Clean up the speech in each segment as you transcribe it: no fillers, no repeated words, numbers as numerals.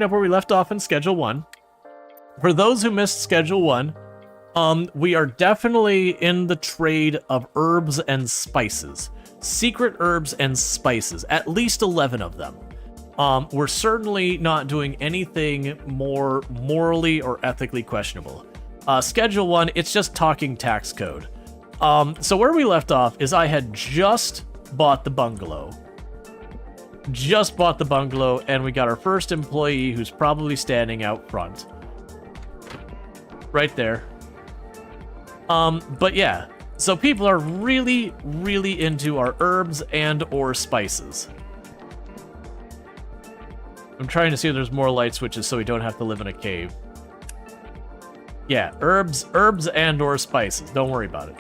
up where we left off in Schedule 1. For those who missed Schedule 1, we are definitely in the trade of herbs and spices. Secret herbs and spices, at least 11 of them. We're certainly not doing anything more morally or ethically questionable. Schedule 1, it's just talking tax code. So where we left off is I had just bought the bungalow. And we got our first employee who's probably standing out front. Right there. But yeah, so people are really, really into our herbs and or spices. I'm trying to see if there's more light switches so we don't have to live in a cave. Yeah, herbs and or spices. Don't worry about it.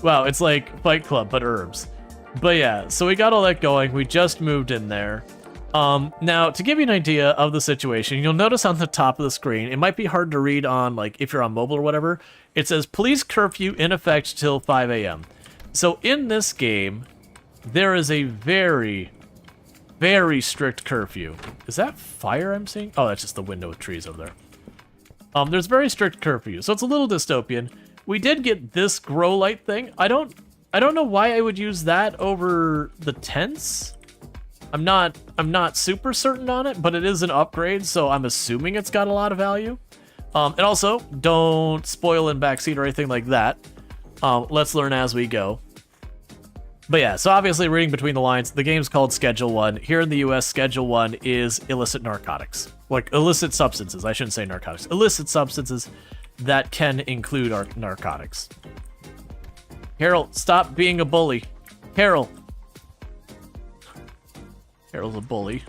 Wow, it's like Fight Club, but herbs. But yeah, so we got all that going. We just moved in there. Now, to give you an idea of the situation, you'll notice on the top of the screen, it might be hard to read on, like, if you're on mobile or whatever. It says, police curfew in effect till 5 a.m. So in this game, there is a very, very strict curfew. Is that fire I'm seeing? Oh, that's just the window with trees over there. There's very strict curfew, so it's a little dystopian. We did get this grow light thing. I don't know why I would use that over the tents. I'm not super certain on it, but it is an upgrade, so I'm assuming it's got a lot of value. And also, don't spoil in backseat or anything like that. Let's learn as we go. But yeah, so obviously reading between the lines, the game's called Schedule 1. Here in the US, Schedule 1 is illicit narcotics. Like, illicit substances. I shouldn't say narcotics. Illicit substances that can include our narcotics. Carol, stop being a bully. Carol. Carol's a bully.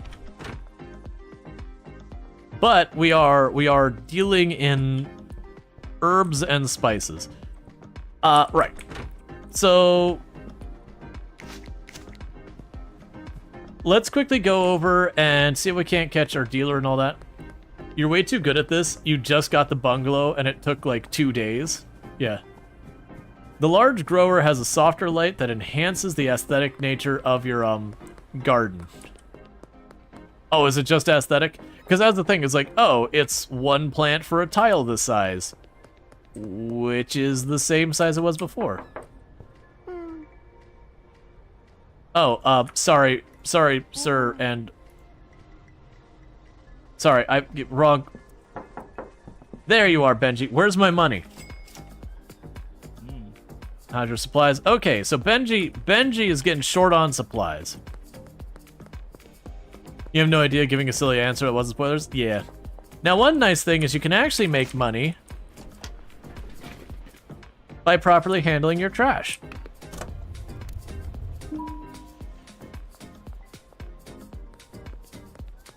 But we are dealing in herbs and spices. Right. So let's quickly go over and see if we can't catch our dealer and all that. You're way too good at this. You just got the bungalow and it took like 2 days. Yeah. The large grower has a softer light that enhances the aesthetic nature of your garden. Oh, is it just aesthetic? Because that's the thing, it's like, oh, it's one plant for a tile this size. Which is the same size it was before. Oh, sorry, sir, and... Sorry, wrong. There you are, Benji. Where's my money? 100 supplies. Okay, so Benji is getting short on supplies. You have no idea, giving a silly answer that wasn't spoilers? Yeah. Now, one nice thing is you can actually make money by properly handling your trash.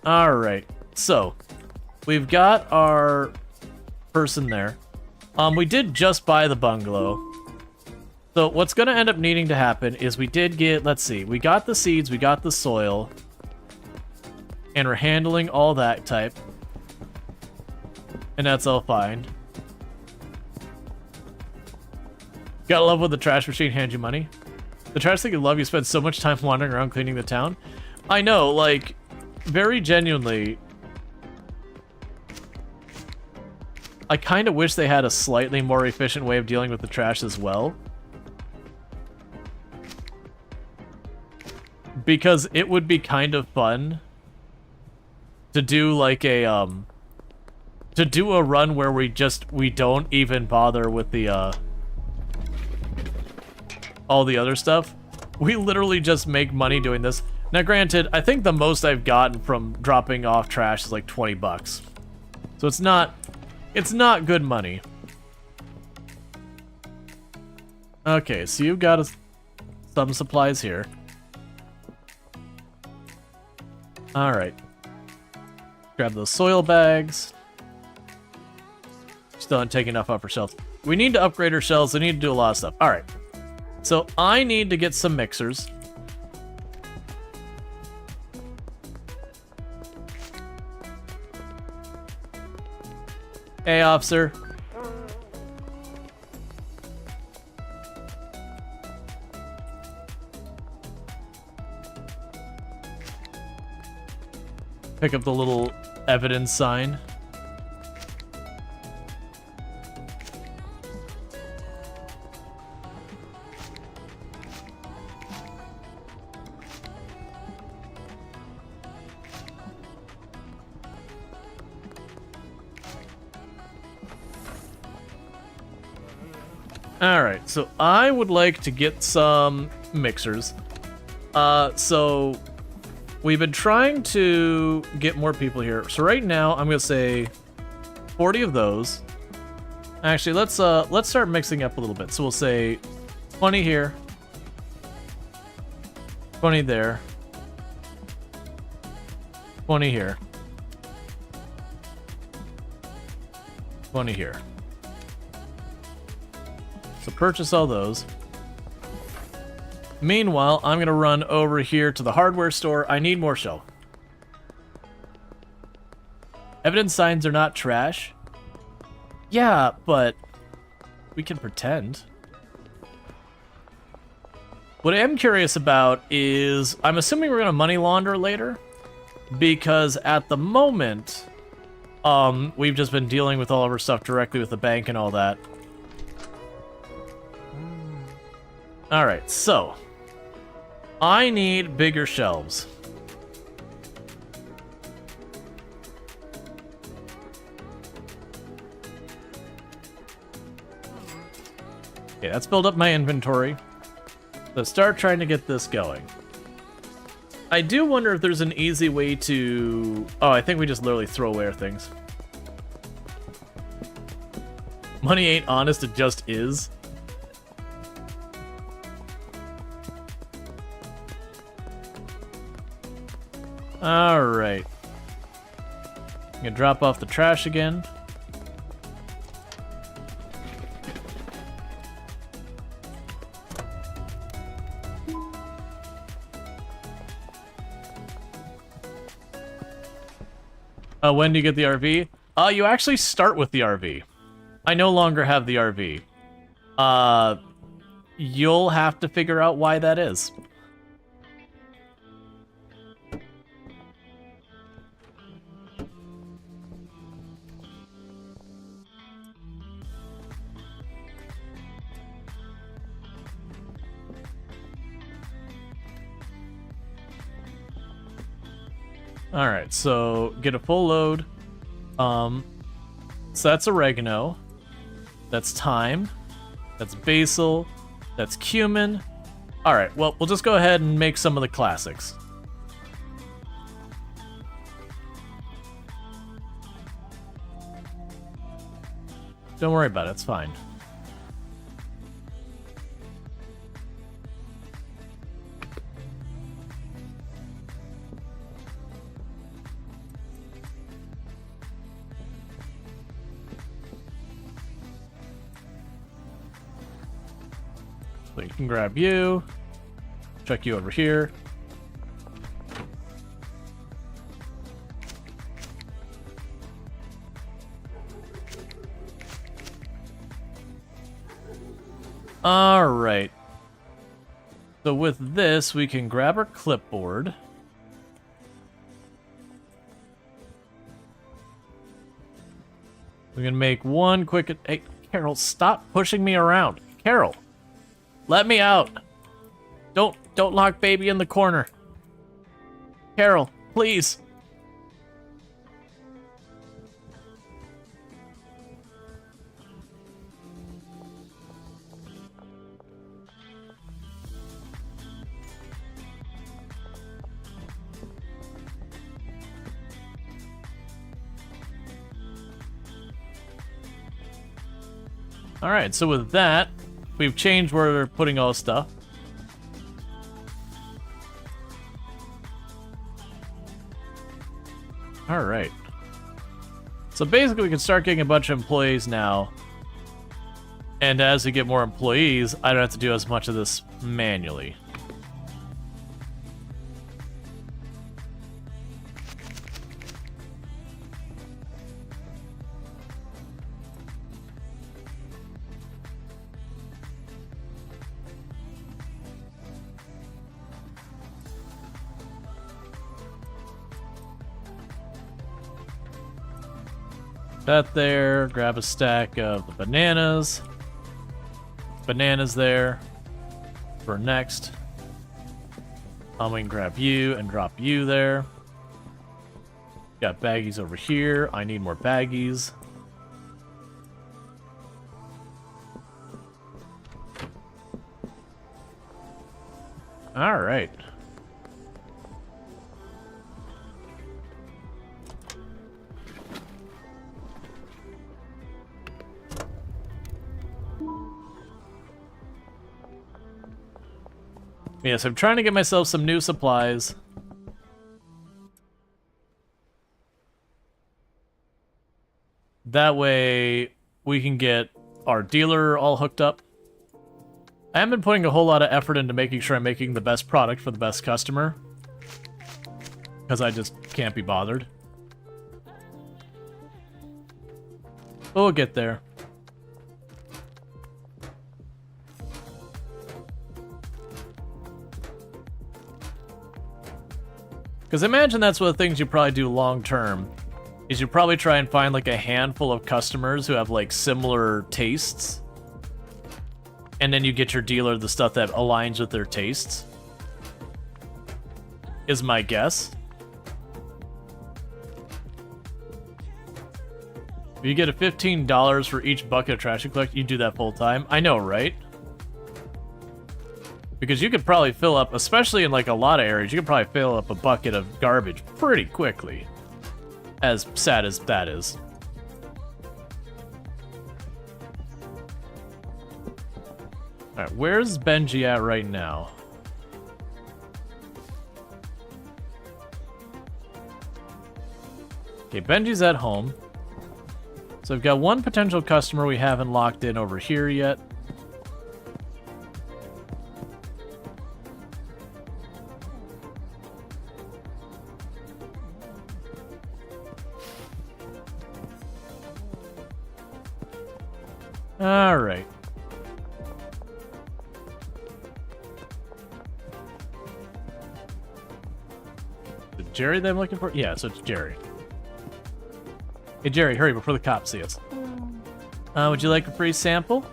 Alright, so we've got our person there. We did just buy the bungalow. So what's going to end up needing to happen is we did get, let's see, we got the seeds, we got the soil, and we're handling all that type. And that's all fine. Gotta love when the trash machine hands you money. The trash thing you love, you spend so much time wandering around cleaning the town. I know, like, very genuinely, I kind of wish they had a slightly more efficient way of dealing with the trash as well. Because it would be kind of fun to do like a run where we don't even bother with the all the other stuff. We literally just make money doing this. Now granted, I think the most I've gotten from dropping off trash is like 20 bucks. So it's not good money. Okay, so you've got some supplies here. Alright. Grab those soil bags. Still haven't taken enough off our shelves. We need to upgrade our shelves. We need to do a lot of stuff. Alright. So I need to get some mixers. Hey, officer. Pick up the little evidence sign. Alright, so I would like to get some mixers. So we've been trying to get more people here. So right now, I'm gonna say 40 of those. Actually, let's start mixing up a little bit. So we'll say 20 here, 20 there, 20 here, 20 here. So purchase all those. Meanwhile, I'm gonna run over here to the hardware store. I need more shelf. Evidence signs are not trash. Yeah, but we can pretend. What I am curious about is, I'm assuming we're gonna money launder later, because at the moment, we've just been dealing with all of our stuff directly with the bank and all that. Alright, so I need bigger shelves. Okay, that's built up my inventory. Let's start trying to get this going. I do wonder if there's an easy way to... Oh, I think we just literally throw away our things. Money ain't honest, it just is. Alright. I'm gonna drop off the trash again. When do you get the RV? You actually start with the RV. I no longer have the RV. You'll have to figure out why that is. Alright, so get a full load. So that's oregano. That's thyme. That's basil. That's cumin. Alright, well, we'll just go ahead and make some of the classics. Don't worry about it, it's fine. So you can grab you, chuck you over here. All right. So with this, we can grab our clipboard. We can make one quick... Hey, Carol, stop pushing me around. Carol! Let me out. Don't lock baby in the corner. Carol, please. All right, so with that, we've changed where we're putting all stuff. All right. So basically, we can start getting a bunch of employees now. And as we get more employees, I don't have to do as much of this manually. That there. Grab a stack of the bananas. Bananas there for next. We can grab you and drop you there. Got baggies over here. I need more baggies. All right. Yes, I'm trying to get myself some new supplies. That way, we can get our dealer all hooked up. I haven't been putting a whole lot of effort into making sure I'm making the best product for the best customer. Because I just can't be bothered. But we'll get there. Because imagine that's one of the things you probably do long term, is you probably try and find like a handful of customers who have like similar tastes. And then you get your dealer the stuff that aligns with their tastes. Is my guess. If you get a $15 for each bucket of trash you collect, you do that full time. I know, right? Because you could probably fill up, especially in like a lot of areas, you could probably fill up a bucket of garbage pretty quickly. As sad as that is. Alright, where's Benji at right now? Okay, Benji's at home. So we've got one potential customer we haven't locked in over here yet. All right. Is it Jerry that I'm looking for? Yeah, so it's Jerry. Hey, Jerry, hurry before the cops see us. Would you like a free sample?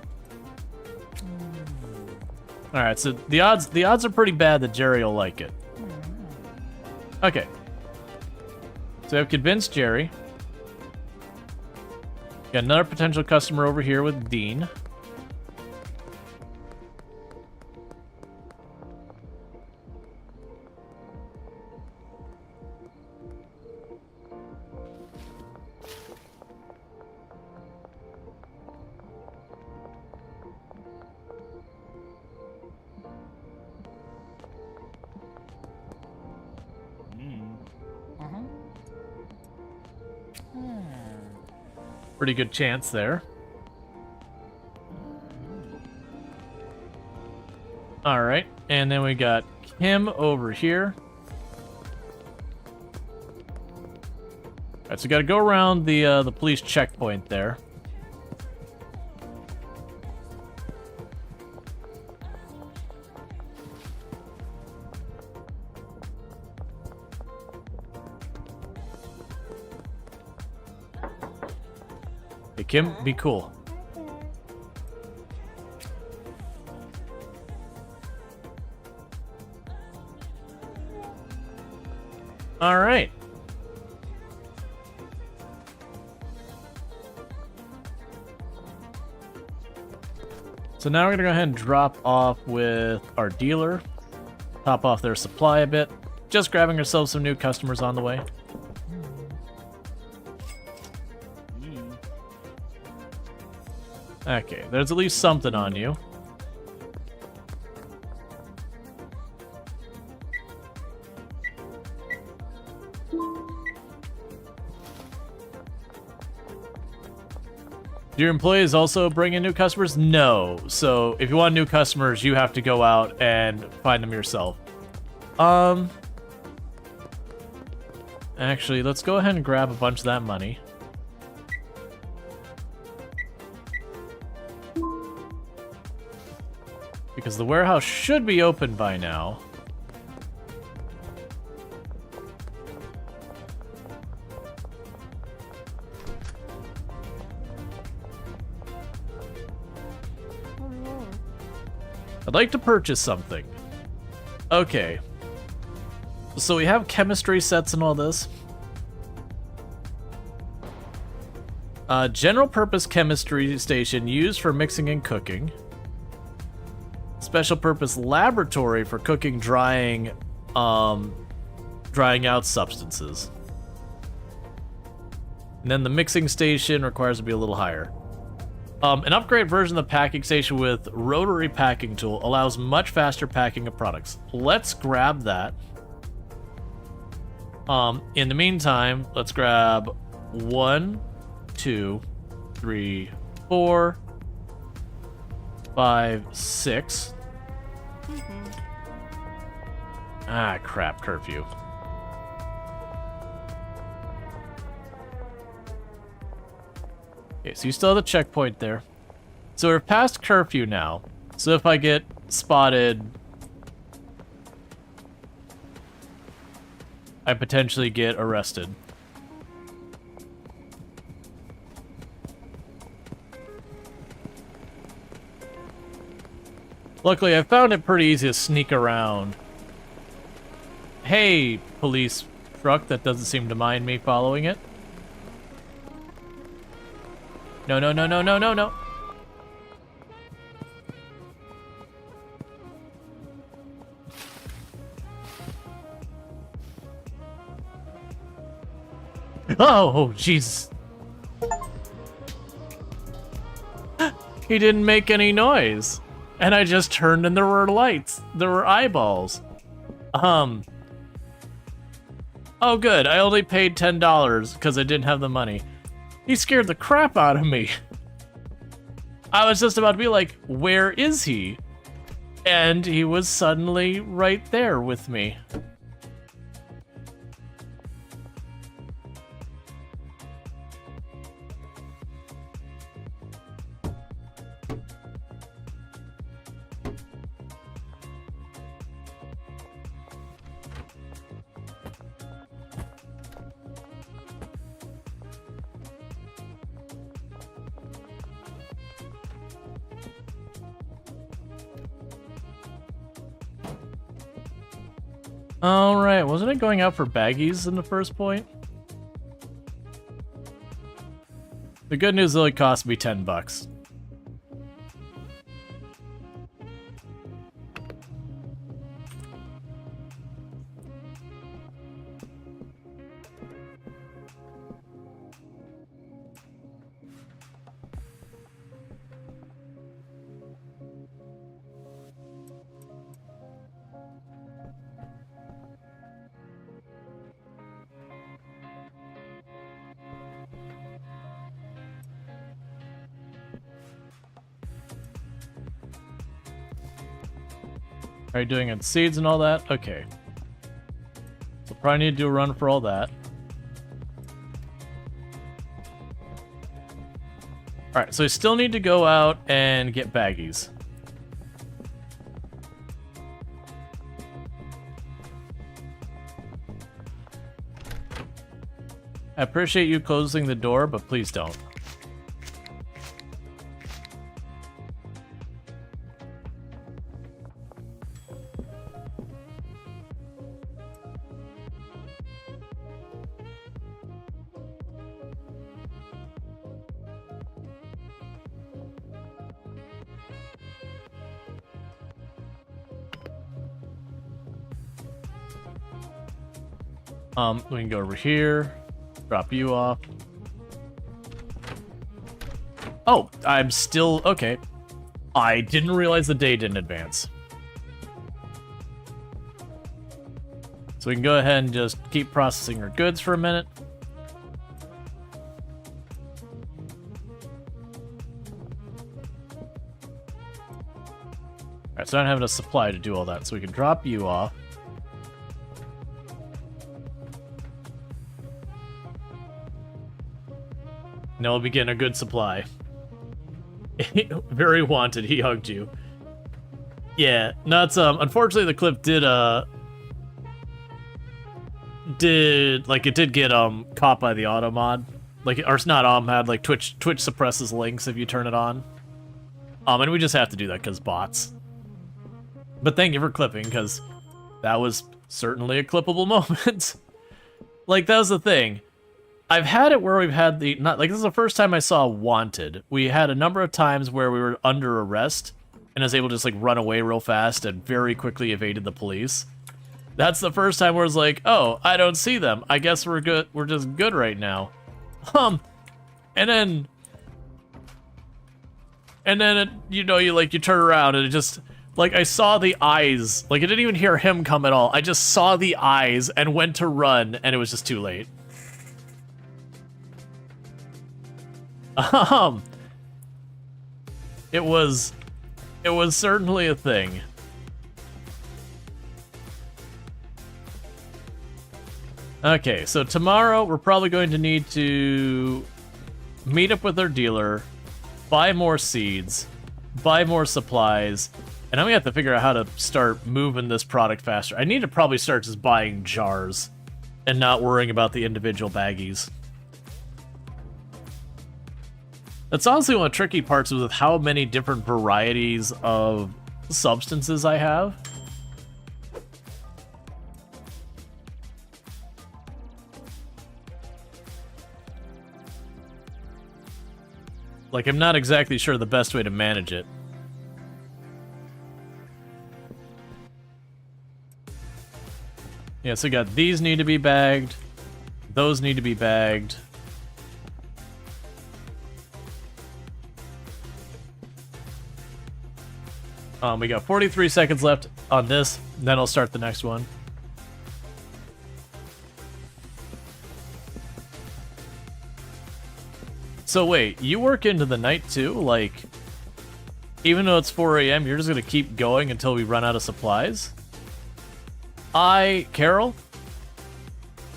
All right, so the odds are pretty bad that Jerry will like it. Okay. So I've convinced Jerry. Got another potential customer over here with Dean. Pretty good chance there. All right, and then we got him over here. All right, so we got to go around the police checkpoint there. Hey, Kim, be cool. All right. So now we're gonna go ahead and drop off with our dealer. Top off their supply a bit. Just grabbing ourselves some new customers on the way. Okay, there's at least something on you. Do your employees also bring in new customers? No. So if you want new customers, you have to go out and find them yourself. Actually, let's go ahead and grab a bunch of that money. Because the warehouse should be open by now. I'd like to purchase something. Okay. So we have chemistry sets and all this. General purpose chemistry station used for mixing and cooking. Special purpose laboratory for cooking, drying out substances. And then the mixing station requires to be a little higher. An upgrade version of the packing station with rotary packing tool allows much faster packing of products. Let's grab that. In the meantime, let's grab 1, 2, 3, 4, 5, 6. Ah, crap, curfew. Okay, so you still have the checkpoint there. So we're past curfew now. So if I get spotted, I potentially get arrested. Luckily, I found it pretty easy to sneak around. Hey, police truck that doesn't seem to mind me following it. No, no, no, no, no, no, no. Oh, jeez. He didn't make any noise. And I just turned and there were lights. There were eyeballs. Oh, good. I only paid $10 because I didn't have the money. He scared the crap out of me. I was just about to be like, where is he? And he was suddenly right there with me. Alright, wasn't it going out for baggies in the first point? The good news only cost me $10. Are you doing it seeds and all that? Okay. So probably need to do a run for all that. Alright, so I still need to go out and get baggies. I appreciate you closing the door, but please don't. We can go over here, drop you off. Oh, I'm still, okay. I didn't realize the day didn't advance. So we can go ahead and just keep processing our goods for a minute. Alright, so I don't have enough supply to do all that, so we can drop you off. Now we'll be getting a good supply. Very wanted, he hugged you. Yeah, nuts. Unfortunately the clip did get caught by the auto mod. Like, or it's not mod, like Twitch suppresses links if you turn it on. And we just have to do that because bots. But thank you for clipping, because that was certainly a clippable moment. Like, that was the thing. I've had it where we've had the... Not like, this is the first time I saw Wanted. We had a number of times where we were under arrest, and I was able to just, like, run away real fast and very quickly evaded the police. That's the first time where it's like, oh, I don't see them. I guess we're good. We're just good right now. And then it, you know, you turn around and it just, like, I saw the eyes. Like, I didn't even hear him come at all. I just saw the eyes and went to run, and it was just too late. It was certainly a thing. Okay, so tomorrow we're probably going to need to meet up with our dealer, buy more seeds, buy more supplies, and I'm gonna have to figure out how to start moving this product faster. I need to probably start just buying jars and not worrying about the individual baggies. That's honestly one of the tricky parts with how many different varieties of substances I have. Like, I'm not exactly sure the best way to manage it. Yeah, so we got these need to be bagged. Those need to be bagged. We got 43 seconds left on this, then I'll start the next one. So wait, you work into the night too? Like, even though it's 4 a.m., you're just gonna keep going until we run out of supplies? Carol,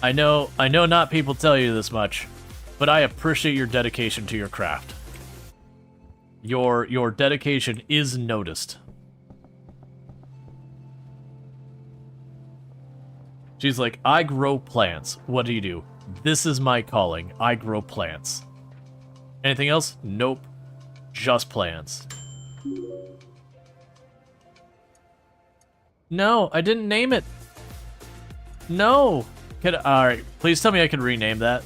I know not people tell you this much, but I appreciate your dedication to your craft. Your dedication is noticed. She's like, I grow plants. What do you do? This is my calling. I grow plants. Anything else? Nope. Just plants. No, I didn't name it. No. Alright, please tell me I can rename that.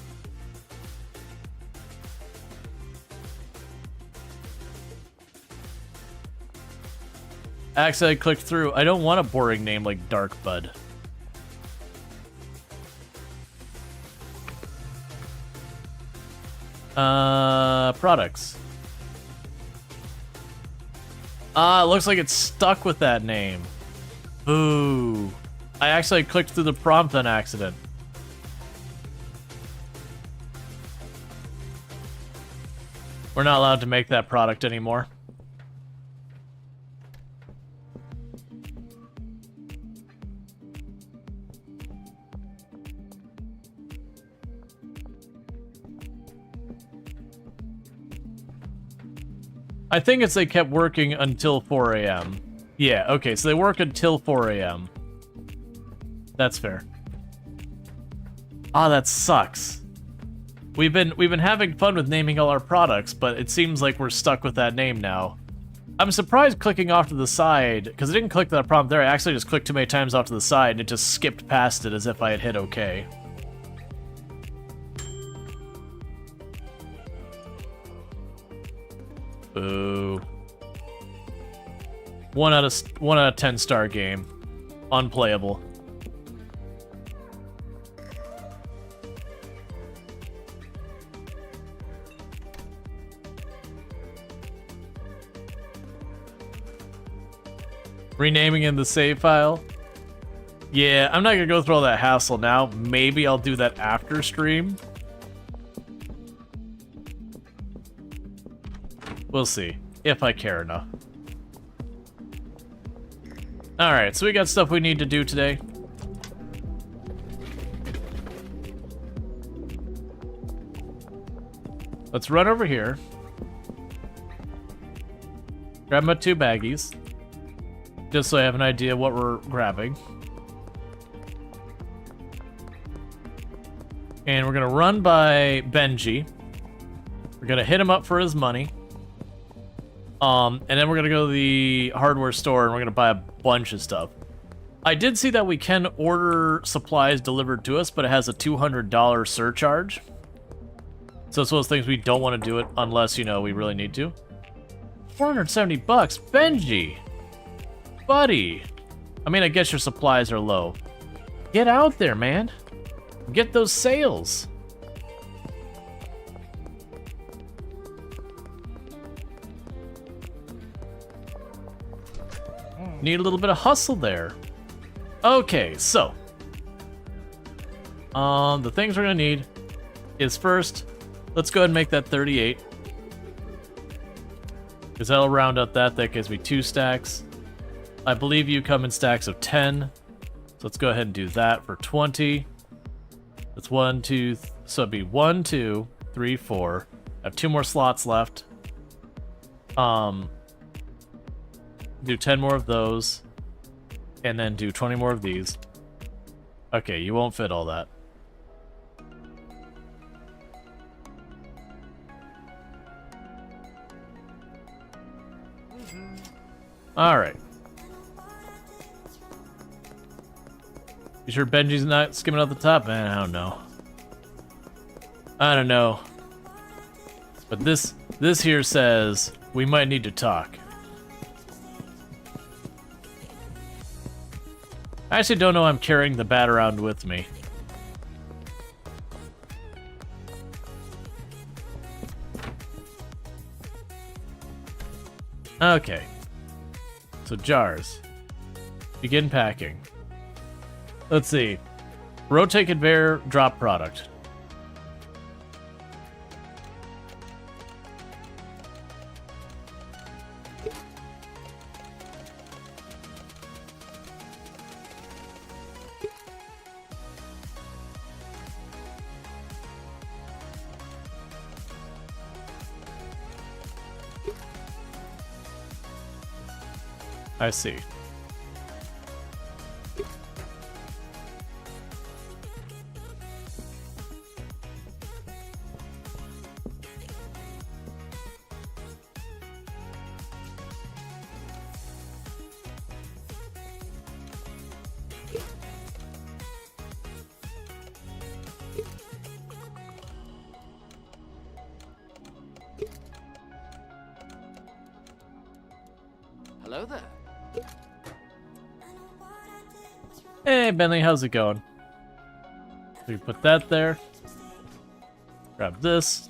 Accidentally clicked through. I don't want a boring name like Dark Bud. Products. It looks like it's stuck with that name. Ooh. I actually clicked through the prompt on accident. We're not allowed to make that product anymore. I think it's they kept working until 4 a.m. Yeah, okay, so they work until 4 a.m. That's fair. Ah, that sucks. We've been having fun with naming all our products, but it seems like we're stuck with that name now. I'm surprised clicking off to the side, because I didn't click that prompt there, I actually just clicked too many times off to the side, and it just skipped past it as if I had hit OK. Boo. 1 out of 10 star game. Unplayable. Renaming in the save file? Yeah, I'm not gonna go through all that hassle now. Maybe I'll do that after stream. We'll see, if I care enough. Alright, so we got stuff we need to do today. Let's run over here. Grab my 2 baggies. Just so I have an idea what we're grabbing. And we're gonna run by Benji. We're gonna hit him up for his money. And then we're gonna go to the hardware store and we're gonna buy a bunch of stuff. I did see that we can order supplies delivered to us, but it has a $200 surcharge. So it's one of those things we don't want to do it unless, you know, we really need to. 470 bucks, Benji! Buddy! I mean, I guess your supplies are low. Get out there, man! Get those sales! Need a little bit of hustle there. Okay, so. The things we're gonna need is first, let's go ahead and make that 38. Because that'll round up that. That gives me 2 stacks. I believe you come in stacks of 10. So let's go ahead and do that for 20. That's 1, 2, so it'd be 1, 2, 3, 4. I have 2 more slots left. Do 10 more of those. And then do 20 more of these. Okay, you won't fit all that. Alright. You sure Benji's not skimming out the top? Man, I don't know. I don't know. But this here says we might need to talk. I actually don't know I'm carrying the bat around with me. Okay. So jars. Begin packing. Let's see. Rotate conveyor, drop product. I see. Hello there. Hey, Bentley, how's it going? We put that there. Grab this.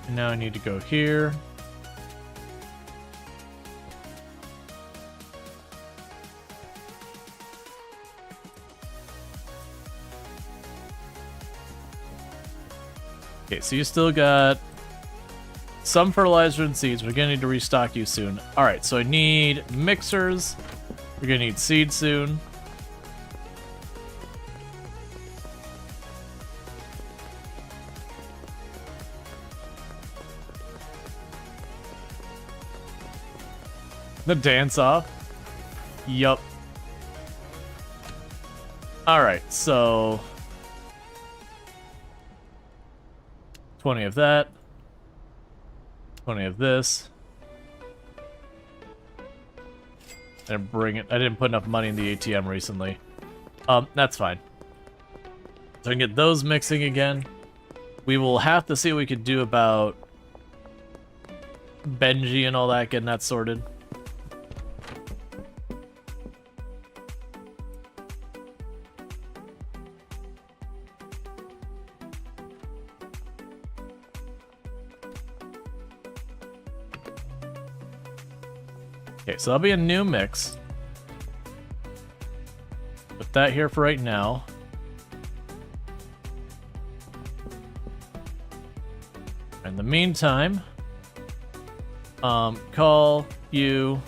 And now I need to go here. Okay, so you still got some fertilizer and seeds. We're gonna need to restock you soon. Alright, so I need mixers. We're gonna need seed soon. The dance off? Yup. Alright, so 20 of that. 20 of this. And bring it. I didn't put enough money in the ATM recently. That's fine. So I can get those mixing again. We will have to see what we could do about Benji and all that, getting that sorted. Okay, so that'll be a new mix. Put that here for right now. In the meantime, call you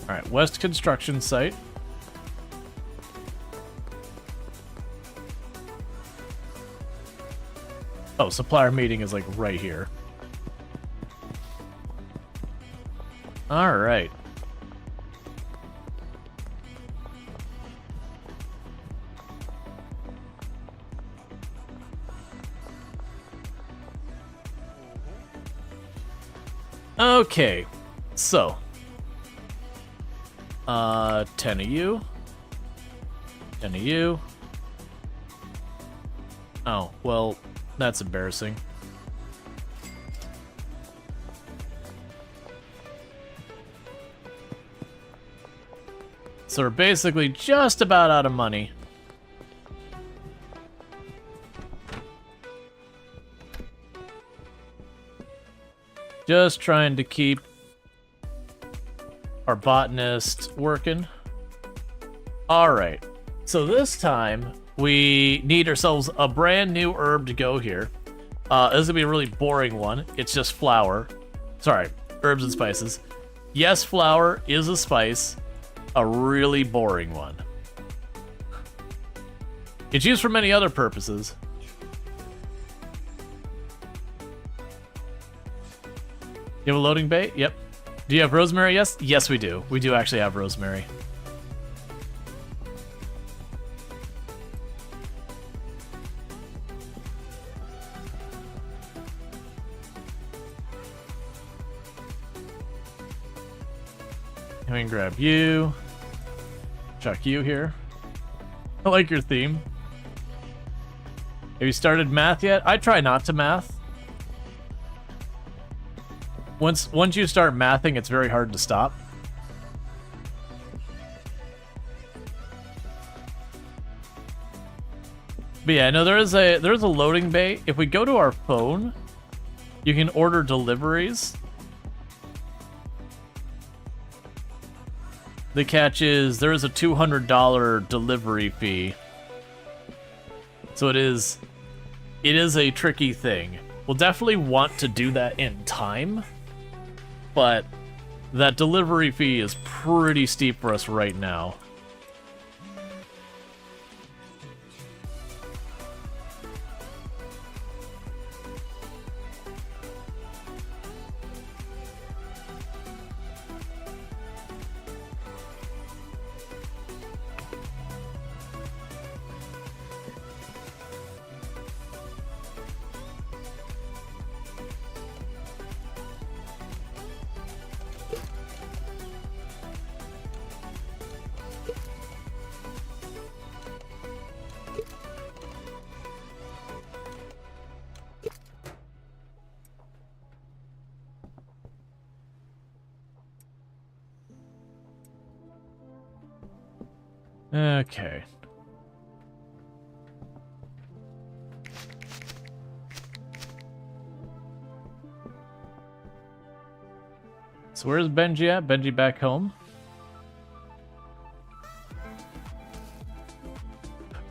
All right, west construction site. Oh, supplier meeting is like right here. All right. Okay, so 10 of you, 10 of you. Oh, well, that's embarrassing. So we're basically just about out of money. Just trying to keep our botanist working. All right. So this time we need ourselves a brand new herb to go here. This is gonna be a really boring one. It's just flour. Sorry, herbs and spices. Yes, flour is a spice. A really boring one. It's used for many other purposes. You have a loading bay? Yep. Do you have rosemary? Yes? Yes, we do. We do actually have rosemary. Let me grab you. Chuck you here. I like your theme. Have you started math yet? I try not to math. Once you start mathing, it's very hard to stop. But yeah, no, there's a loading bay. If we go to our phone, you can order deliveries. The catch is there is a $200 delivery fee. So it is a tricky thing. We'll definitely want to do that in time. But that delivery fee is pretty steep for us right now. Okay. So where's Benji at? Benji back home?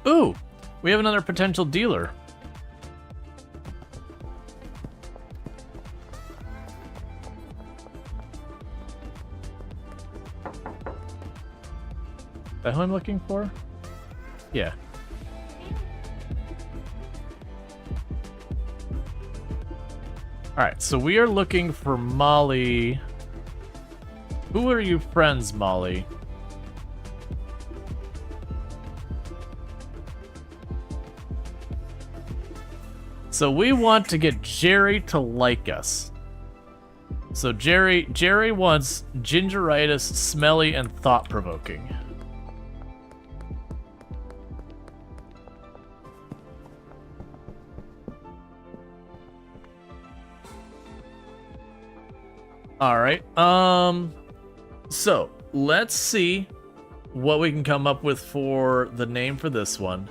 Ooh! We have another potential dealer. Is that who I'm looking for? Yeah. Alright, so we are looking for Molly. Who are you friends, Molly? So we want to get Jerry to like us. So Jerry wants gingeritis, smelly, and thought-provoking. Alright, so let's see what we can come up with for the name for this one.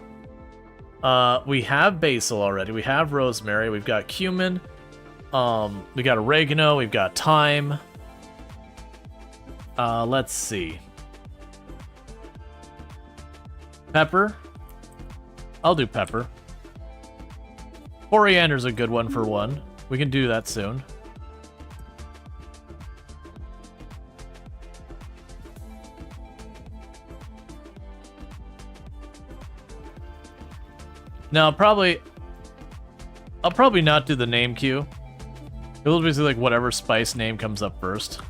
We have basil already, we have rosemary, we've got cumin, we got oregano, we've got thyme. Let's see. Pepper. I'll do pepper. Coriander's a good one for one. We can do that soon. Now, I'll probably not do the name queue. It'll be like whatever spice name comes up first.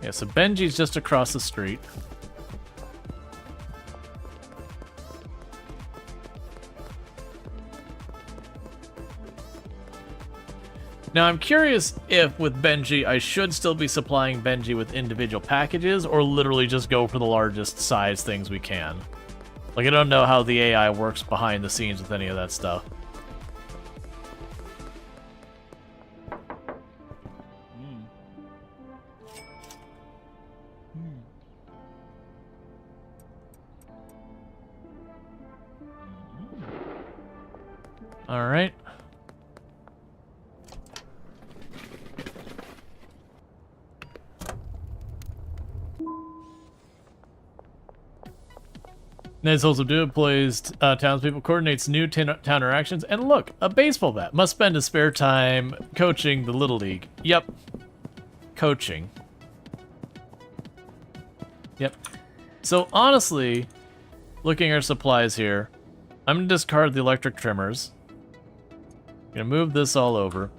Yeah, so Benji's just across the street. Now, I'm curious if with Benji, I should still be supplying Benji with individual packages or literally just go for the largest size things we can. Like, I don't know how the AI works behind the scenes with any of that stuff. All right. Ned's also employs townspeople, coordinates new town interactions, and look, a baseball bat. Must spend his spare time coaching the Little League. Yep. Coaching. Yep. So honestly, looking at our supplies here, I'm gonna discard the electric trimmers. Gonna move this all over.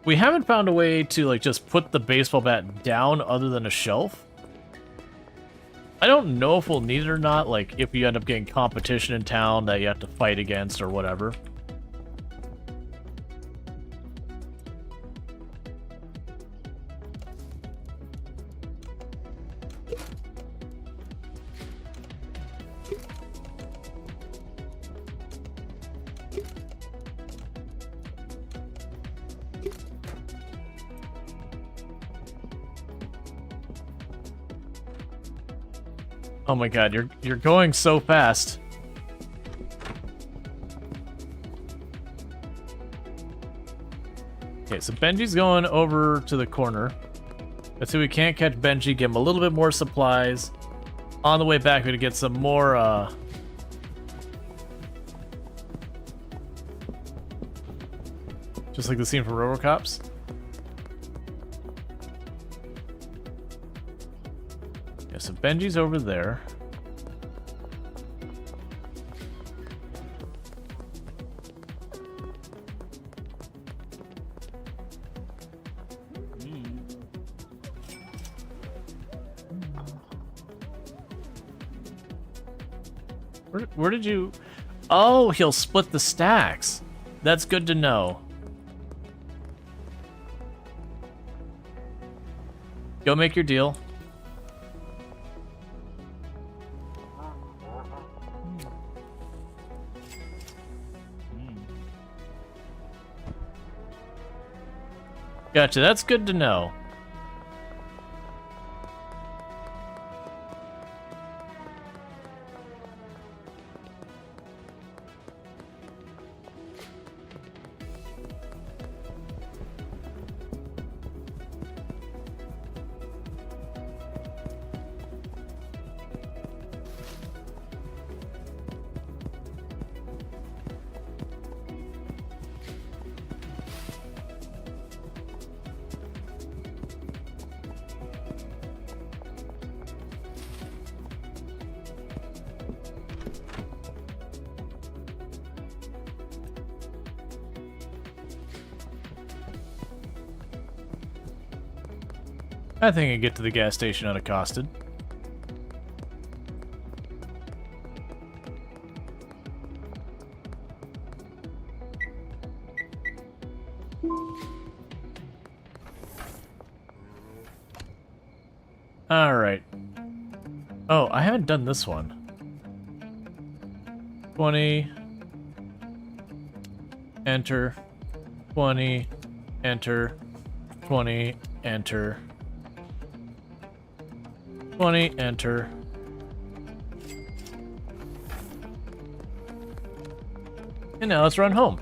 We haven't found a way to like just put the baseball bat down other than a shelf. I don't know if we'll need it or not, like if you end up getting competition in town that you have to fight against or whatever. Oh my god, you're going so fast. Okay, so Benji's going over to the corner. Let's see if we can't catch Benji, give him a little bit more supplies. On the way back, we're gonna get some more, just like the scene from RoboCops. Yeah, so Benji's over there. Where did you... Oh, he'll split the stacks. That's good to know. Go make your deal. Gotcha, that's good to know. I think I can get to the gas station unaccosted. Alright. Oh, I haven't done this one. 20. Enter. 20. Enter. 20. Enter. 20, enter. And now let's run home.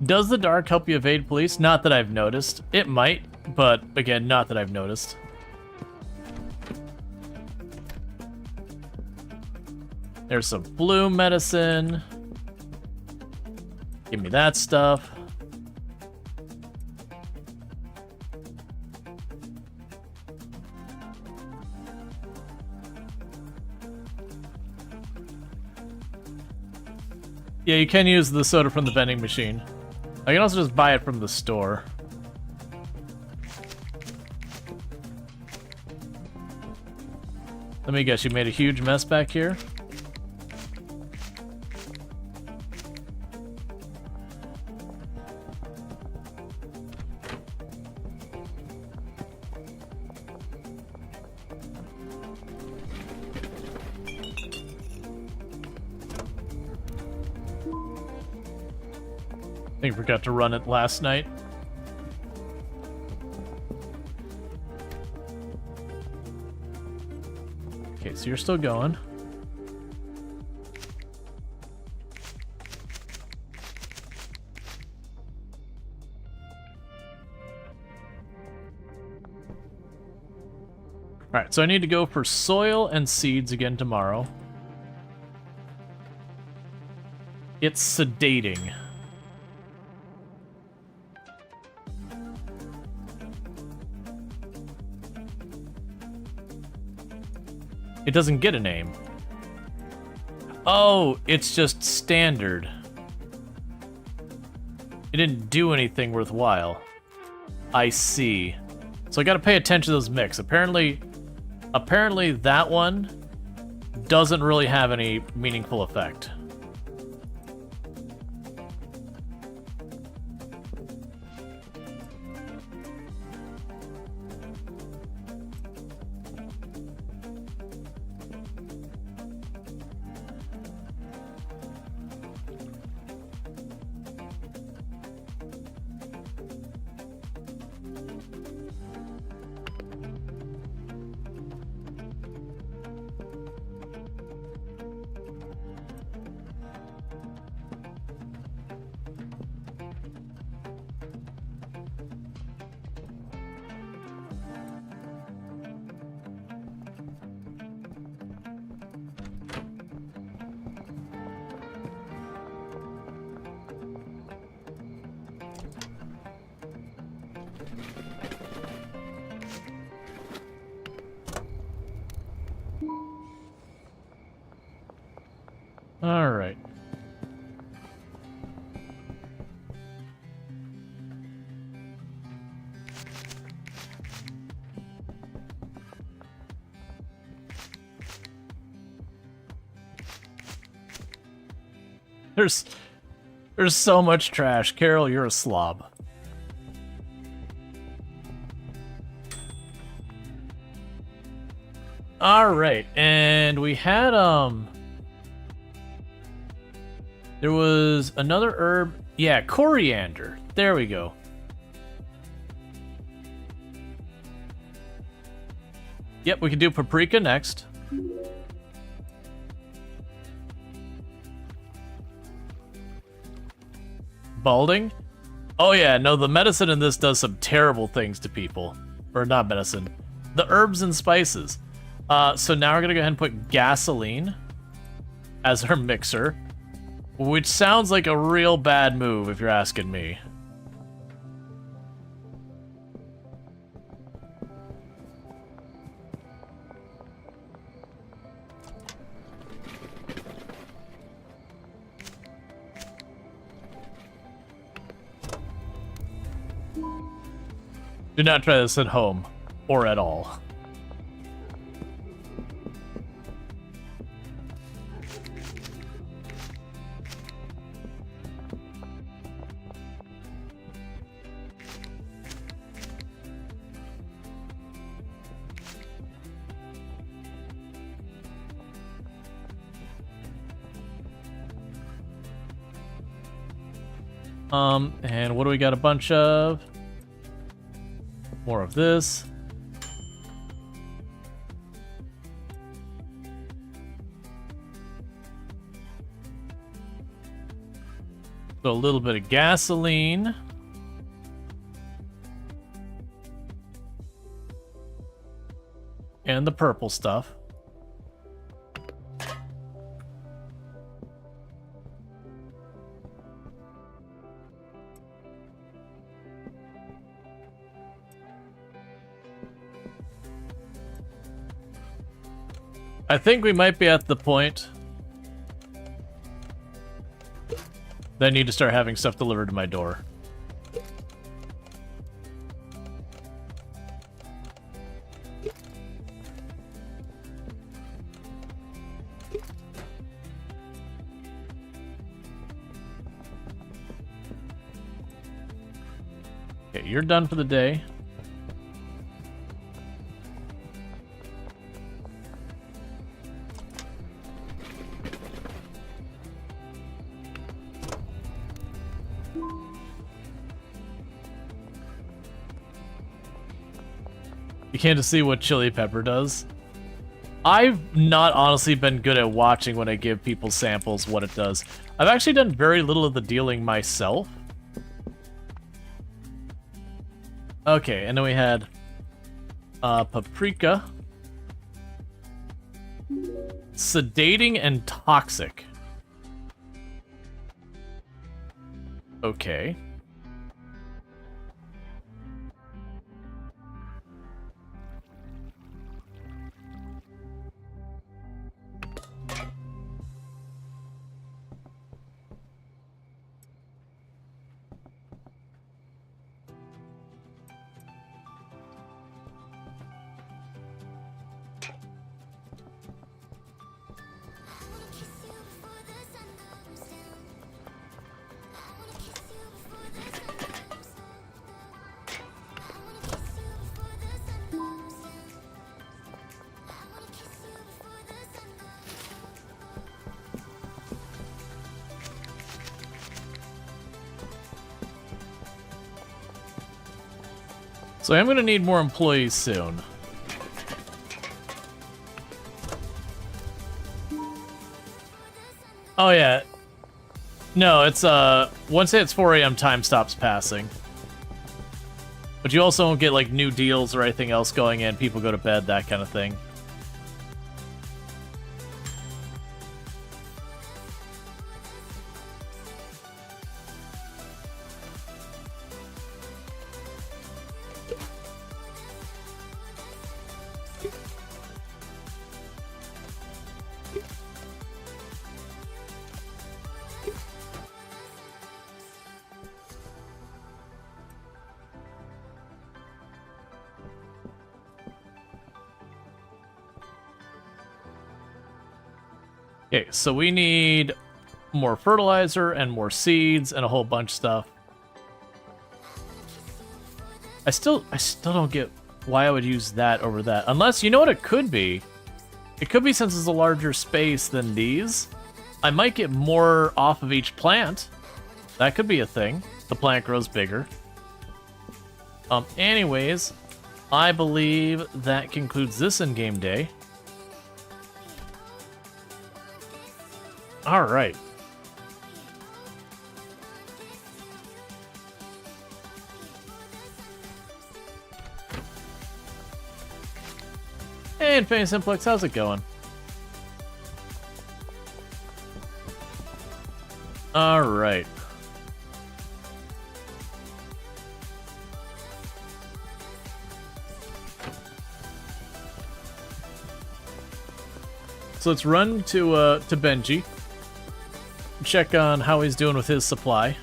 Does the dark help you evade police? Not that I've noticed. It might, but again, not that I've noticed. There's some flu medicine. Give me that stuff. Yeah, you can use the soda from the vending machine. I can also just buy it from the store. Let me guess, you made a huge mess back here? I think I forgot to run it last night. Okay, so you're still going. Alright, so I need to go for soil and seeds again tomorrow. It's sedating. It doesn't get a name. Oh, it's just standard. It didn't do anything worthwhile. I see. So I gotta pay attention to those mix. Apparently that one doesn't really have any meaningful effect. All right. There's so much trash. Carol, you're a slob. All right, and we had there was another herb. Yeah, coriander. There we go. Yep, we can do paprika next. Balding? Oh yeah, no, the medicine in this does some terrible things to people. Or not medicine. The herbs and spices. So now we're gonna go ahead and put gasoline as our mixer. Which sounds like a real bad move if you're asking me. Do not try this at home, or at all. And what do we got a bunch of? More of this. So a little bit of gasoline. And the purple stuff. I think we might be at the point that I need to start having stuff delivered to my door. Okay, you're done for the day. You can't just see what Chili Pepper does. I've not honestly been good at watching when I give people samples what it does. I've actually done very little of the dealing myself. Okay, and then we had paprika, sedating, and toxic. Okay. So I'm gonna need more employees soon. Oh yeah. No, it's once it's 4 AM time stops passing. But you also won't get like new deals or anything else going in, people go to bed, that kind of thing. Okay, so we need more fertilizer and more seeds and a whole bunch of stuff. I still don't get why I would use that over that. Unless, you know what it could be? It could be since it's a larger space than these. I might get more off of each plant. That could be a thing. The plant grows bigger. Anyways, I believe that concludes this in-game day. All right. Hey, Infinity Simplex, how's it going? All right. So let's run to Benji. Check on how he's doing with his supply.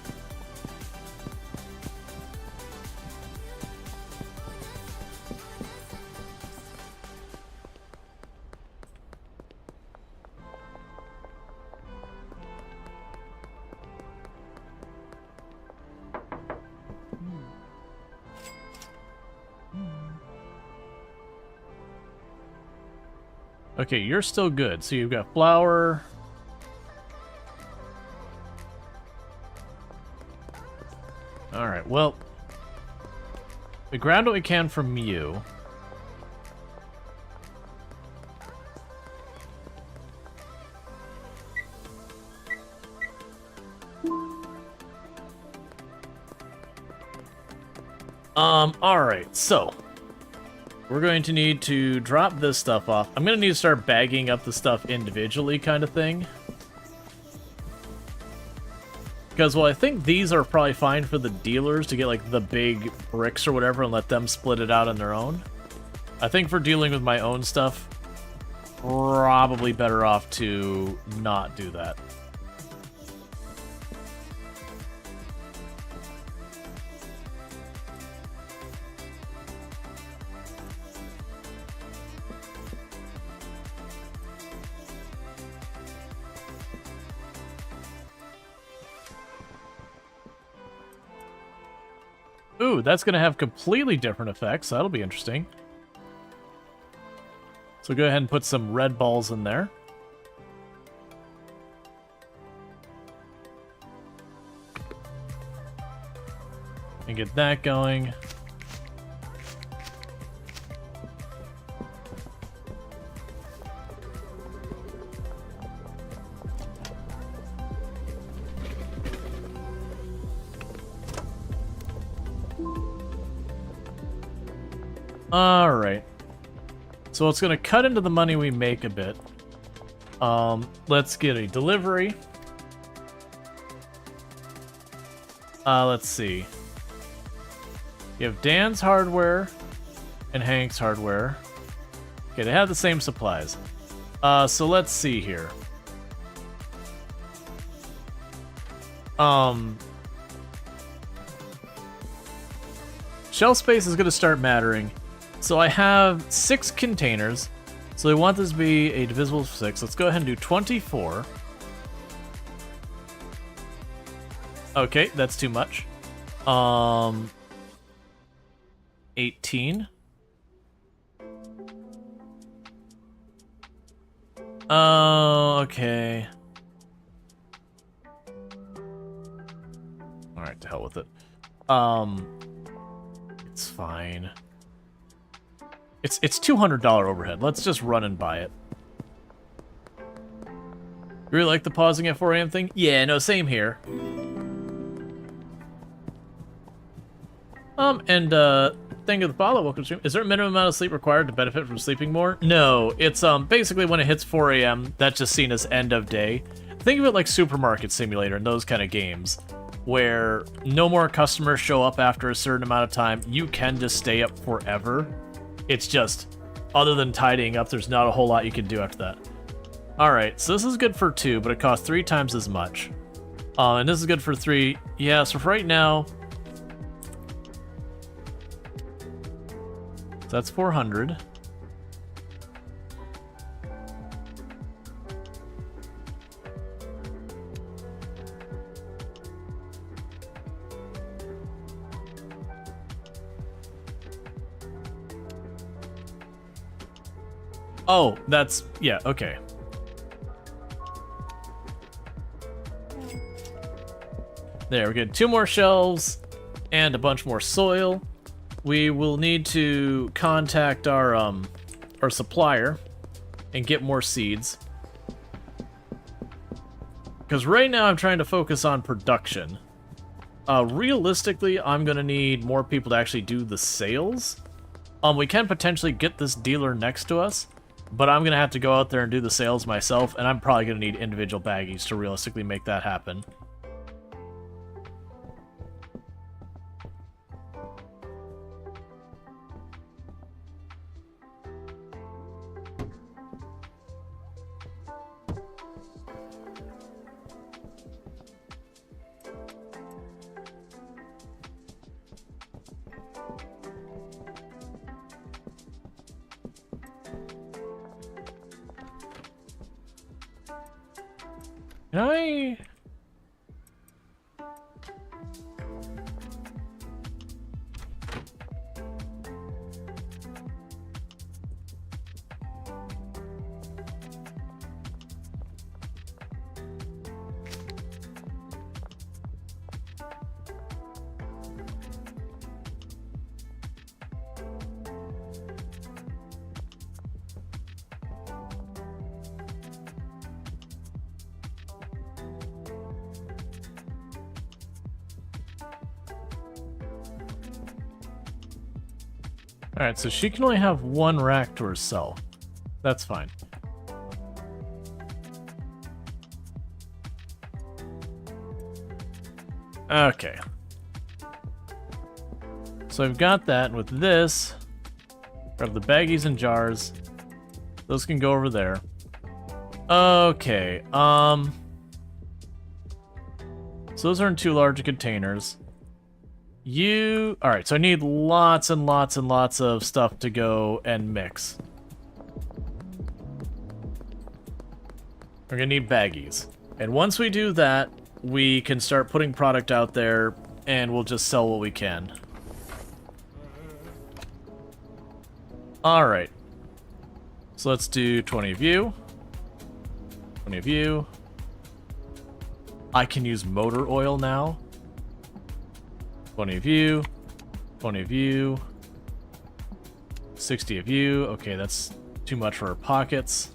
Okay, you're still good. So you've got flour. Alright, well, we grabbed what we can from you. Alright, so we're going to need to drop this stuff off. I'm going to need to start bagging up the stuff individually, kind of thing. Because, well, I think these are probably fine for the dealers to get, like, the big bricks or whatever and let them split it out on their own. I think for dealing with my own stuff, probably better off to not do that. Ooh, that's going to have completely different effects. That'll be interesting. So go ahead and put some red balls in there. And get that going. Alright. So it's going to cut into the money we make a bit. Let's get a delivery. Let's see. You have Dan's hardware and Hank's hardware. Okay, they have the same supplies. So let's see here. Shelf space is going to start mattering. So I have 6 containers. So we want this to be a divisible of 6. Let's go ahead and do 24. Okay, that's too much. 18. Oh, okay. Alright, to hell with it. It's fine. It's $200 overhead. Let's just run and buy it. You really like the pausing at 4 AM thing? Yeah, no, same here. Thing of the follow, welcome stream. Is there a minimum amount of sleep required to benefit from sleeping more? No, it's basically when it hits 4 AM, that's just seen as end of day. Think of it like Supermarket Simulator and those kind of games, where no more customers show up after a certain amount of time. You can just stay up forever. It's just, other than tidying up, there's not a whole lot you can do after that. Alright, so this is good for 2, but it costs 3 times as much. And this is good for 3. Yeah, so for right now, so that's 400. Oh, that's, yeah, okay. There, we get 2 more shelves and a bunch more soil. We will need to contact our supplier and get more seeds. Because right now I'm trying to focus on production. Realistically, I'm going to need more people to actually do the sales. We can potentially get this dealer next to us, but I'm going to have to go out there and do the sales myself, and I'm probably going to need individual baggies to realistically make that happen. Can I... Alright, so she can only have 1 rack to herself. That's fine. Okay. So I've got that, and with this, grab the baggies and jars. Those can go over there. Okay, so those are in 2 larger containers. Alright, so I need lots and lots and lots of stuff to go and mix. We're gonna need baggies. And once we do that, we can start putting product out there, and we'll just sell what we can. Alright. So let's do 20 of you. 20 of you. I can use motor oil now. 20 of you. 20 of you. 60 of you. Okay, that's too much for our pockets.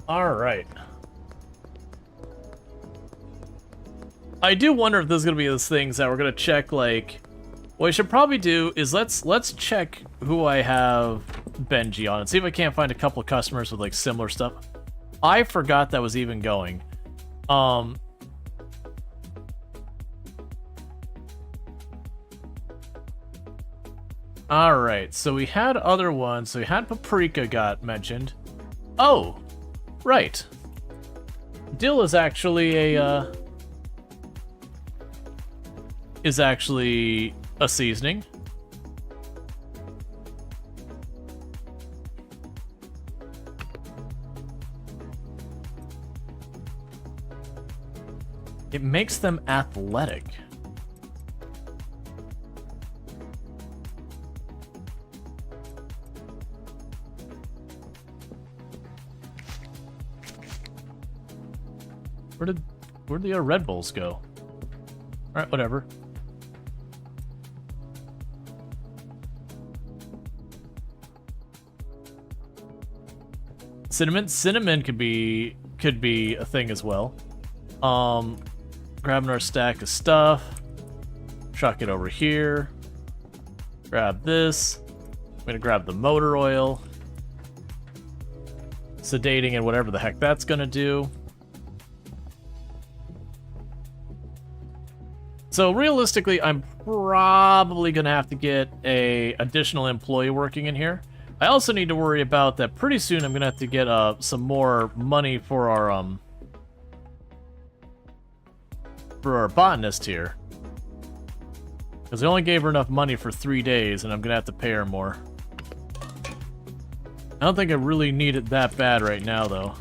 Alright. I do wonder if this is going to be those things that we're going to check, like... What I should probably do is let's check who I have Benji on and see if I can't find a couple of customers with, like, similar stuff. I forgot that was even going. Alright, so we had other ones. So we had Paprika got mentioned. Oh! Right. Dill is actually a seasoning. It makes them athletic. Where'd the Red Bulls go? Alright, whatever. Cinnamon could be a thing as well. Grabbing our stack of stuff. Chuck it over here. Grab this. I'm gonna grab the motor oil. Sedating and whatever the heck that's gonna do. So realistically, I'm probably gonna have to get a additional employee working in here. I also need to worry about that pretty soon. I'm gonna have to get some more money for our botanist here, because I only gave her enough money for 3 days, and I'm gonna have to pay her more. I don't think I really need it that bad right now, though.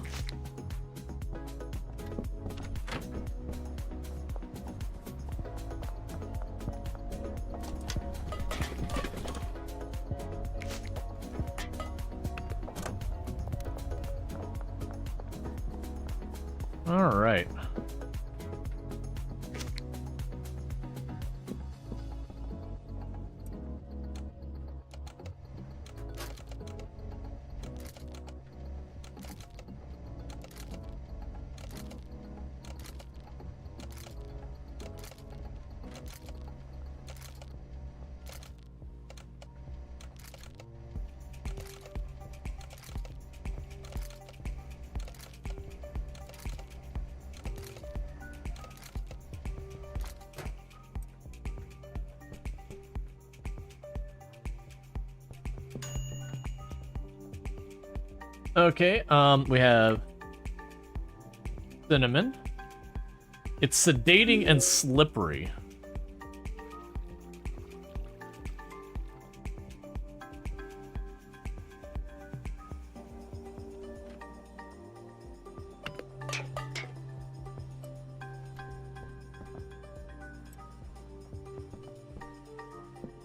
All right. Okay, we have cinnamon. It's sedating and slippery.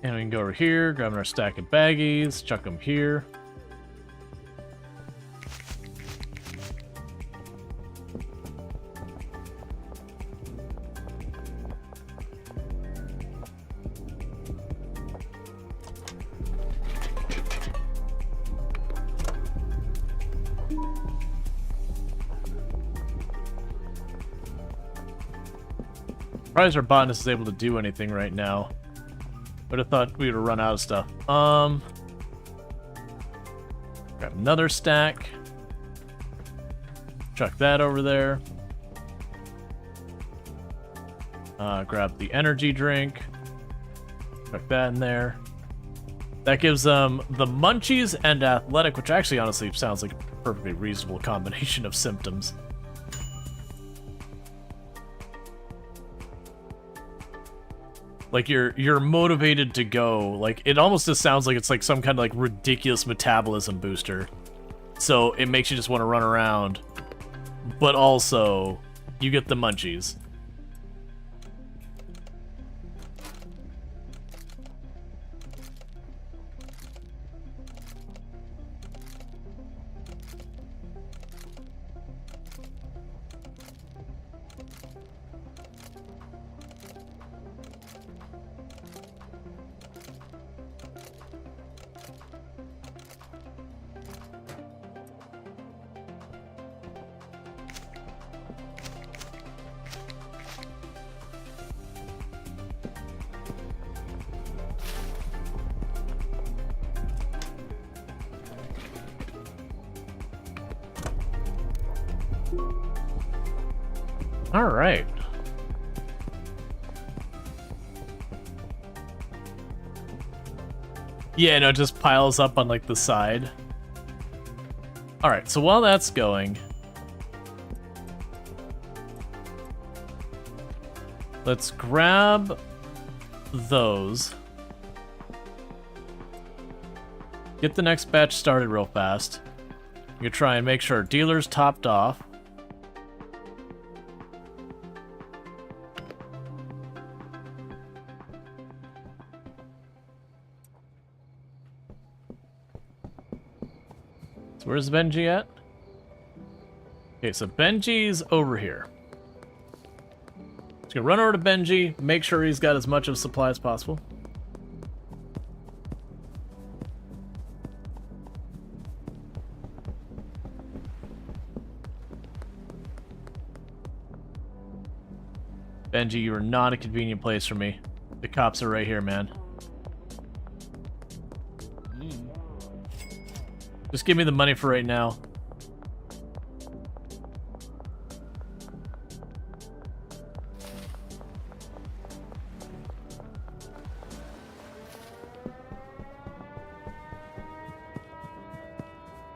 And we can go over here, grab our stack of baggies, chuck them here. Surprised our botanist is able to do anything right now. Would have thought we would have run out of stuff. Grab another stack. Chuck that over there. Grab the energy drink. Chuck that in there. That gives them the munchies and athletic, which actually honestly sounds like a perfectly reasonable combination of symptoms. Like you're motivated to go. Like it almost just sounds like it's like some kind of like ridiculous metabolism booster. So it makes you just want to run around. But also you get the munchies. All right. Yeah, no, it just piles up on like the side. All right, so while that's going, let's grab those. Get the next batch started real fast. You try and make sure dealer's topped off. So where's Benji at? Okay, so Benji's over here. Just gonna run over to Benji, make sure he's got as much of supply as possible. Benji, you are not a convenient place for me. The cops are right here, man. Just give me the money for right now.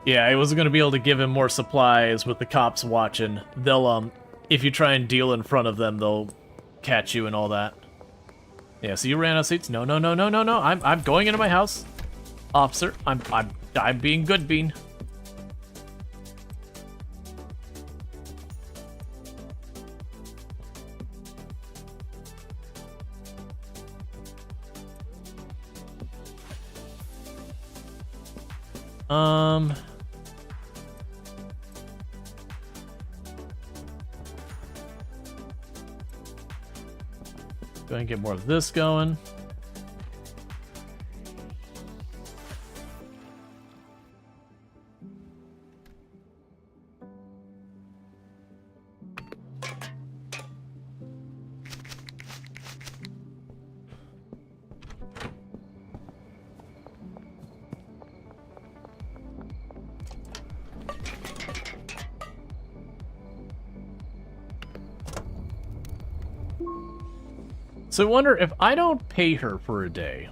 Yeah, I wasn't gonna be able to give him more supplies with the cops watching. They'll, if you try and deal in front of them, they'll catch you and all that. Yeah, so you ran out of seats. No, no, no, no, no, no. I'm going into my house. Officer, I'm being good, Bean. Go ahead and get more of this going. So I wonder if I don't pay her for a day.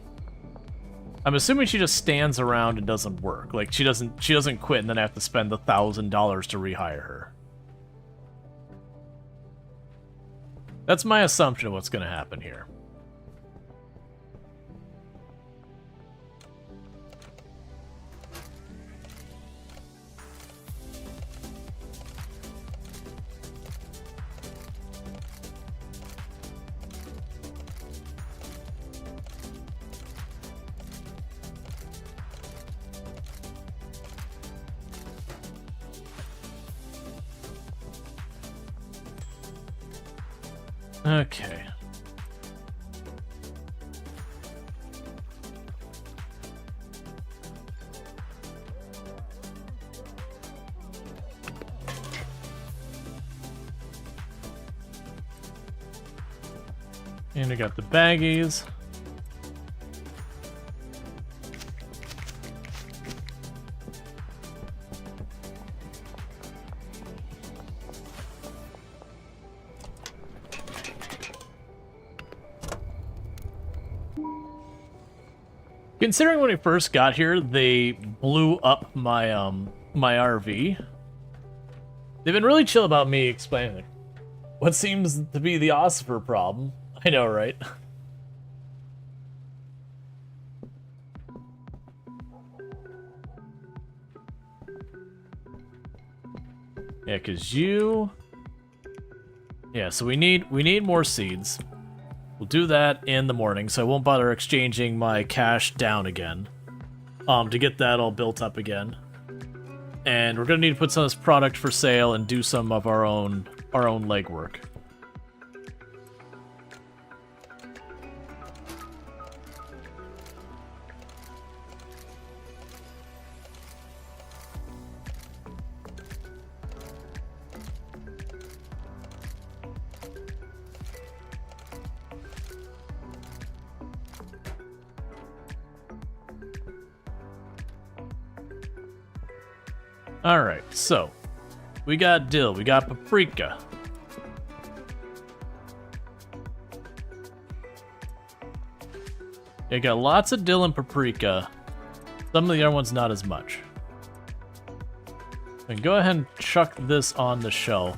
I'm assuming she just stands around and doesn't work. Like she doesn't quit and then I have to spend $1,000 to rehire her. That's my assumption of what's going to happen here. Okay. And I got the baggies. Considering when we first got here, they blew up my my RV. They've been really chill about me explaining what seems to be the ossifer problem. I know, right? Yeah, cause you. Yeah, so we need more seeds. We'll do that in the morning, so I won't bother exchanging my cash down again. To get that all built up again. And we're gonna need to put some of this product for sale and do some of our own legwork. Alright, so we got dill, we got paprika. Yeah, got lots of dill and paprika. Some of the other ones not as much. And go ahead and chuck this on the shelf.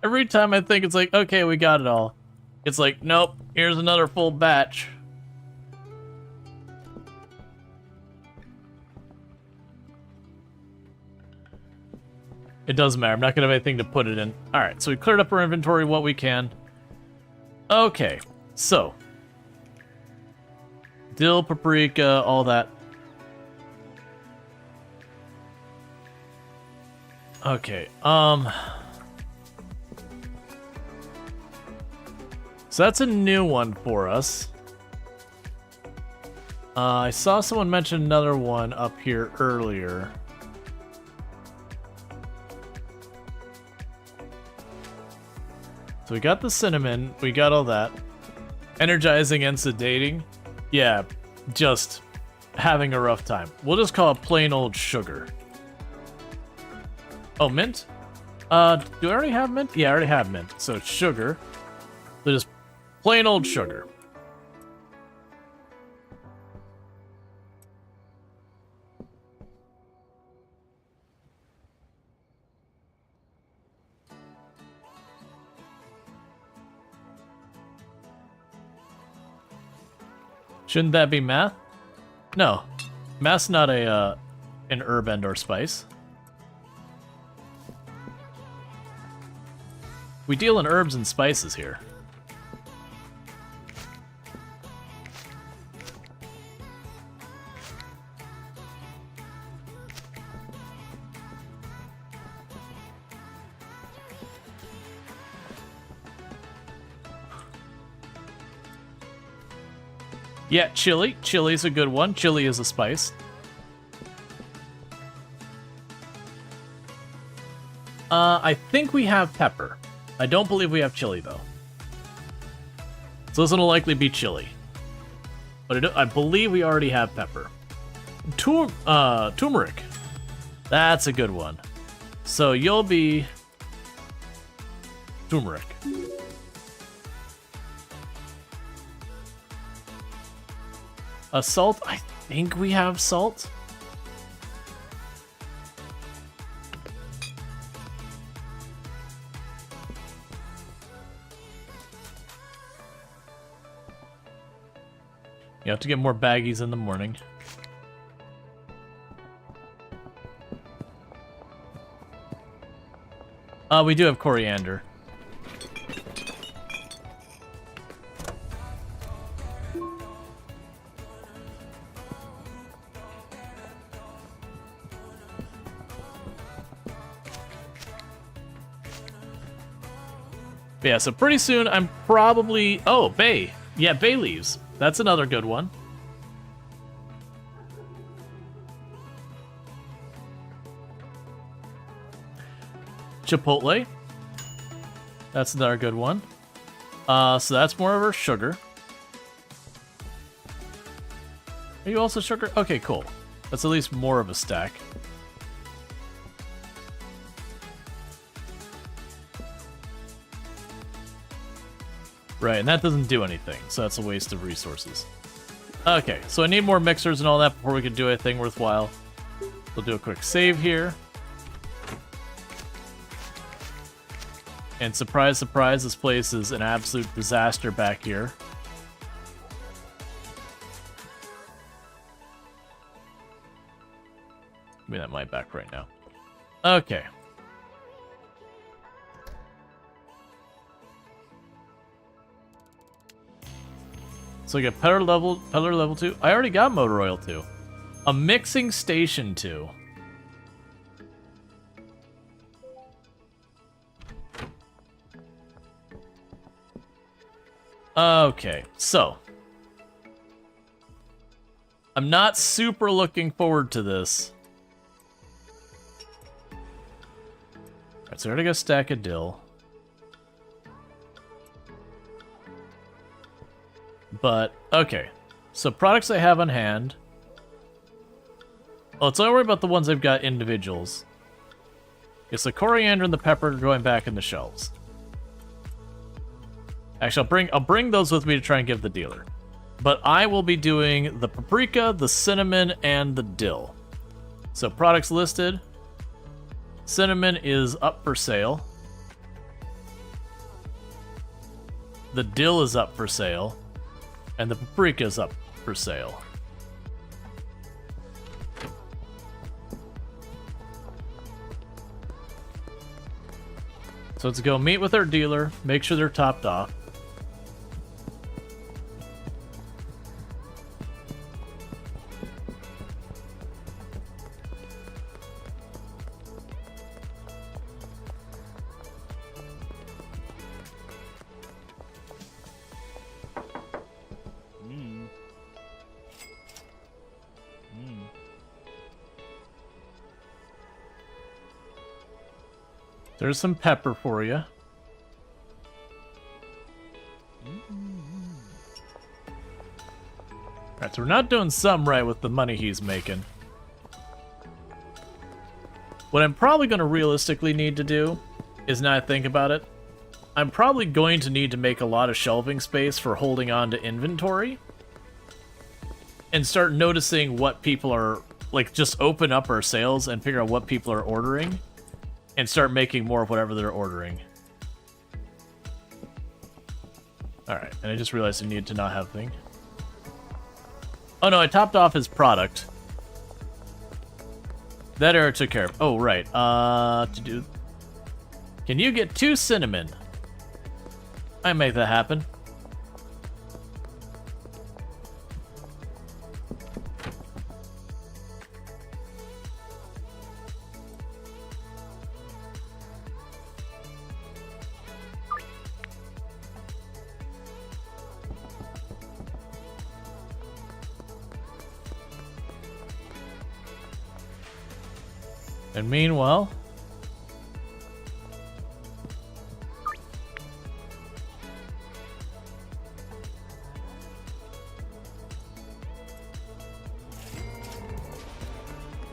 Every time I think it's like, okay, we got it all. It's like, nope, here's another full batch. It doesn't matter. I'm not going to have anything to put it in. All right, so we cleared up our inventory what we can. Okay, so. Dill, paprika, all that. Okay, so that's a new one for us. I saw someone mention another one up here earlier. So we got the cinnamon, we got all that. Energizing and sedating. Yeah, just having a rough time. We'll just call it plain old sugar. Oh, mint? Do I already have mint? Yeah, I already have mint. So it's sugar. So just plain old sugar. Shouldn't that be math? No. Math's not a an herb and or spice. We deal in herbs and spices here. Yeah, chili. Chili's a good one. Chili is a spice. I think we have pepper. I don't believe we have chili, though. So this will likely be chili. But I believe we already have pepper. Turmeric. That's a good one. So you'll be... turmeric. Salt? I think we have salt. You have to get more baggies in the morning. We do have coriander. But yeah, so pretty soon I'm probably... Oh, bay. Yeah, bay leaves. That's another good one. Chipotle. That's another good one. So that's more of our sugar. Are you also sugar? Okay, cool. That's at least more of a stack. Right, and that doesn't do anything, so that's a waste of resources. Okay, so I need more mixers and all that before we can do anything worthwhile. We'll do a quick save here. And surprise, surprise, this place is an absolute disaster back here. Give me that mic back right now. Okay. So I get peddler level 2. I already got motor oil 2. A mixing station 2. Okay, so I'm not super looking forward to this. Alright, so I already got a stack of dill. But, okay. So products I have on hand. Oh, let's not worry about the ones I've got individuals. Okay, so coriander and the pepper are going back in the shelves. Actually, I'll bring those with me to try and give the dealer. But I will be doing the paprika, the cinnamon, and the dill. So products listed. Cinnamon is up for sale. The dill is up for sale. And the paprika is up for sale. So let's go meet with our dealer, make sure they're topped off. There's some pepper for you. Alright, so we're not doing something right with the money he's making. What I'm probably going to realistically need to do is, now I think about it, I'm probably going to need to make a lot of shelving space for holding on to inventory. And start noticing what people are, like, just open up our sales and figure out what people are ordering. And start making more of whatever they're ordering. Alright, and I just realized I needed to not have thing. Oh no, I topped off his product. That error took care of. Oh, right. To do... Can you get 2 cinnamon? I make that happen. And meanwhile,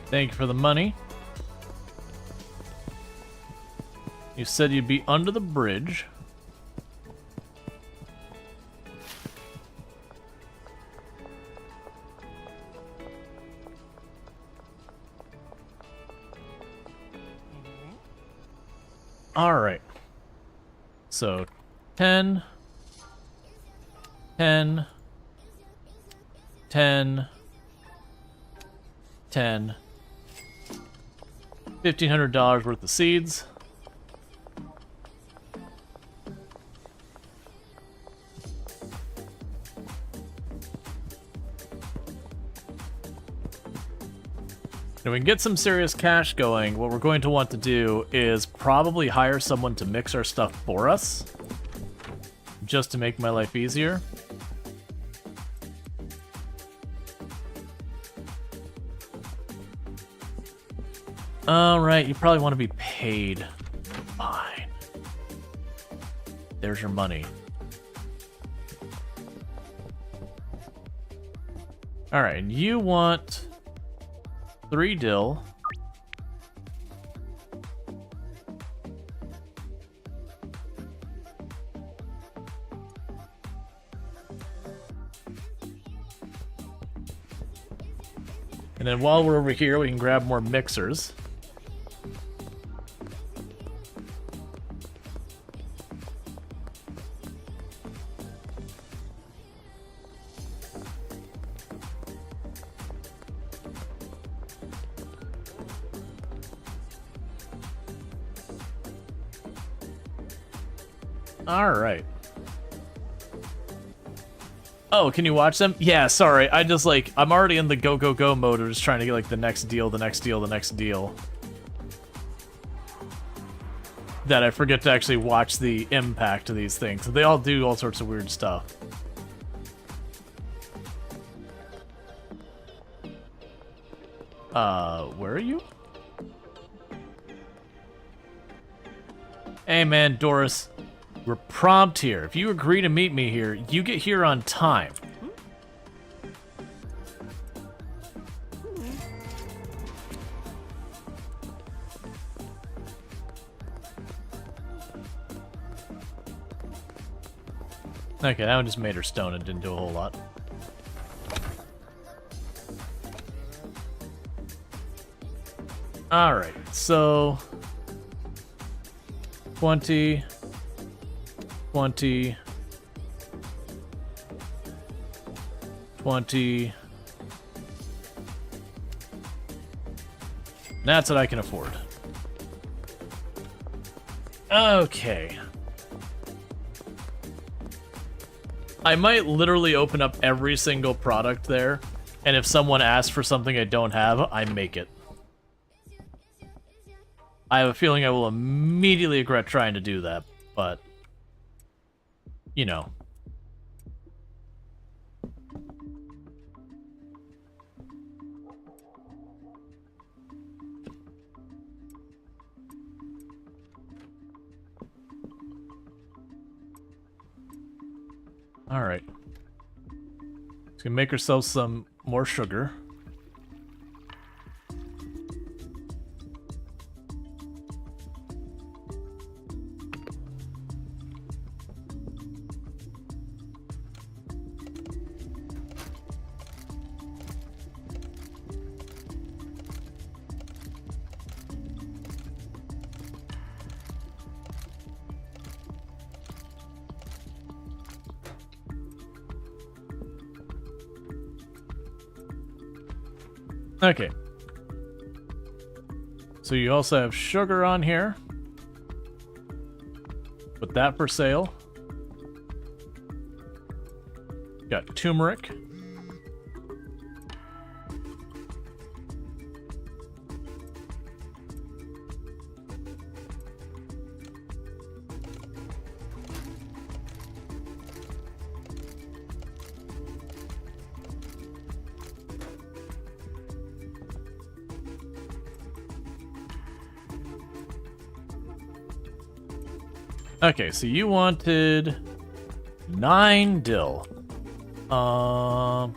thank you for the money. You said you'd be under the bridge. Alright. So, 10, 10, 10, 10, $1,500 worth of seeds. Now we can get some serious cash going. What we're going to want to do is probably hire someone to mix our stuff for us. just to make my life easier. Alright, you probably want to be paid. Fine. There's your money. Alright, and you want 3 dill. And then while we're over here, we can grab more mixers. Alright. Oh, can you watch them? Yeah, sorry. I just, like, I'm already in the go, go, go mode of just trying to get, like, the next deal, the next deal, the next deal. That I forget to actually watch the impact of these things. They all do all sorts of weird stuff. Where are you? Hey, man, Doris. We're prompt here. If you agree to meet me here, you get here on time. Okay, that one just made her stone and didn't do a whole lot. Alright, so... 20... 20... 20... That's what I can afford. Okay. I might literally open up every single product there, and if someone asks for something I don't have, I make it. I have a feeling I will immediately regret trying to do that, but... you know. Alright. Let's gonna make ourselves some more sugar. Okay. So you also have sugar on here. Put that for sale. Got turmeric. Okay, so you wanted 9 dill. I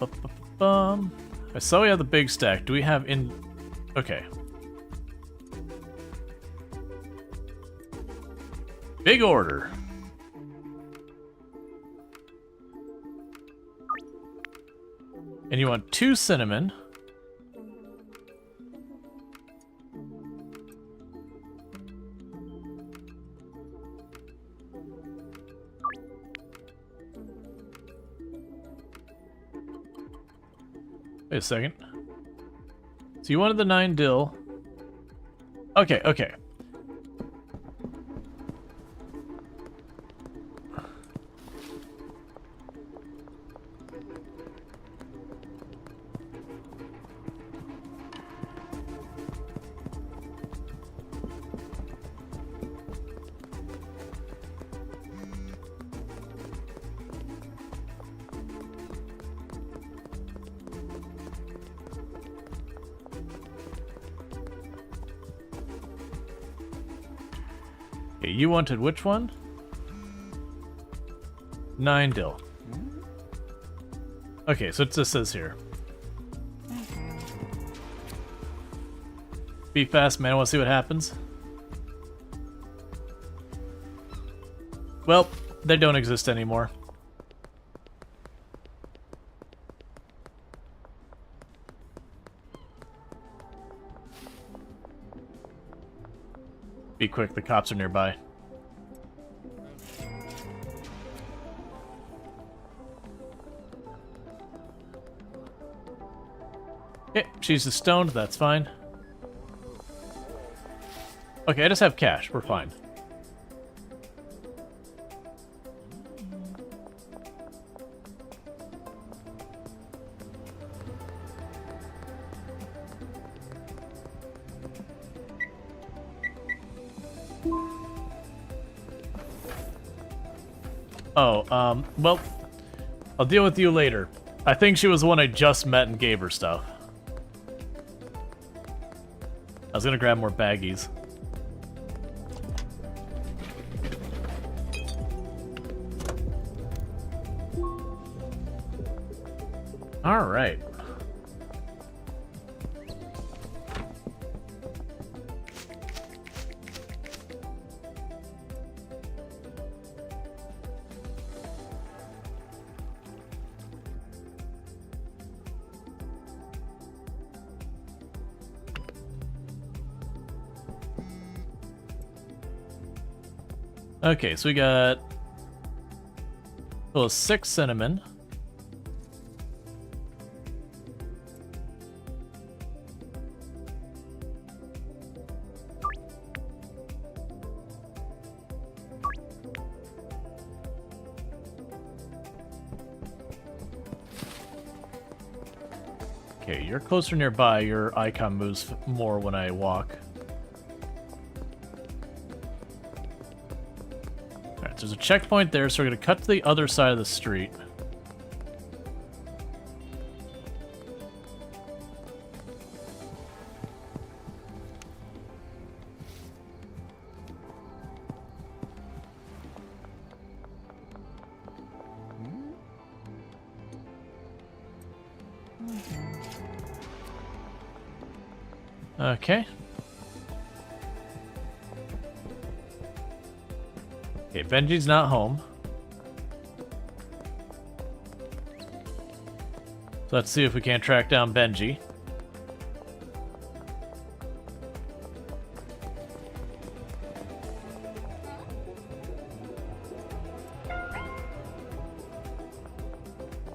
saw we have the big stack. Do we have in... okay. Big order. And you want 2 cinnamon. Wait a second. So you wanted the 9 dill. Okay, okay. Okay, you wanted which one? 9 dill. Okay, so it just says here. Be fast, man. I want to see what happens. Well, they don't exist anymore. Be quick, the cops are nearby. Okay, she's just stoned, that's fine. Okay, I just have cash, we're fine. Oh, well, I'll deal with you later. I think she was the one I just met and gave her stuff. I was gonna grab more baggies. All right. Okay, so we got well, 6 cinnamon. Okay, you're closer nearby. Your icon moves more when I walk. Alright, there's a checkpoint there, so we're going to cut to the other side of the street. Okay. Okay, Benji's not home. So let's see if we can't track down Benji.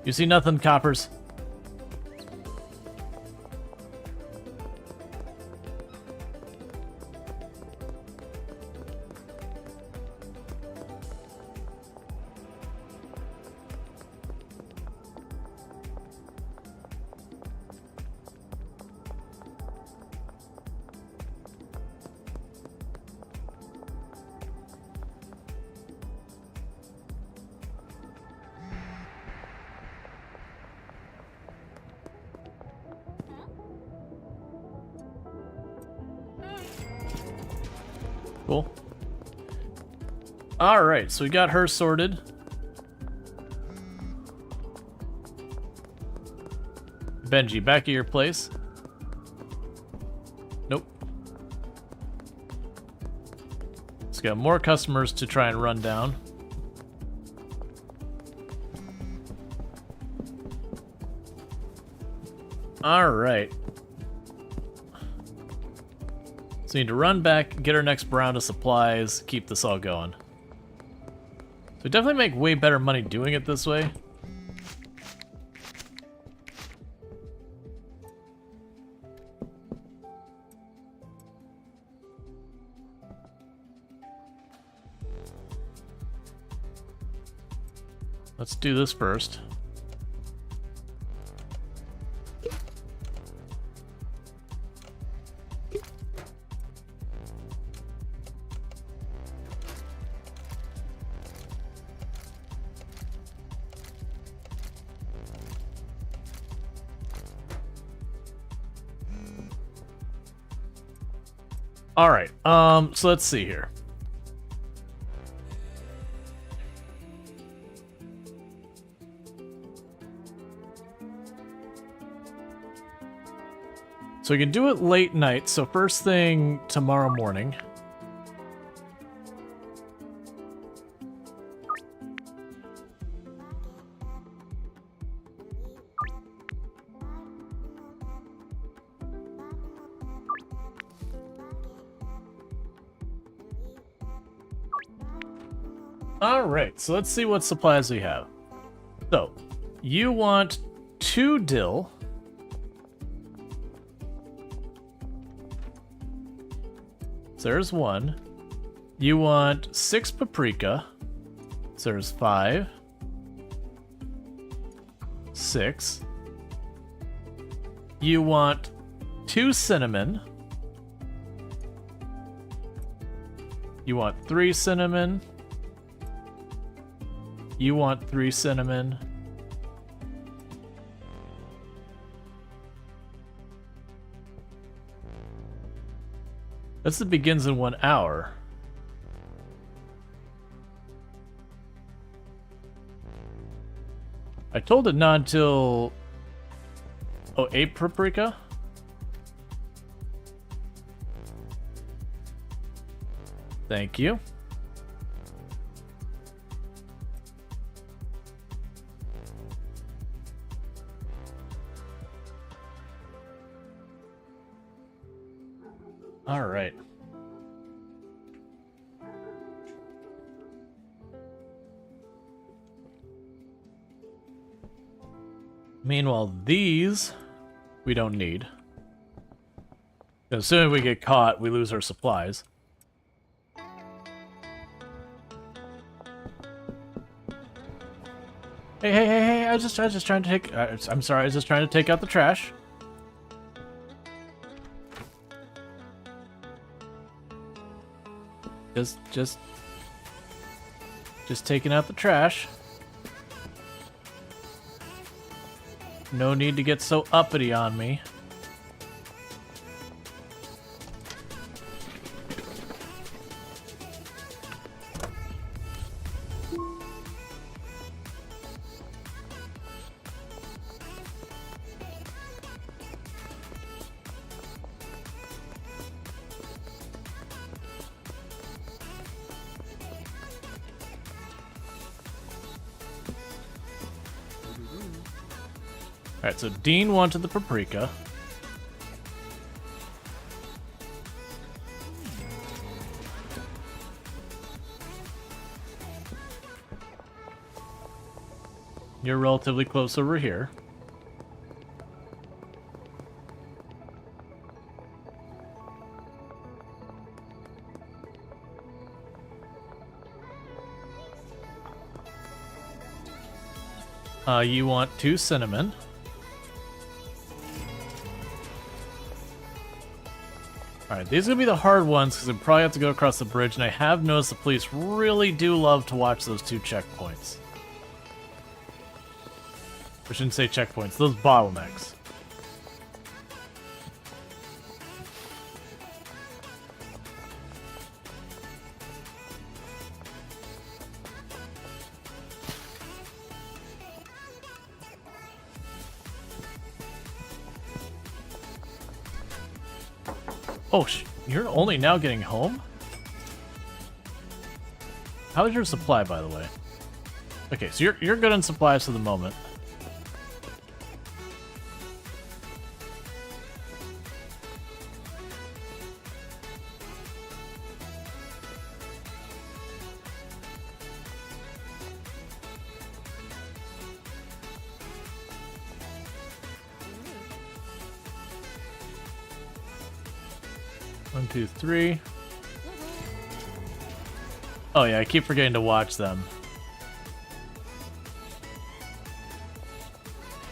You see nothing, coppers? Cool. Alright, so we got her sorted. Benji, back at your place. Nope. Let's got more customers to try and run down. Alright. So we need to run back, get our next round of supplies, keep this all going. So we definitely make way better money doing it this way. Let's do this first. Alright, so let's see here. So we can do it late night, so first thing tomorrow morning. Alright, so let's see what supplies we have. So, you want 2 dill. So there's 1. You want 6 paprika. So there's 5. 6. You want 2 cinnamon. You want 3 cinnamon. You want 3 cinnamon. This begins in 1 hour. I told it not until... Oh, 8 paprika? Thank you. All right. Meanwhile, these we don't need. As soon as we get caught, we lose our supplies. Hey, I was just trying to take... I'm sorry, I was just trying to take out the trash. Just taking out the trash. No need to get so uppity on me. Alright, so Dean wanted the paprika. You're relatively close over here. You want 2 cinnamon. Alright, these are going to be the hard ones because we probably have to go across the bridge, and I have noticed the police really do love to watch those 2 checkpoints. I shouldn't say checkpoints, those bottlenecks. Oh, you're only now getting home? How is your supply, by the way? Okay, so you're good on supplies for the moment. One, two, three. Oh yeah, I keep forgetting to watch them.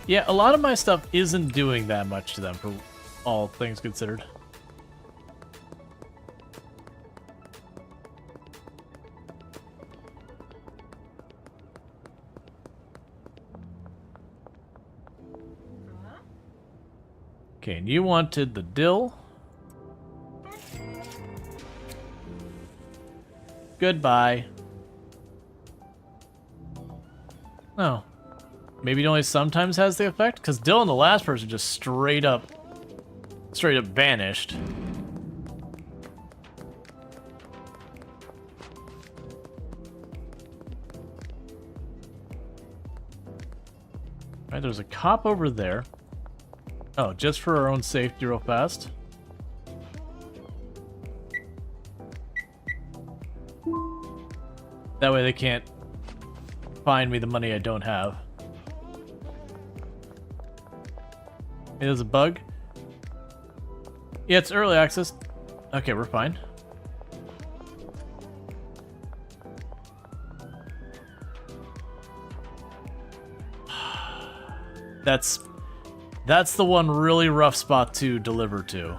Yeah, a lot of my stuff isn't doing that much to them, for all things considered. Okay, and you wanted the dill. Goodbye. Oh. Maybe it only sometimes has the effect? Because dill and the last person just straight up straight up vanished. Alright, there's a cop over there. Oh, just for our own safety real fast. That way they can't find me the money I don't have. Hey, there's a bug. Yeah, it's early access. Okay, we're fine. That's the one really rough spot to deliver to.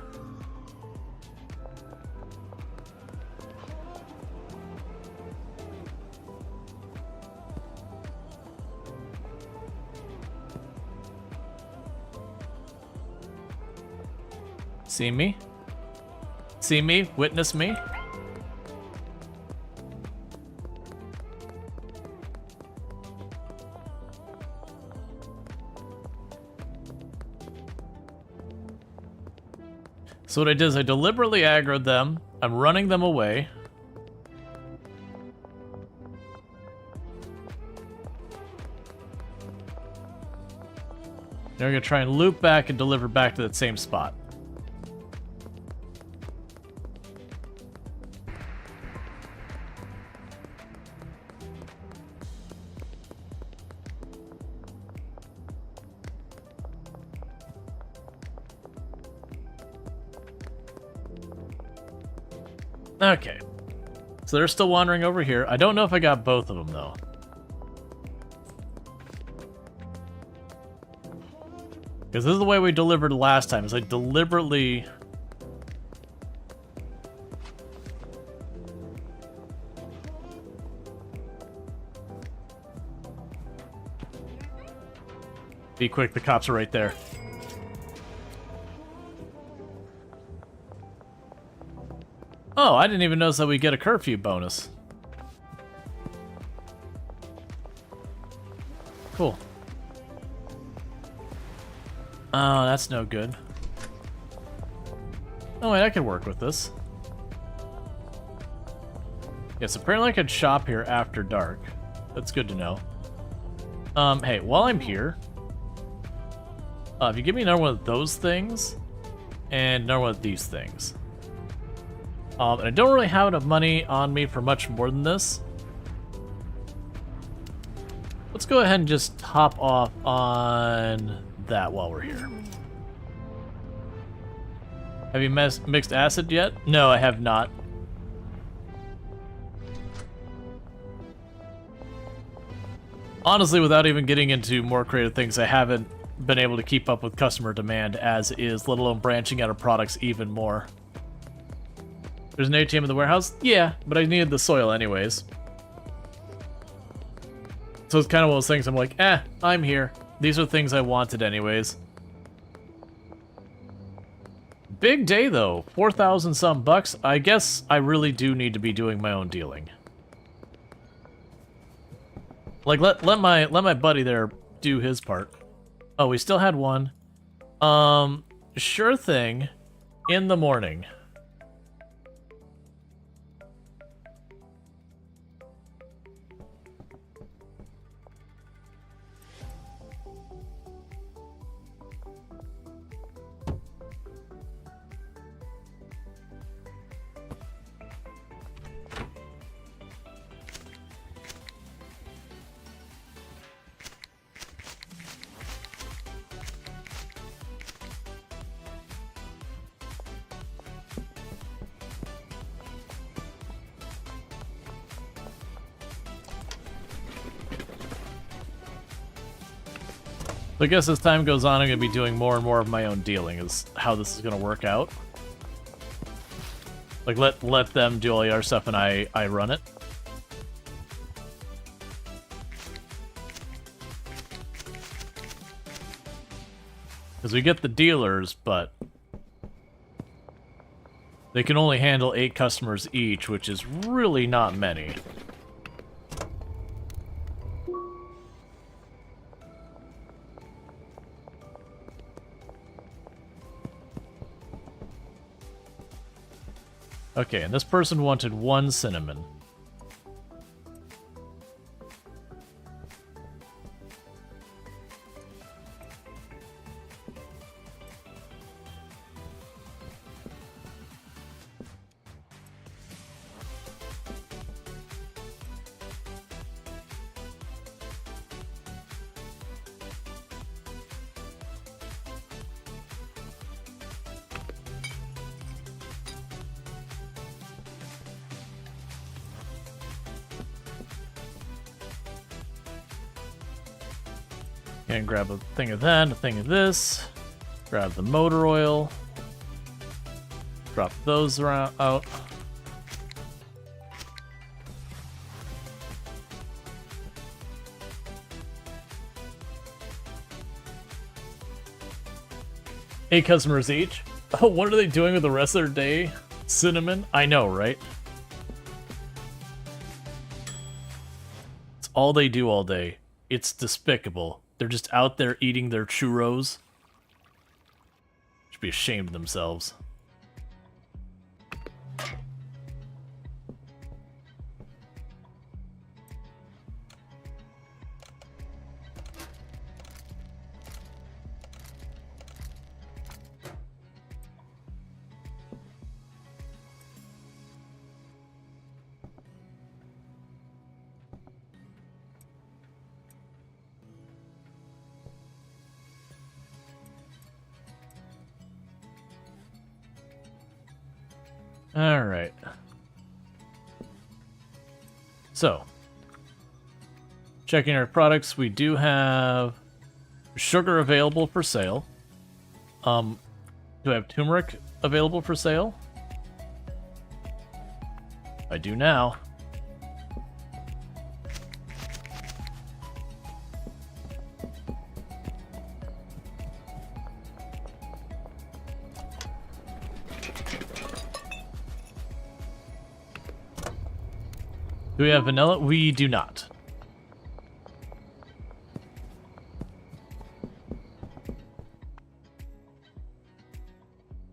See me? See me? Witness me? So what I did is I deliberately aggroed them. I'm running them away. Now we're gonna try and loop back and deliver back to that same spot. Okay. So they're still wandering over here. I don't know if I got both of them, though. Because this is the way we delivered last time, is I deliberately... Be quick, the cops are right there. Oh, I didn't even notice that we get a curfew bonus. Cool. Oh, that's no good. Oh wait, I could work with this. Yes, apparently I could shop here after dark. That's good to know. Hey, while I'm here, if you give me another one of those things, and another one of these things. And I don't really have enough money on me for much more than this. Let's go ahead and just hop off on that while we're here. Have you mixed acid yet? No, I have not. Honestly, without even getting into more creative things, I haven't been able to keep up with customer demand as is, let alone branching out of products even more. There's an ATM in the warehouse? Yeah, but I needed the soil anyways. So it's kind of one of those things I'm like, I'm here. These are things I wanted anyways. Big day though, 4,000 some bucks. I guess I really do need to be doing my own dealing. Like let my buddy there do his part. Oh, we still had one. Sure thing. In the morning. So I guess as time goes on, I'm going to be doing more and more of my own dealing, is how this is going to work out. Like, let them do all the other stuff and I run it. Because we get the dealers, but they can only handle 8 customers each, which is really not many. Okay, and this person wanted 1 cinnamon. And grab a thing of that, a thing of this. Grab the motor oil. Drop those around out. Eight customers each. Oh, what are they doing with the rest of their day? Cinnamon? I know, right? It's all they do all day. It's despicable. They're just out there eating their churros. Should be ashamed of themselves. All right. So, checking our products, we do have sugar available for sale. Do I have turmeric available for sale? I do now. Do we have vanilla? We do not.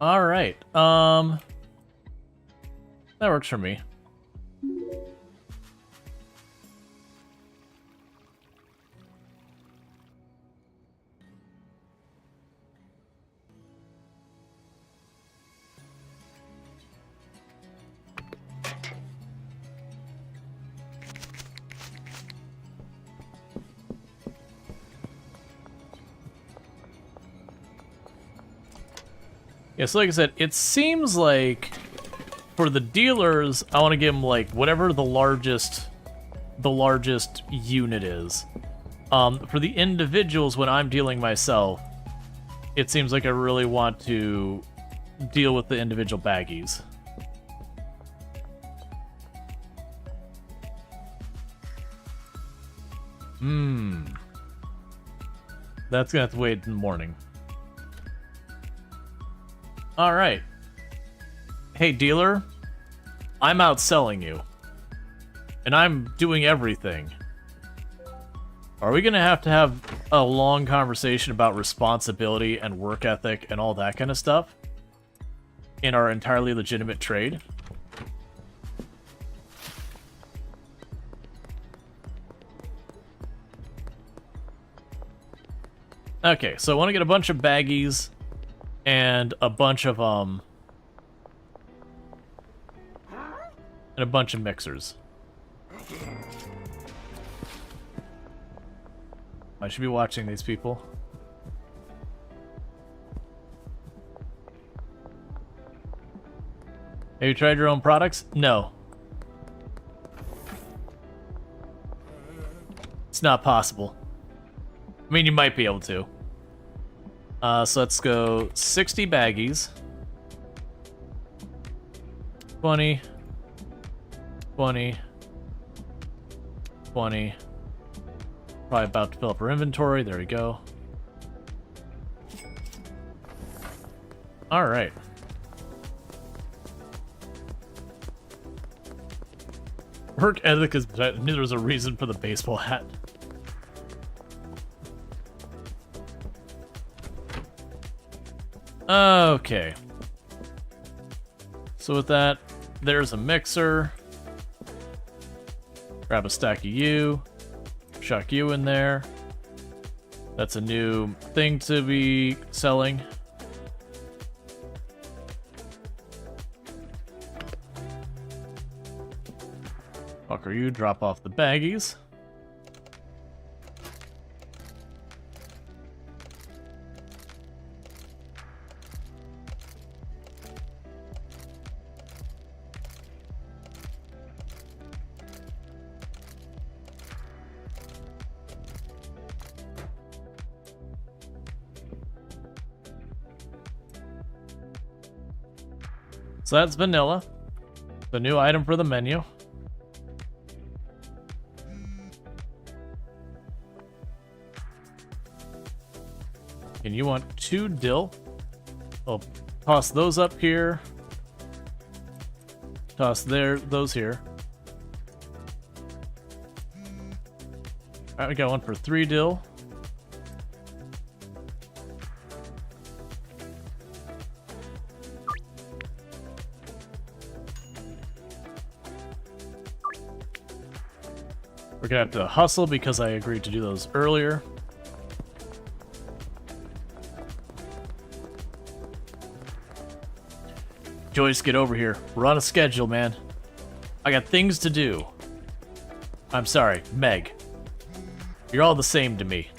All right. That works for me. Yeah, so like I said, it seems like for the dealers, I want to give them like whatever the largest unit is. For the individuals, when I'm dealing myself, it seems like I really want to deal with the individual baggies. That's gonna have to wait in the morning. Alright. Hey, dealer. I'm outselling you. And I'm doing everything. Are we gonna have to have a long conversation about responsibility and work ethic and all that kind of stuff? In our entirely legitimate trade? Okay, so I want to get a bunch of baggies and a bunch of mixers. I should be watching these people. Have you tried your own products? No. It's not possible. I mean, you might be able to. So let's go 60 baggies. 20. 20. 20. Probably about to fill up our inventory. There we go. Alright. Work ethic is... I knew there was a reason for the baseball hat. Okay. So with that, there's a mixer. Grab a stack of you. Chuck you in there. That's a new thing to be selling. Fucker, you drop off the baggies. So that's vanilla, the new item for the menu. And you want 2 dill. I'll toss those up here. Toss those here. Alright, we got one for 3 dill. We're gonna have to hustle because I agreed to do those earlier. Joyce, get over here. We're on a schedule, man. I got things to do. I'm sorry, Meg. You're all the same to me.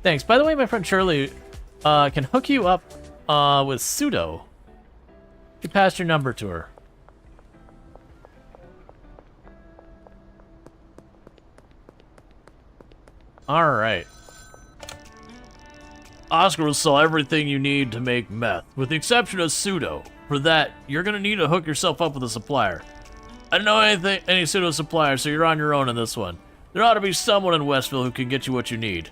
Thanks. By the way, my friend Shirley can hook you up with Pseudo. You passed your number to her. Alright. Oscar will sell everything you need to make meth, with the exception of Pseudo. For that, you're gonna need to hook yourself up with a supplier. I don't know any Pseudo suppliers, so you're on your own in this one. There ought to be someone in Westville who can get you what you need.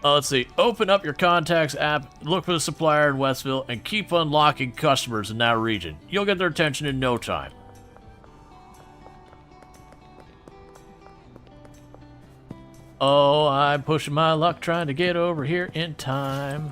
Let's see. Open up your contacts app, look for the supplier in Westville, and keep unlocking customers in that region. You'll get their attention in no time. Oh, I'm pushing my luck trying to get over here in time.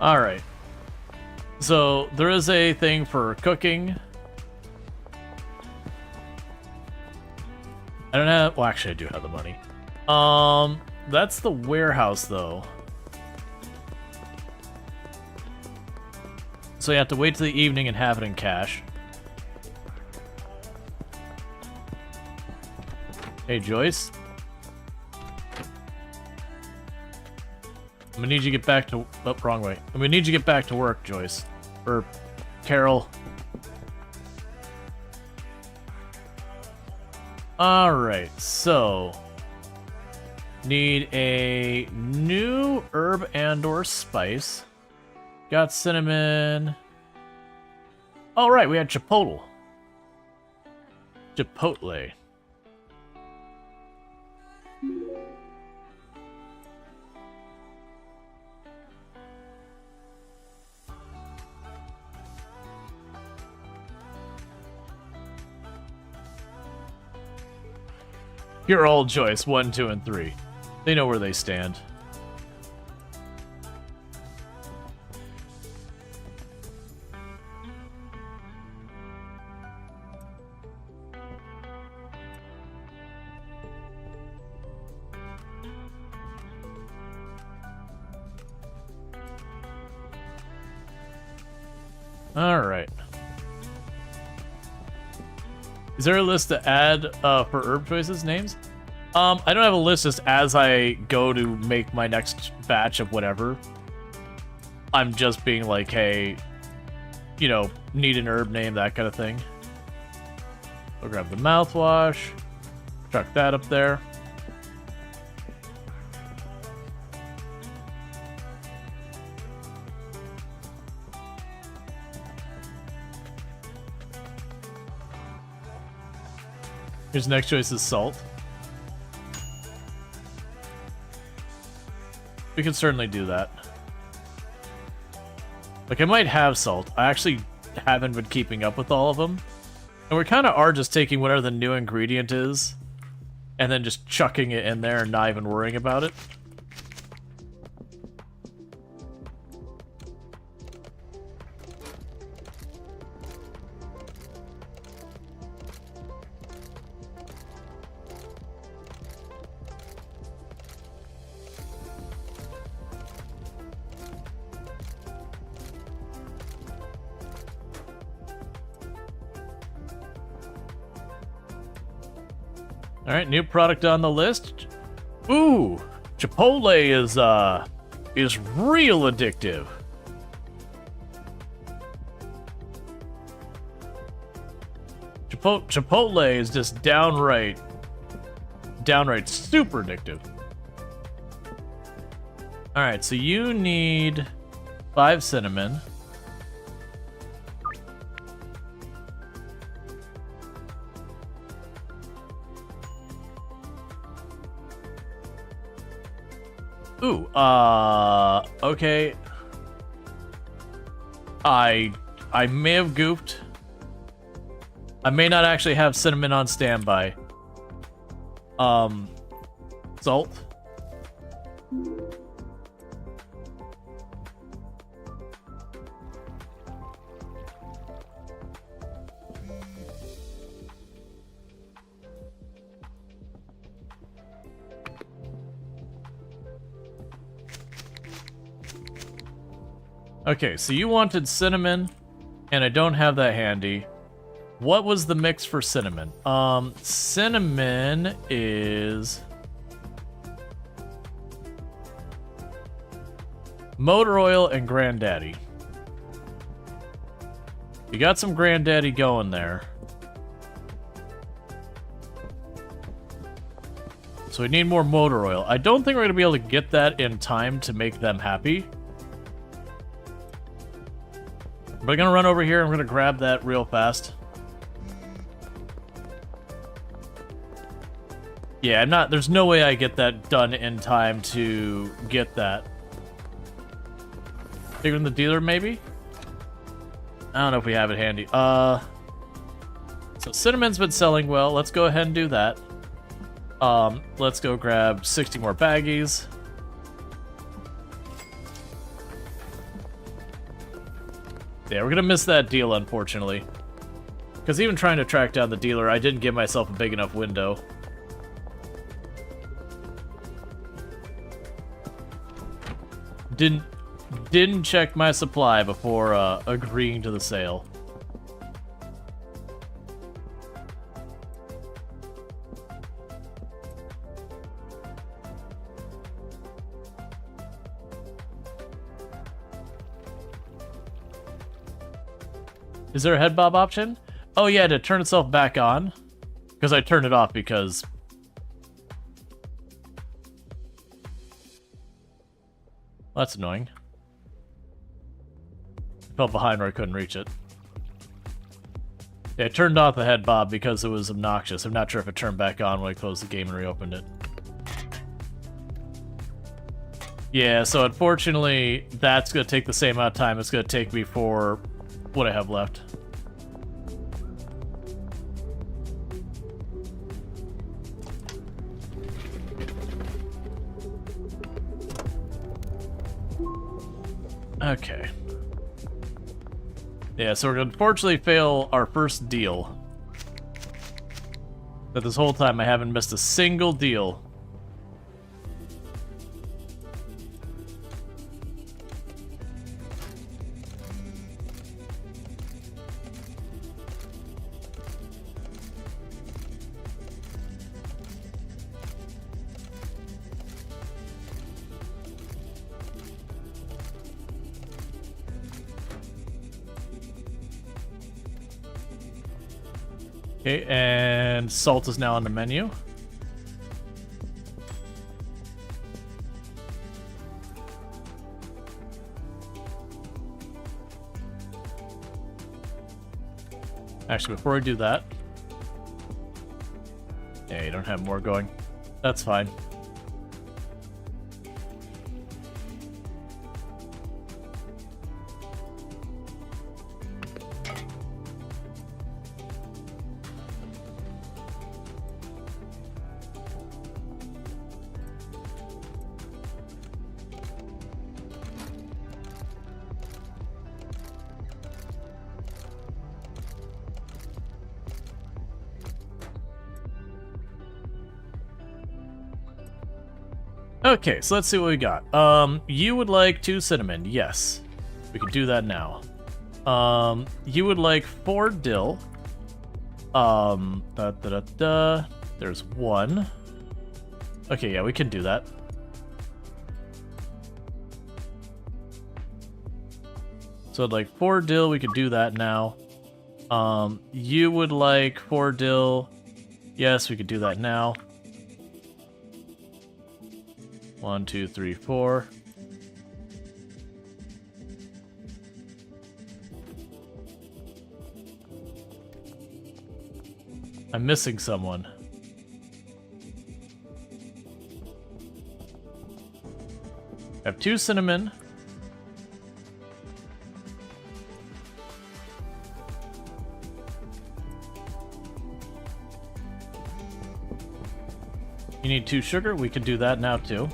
Alright. So, there is a thing for cooking. I don't have... Well, actually, I do have the money. That's the warehouse, though. So you have to wait till the evening and have it in cash. Hey, Joyce. I'm gonna need you to get back to... Oh, wrong way. I'm gonna need you to get back to work, Joyce. Or Carol. Alright, so... Need a new herb and/or spice. Got cinnamon. Oh, right, we had chipotle. Chipotle. You're all Joyce, 1, 2, and 3. They know where they stand. Alright. Is there a list to add for herb choices names? I don't have a list just as I go to make my next batch of whatever. I'm just being like, hey, you know, need an herb name, that kind of thing. I'll grab the mouthwash, chuck that up there. His next choice is salt. We can certainly do that. Like, I might have salt. I actually haven't been keeping up with all of them. And we kind of are just taking whatever the new ingredient is and then just chucking it in there and not even worrying about it. All right, new product on the list. Ooh, Chipotle is real addictive. Chipotle is just downright super addictive. All right, so you need 5 cinnamon. Ooh, okay. I may have goofed. I may not actually have cinnamon on standby. Salt. Okay, so you wanted cinnamon, and I don't have that handy. What was the mix for cinnamon? Cinnamon is motor oil and Granddaddy. You got some Granddaddy going there. So we need more motor oil. I don't think we're going to be able to get that in time to make them happy. But I'm going to run over here. I'm going to grab that real fast. Yeah, there's no way I get that done in time to get that. Bigger than the dealer, maybe? I don't know if we have it handy. So cinnamon's been selling well. Let's go ahead and do that. Let's go grab 60 more baggies. Yeah, we're gonna miss that deal, unfortunately. Because even trying to track down the dealer, I didn't give myself a big enough window. Didn't check my supply before agreeing to the sale. Is there a head bob option? Oh yeah, to turn itself back on. Because I turned it off because... Well, that's annoying. I fell behind where I couldn't reach it. Yeah, I turned off the head bob because it was obnoxious. I'm not sure if it turned back on when I closed the game and reopened it. Yeah, so unfortunately, that's going to take the same amount of time it's going to take me for what I have left. Okay. Yeah, so we're going to unfortunately fail our first deal. But this whole time I haven't missed a single deal. Okay, and salt is now on the menu. Actually, before I do that... Yeah, you don't have more going. That's fine. Okay, so let's see what we got. You would like 2 cinnamon. Yes. We can do that now. You would like 4 dill. There's 1. Okay, yeah, we can do that. So I'd like 4 dill, we could do that now. You would like 4 dill. Yes, we could do that now. 1, 2, 3, 4. I'm missing someone. I have 2 cinnamon. You need 2 sugar? We can do that now too.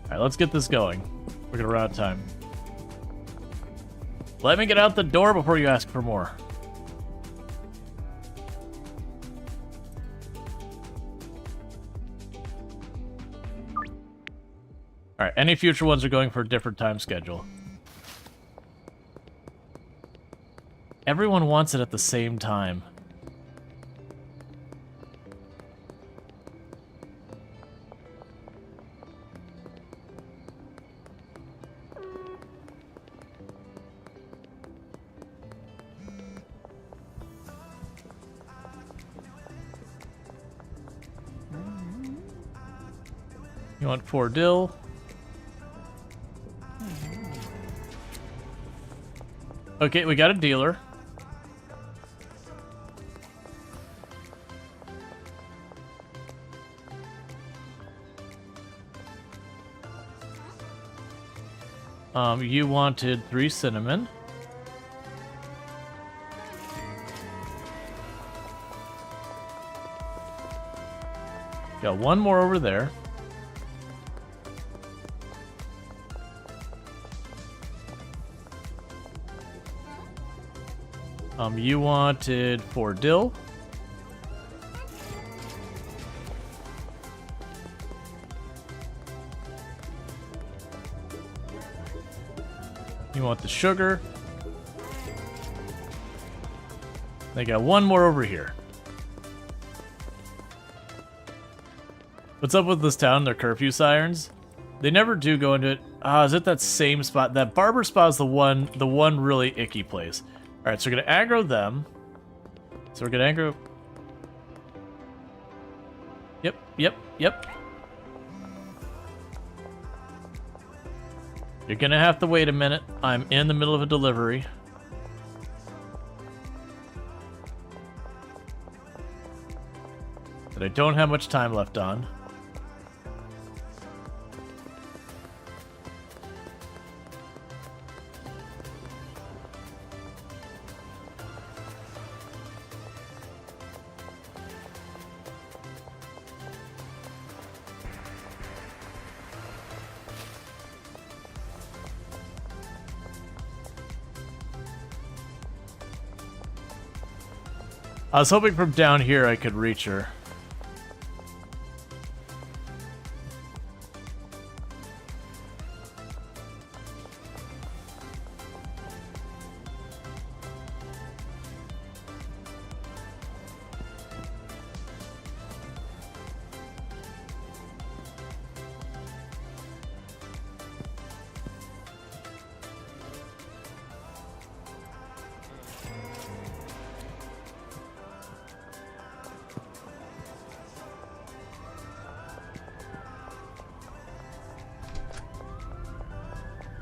Alright, let's get this going. We're gonna run out of time. Let me get out the door before you ask for more. Alright, any future ones are going for a different time schedule. Everyone wants it at the same time. You want 4 dill? Okay, we got a dealer. You wanted 3 cinnamon. Got 1 more over there. You wanted 4 dill. You want the sugar. They got 1 more over here. What's up with this town? Their curfew sirens? They never do go into it. Is it that same spot? That barber spot is the one really icky place. Alright, so we're gonna aggro them. So we're gonna aggro. Yep. You're gonna have to wait a minute. I'm in the middle of a delivery. That I don't have much time left on. I was hoping from down here I could reach her.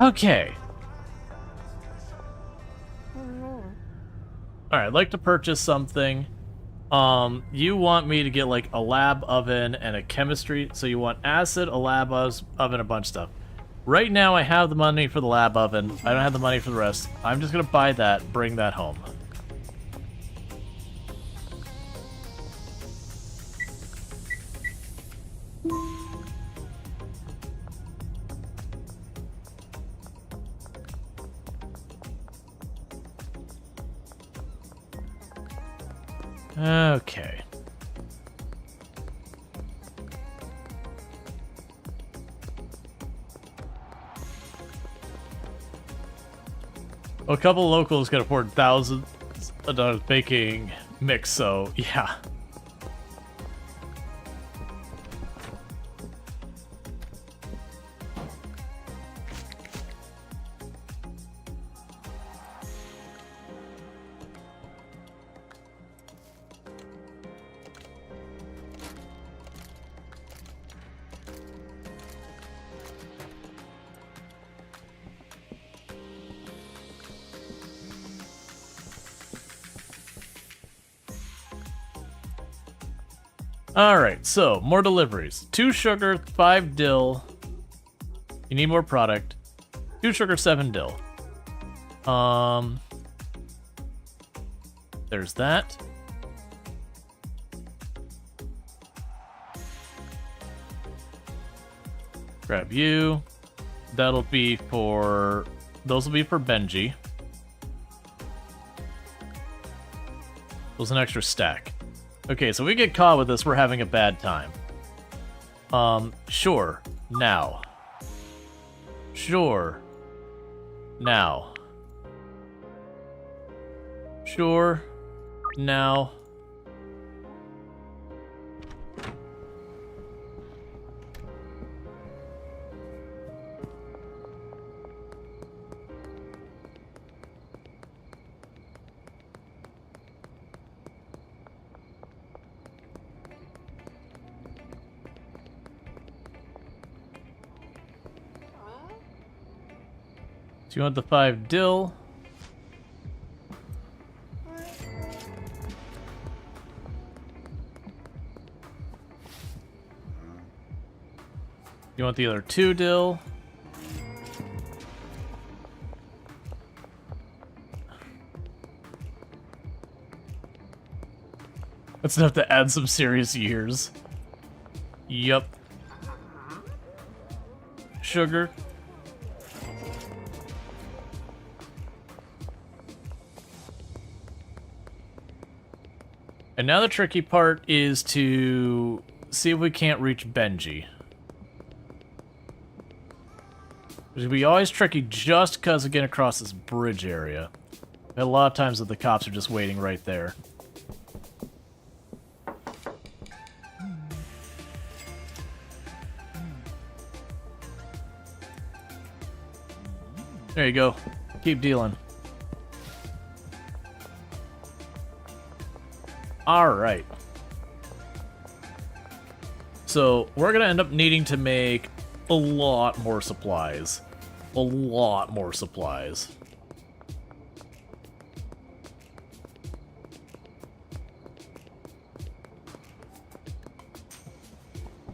Okay. Alright, I'd like to purchase something. You want me to get like a lab oven and a chemistry. So you want acid, a lab oven, a bunch of stuff. Right now I have the money for the lab oven. I don't have the money for the rest. I'm just gonna buy that, bring that home. Okay. Well, a couple locals can afford thousands of dollars baking mix, so yeah. Alright, so more deliveries. 2 sugar, 5 dill. You need more product. 2 sugar, 7 dill. There's that. Grab you. That'll be for... Those will be for Benji. There's an extra stack. Okay, so we get caught with this, we're having a bad time. Sure. Now. Sure. Now. Sure. Now. So you want the 5 dill? You want the other 2 dill? That's enough to add some serious years. Yup. Sugar. And now the tricky part is to see if we can't reach Benji. It'll be always tricky just because of getting across this bridge area. A lot of times that the cops are just waiting right there. There you go. Keep dealing. Alright. So, we're gonna end up needing to make a lot more supplies. A lot more supplies.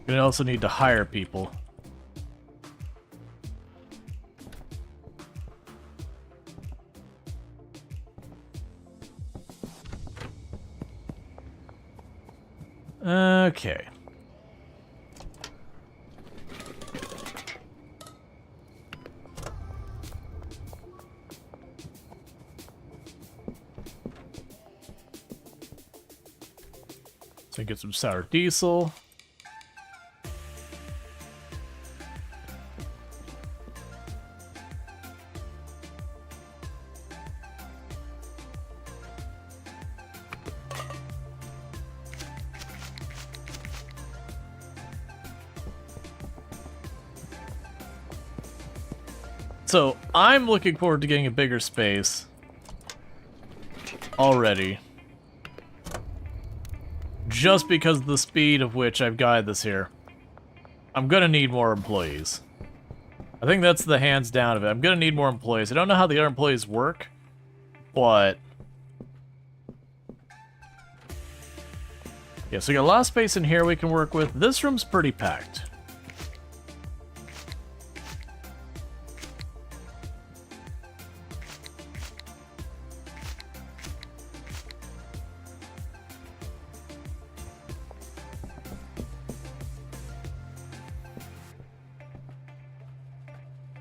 We also need to hire people. Okay. So get some sour diesel. So, I'm looking forward to getting a bigger space already. Just because of the speed of which I've guided this here. I'm gonna need more employees. I think that's the hands down of it. I'm gonna need more employees. I don't know how the other employees work, but... yeah, so we got a lot of space in here we can work with. This room's pretty packed.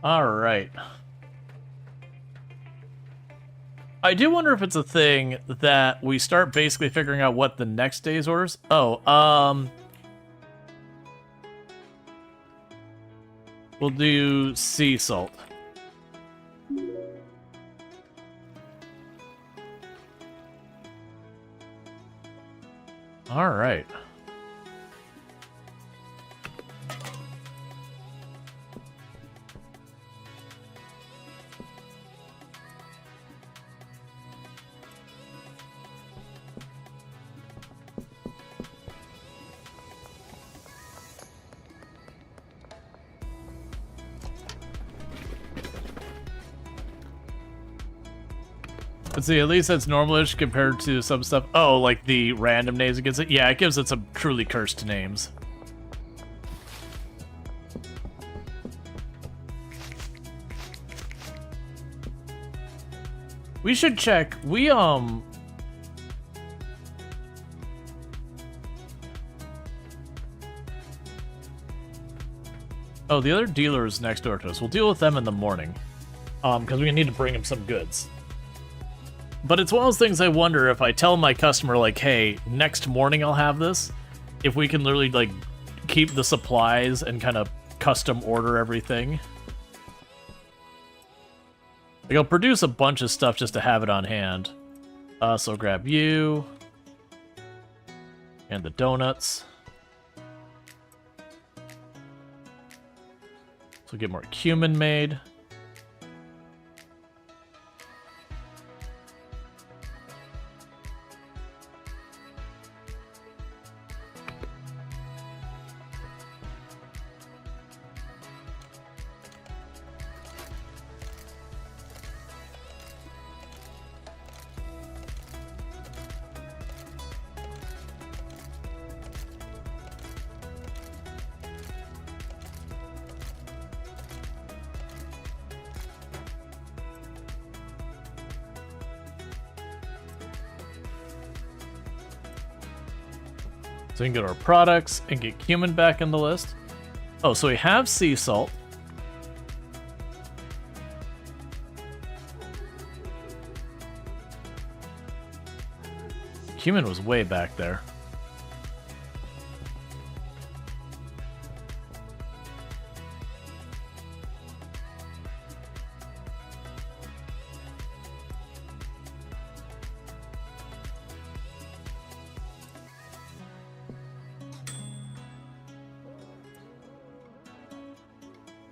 All right. I do wonder if it's a thing that we start basically figuring out what the next day's orders. Oh, we'll do sea salt. All right. Let's see, at least that's normalish compared to some stuff. Oh, like the random names it gives it? Yeah, it gives it some truly cursed names. We should check. Oh, the other dealer is next door to us. We'll deal with them in the morning. Because we need to bring him some goods. But it's one of those things I wonder if I tell my customer, like, hey, next morning I'll have this, if we can literally, like, keep the supplies and kind of custom order everything. Like, I'll produce a bunch of stuff just to have it on hand. So grab you. And the donuts. So get more cumin made. So we can go to our products and get cumin back in the list. Oh, so we have sea salt. Cumin was way back there.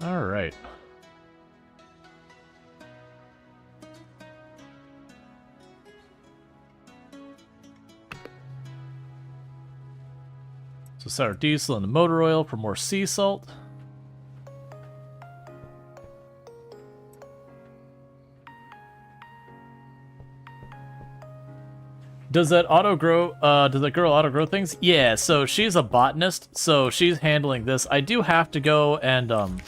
All right. So set our diesel and the motor oil for more sea salt. Does that auto grow? Does that girl auto grow things? Yeah. So she's a botanist, so she's handling this. I do have to go and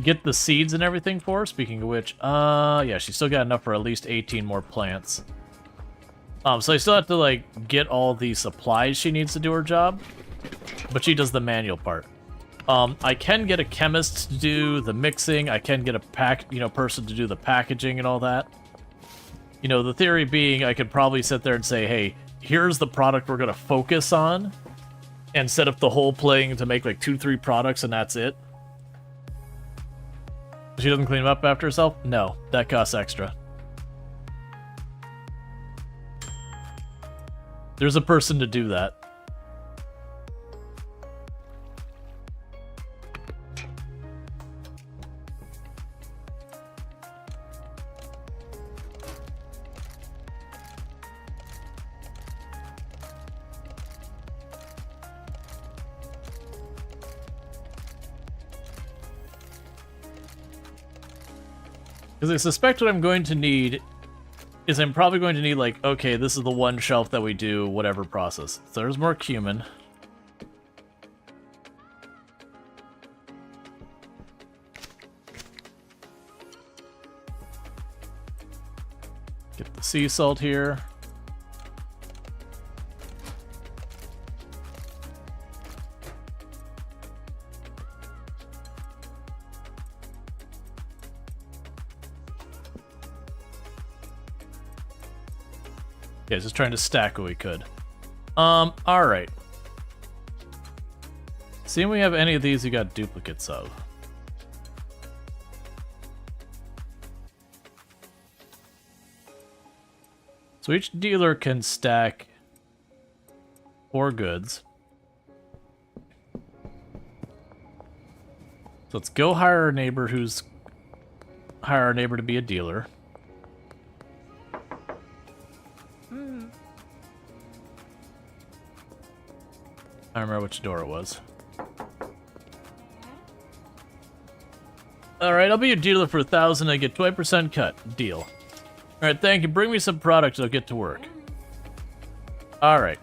get the seeds and everything for her. Speaking of which, yeah, she's still got enough for at least 18 more plants. So I still have to, like, get all the supplies she needs to do her job, but she does the manual part. I can get a chemist to do the mixing. I can get a person to do the packaging and all that. You know, the theory being I could probably sit there and say, hey, here's the product we're going to focus on, and set up the whole playing to make, like, 2-3 products, and that's it. She doesn't clean them up after herself? No, that costs extra. There's a person to do that. Because I suspect what I'm going to need is I'm probably going to need, like, okay, this is the one shelf that we do whatever process. So there's more cumin. Get the sea salt here. Yeah, just trying to stack what we could. Alright. See if we have any of these we got duplicates of. So each dealer can stack 4 goods. So let's go hire a neighbor hire our neighbor to be a dealer. I don't remember which door it was. Alright, I'll be your dealer for 1,000. I get 20% cut. Deal. Alright, thank you. Bring me some products, I'll get to work. Alright.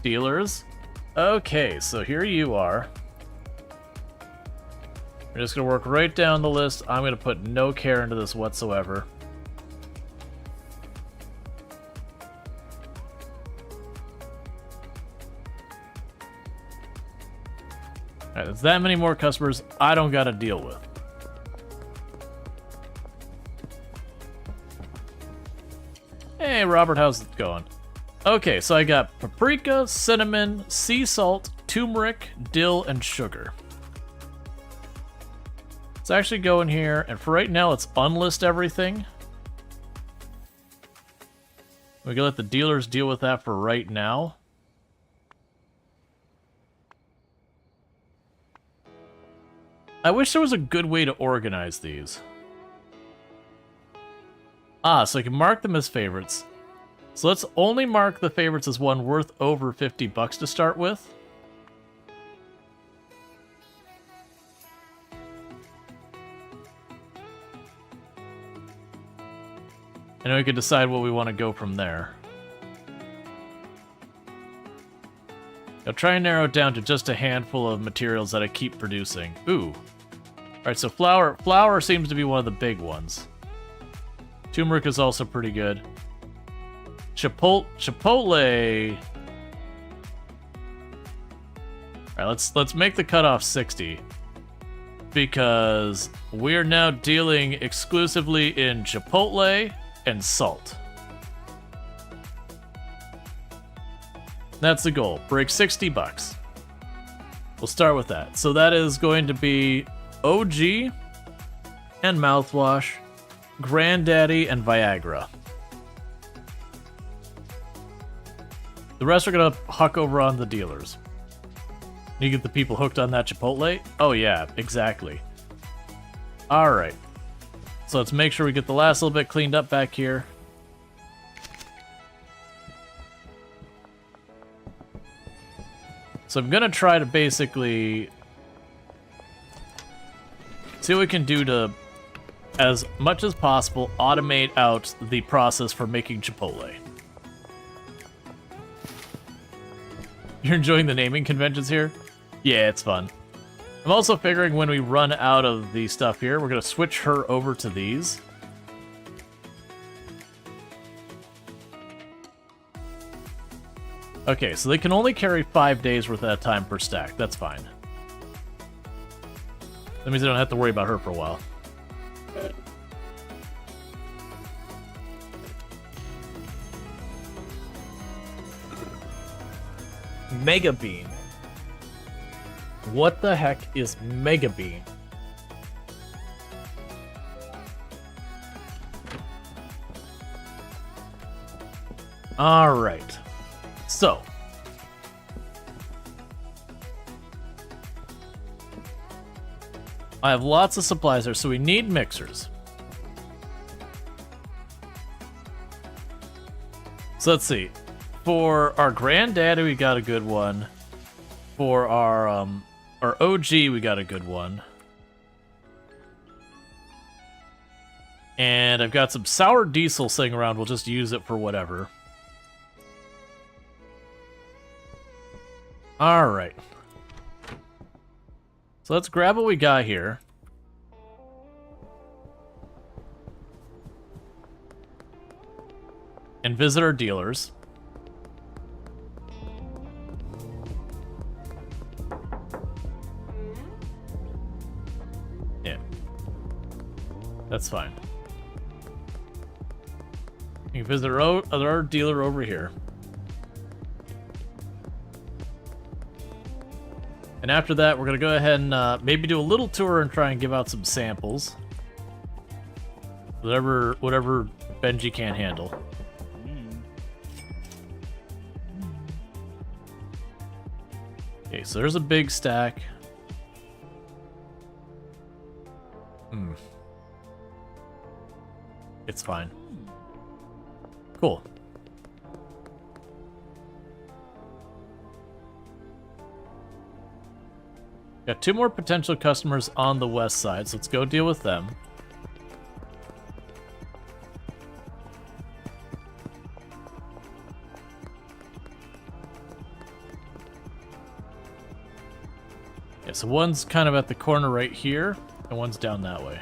Dealers. Okay, so here you are. We're just gonna work right down the list. I'm gonna put no care into this whatsoever. Alright, there's that many more customers I don't gotta deal with. Hey, Robert, how's it going? Okay, so I got paprika, cinnamon, sea salt, turmeric, dill, and sugar. Let's actually go in here, and for right now, let's unlist everything. We can let the dealers deal with that for right now. I wish there was a good way to organize these. Ah, so I can mark them as favorites. So let's only mark the favorites as one worth over 50 bucks to start with. And then we can decide what we want to go from there. I'll try and narrow it down to just a handful of materials that I keep producing. Ooh. Alright, so flour. Flour seems to be one of the big ones. Turmeric is also pretty good. Chipotle. Alright, let's make the cutoff 60. Because we're now dealing exclusively in chipotle and salt. That's the goal. Break 60 bucks. We'll start with that. So that is going to be OG and mouthwash, Granddaddy and Viagra. The rest are gonna huck over on the dealers. You get the people hooked on that Chipotle? Oh yeah, exactly. Alright. So let's make sure we get the last little bit cleaned up back here. So I'm gonna try to basically see what we can do to, as much as possible, automate out the process for making Chipotle. You're enjoying the naming conventions here? Yeah, it's fun. I'm also figuring when we run out of the stuff here, we're gonna switch her over to these. Okay, so they can only carry 5 days worth at a time per stack. That's fine. That means I don't have to worry about her for a while. Mega Bean. What the heck is Mega Bean? Alright. So. I have lots of supplies there, so we need mixers. So let's see. For our Granddaddy, we got a good one. For our OG, we got a good one. And I've got some sour diesel sitting around. We'll just use it for whatever. Alright. So let's grab what we got here. And visit our dealers. Yeah. That's fine. You can visit our dealer over here. And after that, we're going to go ahead and maybe do a little tour and try and give out some samples. Whatever Benji can't handle. Okay, so there's a big stack. It's fine. Cool. Got 2 more potential customers on the west side, so let's go deal with them. Yeah, so one's kind of at the corner right here, and one's down that way.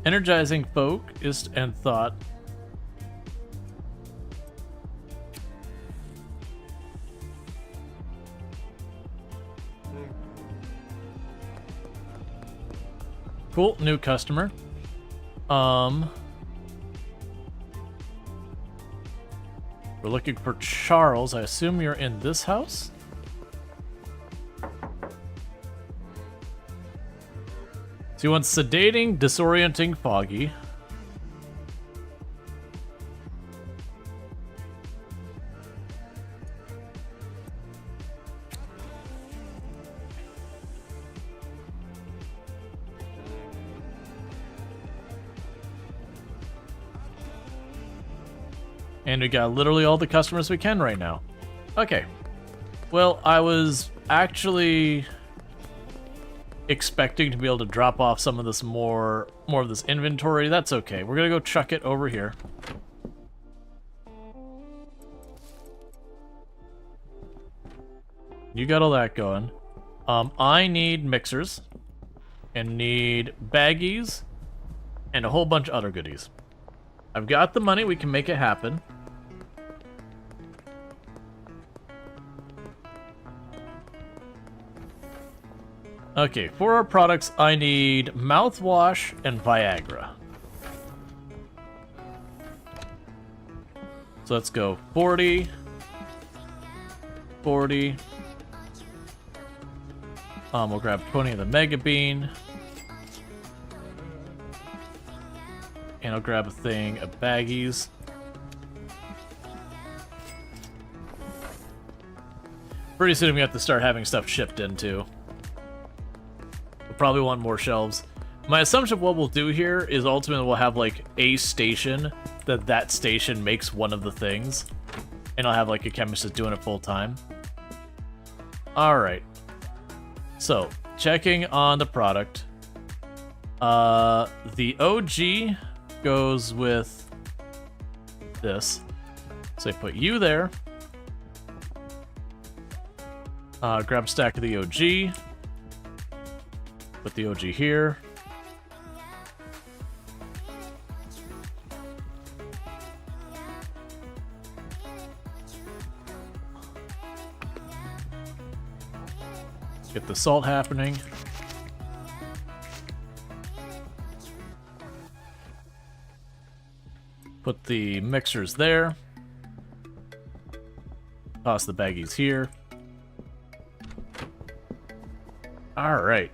Energizing focus and thought. Cool, new customer. We're looking for Charles. I assume you're in this house? So he wants sedating, disorienting, foggy. And we got literally all the customers we can right now. Okay. Well, I was actually expecting to be able to drop off some of this more of this inventory. That's okay. We're gonna go chuck it over here. You got all that going. I need mixers and need baggies and a whole bunch of other goodies. I've got the money. We can make it happen. Okay, for our products, I need mouthwash and Viagra. So let's go 40, 40. We'll grab 20 of the Mega Bean. And I'll grab a thing of baggies. Pretty soon we have to start having stuff shipped in too. Probably want more shelves. My assumption of what we'll do here is ultimately we'll have like a station that station makes one of the things, and I'll have like a chemist that's doing it full time. All right. So checking on the product. The OG goes with this. So I put you there. Grab a stack of the OG. Put the OG here. Get the salt happening. Put the mixers there. Toss the baggies here. All right.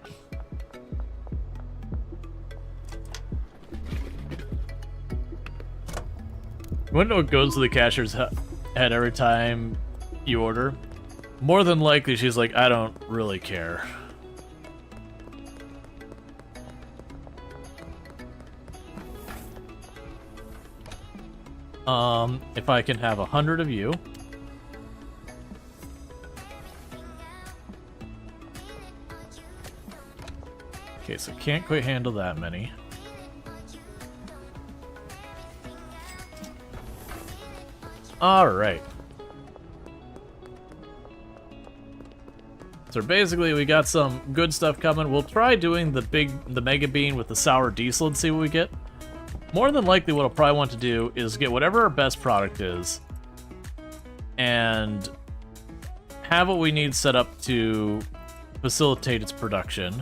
You want to know what goes to the cashier's head every time you order? More than likely, she's like, I don't really care. If I can have 100 of you. Okay, so can't quite handle that many. Alright. So basically we got some good stuff coming. We'll try doing the Mega Bean with the sour diesel and see what we get. More than likely what I'll probably want to do is get whatever our best product is and have what we need set up to facilitate its production.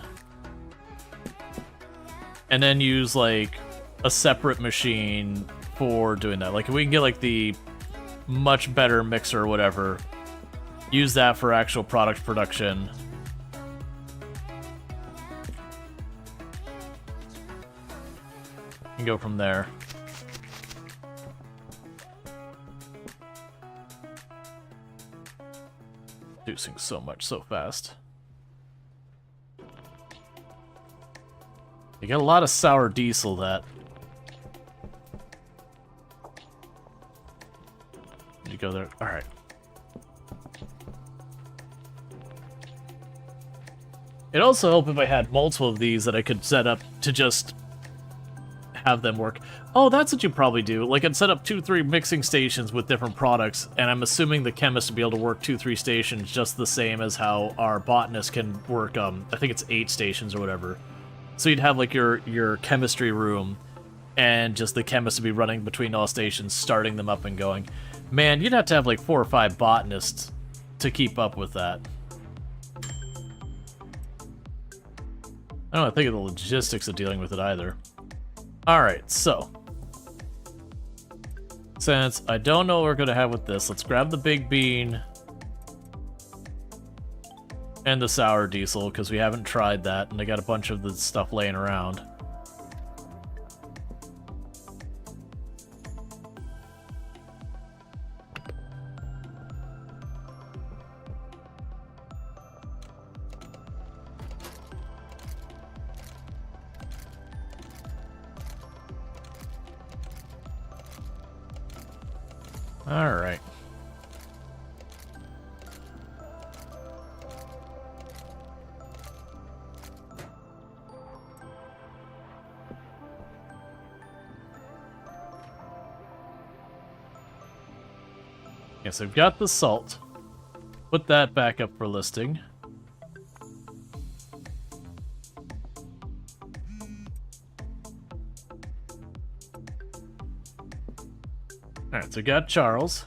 And then use, like, a separate machine for doing that. Like, if we can get, like, the much better mixer or whatever, use that for actual product production. And go from there. Producing so much so fast. You got a lot of sour diesel that. Did you go there? Alright. It'd also help if I had multiple of these that I could set up to just have them work. Oh, that's what you probably do. Like, I'd set up 2-3 mixing stations with different products, and I'm assuming the chemist would be able to work 2-3 stations just the same as how our botanist can work, I think it's 8 stations or whatever. So you'd have, like, your chemistry room, and just the chemist would be running between all stations, starting them up and going. Man, you'd have to have, like, 4 or 5 botanists to keep up with that. I don't think of the logistics of dealing with it either. Alright, so. Since I don't know what we're going to have with this, let's grab the big bean and the sour diesel, because we haven't tried that, and I got a bunch of the stuff laying around. Alright. Okay, so we've got the salt. Put that back up for listing. Alright, so we got Charles.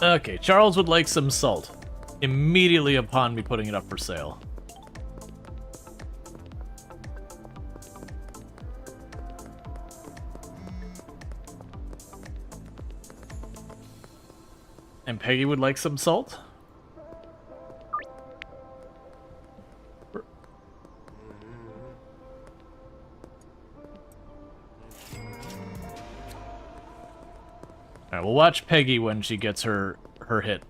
Okay, Charles would like some salt. Immediately upon me putting it up for sale. And Peggy would like some salt? Alright, we'll watch Peggy when she gets her hit.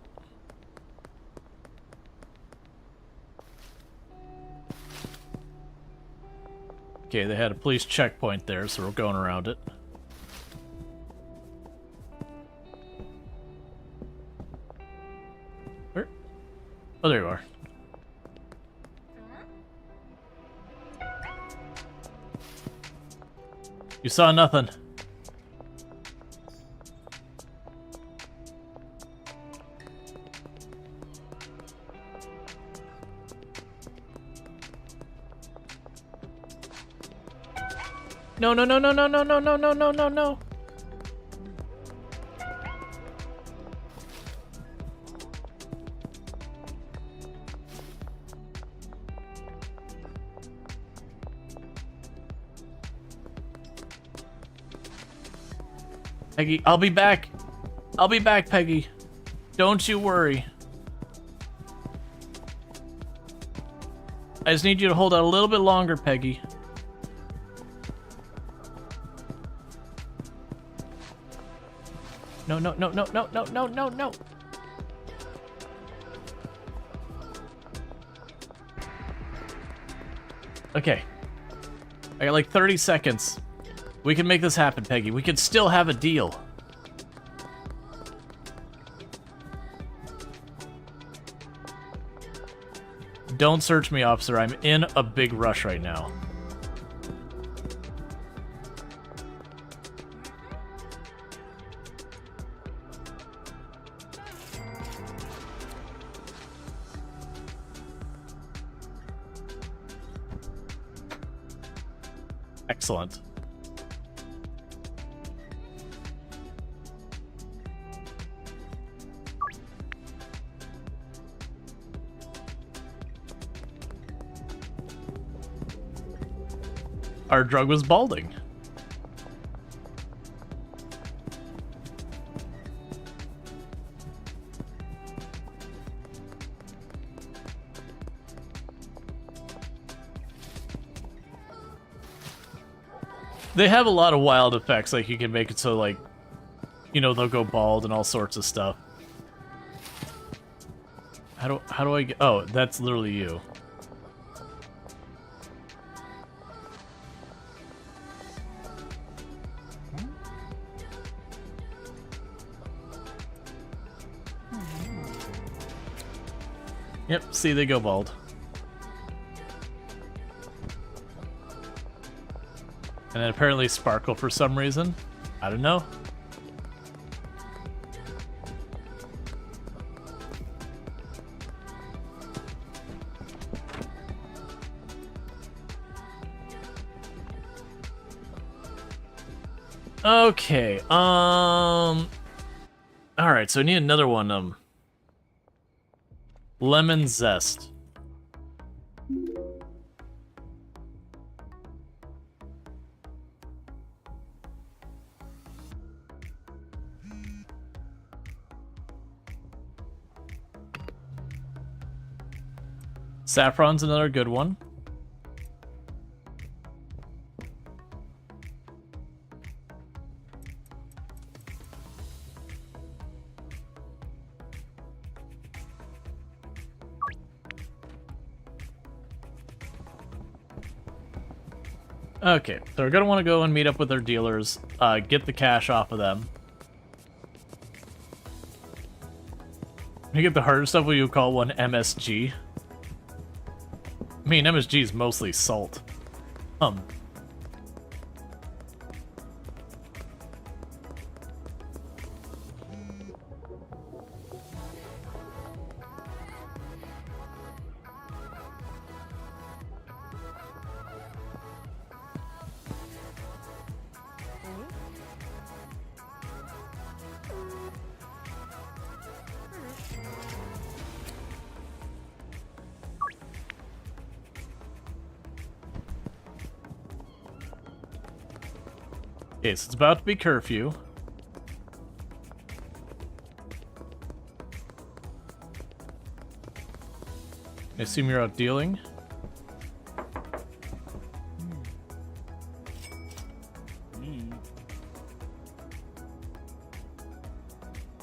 Okay, they had a police checkpoint there, so we're going around it. Where? Oh, there you are. You saw nothing. No, no, no, no, no, no, no, no, no, no, no, no. Peggy, I'll be back. I'll be back, Peggy. Don't you worry. I just need you to hold out a little bit longer, Peggy. No, no, no, no, no, no, no, no, no. Okay. I got like 30 seconds. We can make this happen, Peggy. We can still have a deal. Don't search me, officer. I'm in a big rush right now. Excellent. Our drug was balding. They have a lot of wild effects, like you can make it so, like, you know, they'll go bald and all sorts of stuff. How do I get... Oh, that's literally you. Yep, see, they go bald. And then apparently sparkle for some reason. I don't know. Okay, alright, so I need another one, lemon zest. Saffron's another good one. Okay, so we're gonna want to go and meet up with our dealers, get the cash off of them. You get the harder stuff, what you call one MSG. I mean, MSG is mostly salt. Okay, so it's about to be curfew. I assume you're out dealing.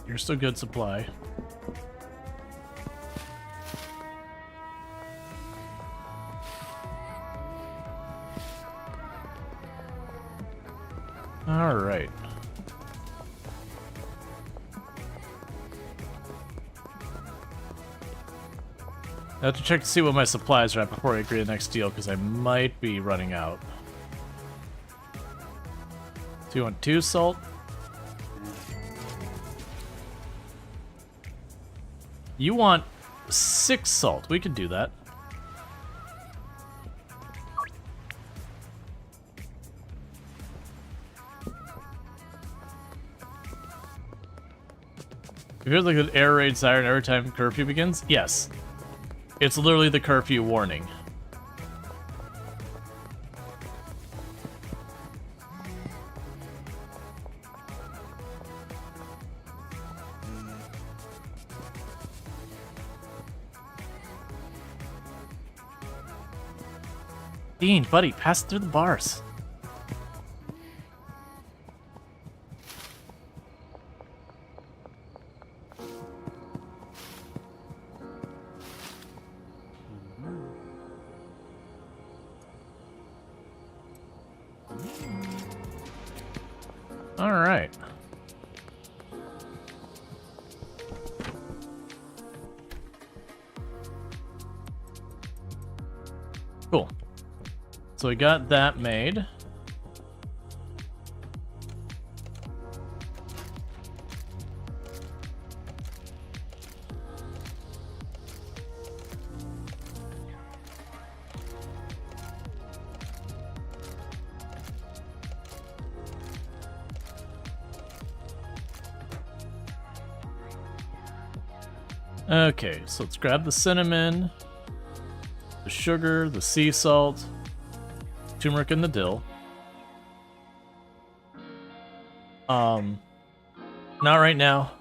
You're still good supply. All right. I have to check to see what my supplies are at before I agree to the next deal, because I might be running out. Do you want 2 salt? You want 6 salt. We could do that. If you heard like an air raid siren every time curfew begins? Yes. It's literally the curfew warning. Dean, buddy, pass through the bars. All right. Cool. So we got that made. Okay, so let's grab the cinnamon, the sugar, the sea salt, turmeric and the dill. Not right now.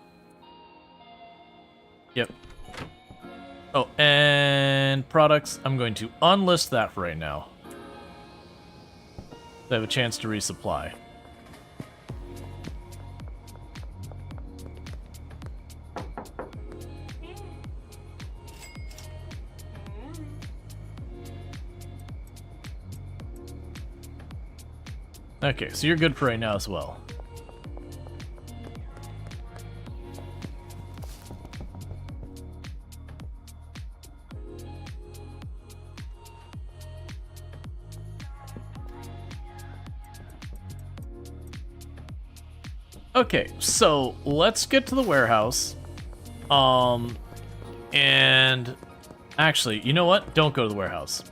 Yep. Oh, and products, I'm going to unlist that for right now. So I have a chance to resupply. Okay, so you're good for right now as well. Okay, so let's get to the warehouse. And actually, you know what? Don't go to the warehouse.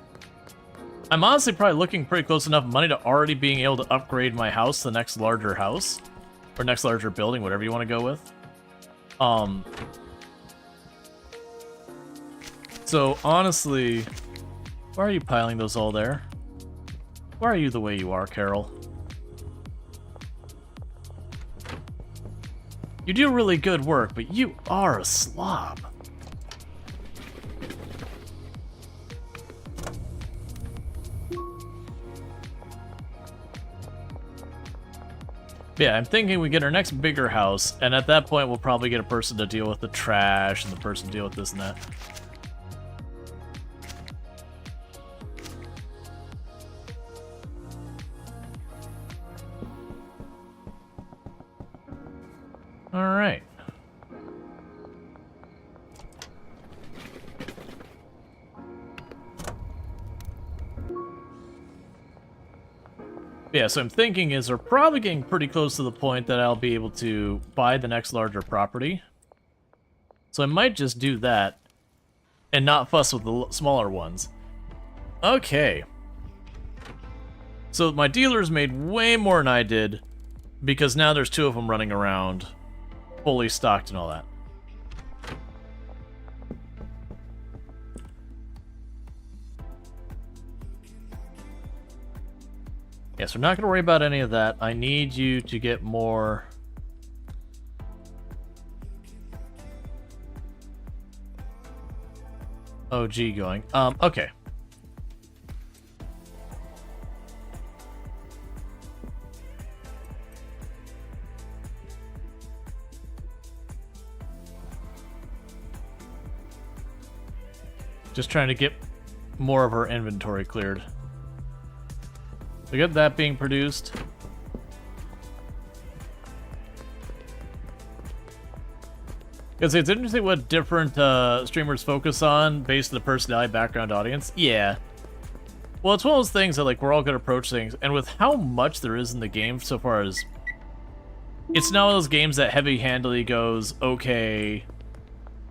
I'm honestly probably looking pretty close enough money to already being able to upgrade my house to the next larger house. Or next larger building, whatever you want to go with. So honestly, why are you piling those all there? Why are you the way you are, Carol? You do really good work, but you are a slob. Yeah, I'm thinking we get our next bigger house, and at that point we'll probably get a person to deal with the trash, and the person to deal with this and that. Alright. Yeah, so I'm thinking is we're probably getting pretty close to the point that I'll be able to buy the next larger property. So I might just do that and not fuss with the smaller ones. Okay. So my dealers made way more than I did because now there's 2 of them running around fully stocked and all that. Yes, we're not going to worry about any of that. I need you to get more... OG going. Okay. Just trying to get more of our inventory cleared. So get that being produced. Because it's interesting what different streamers focus on based on the personality, background, audience. Yeah. Well, it's one of those things that like we're all going to approach things, and with how much there is in the game so far as... It's not one of those games that heavy-handedly goes, okay,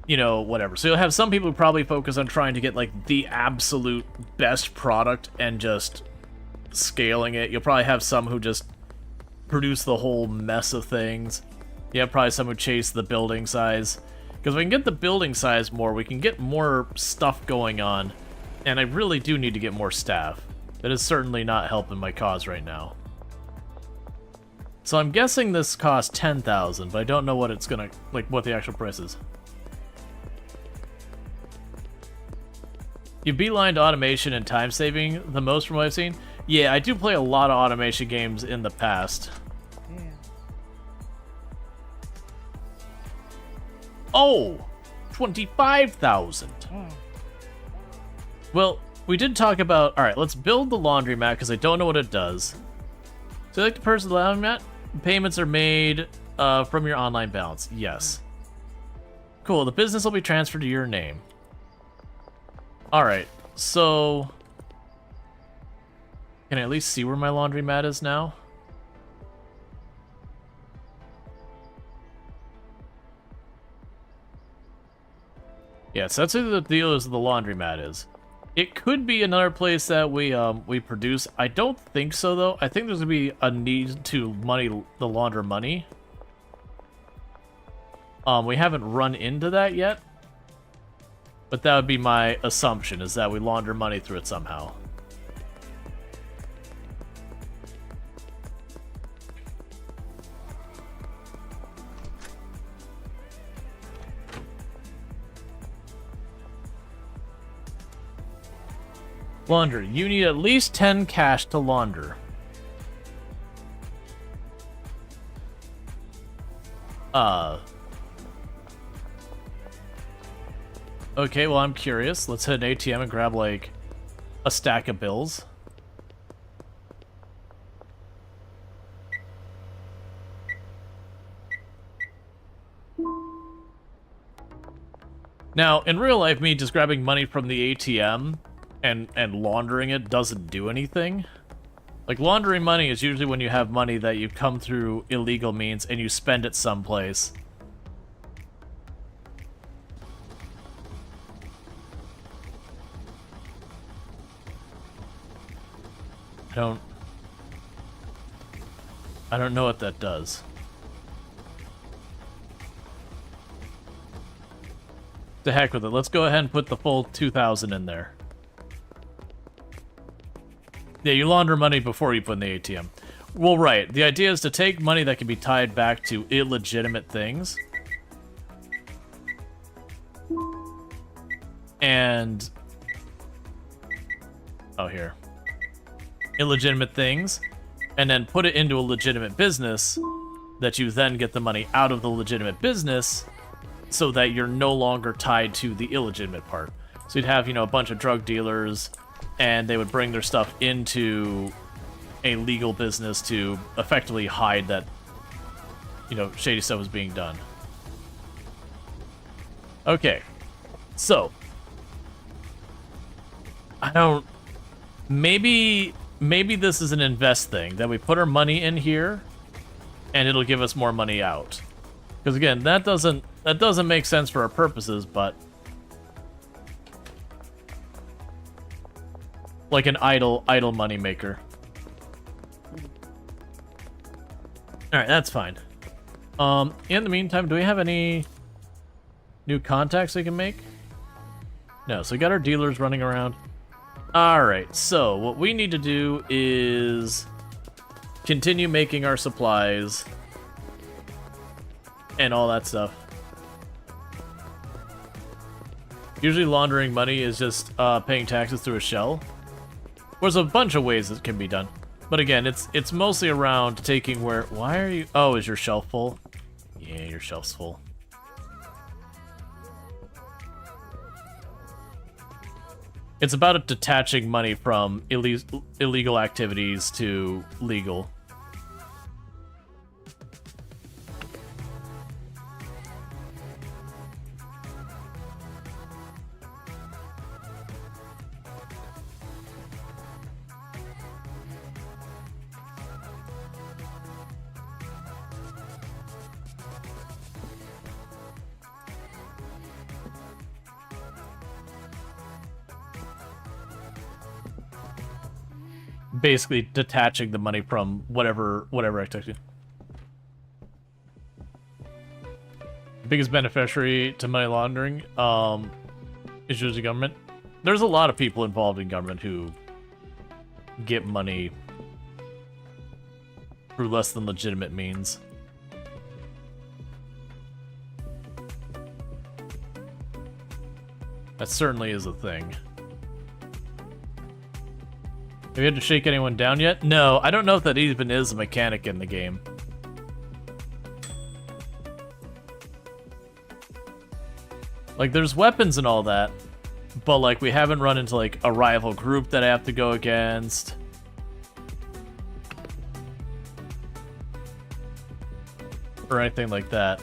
you know, whatever. So you'll have some people who probably focus on trying to get like the absolute best product and just scaling it. You'll probably have some who just produce the whole mess of things. You have probably some who chase the building size. Because if we can get the building size more, we can get more stuff going on. And I really do need to get more staff. That is certainly not helping my cause right now. So I'm guessing this costs 10,000, but I don't know what it's gonna, like, what the actual price is. You beelined automation and time saving the most from what I've seen. Yeah, I do play a lot of automation games in the past. Yeah. Oh, 25,000. Oh. Well, we did talk about, all right, let's build the laundromat because I don't know what it does. So like the person laundromat, payments are made from your online balance. Yes. Cool, the business will be transferred to your name. All right, so can I at least see where my laundromat is now? Yeah, so that's who the deal is. The laundromat is. It could be another place that we produce. I don't think so though. I think there's gonna be a need to money the launder money. We haven't run into that yet, but that would be my assumption, is that we launder money through it somehow. Launder. You need at least 10 cash to launder. Okay, well, I'm curious. Let's hit an ATM and grab, like, a stack of bills. Now, in real life, me just grabbing money from the ATM and laundering it doesn't do anything. Like, laundering money is usually when you have money that you come through illegal means and you spend it someplace. I don't know what that does. The heck with it. Let's go ahead and put the full 2,000 in there. Yeah, you launder money before you put in the ATM. Well, right. The idea is to take money that can be tied back to illegitimate things. And... oh, here. Illegitimate things. And then put it into a legitimate business that you then get the money out of the legitimate business so that you're no longer tied to the illegitimate part. So you'd have, you know, a bunch of drug dealers, and they would bring their stuff into a legal business to effectively hide that, you know, shady stuff was being done. Okay. So. I don't... Maybe this is an invest thing, that we put our money in here, and it'll give us more money out. Because again, that doesn't make sense for our purposes, but like an idle money maker. All right, that's fine. In the meantime, do we have any new contacts we can make? No. So we got our dealers running around. All right. So what we need to do is continue making our supplies and all that stuff. Usually laundering money is just paying taxes through a shell. There's a bunch of ways it can be done. But again, it's mostly around taking where... Why are you... Oh, is your shelf full? Yeah, your shelf's full. It's about detaching money from illegal activities to legal. Basically detaching the money from whatever activity. Biggest beneficiary to money laundering is usually government. There's a lot of people involved in government who get money through less than legitimate means. That certainly is a thing. Have you had to shake anyone down yet? No, I don't know if that even is a mechanic in the game. Like, there's weapons and all that, but, like, we haven't run into, like, a rival group that I have to go against. Or anything like that.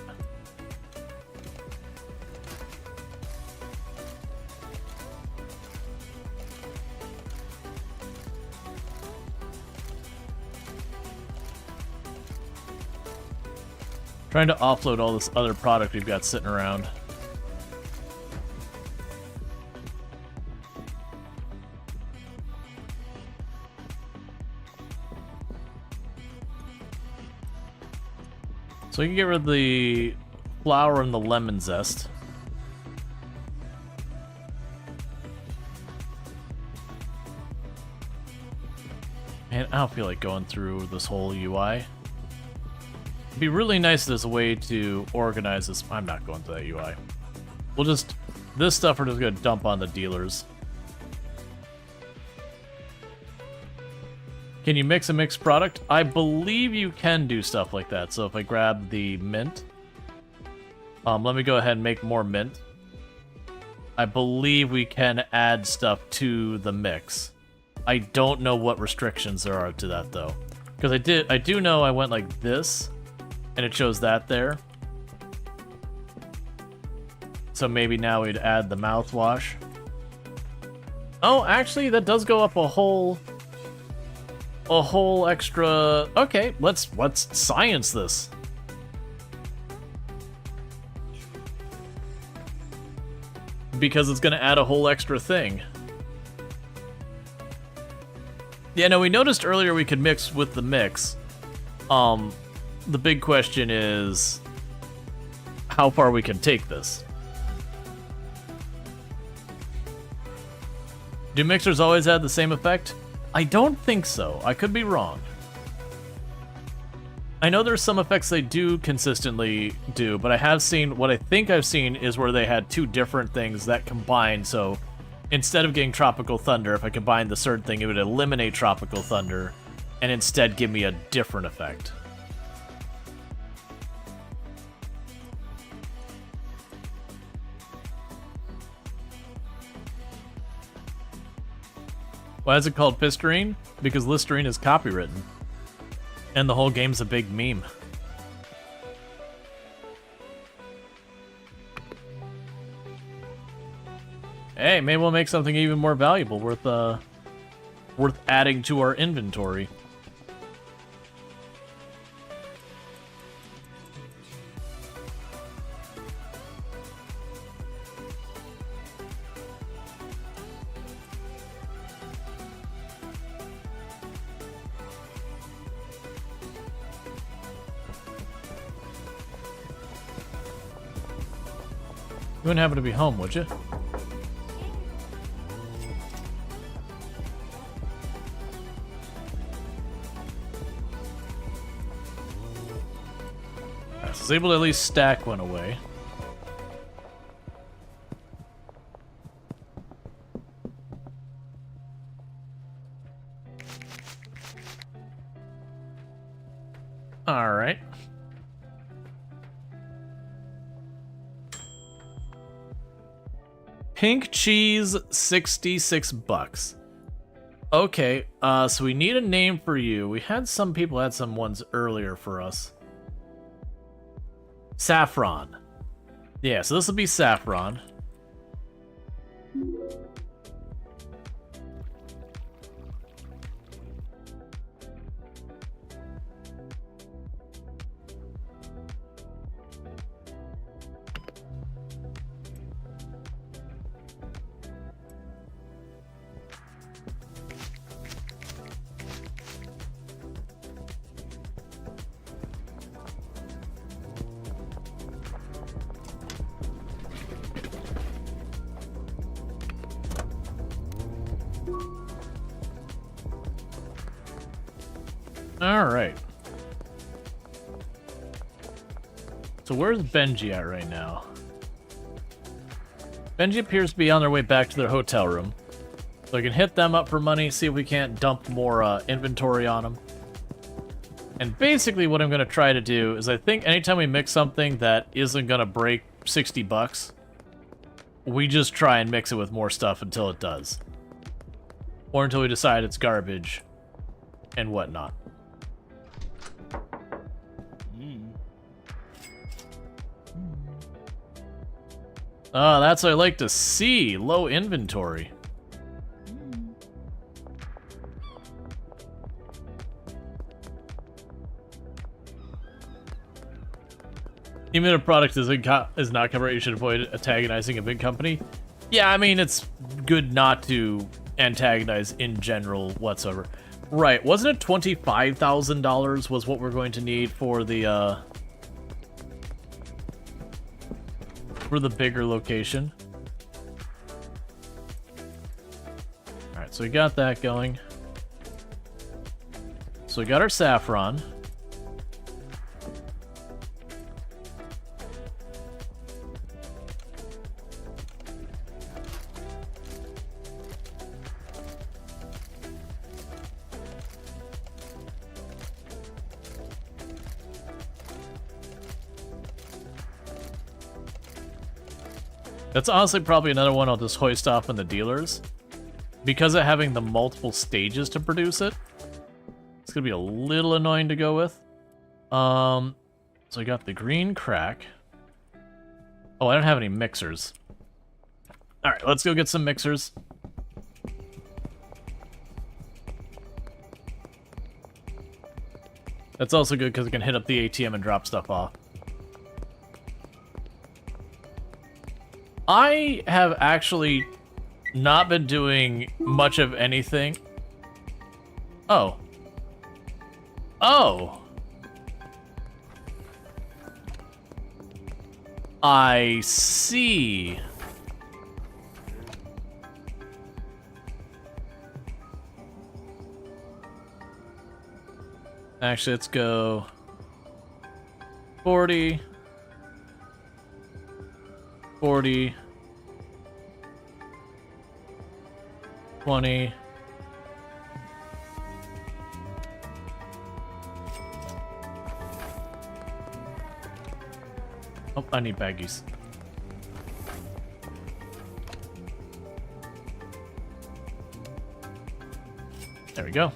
Trying to offload all this other product we've got sitting around. So we can get rid of the flour and the lemon zest. Man, I don't feel like going through this whole UI. It'd be really nice if there's a way to organize this. I'm not going to that UI. We'll just... This stuff we're just going to dump on the dealers. Can you mix a mixed product? I believe you can do stuff like that. So if I grab the mint, let me go ahead and make more mint. I believe we can add stuff to the mix. I don't know what restrictions there are to that though, because I do know I went like this, and it shows that there. So maybe now we'd add the mouthwash. Oh, actually, that does go up a whole extra. Okay, let's science this. Because it's gonna add a whole extra thing. Yeah, no, we noticed earlier we could mix with the mix. The big question is how far we can take this. Do mixers always have the same effect? I don't think so. I could be wrong. I know there's some effects they do consistently do, but I have seen, what I think I've seen is where they had two different things that combined, so instead of getting Tropical Thunder, if I combined the third thing, it would eliminate Tropical Thunder, and instead give me a different effect. Why is it called Pisterine? Because Listerine is copywritten. And the whole game's a big meme. Hey, maybe we'll make something even more valuable, worth adding to our inventory. You wouldn't happen to be home, would you? I was able to at least stack one away. All right. Pink cheese, 66 bucks. Okay, so we need a name for you. We had some people had some ones earlier for us. Saffron. Yeah, so this will be Saffron. Alright. So where's Benji at right now? Benji appears to be on their way back to their hotel room. So I can hit them up for money, see if we can't dump more inventory on them. And basically what I'm going to try to do is I think anytime we mix something that isn't going to break 60 bucks, we just try and mix it with more stuff until it does. Or until we decide it's garbage and whatnot. Oh, that's what I like to see. Low inventory. Even if a product is not covered, you should avoid antagonizing a big company. Yeah, I mean, it's good not to antagonize in general whatsoever. Right, wasn't it $25,000 was what we're going to need for the bigger location? Alright, so we got that going. So we got our saffron. That's honestly probably another one I'll just hoist off on the dealers. Because of having the multiple stages to produce it, it's gonna be a little annoying to go with. So I got the green crack. Oh, I don't have any mixers. Alright, let's go get some mixers. That's also good because it can hit up the ATM and drop stuff off. I have actually not been doing much of anything. Oh. Oh. I see. Actually, let's go 40, 40, 20. Oh, I need baggies. There we go.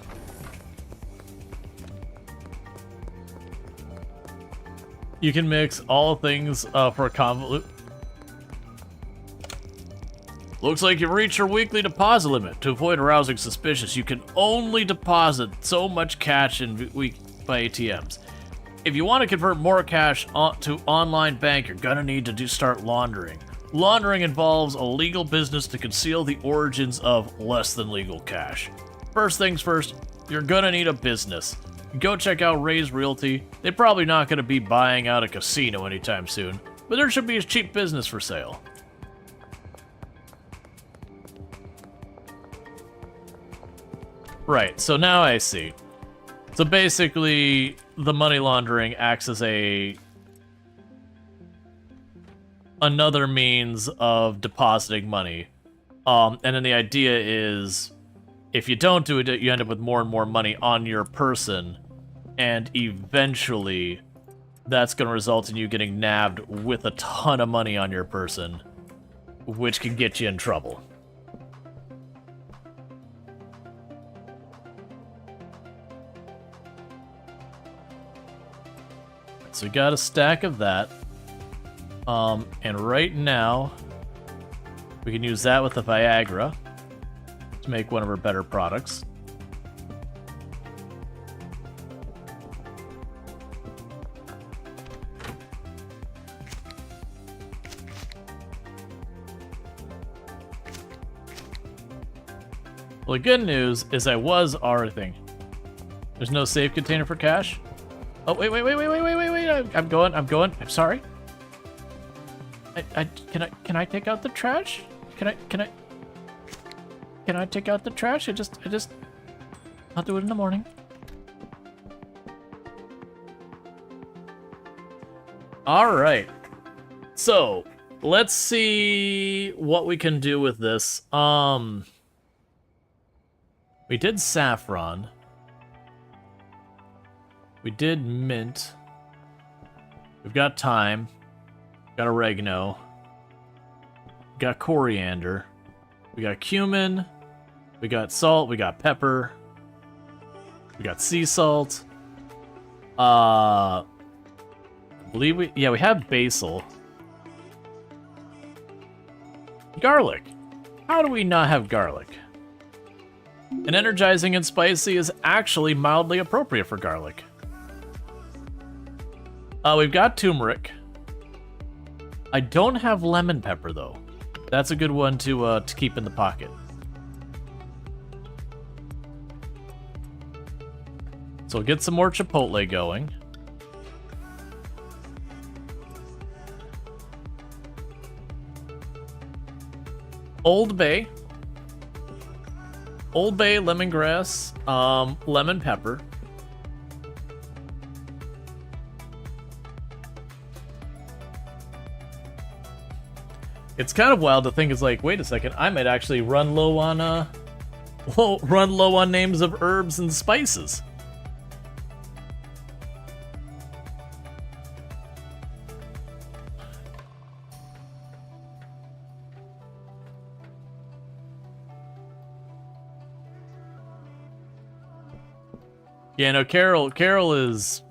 You can mix all things for a convolute. Looks like you've reached your weekly deposit limit. To avoid arousing suspicion, you can only deposit so much cash in by ATMs. If you want to convert more cash to online bank, you're gonna need to start laundering. Laundering involves a legal business to conceal the origins of less than legal cash. First things first, you're gonna need a business. Go check out Ray's Realty. They're probably not gonna be buying out a casino anytime soon, but there should be a cheap business for sale. Right, so now I see. So basically, the money laundering acts as another means of depositing money. And then the idea is, if you don't do it, you end up with more and more money on your person, and eventually, that's going to result in you getting nabbed with a ton of money on your person, which can get you in trouble. So we got a stack of that. And right now, we can use that with the Viagra to make one of our better products. Well, the good news is I was already. There's no safe container for cash. Oh, wait. I'm going. I'm sorry. Can I take out the trash? Can I take out the trash? I'll do it in the morning. All right. So, let's see what we can do with this. We did saffron. We did mint. We've got thyme. Got oregano. We got coriander. We got cumin. We got salt. We got pepper. We got sea salt. I believe we have basil. Garlic. How do we not have garlic? And energizing and spicy is actually mildly appropriate for garlic. We've got turmeric. I don't have lemon pepper, though. That's a good one to keep in the pocket. So we'll get some more chipotle going. Old Bay. Old Bay, lemongrass, lemon pepper. It's kind of wild to think it's like, wait a second, I might actually run low on names of herbs and spices. Yeah, no, Carol is...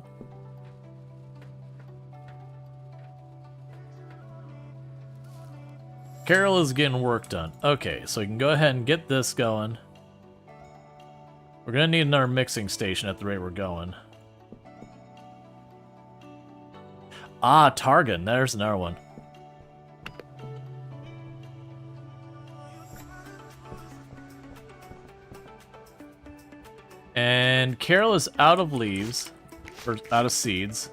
Carol is getting work done. Okay, so we can go ahead and get this going. We're gonna need another mixing station at the rate we're going. Ah, Targan, there's another one. And Carol is out of leaves, or out of seeds.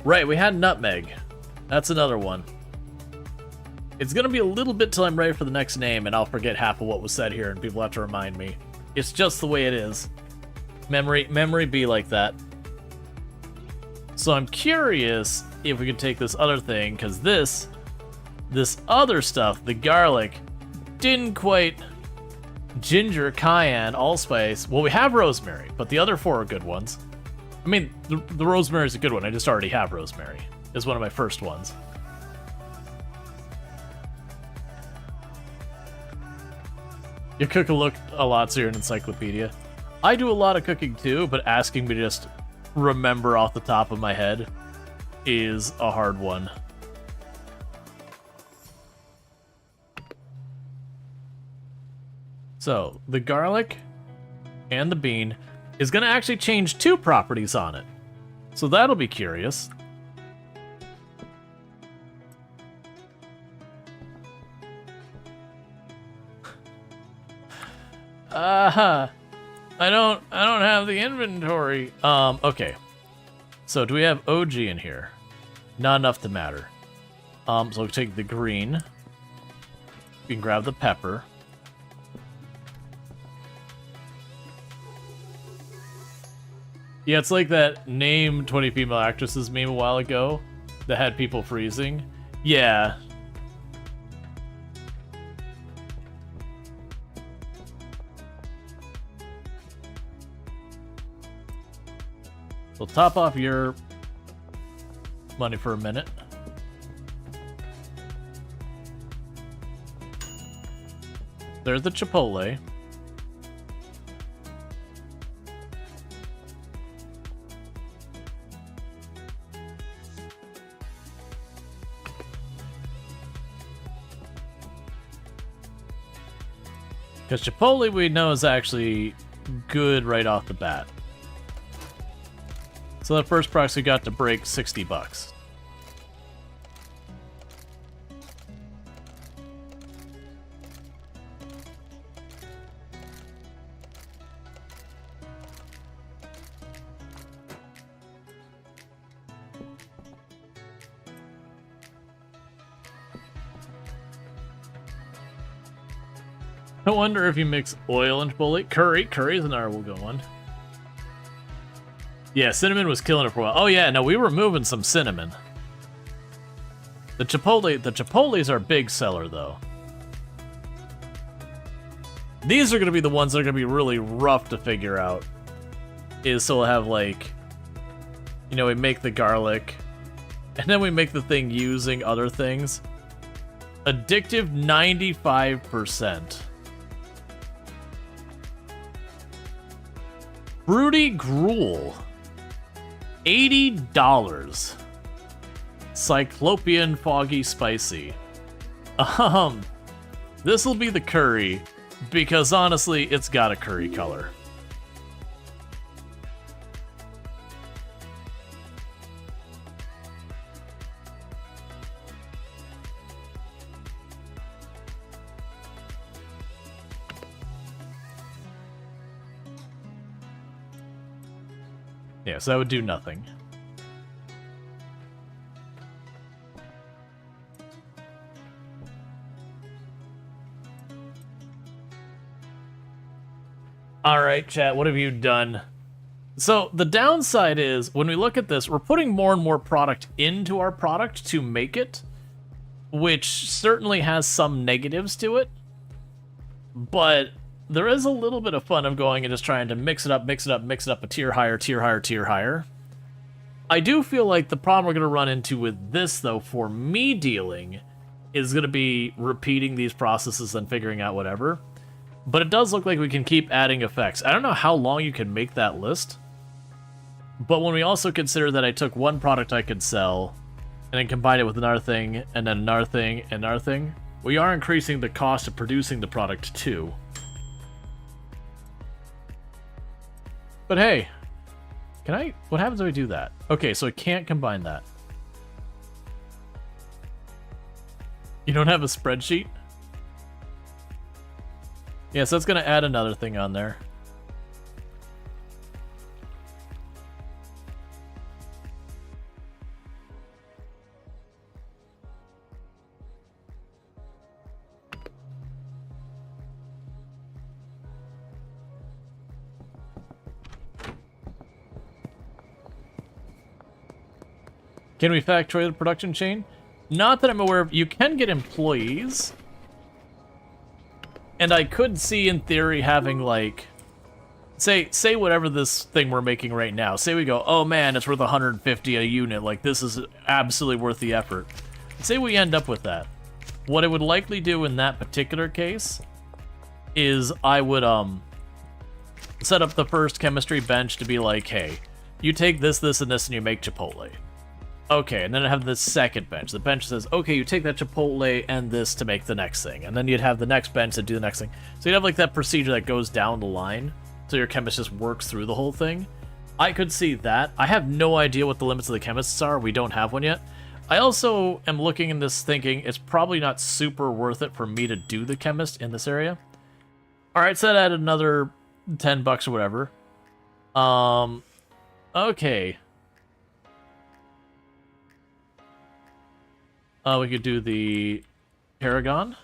Right, we had nutmeg. That's another one. It's gonna be a little bit till I'm ready for the next name, and I'll forget half of what was said here, and people have to remind me. It's just the way it is. Memory be like that. So I'm curious if we could take this other thing, because this other stuff, the garlic, didn't quite... Ginger, cayenne, allspice. Well, we have rosemary, but the other four are good ones. I mean, the rosemary is a good one. I just already have rosemary. It's one of my first ones. You cook a lot, so you're an encyclopedia. I do a lot of cooking too, but asking me to just remember off the top of my head is a hard one. So, the garlic and the bean is going to actually change 2 properties on it. So that'll be curious. I don't have the inventory. Okay. So do we have OG in here? Not enough to matter. So we'll take the green. We can grab the pepper. Yeah, it's like that name 20 female actresses meme a while ago that had people freezing. Yeah. We'll top off your money for a minute. There's the Chipotle. Because Chipotle we know is actually good right off the bat. So the first price we got to break $60. I wonder if you mix oil and Chipotle. Curry's another will go on. Yeah, cinnamon was killing it for a while. Oh yeah, no, we were moving some cinnamon. The Chipotles are a big seller though. These are gonna be the ones that are gonna be really rough to figure out. So we'll have like, you know, we make the garlic, and then we make the thing using other things. Addictive 95%. Fruity gruel. $80. Cyclopean foggy spicy. This'll be the curry, because honestly, it's got a curry color. Yeah, so that would do nothing. Alright, chat, what have you done? So, the downside is, when we look at this, we're putting more and more product into our product to make it, which certainly has some negatives to it, but there is a little bit of fun of going and just trying to mix it up a tier higher, tier higher, tier higher. I do feel like the problem we're going to run into with this, though, for me dealing, is going to be repeating these processes and figuring out whatever. But it does look like we can keep adding effects. I don't know how long you can make that list. But when we also consider that I took one product I could sell, and then combined it with another thing, and then another thing, and another thing, we are increasing the cost of producing the product too. But hey, can I... What happens if I do that? Okay, so I can't combine that. You don't have a spreadsheet? Yeah, so that's going to add another thing on there. Can we factorial the production chain? Not that I'm aware of. You can get employees. And I could see, in theory, having, like... Say whatever this thing we're making right now. Say we go, oh man, it's worth 150 a unit. Like, this is absolutely worth the effort. Say we end up with that. What I would likely do in that particular case is I would, set up the first chemistry bench to be like, hey, you take this, this, and this, and you make Chipotle. Okay, and then I have the second bench. The bench says, okay, you take that Chipotle and this to make the next thing. And then you'd have the next bench to do the next thing. So you'd have like that procedure that goes down the line. So your chemist just works through the whole thing. I could see that. I have no idea what the limits of the chemists are. We don't have one yet. I also am looking in this thinking it's probably not super worth it for me to do the chemist in this area. Alright, so that added another 10 bucks or whatever. Okay. We could do the Paragon.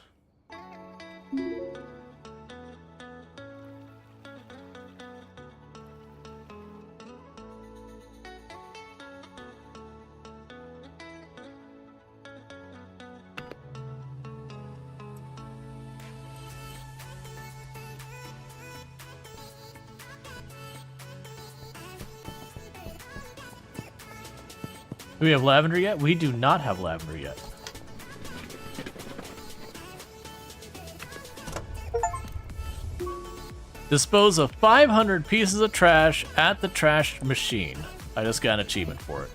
Do we have lavender yet? We do not have lavender yet. Dispose of 500 pieces of trash at the trash machine. I just got an achievement for it.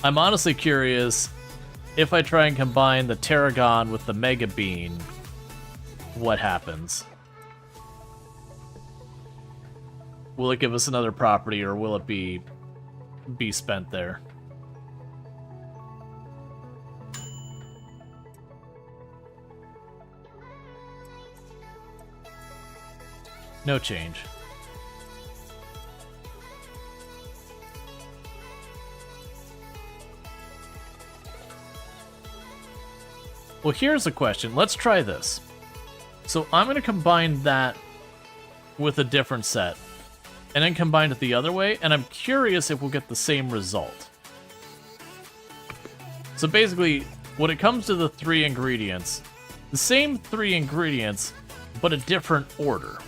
I'm honestly curious if I try and combine the Tarragon with the Mega Bean, what happens? Will it give us another property, or will it be spent there? No change. Well, here's a question. Let's try this. So I'm going to combine that with a different set, and then combine it the other way, and I'm curious if we'll get the same result. So basically, when it comes to the 3 ingredients, the same 3 ingredients, but a different order.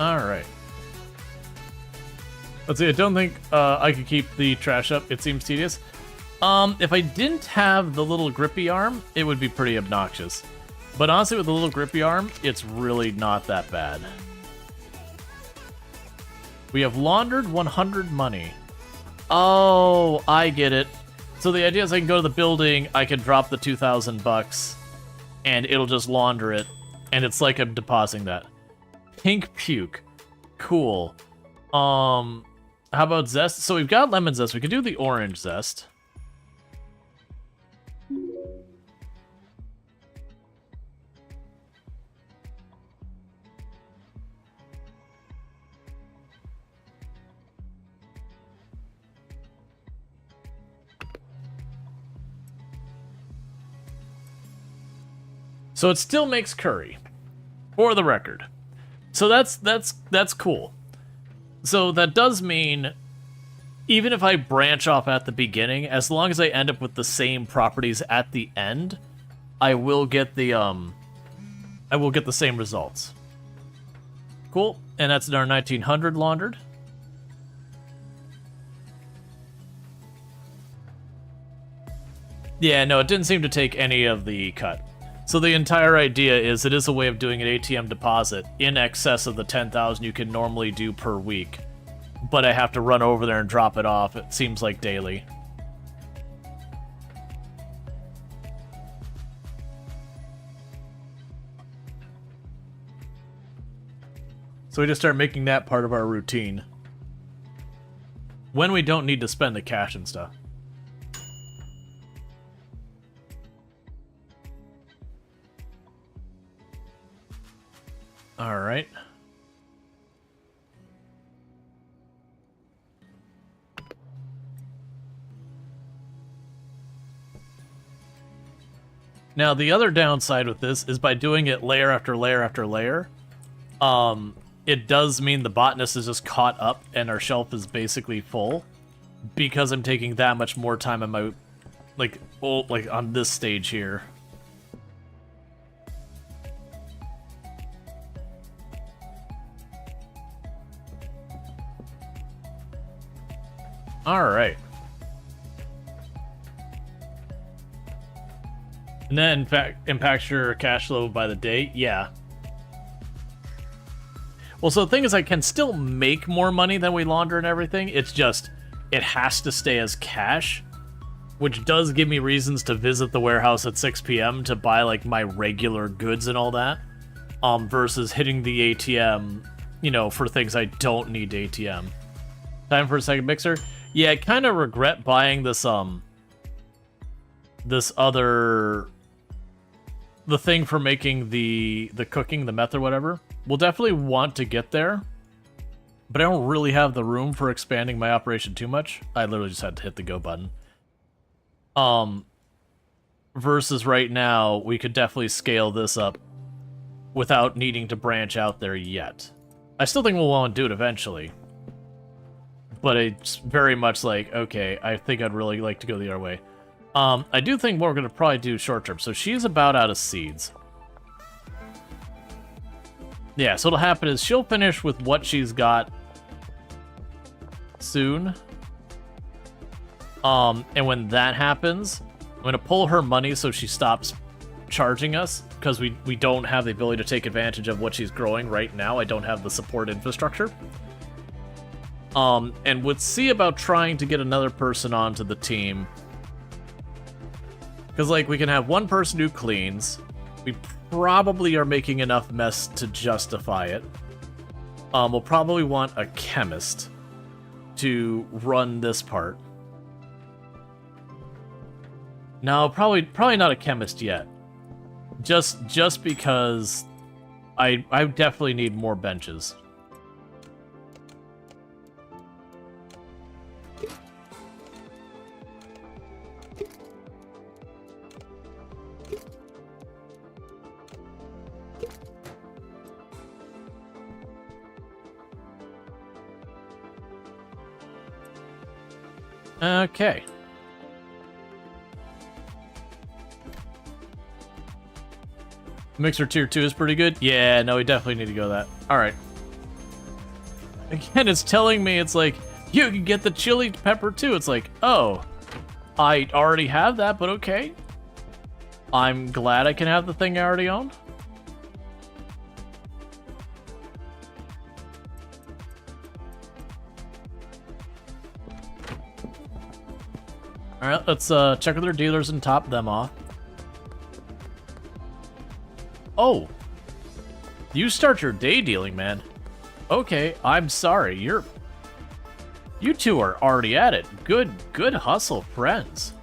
Alright. Let's see, I don't think I could keep the trash up. It seems tedious. If I didn't have the little grippy arm, it would be pretty obnoxious. But honestly, with the little grippy arm, it's really not that bad. We have laundered 100 money. Oh, I get it. So the idea is I can go to the building, I can drop the 2,000 bucks, and it'll just launder it. And it's like I'm depositing that. Pink puke. Cool. How about zest? So we've got lemon zest. We could do the orange zest. So it still makes curry, for the record. So that's cool. So that does mean, even if I branch off at the beginning, as long as I end up with the same properties at the end, I will get the same results. Cool, and that's our 1900 laundered. Yeah, no, it didn't seem to take any of the cut. So the entire idea is it is a way of doing an ATM deposit in excess of the 10,000 you can normally do per week. But I have to run over there and drop it off, it seems like daily. So we just start making that part of our routine. When we don't need to spend the cash and stuff. All right. Now, the other downside with this is by doing it layer after layer after layer, it does mean the botanist is just caught up and our shelf is basically full because I'm taking that much more time on my, like on this stage here. All right. And then, in fact, impacts your cash flow by the day? Yeah. Well, so the thing is, I can still make more money than we launder and everything. It's just, it has to stay as cash, which does give me reasons to visit the warehouse at 6 p.m. to buy, like, my regular goods and all that, versus hitting the ATM, you know, for things I don't need ATM. Time for a second mixer? Yeah, I kind of regret buying this, this other... the thing for making the cooking, the meth or whatever. We'll definitely want to get there, but I don't really have the room for expanding my operation too much. I literally just had to hit the go button. Versus right now, we could definitely scale this up without needing to branch out there yet. I still think we'll want to do it eventually, but it's very much like, okay, I think I'd really like to go the other way. I do think we're going to probably do short term. So she's about out of seeds. Yeah, so what'll happen is she'll finish with what she's got soon. And when that happens, I'm going to pull her money so she stops charging us, because we don't have the ability to take advantage of what she's growing right now. I don't have the support infrastructure. And would see about trying to get another person onto the team. Because, like, we can have one person who cleans. We probably are making enough mess to justify it. We'll probably want a chemist to run this part. No, probably not a chemist yet. Just because I definitely need more benches. Okay. Mixer tier 2 is pretty good. Yeah, no, we definitely need to go that. Alright. Again, it's telling me, it's like, you can get the chili pepper too. It's like, oh, I already have that, but okay. I'm glad I can have the thing I already own. Alright, let's check with our dealers and top them off. Oh! You start your day dealing, man. Okay, I'm sorry. You two are already at it. Good hustle, friends.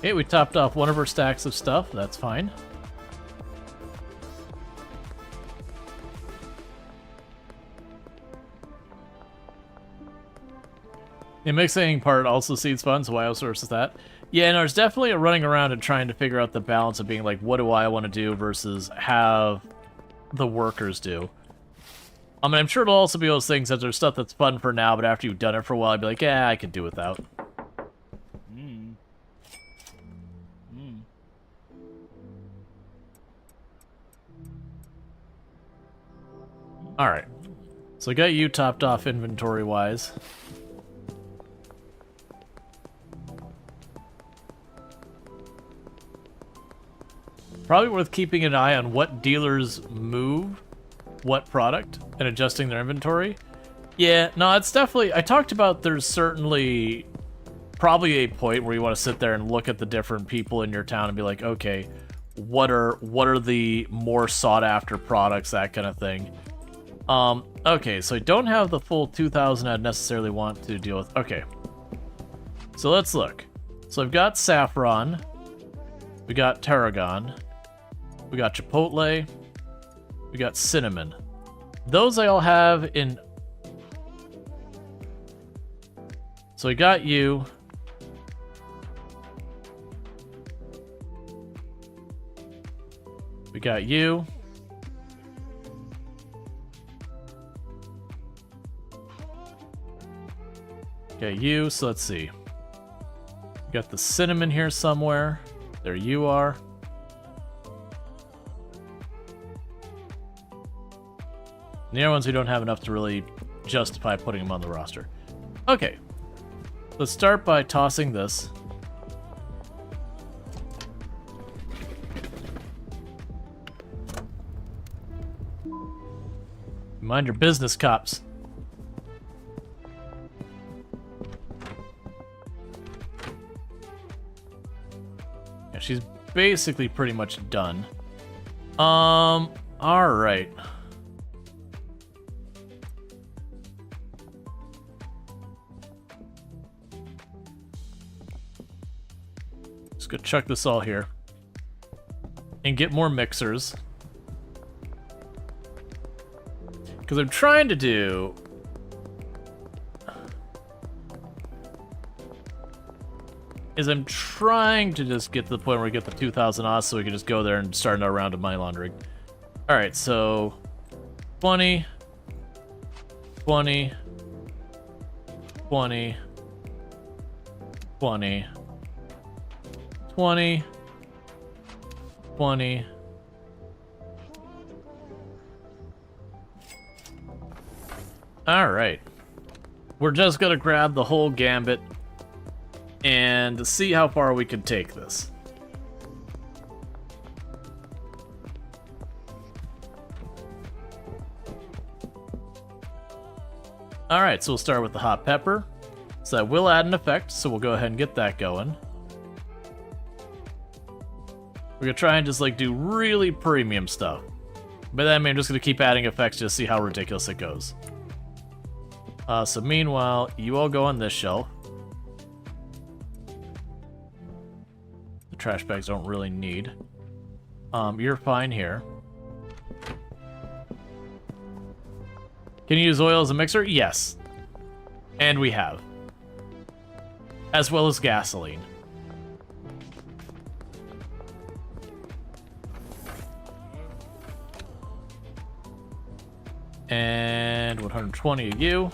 Okay, we topped off one of our stacks of stuff. That's fine. The mixing part also seems fun, so I outsources that. Yeah, and there's definitely a running around and trying to figure out the balance of being like, what do I want to do versus have the workers do. I mean, I'm sure it'll also be those things that there's stuff that's fun for now, but after you've done it for a while, I'd be like, yeah, I could do without. Alright. So I got you topped off inventory-wise. Probably worth keeping an eye on what dealers move what product and adjusting their inventory. Yeah, no, it's definitely... I talked about there's certainly probably a point where you want to sit there and look at the different people in your town and be like, okay, what are the more sought-after products, that kind of thing. Okay, so I don't have the full 2,000 I'd necessarily want to deal with. Okay. So let's look. So I've got saffron. We got tarragon. We got chipotle. We got cinnamon. Those I all have in... So we got you. We got you. Okay, you, so let's see. We got the cinnamon here somewhere. There you are. And the other ones we don't have enough to really justify putting them on the roster. Okay. Let's start by tossing this. Mind your business, cops. Yeah, she's basically pretty much done. Alright. Just gonna chuck this all here. And get more mixers. Because I'm trying to do... I'm trying to just get to the point where we get the 2,000 odds so we can just go there and start another round of money laundering. Alright, so... 20... 20... 20... 20... 20... 20... Alright. We're just gonna grab the whole gambit and see how far we can take this. Alright, so we'll start with the hot pepper. So that will add an effect, so we'll go ahead and get that going. We're gonna try and just like do really premium stuff. By that I mean I'm just gonna keep adding effects just to see how ridiculous it goes. So meanwhile, you all go on this shelf. The trash bags don't really need. You're fine here. Can you use oil as a mixer? Yes. And we have. As well as gasoline. And 120 of you.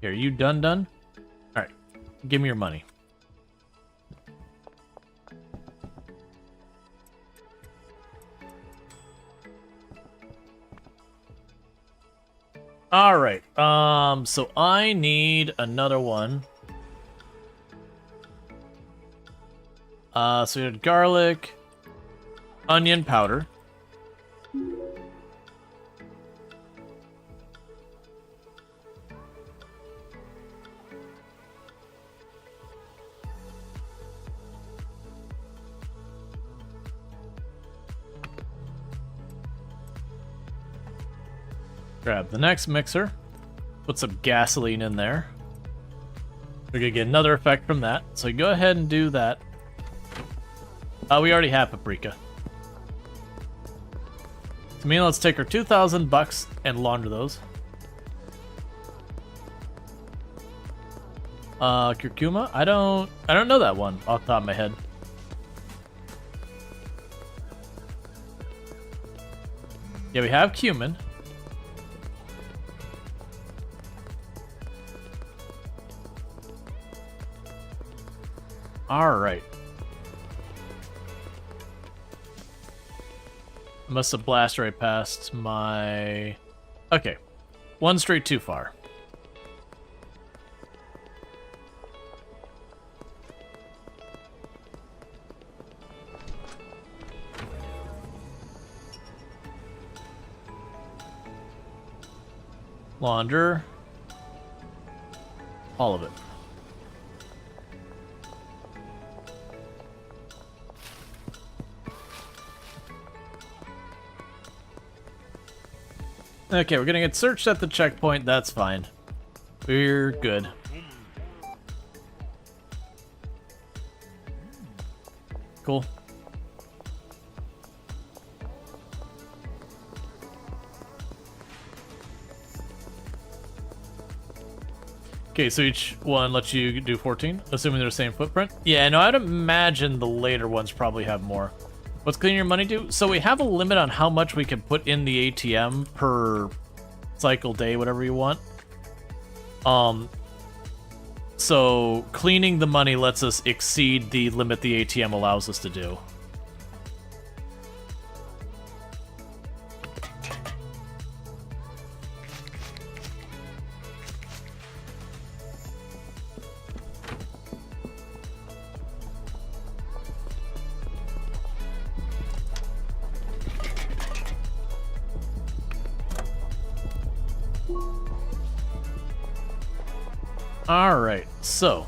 Here, are you done? Alright, give me your money. Alright, so I need another one. So we had garlic, onion powder. Grab the next mixer. Put some gasoline in there. We're gonna get another effect from that. So go ahead and do that. We already have paprika. So mean, let's take our 2,000 bucks and launder those. Curcuma? I don't know that one off the top of my head. Yeah, we have cumin. All right. I must have blasted right past my... Okay. One straight too far. Launder. All of it. Okay, we're gonna get searched at the checkpoint, that's fine. We're good. Cool. Okay, so each one lets you do 14, assuming they're the same footprint. Yeah, no, I'd imagine the later ones probably have more. What's clean your money do? So we have a limit on how much we can put in the ATM per cycle day, whatever you want. So cleaning the money lets us exceed the limit the ATM allows us to do. Alright, so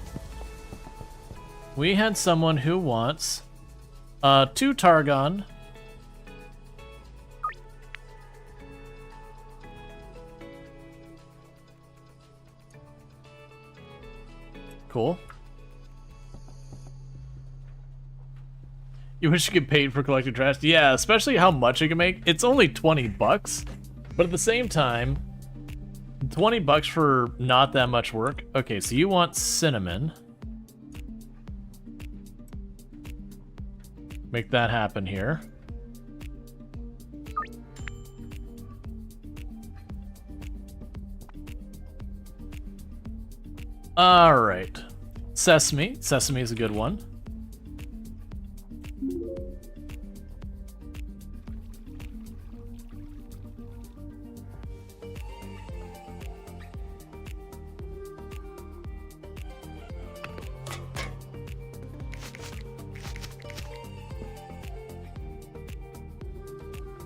we had someone who wants 2 Targon, cool. You wish you could pay for collecting trash? Yeah, especially how much you can make. It's only 20 bucks, but at the same time, 20 bucks for not that much work. Okay, so you want cinnamon. Make that happen here. All right. Sesame. Sesame is a good one.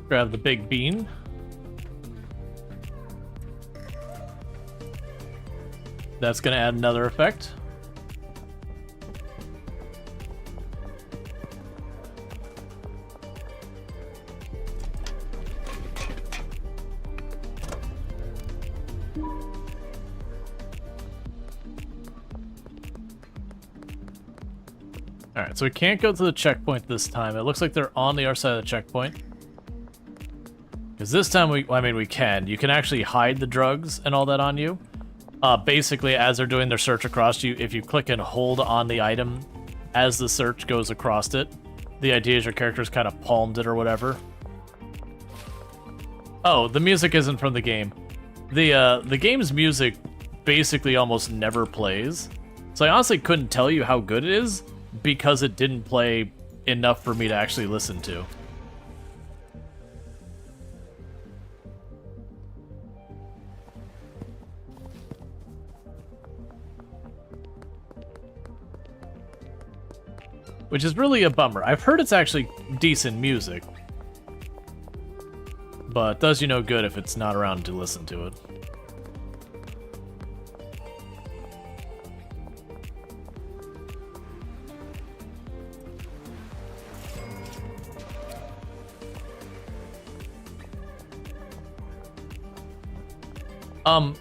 Grab the big bean. That's gonna add another effect. Alright, so we can't go to the checkpoint this time. It looks like they're on the other side of the checkpoint. Because this time, we can. You can actually hide the drugs and all that on you. Basically, as they're doing their search across you, if you click and hold on the item as the search goes across it, the idea is your character's kind of palmed it or whatever. Oh, the music isn't from the game. The game's music basically almost never plays. So I honestly couldn't tell you how good it is because it didn't play enough for me to actually listen to. Which is really a bummer. I've heard it's actually decent music, but does you no good if it's not around to listen to it.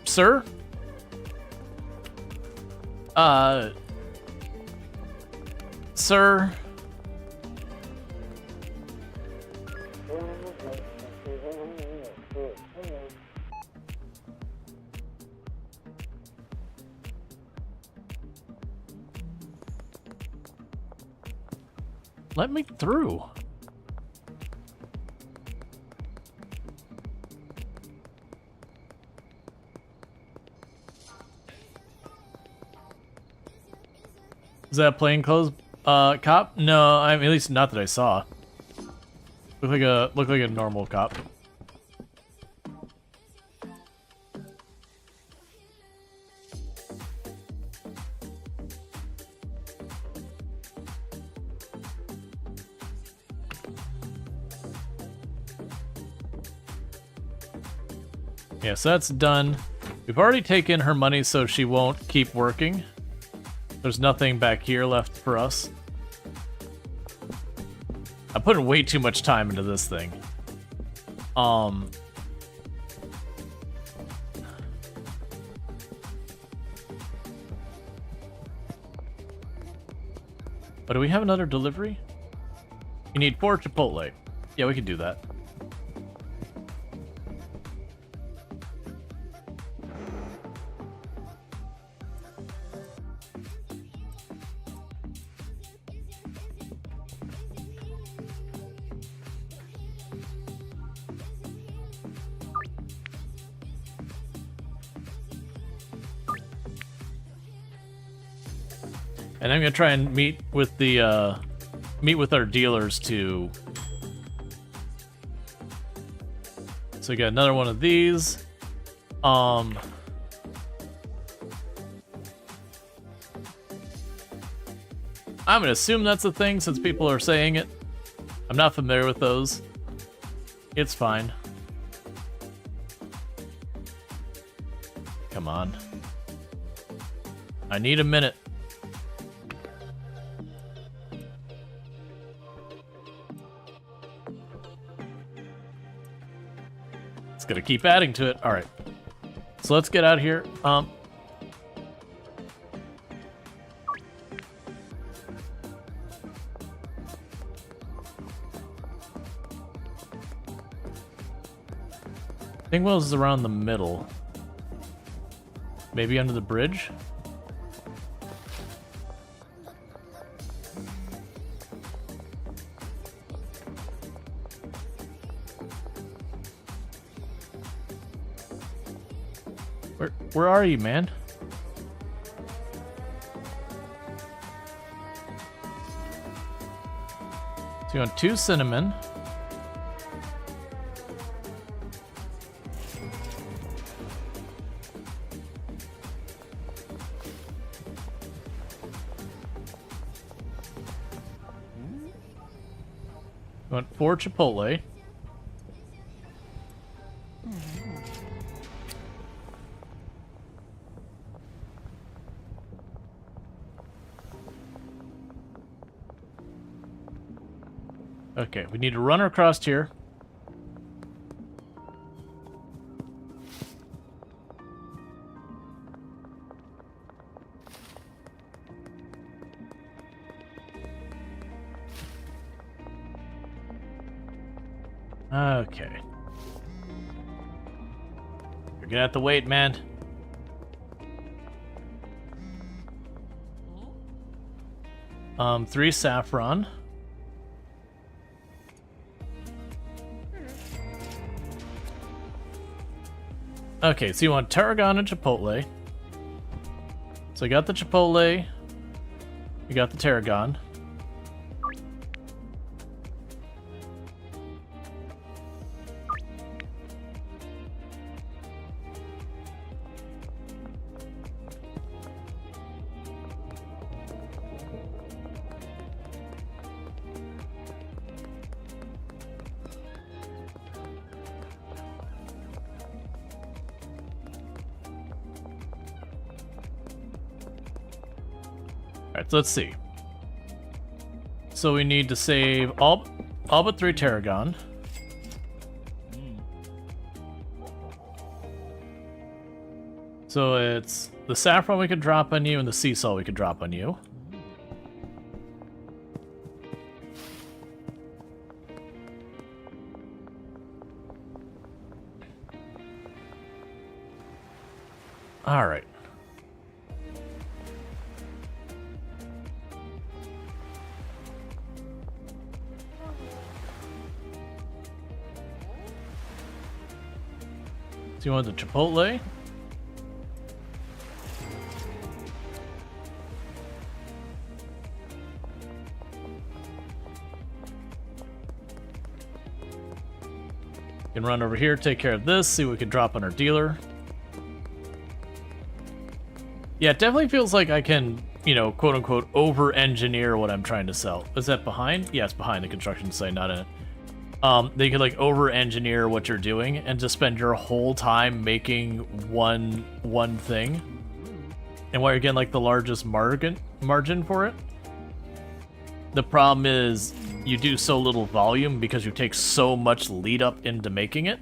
Sir? Sir? Let me through. Is that a plainclothes cop? No, I mean, at least not that I saw. Look like a normal cop. Yeah, so that's done. We've already taken her money, so she won't keep working. There's nothing back here left for us. I'm putting way too much time into this thing. But do we have another delivery? You need 4 Chipotle. Yeah, we can do that. And I'm gonna try and meet with our dealers too. So we got another one of these. I'm gonna assume that's a thing since people are saying it. I'm not familiar with those. It's fine. Come on. I need a minute. Gonna keep adding to it. All right, so let's get out of here. Thingwells is around the middle, maybe under the bridge. Where are you, man? So you want 2 cinnamon. You want 4 Chipotle. Okay, we need to run across here. Okay. You're gonna have to wait, man. Three saffron. Okay, so you want tarragon and chipotle. So I got the chipotle. We got the tarragon. Alright, so let's see. So we need to save all but 3 tarragon. So it's the saffron we could drop on you and the sea salt we could drop on you. All right. So you want the Chipotle? Can run over here, take care of this, see what we can drop on our dealer. Yeah, it definitely feels like I can, you know, quote-unquote, over-engineer what I'm trying to sell. Is that behind? Yeah, it's behind the construction site, not in it. They could, like, over-engineer what you're doing and just spend your whole time making one thing. And while you're getting, like, the largest margin for it. The problem is you do so little volume because you take so much lead up into making it.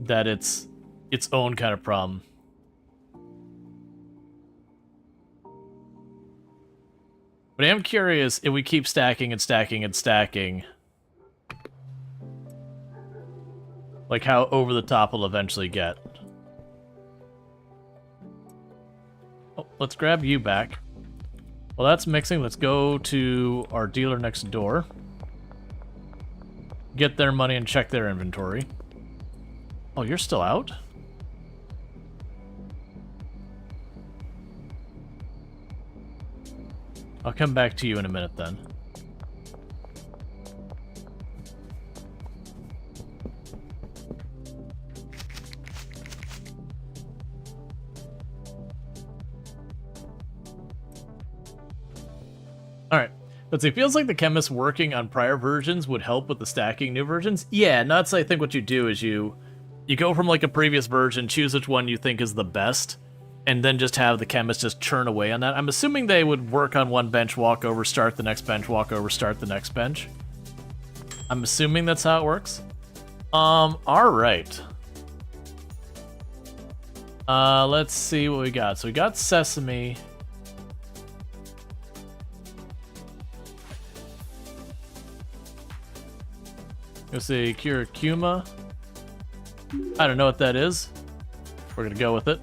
That it's its own kind of problem. But I am curious if we keep stacking and stacking and stacking, like how over the top we'll eventually get. Oh, let's grab you back. Well, that's mixing. Let's go to our dealer next door. Get their money and check their inventory. Oh, you're still out? I'll come back to you in a minute then. Alright. Let's see, feels like the chemist working on prior versions would help with the stacking new versions. Yeah, nuts. I think what you do is you go from like a previous version, choose which one you think is the best, and then just have the chemist just churn away on that. I'm assuming they would work on one bench, walk over, start the next bench, walk over, start the next bench. I'm assuming that's how it works. Alright. Let's see what we got. So we got sesame. Let's see, curcuma. I don't know what that is. We're gonna go with it.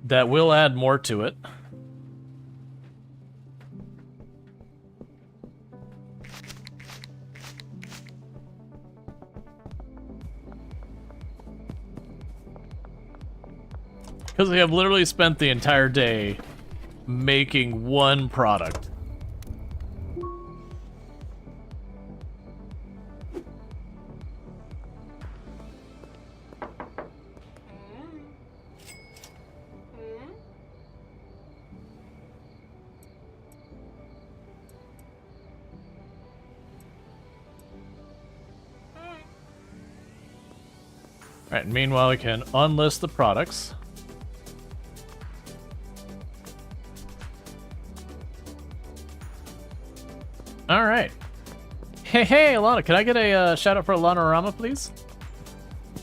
That will add more to it. Because we have literally spent the entire day making one product. Alright, meanwhile we can unlist the products. Alright. Hey, Alana, can I get a shout out for Alana Rama, please?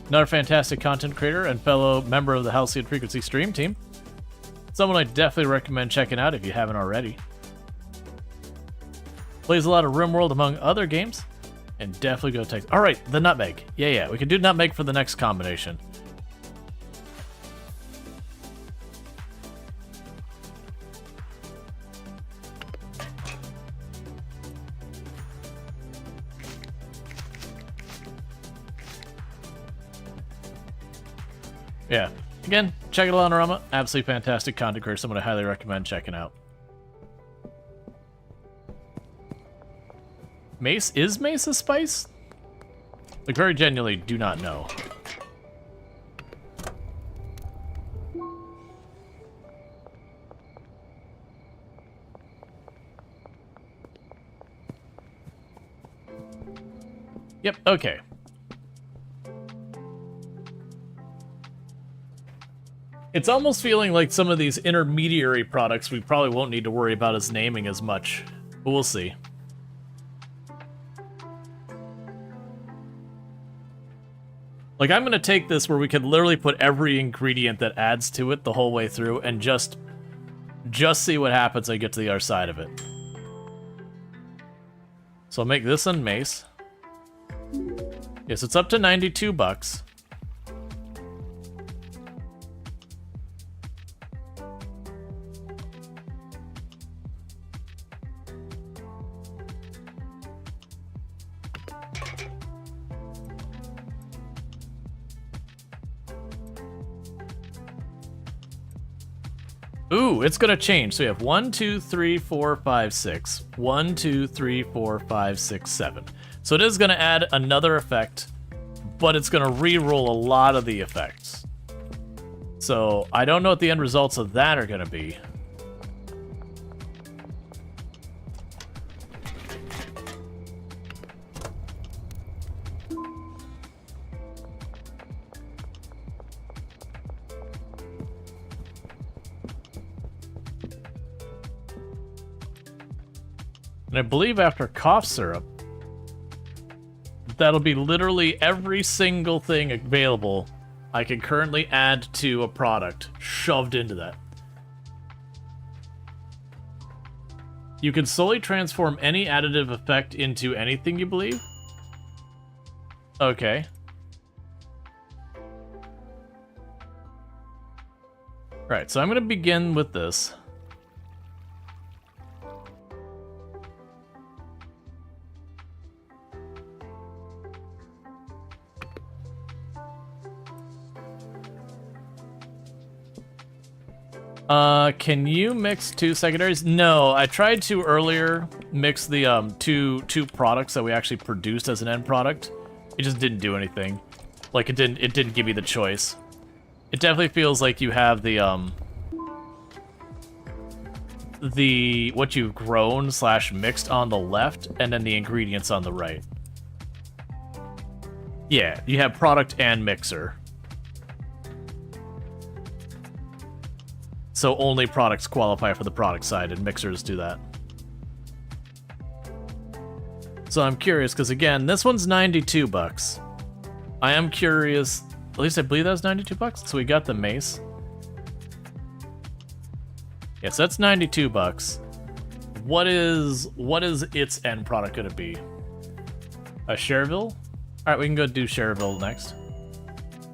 Another fantastic content creator and fellow member of the Halcyon Frequency stream team. Someone I definitely recommend checking out if you haven't already. Plays a lot of RimWorld among other games. And definitely go text. Alright, the nutmeg. Yeah, we can do nutmeg for the next combination. Yeah. Again, check it out on Rama. Absolutely fantastic content creator. Someone I highly recommend checking out. Mace? Is mace a spice? Like, very genuinely do not know. Yep, okay. It's almost feeling like some of these intermediary products we probably won't need to worry about as naming as much, but we'll see. Like, I'm gonna take this where we could literally put every ingredient that adds to it the whole way through and just see what happens when I get to the other side of it. So I'll make this one mace. Yes, it's up to 92 bucks. Ooh, it's gonna change. So we have 1, 2, 3, 4, 5, 6. 1, 2, 3, 4, 5, 6, 7. So it is gonna add another effect, but it's gonna re-roll a lot of the effects. So I don't know what the end results of that are gonna be. And I believe after cough syrup, that'll be literally every single thing available I can currently add to a product shoved into that. You can solely transform any additive effect into anything you believe? Okay. Right, so I'm going to begin with this. Can you mix two secondaries? No, I tried to earlier mix the two products that we actually produced as an end product. It just didn't do anything. Like it didn't give me the choice. It definitely feels like you have the what you've grown / mixed on the left and then the ingredients on the right. Yeah, you have product and mixer. So only products qualify for the product side, and mixers do that. So I'm curious, because again, this one's 92 bucks. I am curious, at least I believe that was 92 bucks. So we got the mace. Yes, that's 92 bucks. What is its end product gonna be? A Cherville? Alright, we can go do Cherville next.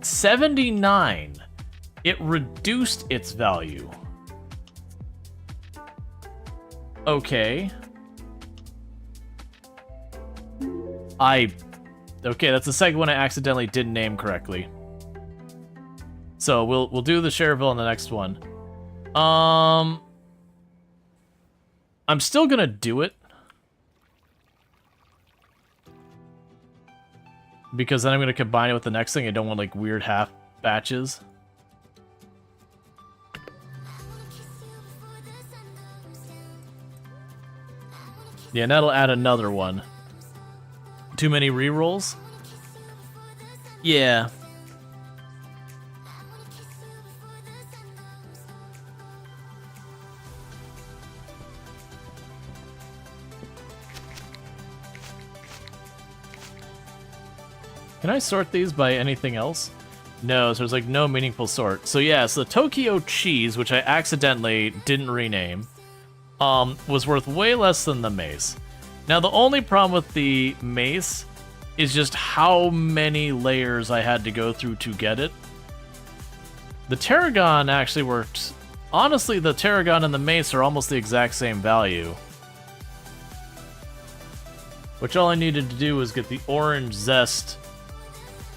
79. It reduced its value. Okay. Okay, that's the second one I accidentally didn't name correctly. So we'll do the Cherville on the next one. I'm still gonna do it. Because then I'm gonna combine it with the next thing. I don't want like weird half batches. Yeah, and that'll add another one. Too many rerolls? Yeah. Can I sort these by anything else? No, so there's like no meaningful sort. So yeah, so the Tokyo cheese, which I accidentally didn't rename, was worth way less than the mace. Now, the only problem with the mace is just how many layers I had to go through to get it. The Tarragon actually worked. Honestly, the Tarragon and the mace are almost the exact same value. Which all I needed to do was get the orange zest.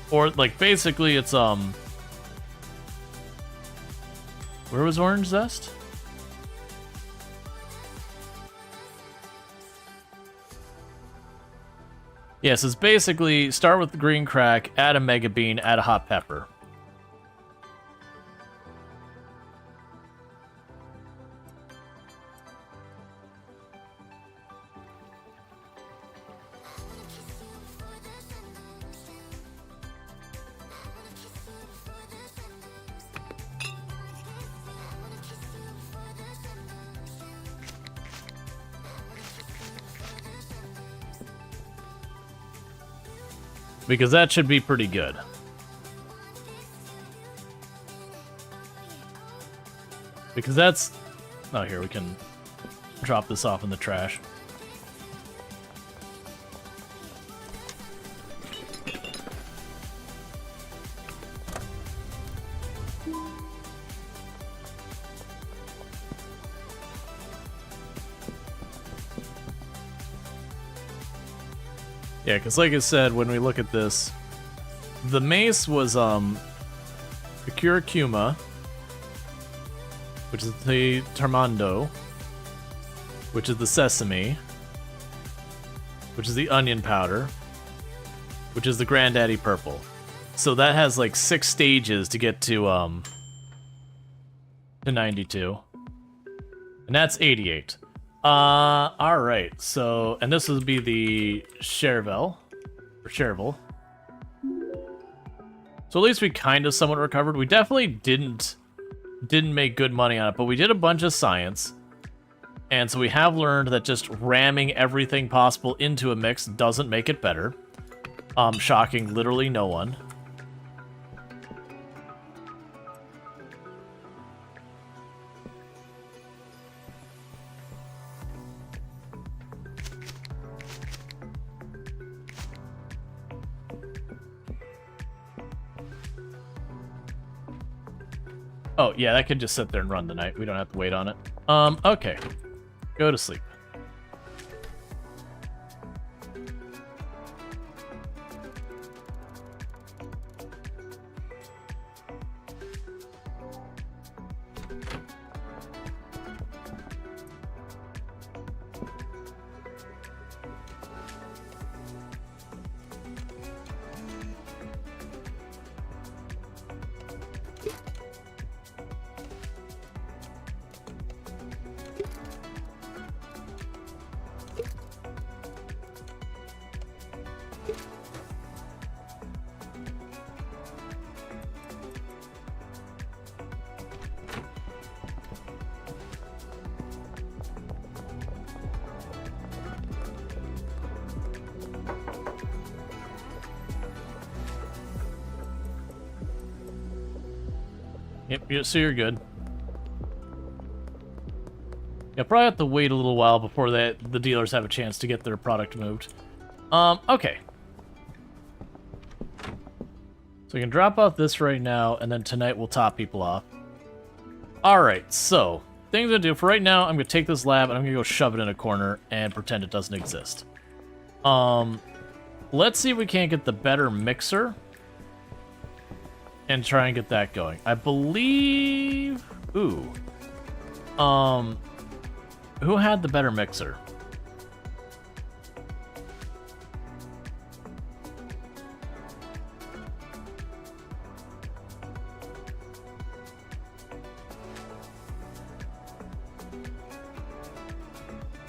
Or, like, basically it's, Where was orange zest? Yes, it's basically start with the green crack, add a mega bean, add a hot pepper. because that should be pretty good. Because that's... Oh, here, we can drop this off in the trash. Yeah, because like I said, when we look at this, the mace was, Procure Kuma, which is the Tarmando, which is the Sesame, which is the Onion Powder, which is the Granddaddy Purple. So that has like 6 stages to get to 92. And that's 88. Alright, so, and this would be the Chervel, or Chervel. So at least we kind of somewhat recovered. We definitely didn't make good money on it, but we did a bunch of science. And so we have learned that just ramming everything possible into a mix doesn't make it better. Shocking literally no one. Oh, yeah, that could just sit there and run tonight. We don't have to wait on it. Okay. Go to sleep. Yep, so you're good. Yeah, probably have to wait a little while before the dealers have a chance to get their product moved. Okay. So we can drop off this right now, and then tonight we'll top people off. Alright, so, things to do. For right now, I'm going to take this lab, and I'm going to go shove it in a corner and pretend it doesn't exist. Let's see if we can't get the better mixer. And try and get that going. I believe... Ooh. Who had the better mixer?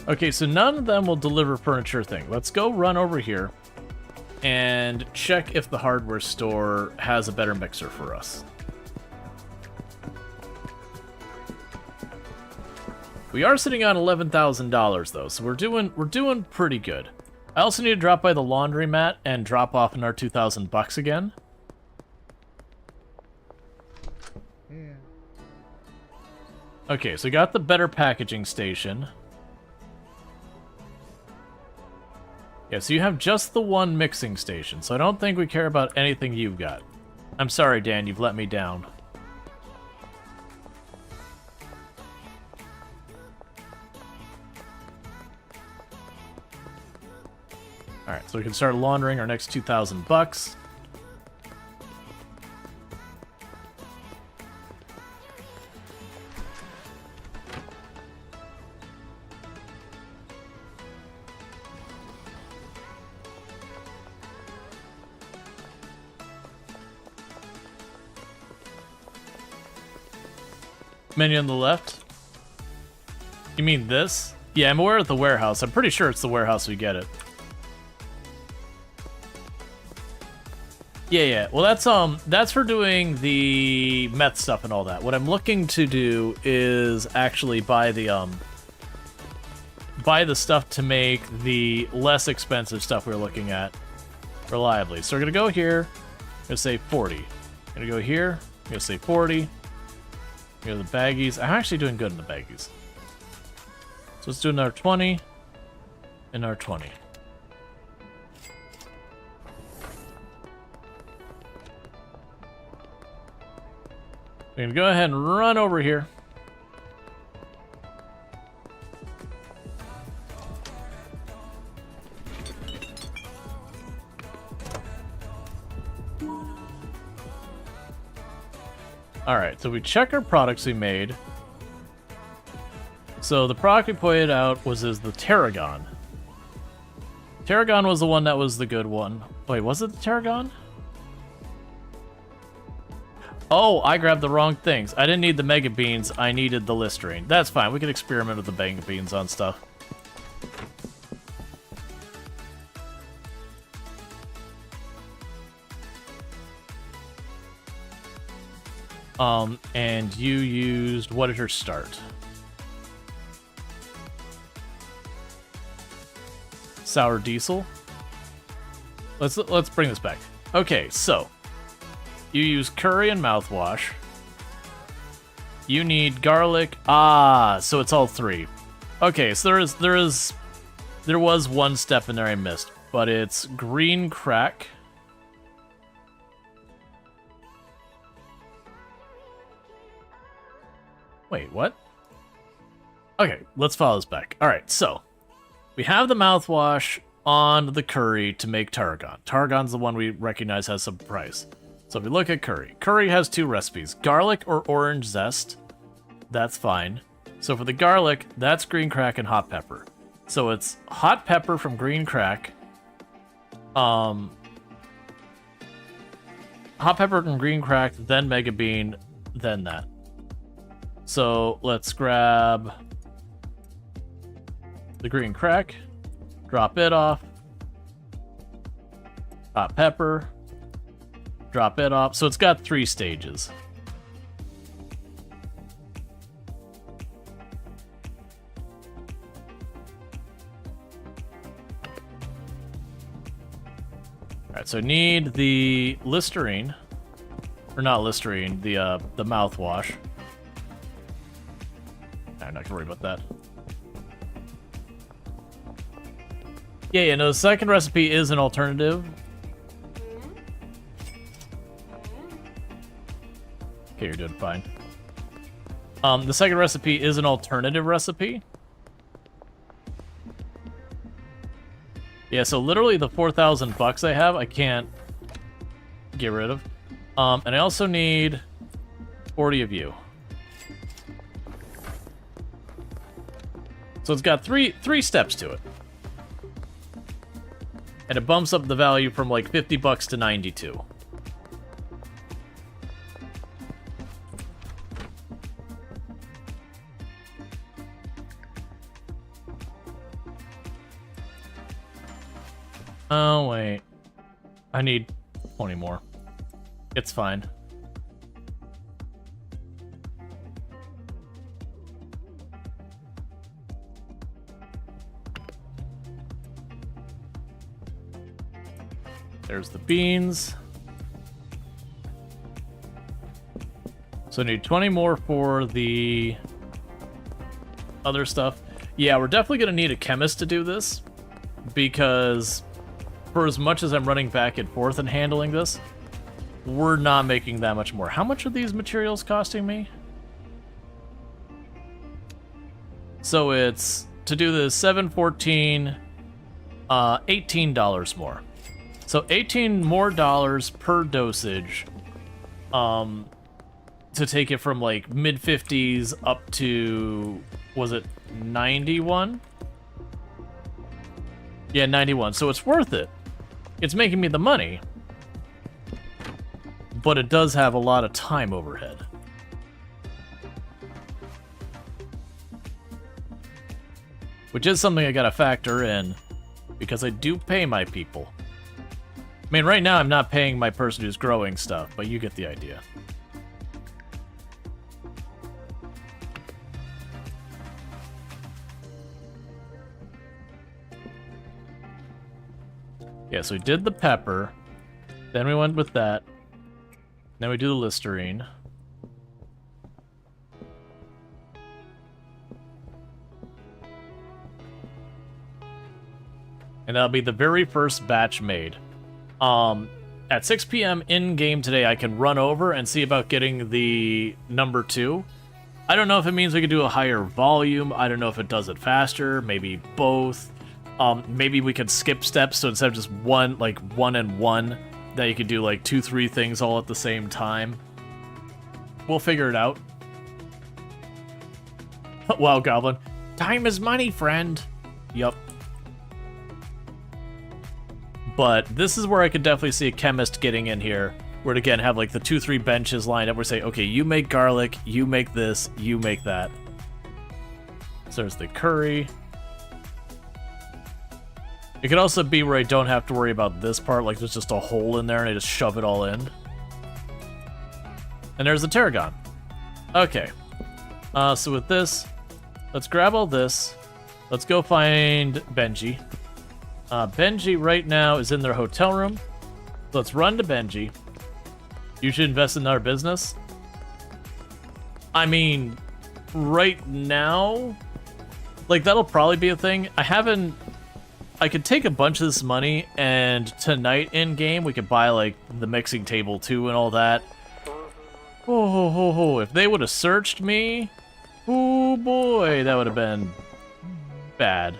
Okay, so none of them will deliver furniture thing. Let's go run over here and check if the hardware store has a better mixer for us. We are sitting on $11,000 though, so we're doing pretty good. I also need to drop by the laundromat and drop off in our $2,000 again. Yeah. Okay, so we got the better packaging station. Yeah, so you have just the one mixing station, so I don't think we care about anything you've got. I'm sorry, Dan, you've let me down. Alright, so we can start laundering our next $2,000. Menu on the left? You mean this? Yeah, I'm aware of the warehouse. I'm pretty sure it's the warehouse we get it. Yeah. Well, that's for doing the meth stuff and all that. What I'm looking to do is actually buy the stuff to make the less expensive stuff we're looking at. reliably. So we're gonna go here, I'm gonna say 40. I'm gonna go here, I'm gonna say 40. Go to the baggies. I'm actually doing good in the baggies. So let's do another 20 and another 20. We're gonna go ahead and run over here. Alright, so we check our products we made. So the product we pointed out was the Tarragon. Tarragon was the one that was the good one. Wait, was it the Tarragon? Oh, I grabbed the wrong things. I didn't need the Mega Beans, I needed the Listerine. That's fine, we can experiment with the Mega Beans on stuff. And you used, what did your start? Sour diesel? Let's bring this back. Okay, so you use curry and mouthwash. You need garlic. Ah, so it's all three. Okay, so there was one step in there I missed, but it's green crack. Wait, what? Okay, let's follow this back. Alright, so we have the mouthwash on the curry to make tarragon. Tarragon's the one we recognize has some price. So if we look at curry, curry has two recipes, garlic or orange zest. That's fine. So for the garlic, that's green crack and hot pepper. So it's hot pepper from green crack, hot pepper from green crack, then mega bean, then that. So let's grab the green crack, drop it off, hot pepper, drop it off. So it's got 3 stages. Alright, so I need the Listerine, or not Listerine, the mouthwash. I'm not gonna worry about that. Yeah, no, the second recipe is an alternative. Okay, you're doing fine. The second recipe is an alternative recipe. Yeah, so literally the 4,000 bucks I have, I can't get rid of. And I also need 40 of you. So it's got three steps to it. And it bumps up the value from like 50 bucks to 92. Oh, wait. I need 20 more. It's fine. There's the beans. So I need 20 more for the other stuff. Yeah, we're definitely going to need a chemist to do this, because for as much as I'm running back and forth and handling this, we're not making that much more. How much are these materials costing me? So it's, to do this, $7.14, $18 more. So $18 more per dosage, to take it from like mid-50s up to, was it 91? Yeah, 91. So it's worth it. It's making me the money, but it does have a lot of time overhead. Which is something I gotta factor in, because I do pay my people. I mean, right now I'm not paying my person who's growing stuff, but you get the idea. Yeah, so we did the pepper. Then we went with that. Then we do the Listerine. And that'll be the very first batch made. At 6 p.m. in-game today, I can run over and see about getting the number 2. I don't know if it means we could do a higher volume. I don't know if it does it faster. Maybe both. Maybe we could skip steps, so instead of just one, like 1 and 1, that you could do like 2, 3 things all at the same time. We'll figure it out. Wow, Goblin. Time is money, friend. Yup. But this is where I could definitely see a chemist getting in here, where to again have like the 2, 3 benches lined up where say, okay, you make garlic, you make this, you make that. So there's the curry. It could also be where I don't have to worry about this part, like there's just a hole in there and I just shove it all in. And there's the tarragon. Okay. So with this, let's grab all this. Let's go find Benji. Benji right now is in their hotel room. So let's run to Benji. You should invest in our business. I mean, right now, like that'll probably be a thing. I could take a bunch of this money and tonight in game we could buy like the mixing table too and all that. Oh, if they would have searched me, oh boy, that would have been bad.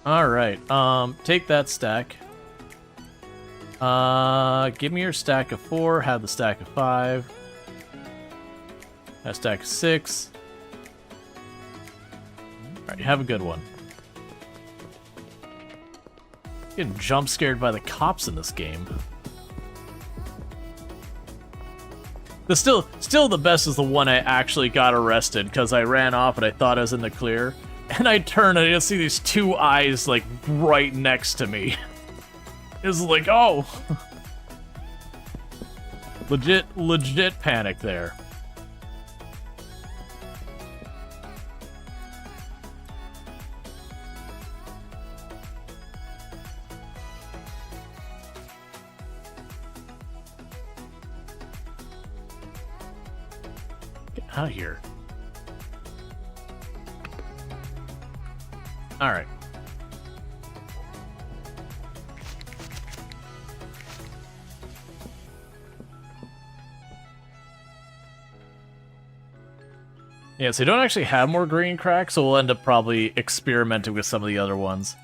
Alright, take that stack. Give me your stack of 4, have the stack of 5. That stack of 6. Alright, you have a good one. Getting jump scared by the cops in this game. Still the best is the one I actually got arrested because I ran off and I thought I was in the clear. And I turn and I just see these 2 eyes like right next to me. It's like, oh. Legit panic there. Get out of here. All right. Yeah, so you don't actually have more green cracks, so we'll end up probably experimenting with some of the other ones.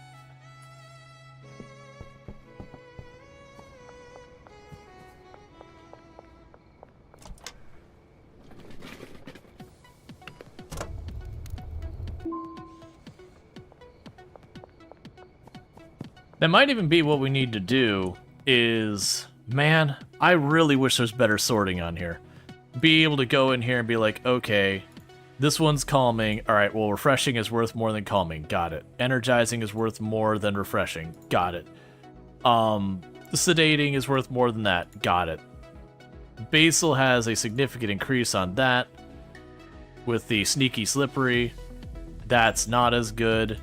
That might even be what we need to do is, man, I really wish there's better sorting on here. Be able to go in here and be like, okay, this one's calming. All right, well, refreshing is worth more than calming. Got it. Energizing is worth more than refreshing. Got it. Sedating is worth more than that. Got it. Basil has a significant increase on that. With the sneaky slippery, that's not as good.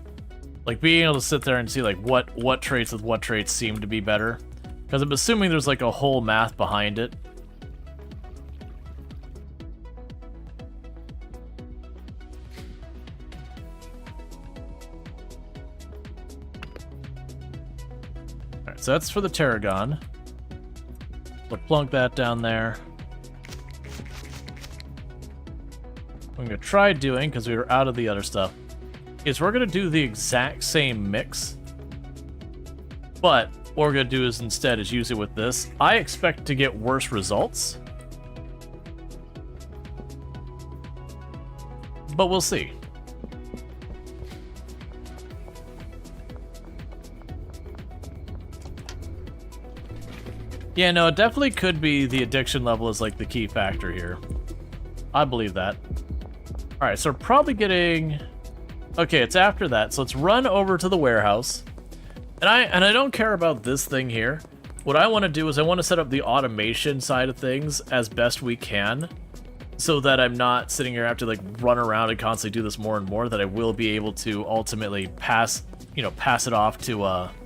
Like, being able to sit there and see, like, what traits with what traits seem to be better. Because I'm assuming there's, like, a whole math behind it. Alright, so that's for the tarragon. We'll plunk that down there. What I'm going to try doing, because we were out of the other stuff, is we're going to do the exact same mix, but what we're going to do is instead is use it with this. I expect to get worse results, but we'll see. Yeah, no, it definitely could be the addiction level is like the key factor here. I believe that. Alright, so we're probably getting... Okay, it's after that, so let's run over to the warehouse. And I don't care about this thing here. What I want to do is I want to set up the automation side of things as best we can, so that I'm not sitting here having to like run around and constantly do this more and more, that I will be able to ultimately pass you know, pass it off to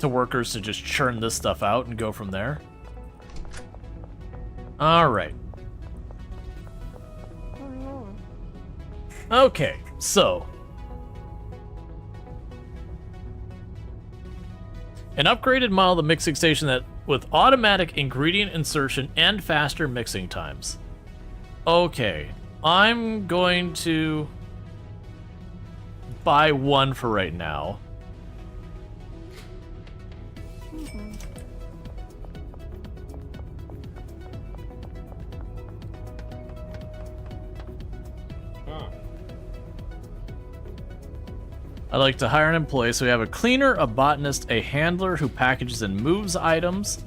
workers to just churn this stuff out and go from there. All right. Okay, so an upgraded model of the mixing station that with automatic ingredient insertion and faster mixing times. Okay, I'm going to buy one for right now. I like to hire an employee, so we have a cleaner, a botanist, a handler who packages and moves items,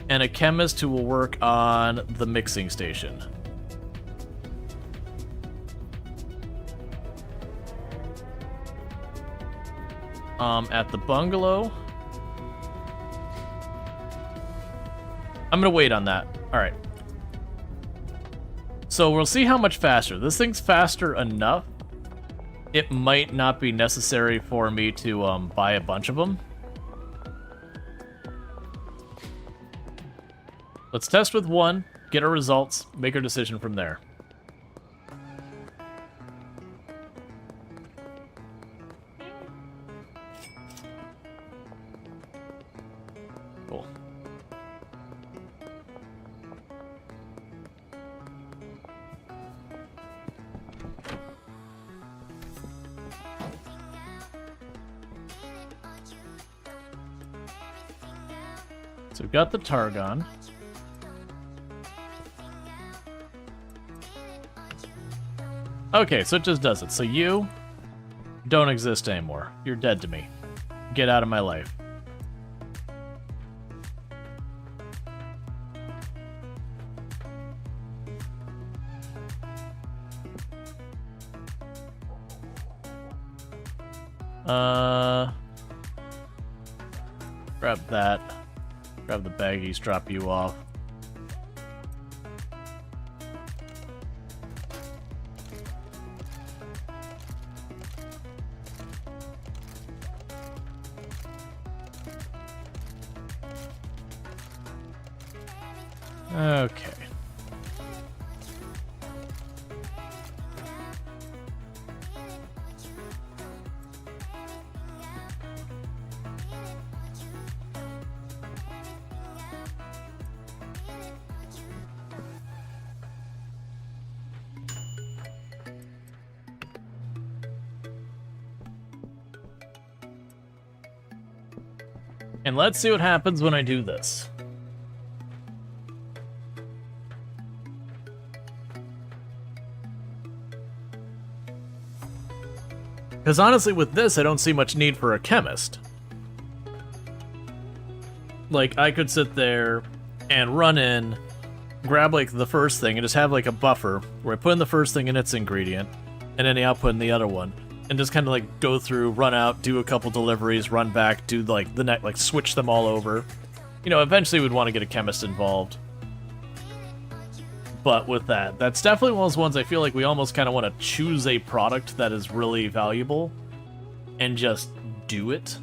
and a chemist who will work on the mixing station. At the bungalow. I'm gonna wait on that. All right. So we'll see how much faster. This thing's faster enough. It might not be necessary for me to buy a bunch of them. Let's test with one, get our results, make our decision from there. Cool. So we've got the Targon. Okay, so it just does it. So you don't exist anymore. You're dead to me. Get out of my life. Grab that. Grab the baggies, drop you off. Okay. And let's see what happens when I do this. Because honestly, with this, I don't see much need for a chemist. Like, I could sit there and run in, grab, like, the first thing, and just have, like, a buffer where I put in the first thing in its ingredient, and any output in the other one. And just kind of, like, go through, run out, do a couple deliveries, run back, do, like, the next, like, switch them all over. You know, eventually we'd want to get a chemist involved. But with that, that's definitely one of those ones I feel like we almost kind of want to choose a product that is really valuable and just do it.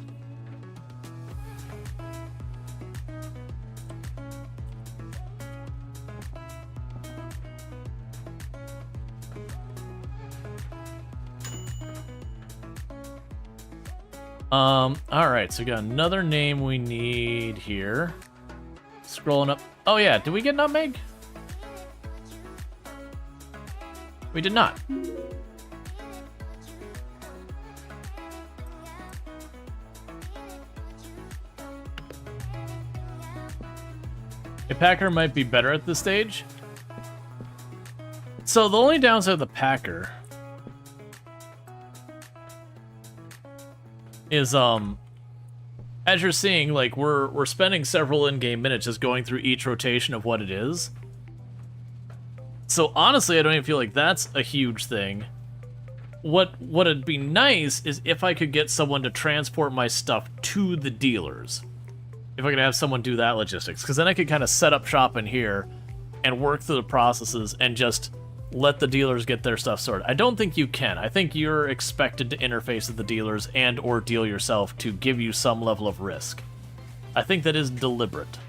Alright, so we got another name we need here. Scrolling up. Oh yeah, did we get nutmeg? We did not. A packer might be better at this stage. So the only downside of the packer is, as you're seeing, like, we're spending several in-game minutes just going through each rotation of what it is. So honestly, I don't even feel like that's a huge thing. What'd be nice is if I could get someone to transport my stuff to the dealers. If I could have someone do that logistics, because then I could kind of set up shop in here and work through the processes and just let the dealers get their stuff sorted. I don't think you can. I think you're expected to interface with the dealers and or deal yourself to give you some level of risk. I think that is deliberate.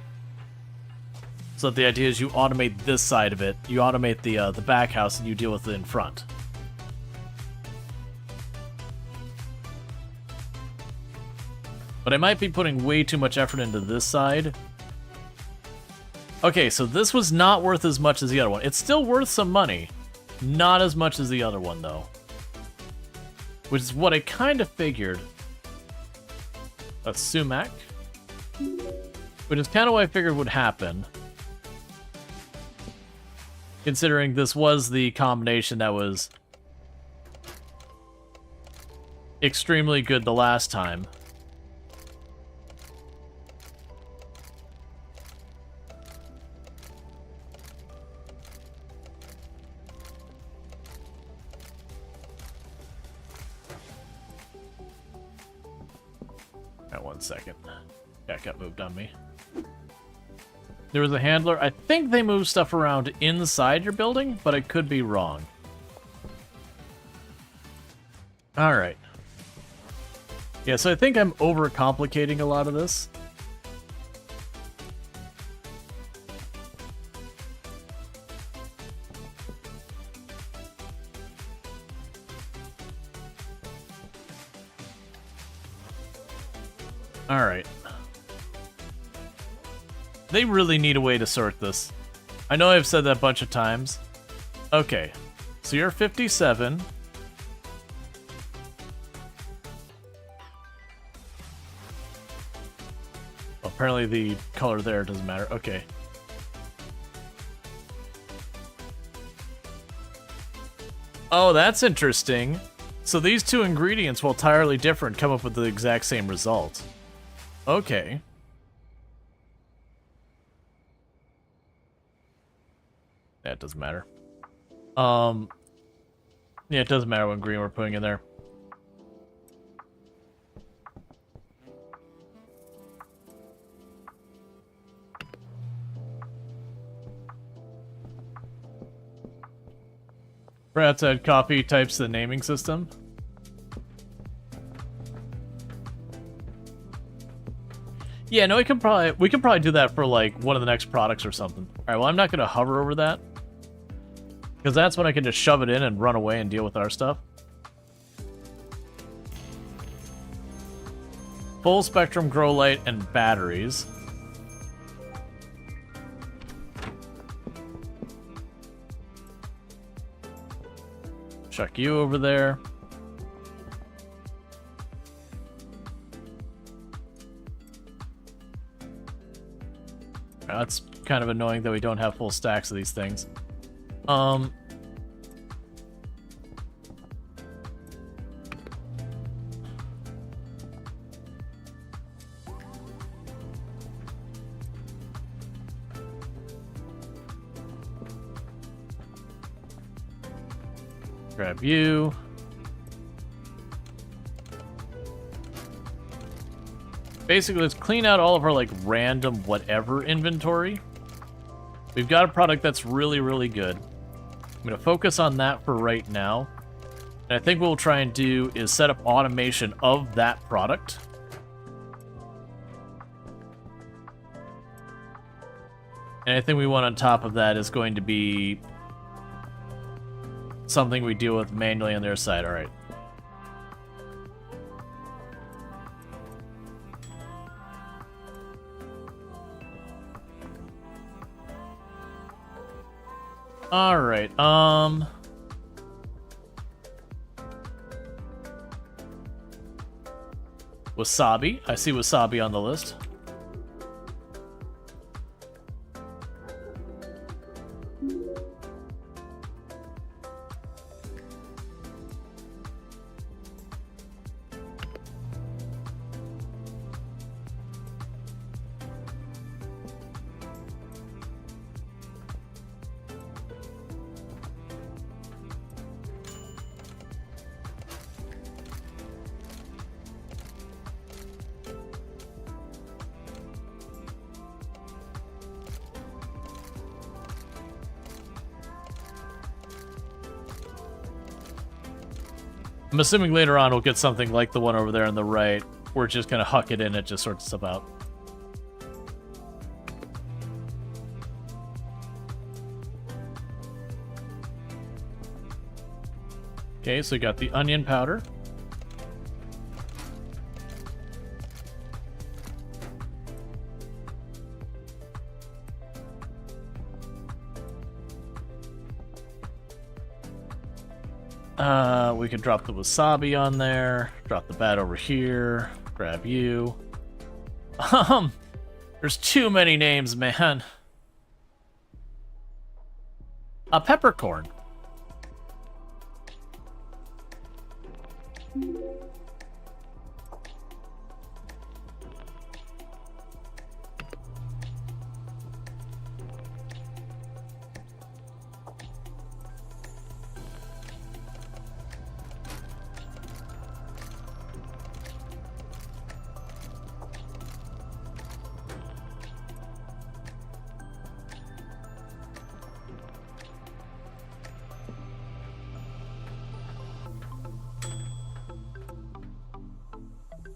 So the idea is you automate this side of it, you automate the back house, and you deal with it in front. But I might be putting way too much effort into this side. Okay, so this was not worth as much as the other one. It's still worth some money. Not as much as the other one, though. Which is what I kind of figured. A sumac. Which is kind of what I figured would happen. Considering this was the combination that was extremely good the last time. One second. That got moved on me. There was a handler. I think they move stuff around inside your building, but I could be wrong. Alright. Yeah, so I think I'm overcomplicating a lot of this. Alright. They really need a way to sort this. I know I've said that a bunch of times. Okay. So you're 57. Well, apparently the color there doesn't matter. Okay. Oh, that's interesting. So these two ingredients, while entirely different, come up with the exact same result. Okay. Yeah, it doesn't matter. Yeah, it doesn't matter what green we're putting in there. Perhaps I'd copy types the naming system. Yeah, no, we could probably do that for like one of the next products or something. All right, well, I'm not gonna hover over that because that's when I can just shove it in and run away and deal with our stuff. Full spectrum grow light and batteries. Chuck you over there. That's kind of annoying that we don't have full stacks of these things. Grab you. Basically, let's clean out all of our, like, random whatever inventory. We've got a product that's really, really good. I'm going to focus on that for right now. And I think what we'll try and do is set up automation of that product. And anything we want on top of that is going to be something we deal with manually on their side. All right. All right. Wasabi. I see wasabi on the list. I'm assuming later on we'll get something like the one over there on the right, where it's just gonna huck it in, it just sorts stuff out. Okay, so we got the onion powder. We can drop the wasabi on there, drop the bat over here, grab you. There's too many names, man. A peppercorn.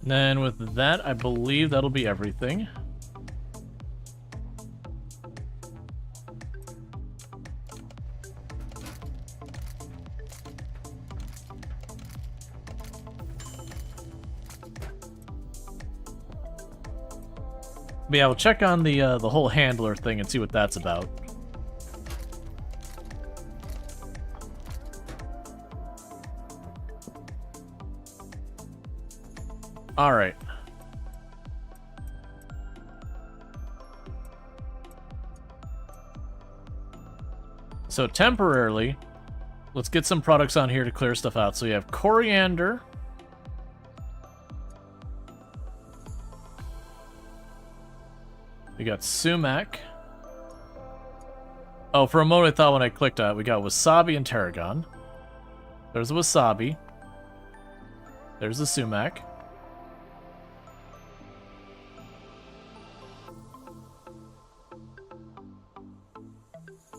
Then with that, I believe that'll be everything. But yeah, we'll check on the whole handler thing and see what that's about. All right. So temporarily, let's get some products on here to clear stuff out. So we have coriander. We got sumac. Oh, for a moment I thought when I clicked on it, we got wasabi and tarragon. There's the wasabi. There's the sumac.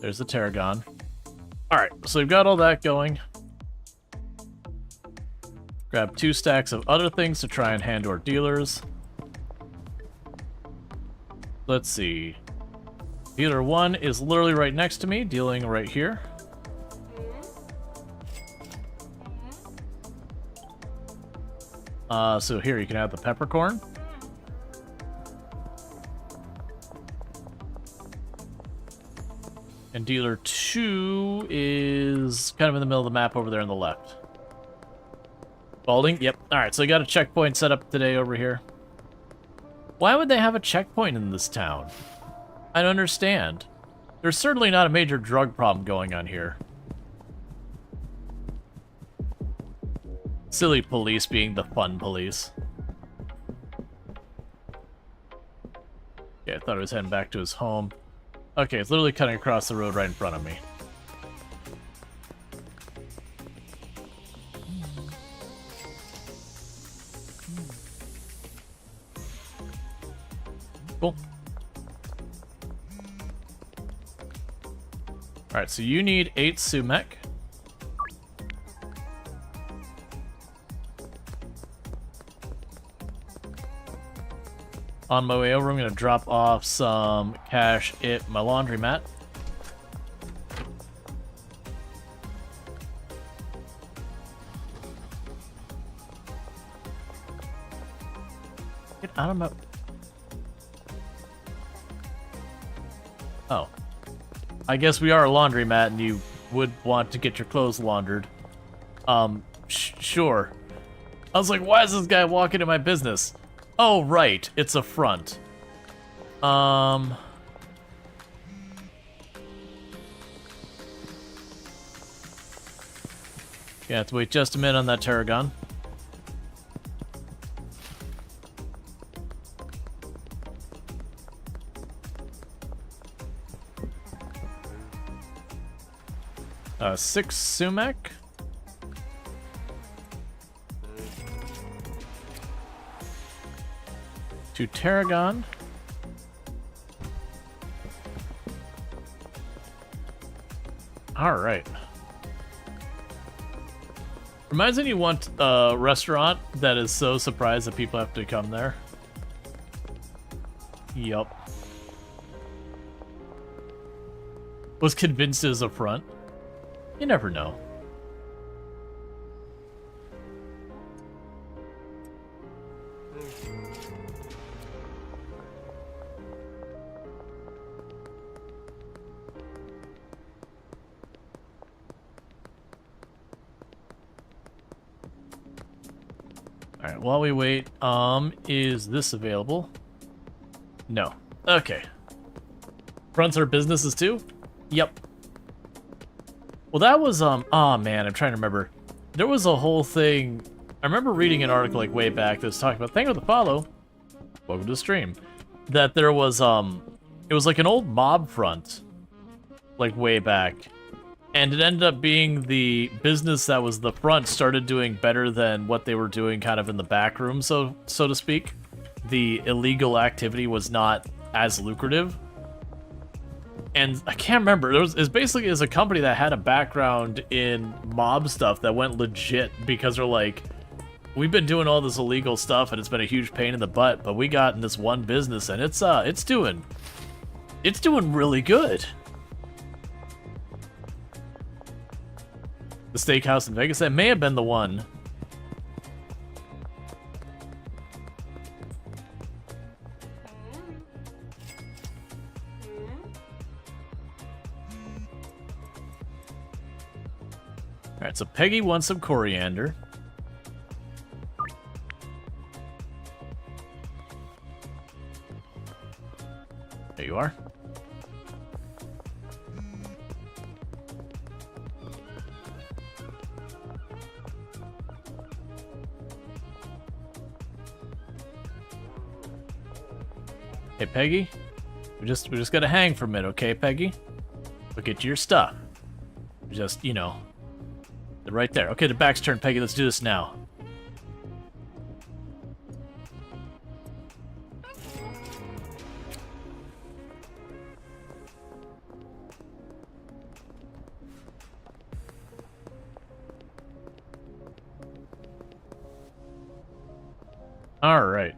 There's the tarragon. Alright, so we've got all that going. Grab 2 stacks of other things to try and hand to our dealers. Let's see. Dealer 1 is literally right next to me, dealing right here. So here, you can have the peppercorn. And dealer 2 is kind of in the middle of the map over there on the left. Balding? Yep. Alright, so we got a checkpoint set up today over here. Why would they have a checkpoint in this town? I don't understand. There's certainly not a major drug problem going on here. Silly police being the fun police. Yeah, I thought I was heading back to his home. Okay, it's literally cutting across the road right in front of me. Cool. Alright, so you need 8 sumac. On my way over, I'm going to drop off some cash at my laundromat. Get out of my... Oh. I guess we are a laundromat and you would want to get your clothes laundered. Sure. I was like, why is this guy walking in my business? Oh, right. It's a front. Yeah, have to wait just a minute on that tarragon. Six sumac. To tarragon. All right. Reminds me you want a restaurant that is so surprised that people have to come there. Yup. Was convinced it was a front. You never know. Alright, while we wait, is this available? No. Okay. Fronts are businesses too? Yep. Well, that was, oh man, I'm trying to remember. There was a whole thing, I remember reading an article, like, way back that was talking about, thank you for the follow, welcome to the stream, that there was, it was like an old mob front, like, way back, and it ended up being the business that was the front started doing better than what they were doing kind of in the back room, so to speak. The illegal activity was not as lucrative. And I can't remember, it's basically a company that had a background in mob stuff that went legit because they're like, we've been doing all this illegal stuff and it's been a huge pain in the butt, but we got in this one business and it's doing really good. The steakhouse in Vegas, that may have been the one. Alright, so Peggy wants some coriander. There you are. Hey, Peggy. We just gotta hang for a minute, okay, Peggy? We'll get you your stuff. Just, you know, they're right there. Okay, the back's turned, Peggy. Let's do this now. All right.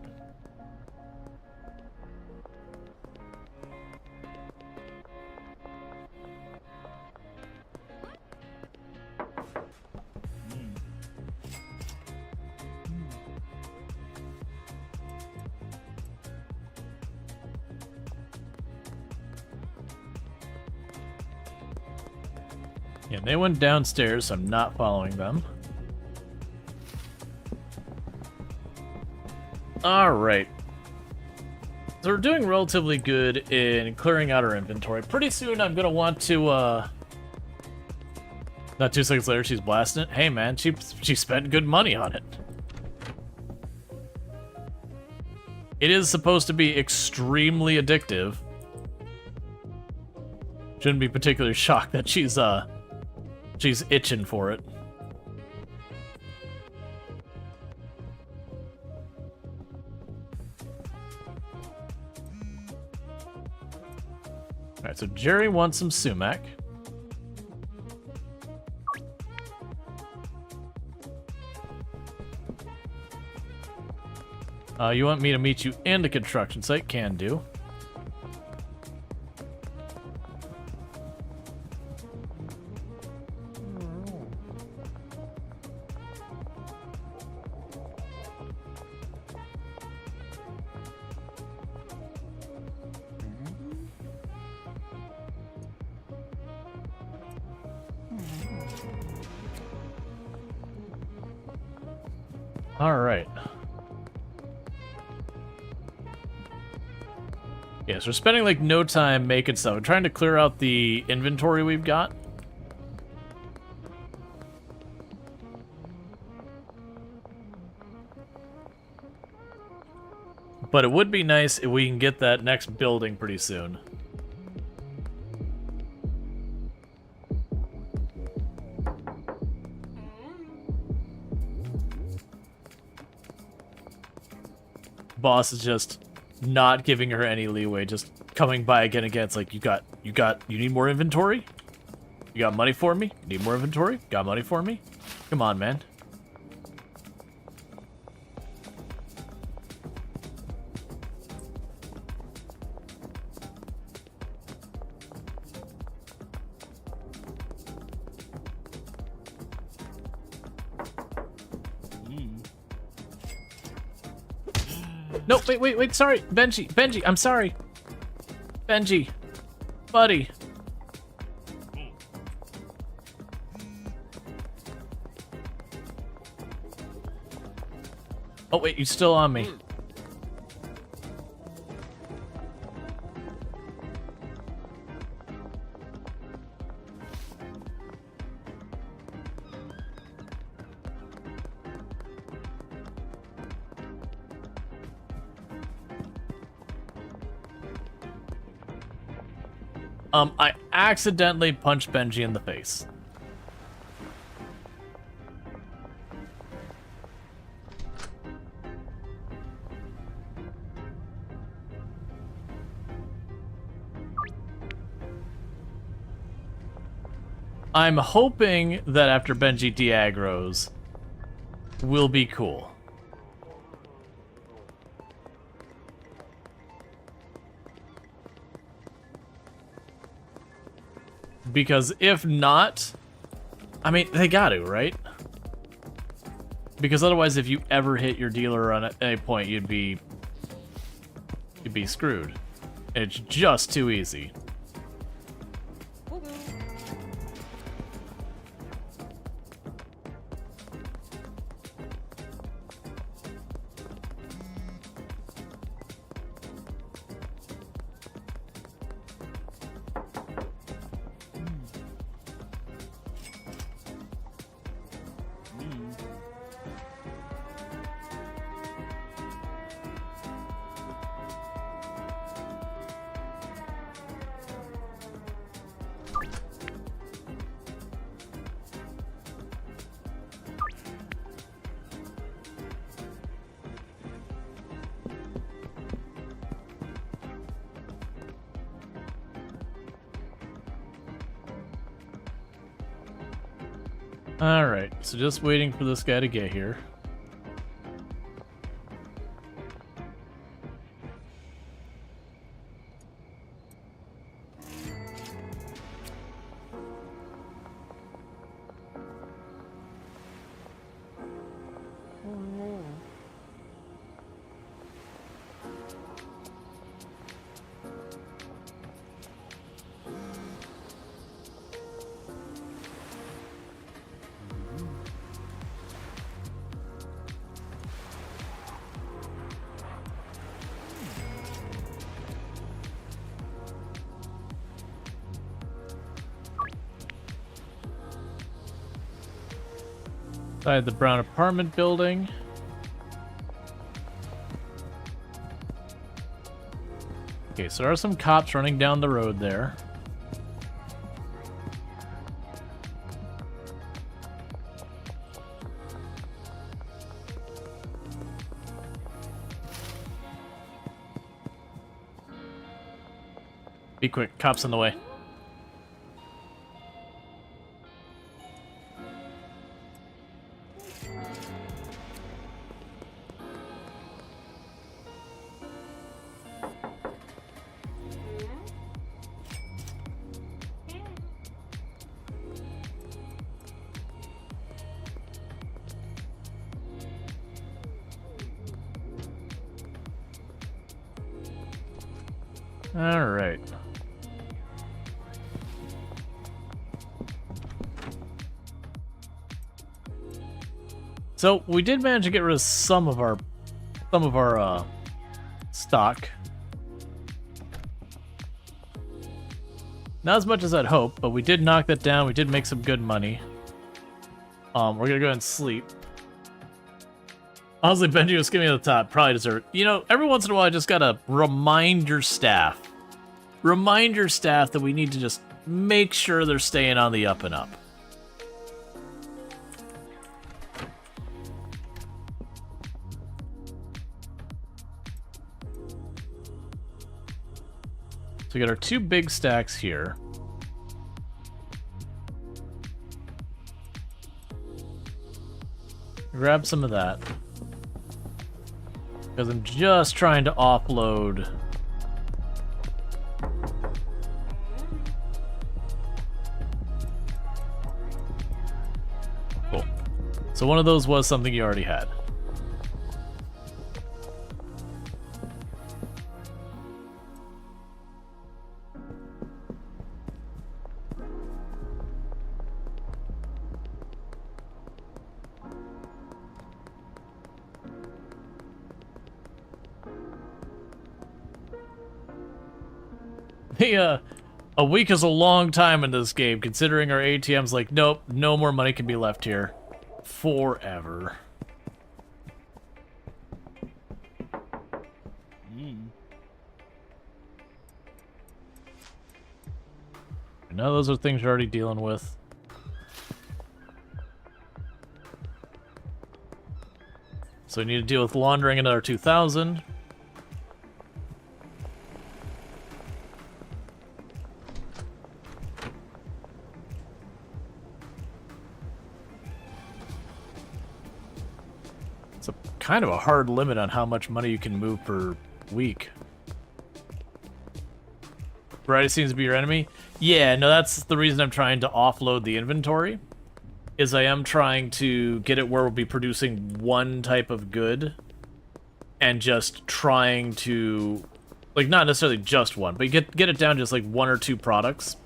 Yeah, they went downstairs, so I'm not following them. Alright. So we're doing relatively good in clearing out our inventory. Pretty soon I'm gonna want to, Not 2 seconds later, she's blasting it. Hey man, she spent good money on it. It is supposed to be extremely addictive. Shouldn't be particularly shocked that she's itching for it. Alright, so Jerry wants some sumac. You want me to meet you in the construction site? Can do. All right. Yeah, so we're spending like no time making stuff. I'm trying to clear out the inventory we've got. But it would be nice if we can get that next building pretty soon. Boss is just not giving her any leeway, just coming by again and again. It's like, you need more inventory? You got money for me? You need more inventory? Got money for me? Come on, man. No, wait, sorry. Benji, I'm sorry. Benji. Buddy. Oh, wait, you're still on me. I accidentally punched Benji in the face. I'm hoping that after Benji de-aggros, we'll be cool. Because if not, I mean, they got to, right? Because otherwise, if you ever hit your dealer on any point, you'd be screwed. It's just too easy. Alright, so just waiting for this guy to get here. Inside the brown apartment building. Okay, so there are some cops running down the road there. Be quick, cops in the way. All right. So we did manage to get rid of some of our stock. Not as much as I'd hoped, but we did knock that down. We did make some good money. We're gonna go ahead and sleep. Honestly, Benji was skimming at the top. Probably deserve it. You know, every once in a while, I just gotta remind your staff. Remind your staff that we need to just make sure they're staying on the up and up. So we got our two big stacks here. Grab some of that. Because I'm just trying to offload. Cool. So one of those was something you already had. A week is a long time in this game, considering our ATM's like, nope, no more money can be left here. Forever. No, those are things you're already dealing with. So we need to deal with laundering another 2,000. It's a kind of a hard limit on how much money you can move per week. Variety seems to be your enemy. Yeah, no, that's the reason I'm trying to offload the inventory. Is I am trying to get it where we'll be producing one type of good and just trying to, like, not necessarily just one, but get it down to just like one or two products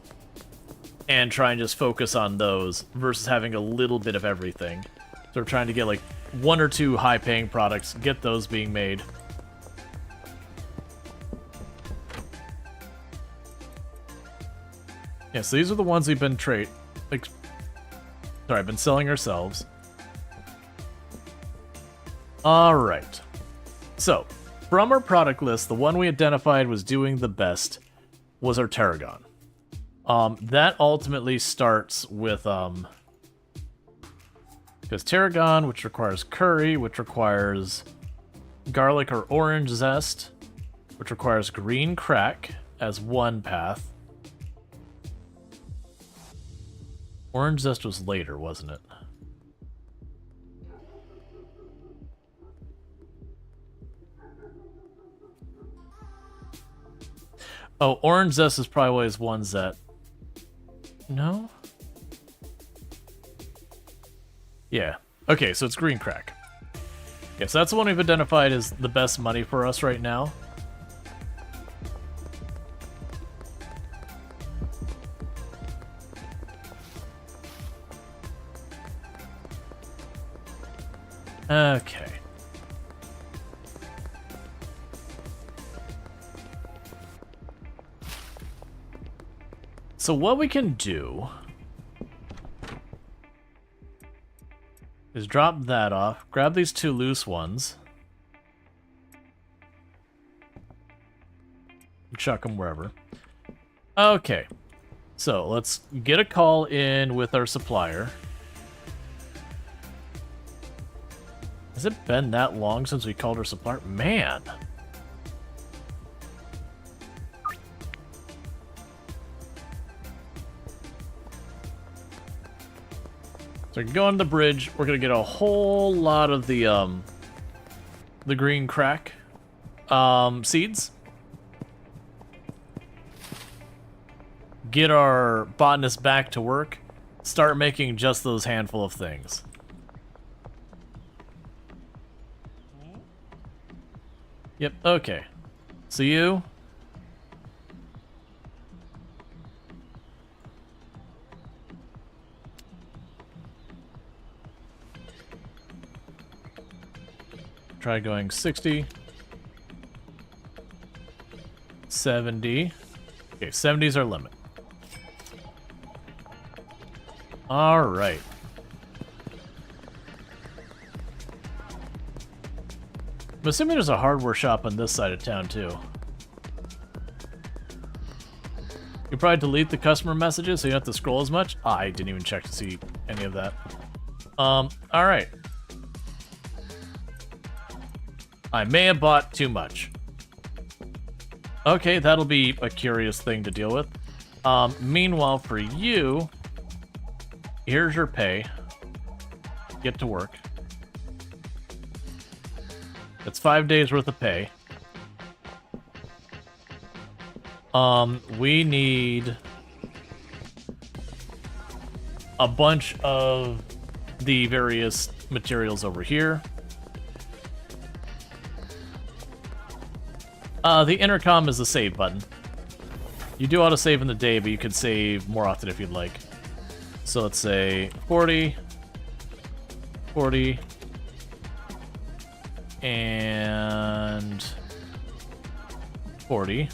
and try and just focus on those versus having a little bit of everything. So we're trying to get like one or two high-paying products, get those being made. Yeah, so these are the ones we've been I've been selling ourselves. Alright. So, from our product list, the one we identified was doing the best was our tarragon. That ultimately starts with, because tarragon, which requires curry, which requires garlic or orange zest, which requires green crack as one path. Orange zest was later, wasn't it? Oh, orange zest is probably always one zet. No? Yeah. Okay, so it's green crack. Yeah, so that's the one we've identified as the best money for us right now. Okay. So what we can do is drop that off, grab these two loose ones, chuck them wherever. Okay. So let's get a call in with our supplier. Has it been that long since we called our supplier? Man. So we can go on the bridge. We're gonna get a whole lot of the green crack seeds. Get our botanist back to work. Start making just those handful of things. Yep, okay. So you... try going 60. 70. Okay, 70 is our limit. Alright. I'm assuming there's a hardware shop on this side of town, too. You probably delete the customer messages so you don't have to scroll as much. I didn't even check to see any of that. Alright. I may have bought too much. Okay, that'll be a curious thing to deal with. Meanwhile, for you, here's your pay. Get to work. That's 5 days worth of pay. We need a bunch of the various materials over here. The intercom is the save button. You do auto save in the day, but you can save more often if you'd like. So let's say 40, 40, and 40.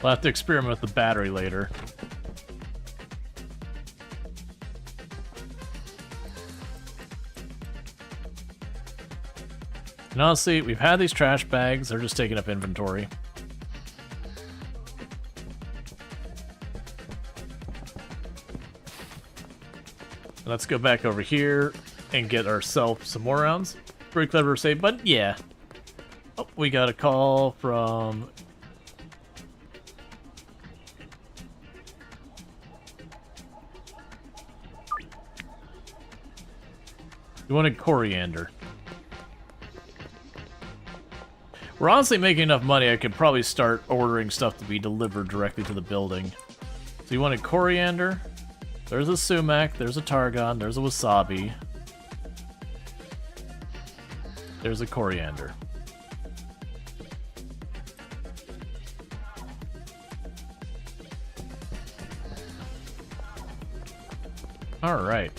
We'll have to experiment with the battery later. And honestly, we've had these trash bags. They're just taking up inventory. Let's go back over here and get ourselves some more rounds. Pretty clever save, but yeah. Oh, we got a call from... You wanted coriander. We're honestly making enough money, I could probably start ordering stuff to be delivered directly to the building. So you wanted coriander. There's a sumac, there's a targon, there's a wasabi. There's a coriander. Alright.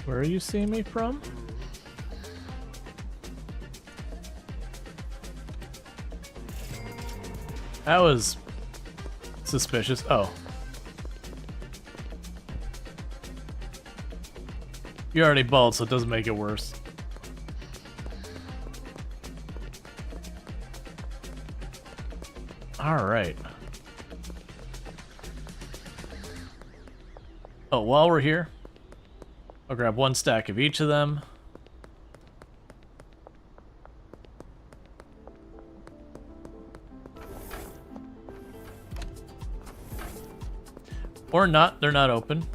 Where are you seeing me from? That was suspicious. Oh. You already bald, so it doesn't make it worse. Alright. Oh, while we're here, I'll grab one stack of each of them. Or not, they're not open.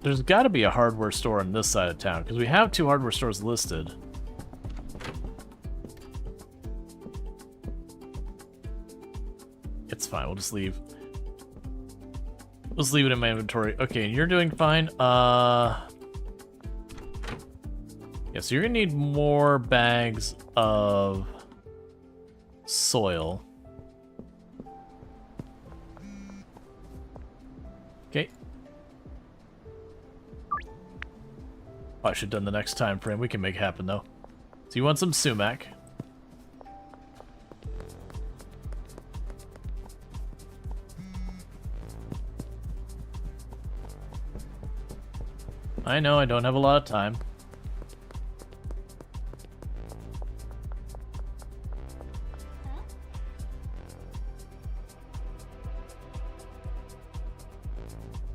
There's gotta be a hardware store on this side of town, because we have 2 hardware stores listed. It's fine, we'll just leave. Let's leave it in my inventory. Okay, and you're doing fine. Yeah, so you're gonna need more bags of soil. Okay. I should have done the next time frame. We can make it happen though. So you want some sumac. I know I don't have a lot of time.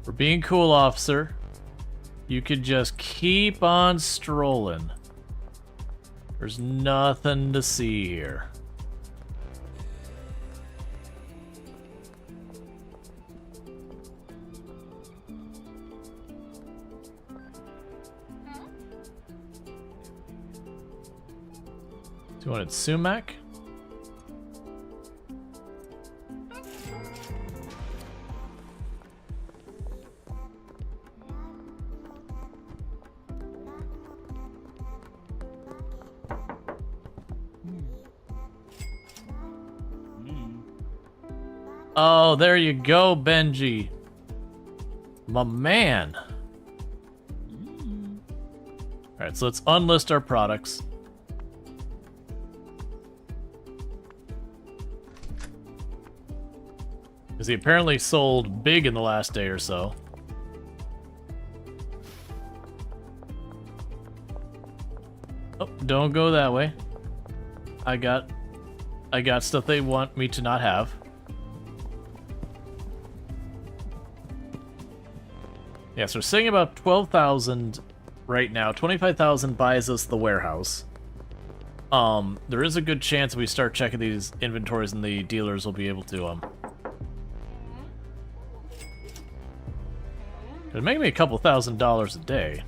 We're being cool, officer. You could just keep on strolling. There's nothing to see here. Do you want sumac? Oh, there you go, Benji. My man. Alright, so let's unlist our products. Because he apparently sold big in the last day or so. Oh, don't go that way. I got stuff they want me to not have. Yeah, so we're saying about 12,000 right now. 25,000 buys us the warehouse. There is a good chance if we start checking these inventories and the dealers will be able to, it'd make me a couple $1,000s a day.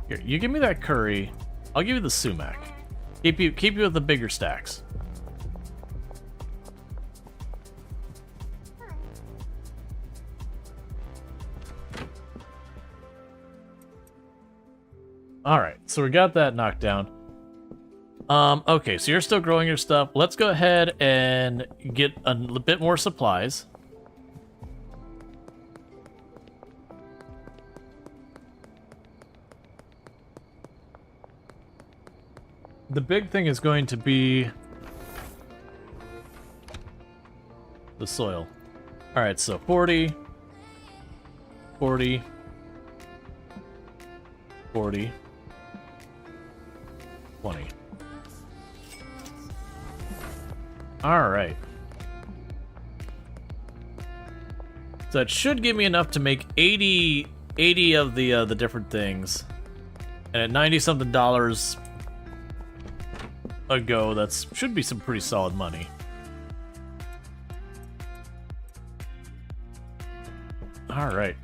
Here, you give me that curry. I'll give you the sumac. Keep you with the bigger stacks. Alright, so we got that knocked down. Okay, so you're still growing your stuff. Let's go ahead and get a bit more supplies. The big thing is going to be the soil. Alright, so 40, 40, 40, 20. Alright. So that should give me enough to make 80 of the different things. And at 90-something dollars a go, that should be some pretty solid money. Alright.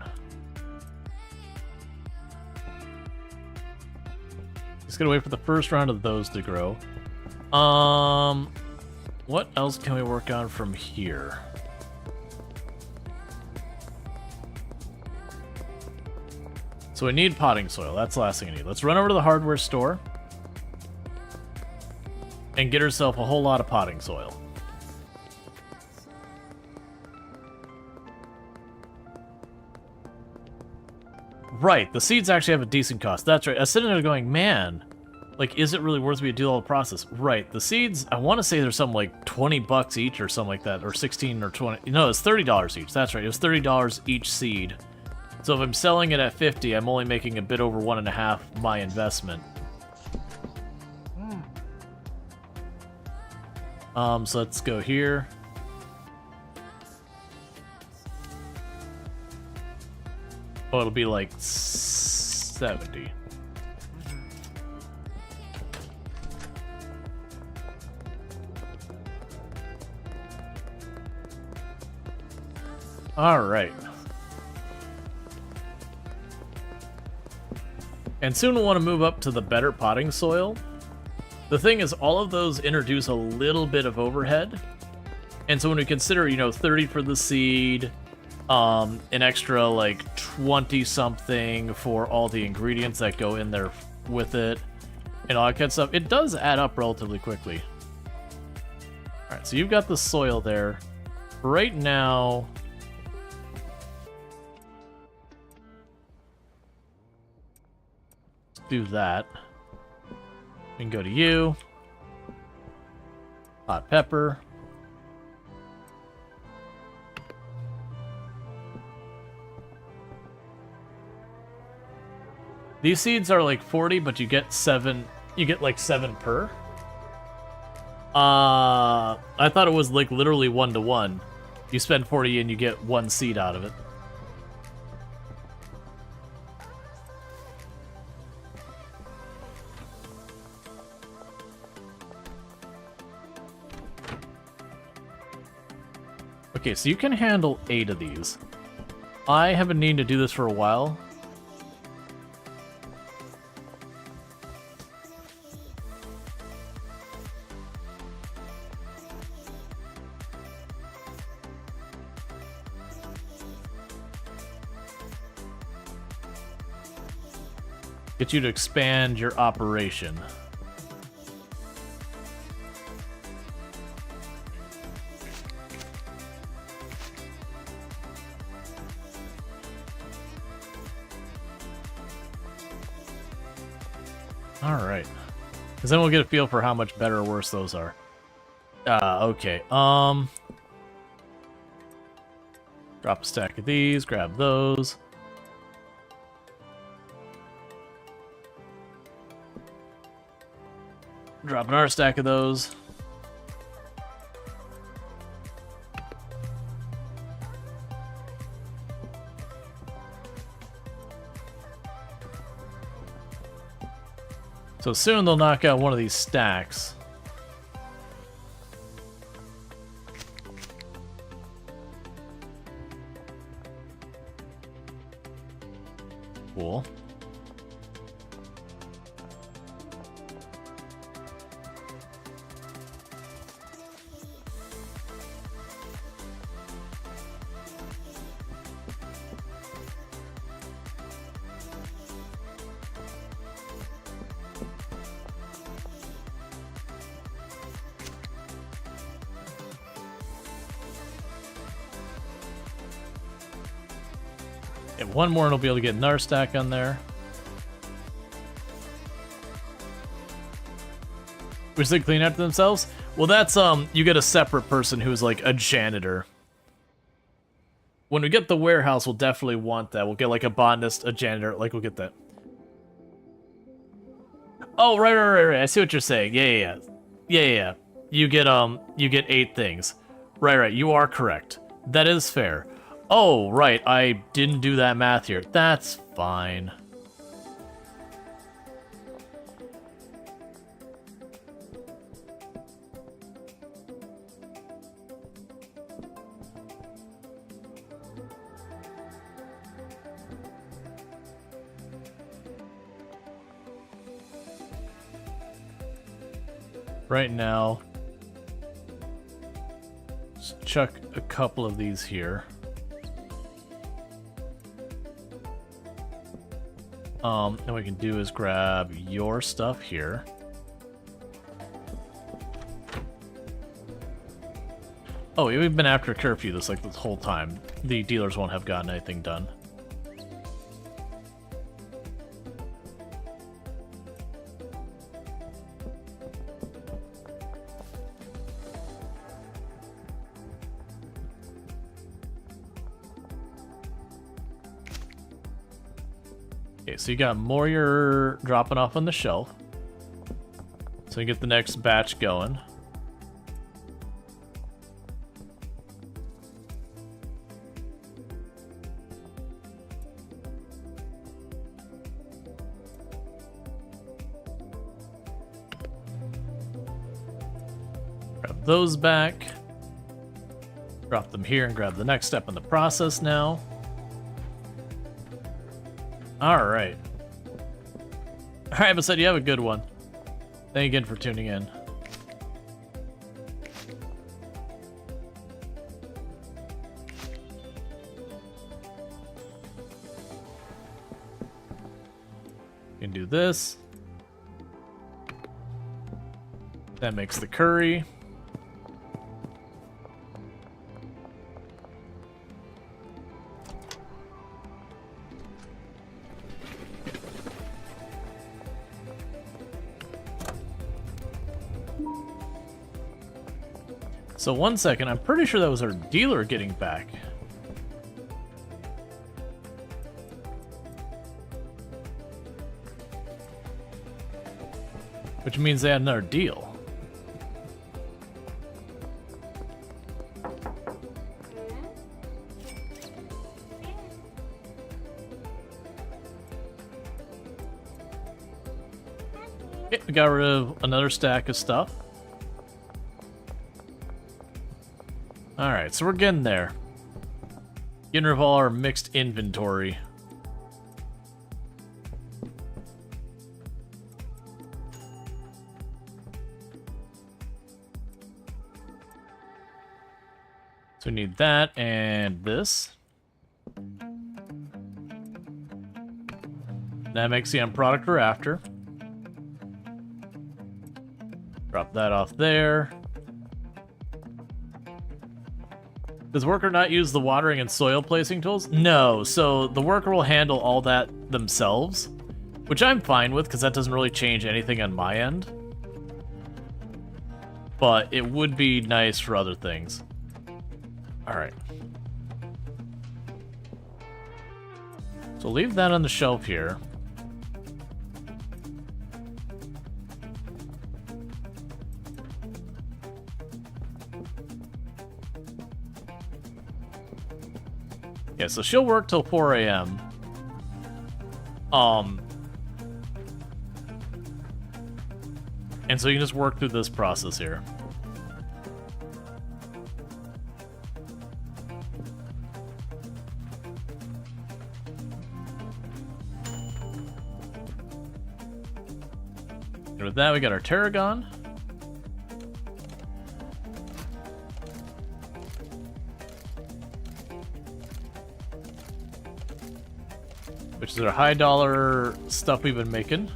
Just gonna wait for the first round of those to grow. What else can we work on from here? So we need potting soil. That's the last thing I need. Let's run over to the hardware store and get herself a whole lot of potting soil. Right, the seeds actually have a decent cost. That's right. I was sitting there going, man, like, is it really worth me to do all the process? Right, the seeds, I want to say there's something like 20 bucks each or something like that, or 16 or 20. No, it's $30 each. That's right, it was $30 each seed. So if I'm selling it at 50, I'm only making a bit over 1.5 my investment. So let's go here. Oh, it'll be like 70. All right. And soon we'll want to move up to the better potting soil. The thing is, all of those introduce a little bit of overhead. And so when we consider, 30 for the seed, an extra like 20-something for all the ingredients that go in there with it, and all that kind of stuff, it does add up relatively quickly. All right, so you've got the soil there. Right now, let's do that. We can go to you. Hot pepper. These seeds are like 40, but you get 7. You get like 7 per. I thought it was like literally 1-to-1. You spend 40 and you get 1 seed out of it. Okay, so you can handle 8 of these. I have been needing to do this for a while. Get you to expand your operation. Alright. Because then we'll get a feel for how much better or worse those are. Okay. Drop a stack of these, grab those. Drop another stack of those. So soon they'll knock out one of these stacks. Cool. Yeah, one more and we'll be able to get another stack on there. Which they clean after themselves? Well, that's, you get a separate person who's like a janitor. When we get the warehouse, we'll definitely want that. We'll get like a botanist, a janitor, like we'll get that. Oh, right. I see what you're saying. Yeah. You get 8 things. Right. You are correct. That is fair. Oh, right. I didn't do that math here. That's fine. Right now, just chuck a couple of these here. And what we can do is grab your stuff here. Oh, we've been after curfew this whole time. The dealers won't have gotten anything done. Okay, so you got more you're dropping off on the shelf. So you get the next batch going. Grab those back. Drop them here and grab the next step in the process now. Alright. Alright, but said you have a good one. Thank you again for tuning in. You can do this. That makes the curry. So 1 second, I'm pretty sure that was our dealer getting back. Which means they had another deal. Okay, we got rid of another stack of stuff. Alright, so we're getting there. Getting rid of all our mixed inventory. So we need that and this. That makes the end product we're after. Drop that off there. Does worker not use the watering and soil placing tools? No, so the worker will handle all that themselves, which I'm fine with because that doesn't really change anything on my end. But it would be nice for other things. Alright. So leave that on the shelf here. Yeah, so she'll work till 4 a.m. And so you can just work through this process here. And with that, we got our Tarragon. Which is our high dollar stuff we've been making.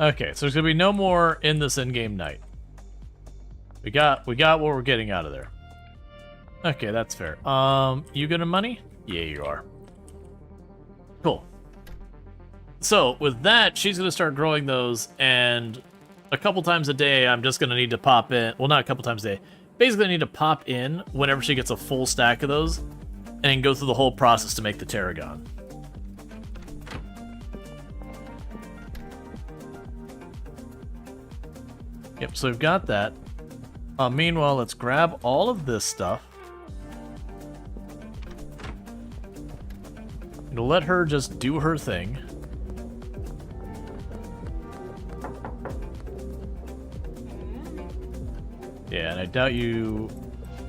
Okay, so there's gonna be no more in this in-game night. We got what we're getting out of there. Okay, that's fair. You getting money? Yeah, you are. Cool. So with that, she's gonna start growing those, and a couple times a day, I'm just gonna need to pop in. Well, not a couple times a day. Basically, I need to pop in whenever she gets a full stack of those, and go through the whole process to make the tarragon. Yep, so we've got that. Meanwhile, let's grab all of this stuff. And let her just do her thing. Yeah, and I doubt you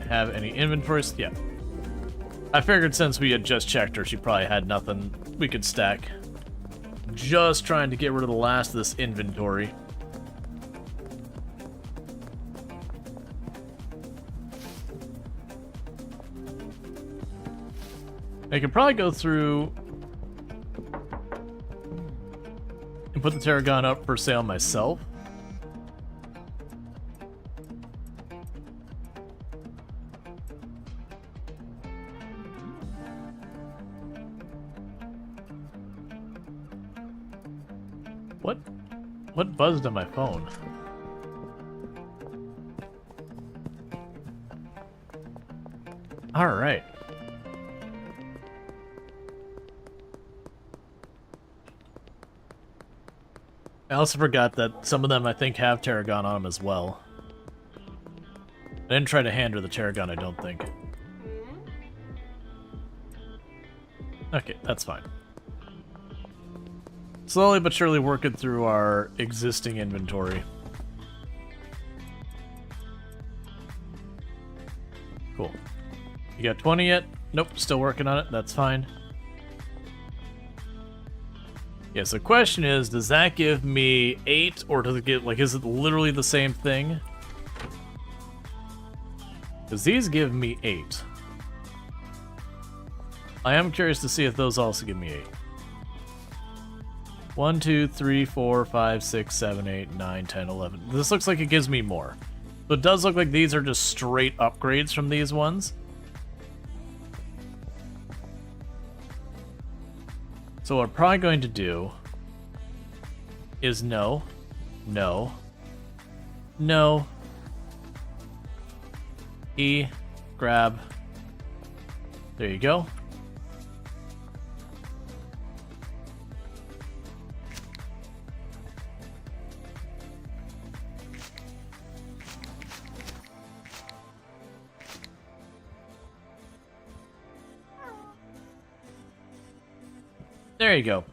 have any inventories. Yeah. I figured since we had just checked her, she probably had nothing we could stack. Just trying to get rid of the last of this inventory. I could probably go through and put the tarragon up for sale myself. What buzzed on my phone? All right. I also forgot that some of them, I think, have tarragon on them as well. I didn't try to hand her the tarragon, I don't think. Okay, that's fine. Slowly but surely working through our existing inventory. Cool. You got 20 yet? Nope, still working on it. That's fine. Yeah, so the question is, does that give me 8, or does it get, like, is it literally the same thing? Because these give me 8. I am curious to see if those also give me 8. 1, 2, 3, 4, 5, 6, 7, 8, 9, 10, 11. This looks like it gives me more. So it does look like these are just straight upgrades from these ones. So what I'm probably going to do is no, E, grab, there you go. There you go.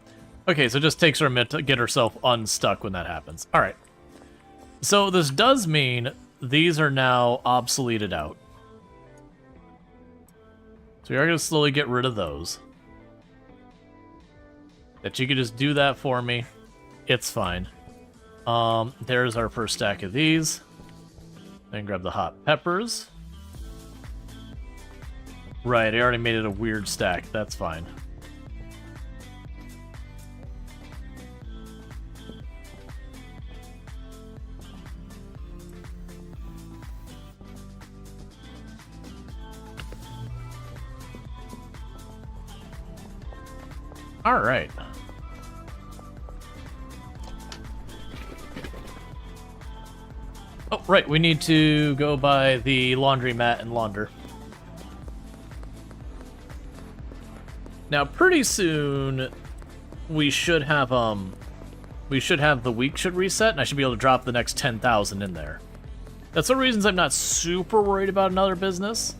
Okay, so it just takes her a minute to get herself unstuck when that happens. Alright. So this does mean these are now obsoleted out. So we are going to slowly get rid of those. That you could just do that for me. It's fine. There's our first stack of these. Then grab the hot peppers. Right, I already made it a weird stack. That's fine. All right. Oh, right. We need to go by the laundromat and launder. Now, pretty soon, we should have the week should reset, and I should be able to drop the next 10,000 in there. That's one of the reasons I'm not super worried about another business.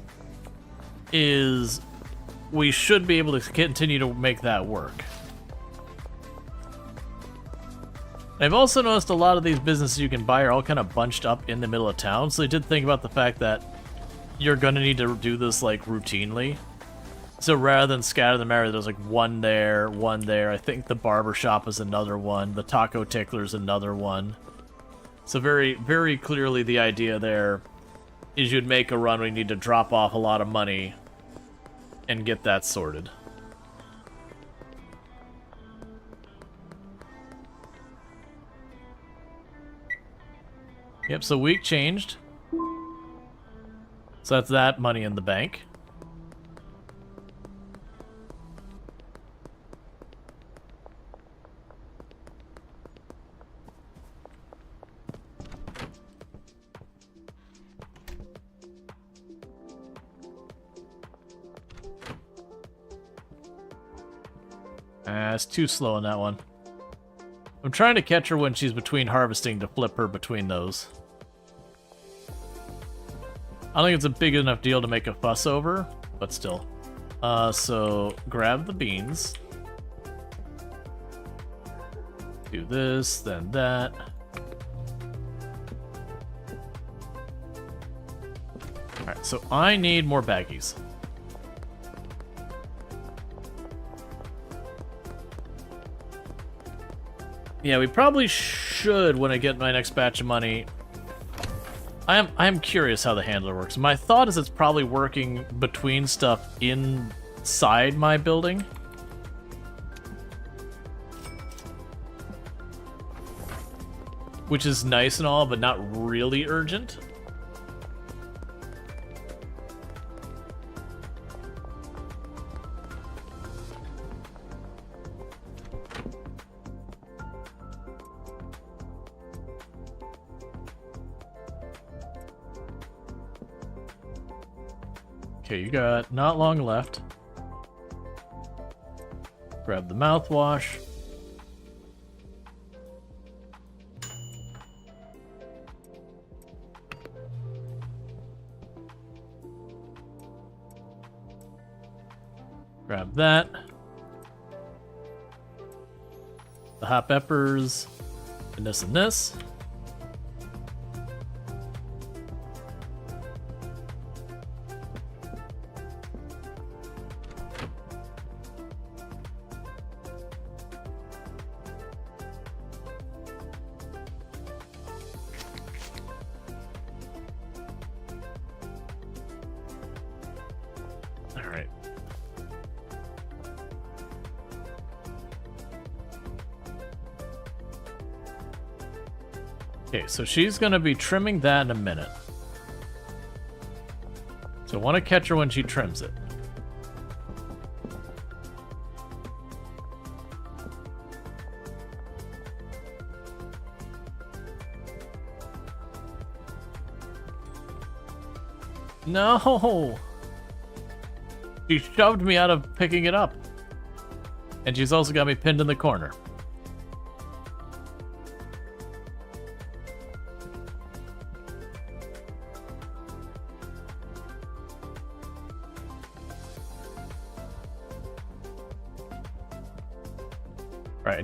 Is we should be able to continue to make that work. I've also noticed a lot of these businesses you can buy are all kind of bunched up in the middle of town, so I did think about the fact that you're going to need to do this, like, routinely. So rather than scatter them out, there's, like, one there, I think the barber shop is another one, the taco tickler is another one. So very, very clearly the idea there is you'd make a run where you need to drop off a lot of money and get that sorted. Yep, so week changed. So that's that money in the bank. It's too slow on that one. I'm trying to catch her when she's between harvesting to flip her between those. I don't think it's a big enough deal to make a fuss over, but still. So grab the beans. Do this, then that. Alright, so I need more baggies. Yeah, we probably should, when I get my next batch of money. I am curious how the handler works. My thought is it's probably working between stuff inside my building. Which is nice and all, but not really urgent. Okay, you got not long left. Grab the mouthwash. Grab that. The hot peppers. And this and this. Okay, so she's gonna be trimming that in a minute. So I want to catch her when she trims it. No! She shoved me out of picking it up. And she's also got me pinned in the corner. Alright,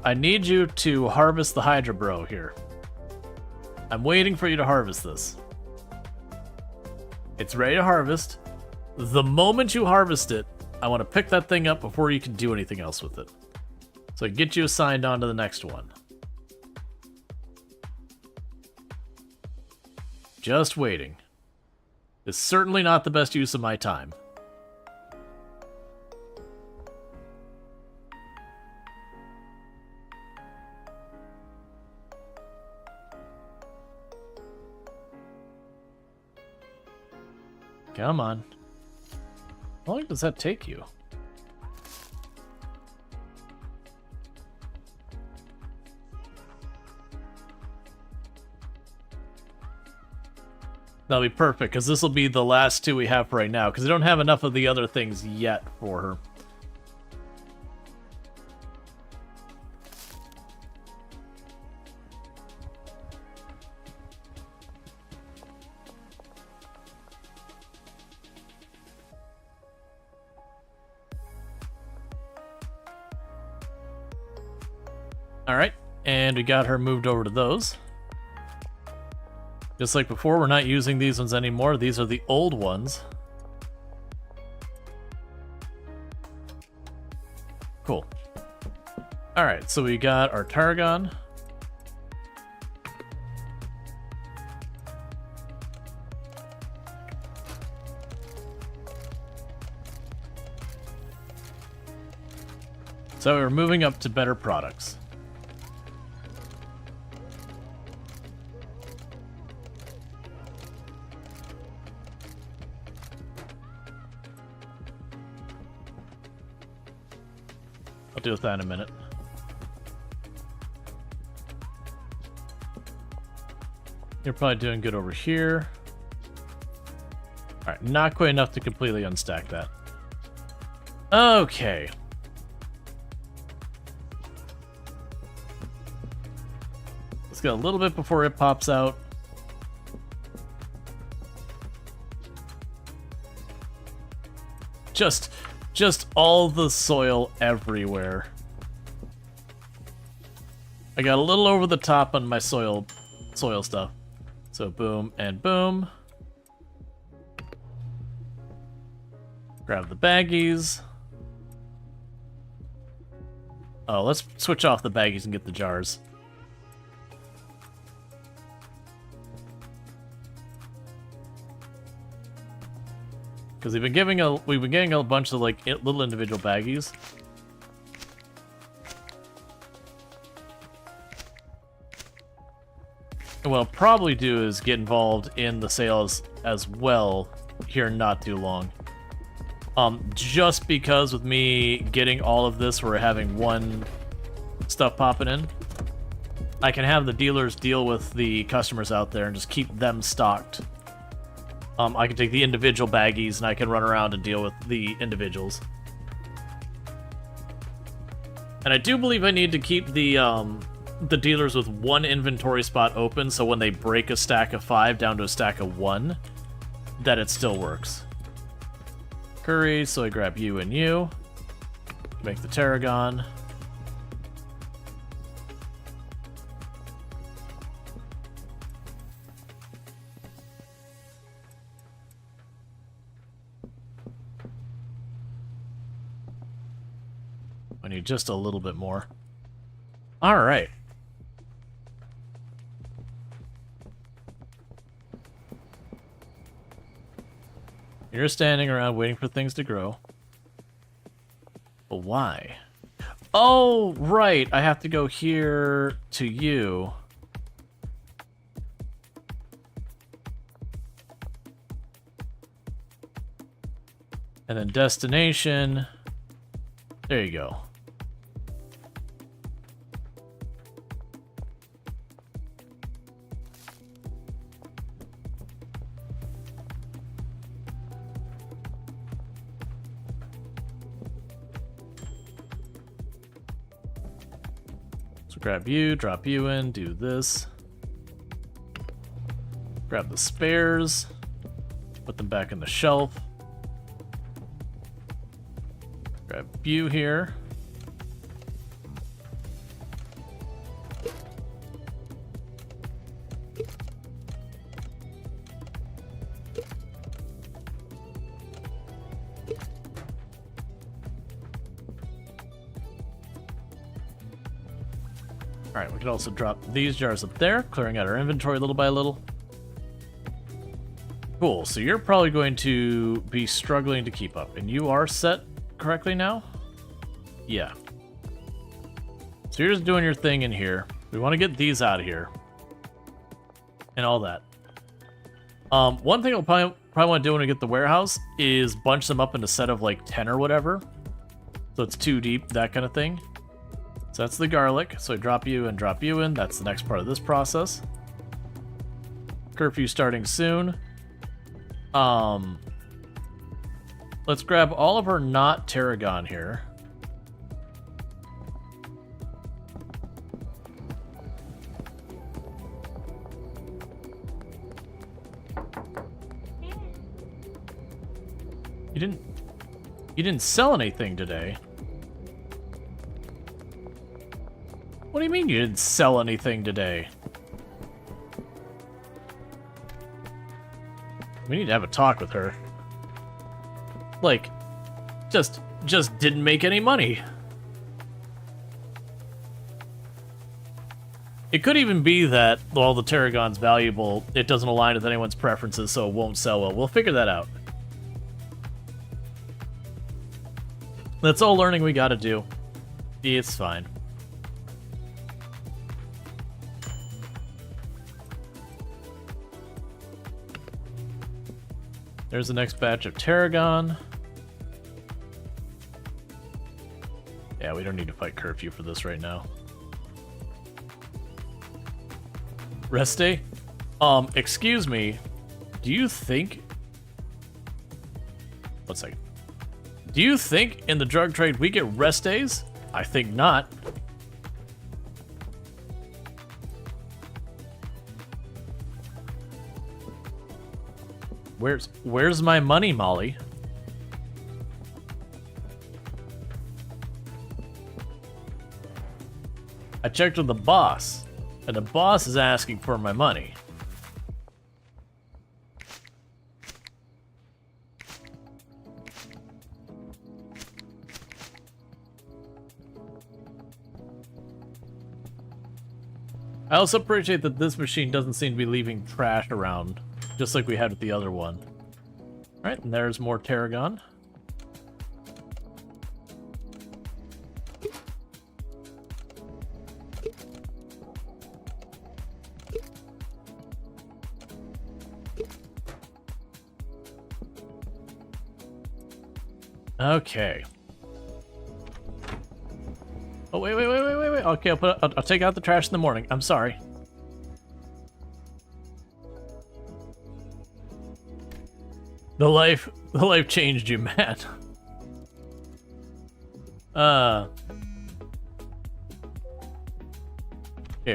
I need you to harvest the Hydra Bro here. I'm waiting for you to harvest this. It's ready to harvest. The moment you harvest it, I want to pick that thing up before you can do anything else with it. So I get you assigned on to the next one. Just waiting. It's certainly not the best use of my time. Come on. How long does that take you? That'll be perfect, because this will be the last two we have for right now, because I don't have enough of the other things yet for her. Alright, and we got her moved over to those. Just like before, we're not using these ones anymore. These are the old ones. Cool. Alright, so we got our Targon. So we're moving up to better products. I'll deal with that in a minute. You're probably doing good over here. Alright, not quite enough to completely unstack that. Okay. Let's get a little bit before it pops out. Just all the soil everywhere. I got a little over the top on my soil stuff. So boom and boom. Grab the baggies. Oh, let's switch off the baggies and get the jars. Because we've been getting a bunch of like little individual baggies. And what I'll probably do is get involved in the sales as well here in not too long. Just because with me getting all of this, we're having one stuff popping in. I can have the dealers deal with the customers out there and just keep them stocked. I can take the individual baggies and I can run around and deal with the individuals. And I do believe I need to keep the dealers with one inventory spot open, so when they break a stack of 5 down to a stack of 1, that it still works. Curry, so I grab you and you. Make the tarragon. I need just a little bit more. All right. You're standing around waiting for things to grow. But why? Oh, right. I have to go here to you. And then destination. There you go. Grab you, drop you in, do this. Grab the spares, put them back in the shelf. Grab you here. Alright, we can also drop these jars up there, clearing out our inventory little by little. Cool, so you're probably going to be struggling to keep up. And you are set correctly now? Yeah. So you're just doing your thing in here. We want to get these out of here. And all that. One thing I'll probably want to do when we get the warehouse is bunch them up in a set of like 10 or whatever. So it's 2 deep, that kind of thing. So that's the garlic. So I drop you and drop you in. That's the next part of this process. Curfew starting soon. Let's grab all of our not tarragon here. You didn't sell anything today. What do you mean you didn't sell anything today? We need to have a talk with her. Like, just didn't make any money. It could even be that while the tarragon's valuable, it doesn't align with anyone's preferences, so it won't sell well. We'll figure that out. That's all learning we gotta do. It's fine. There's the next batch of tarragon. Yeah, Yeah, we don't need to fight curfew for this right now. Rest day? Excuse me. Do you think... One second. Do you think in the drug trade we get rest days? I think not. Where's my money, Molly? I checked with the boss, and the boss is asking for my money. I also appreciate that this machine doesn't seem to be leaving trash around, just like we had with the other one. Alright, and there's more Tarragon. Okay. Oh, wait. Okay, I'll take out the trash in the morning. I'm sorry. The life changed you, man. Okay,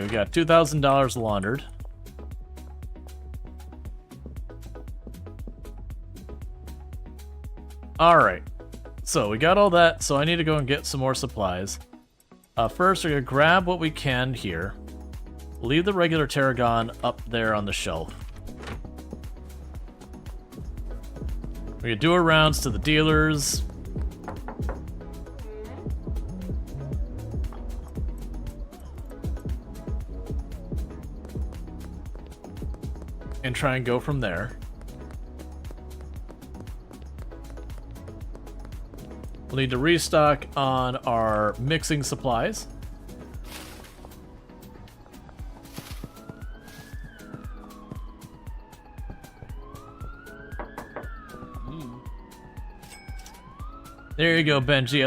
we got $2,000 laundered. Alright. So, we got all that, so I need to go and get some more supplies. First, we're gonna grab what we can here. Leave the regular Tarragon up there on the shelf. We're gonna do our rounds to the dealers. And try and go from there. We'll need to restock on our mixing supplies. There you go, Benji.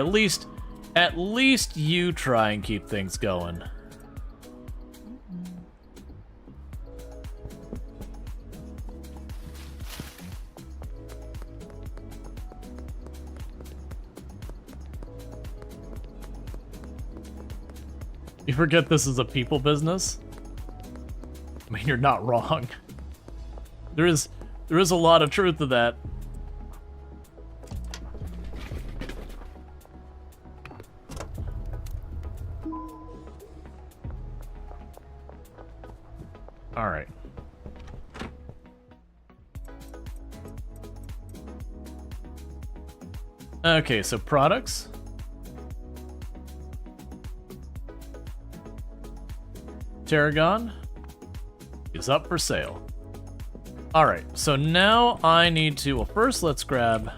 At least you try and keep things going. You forget this is a people business? I mean, you're not wrong. There is a lot of truth to that. All right. Okay, so products. Tarragon is up for sale. Alright, so now I need to... Well, first let's grab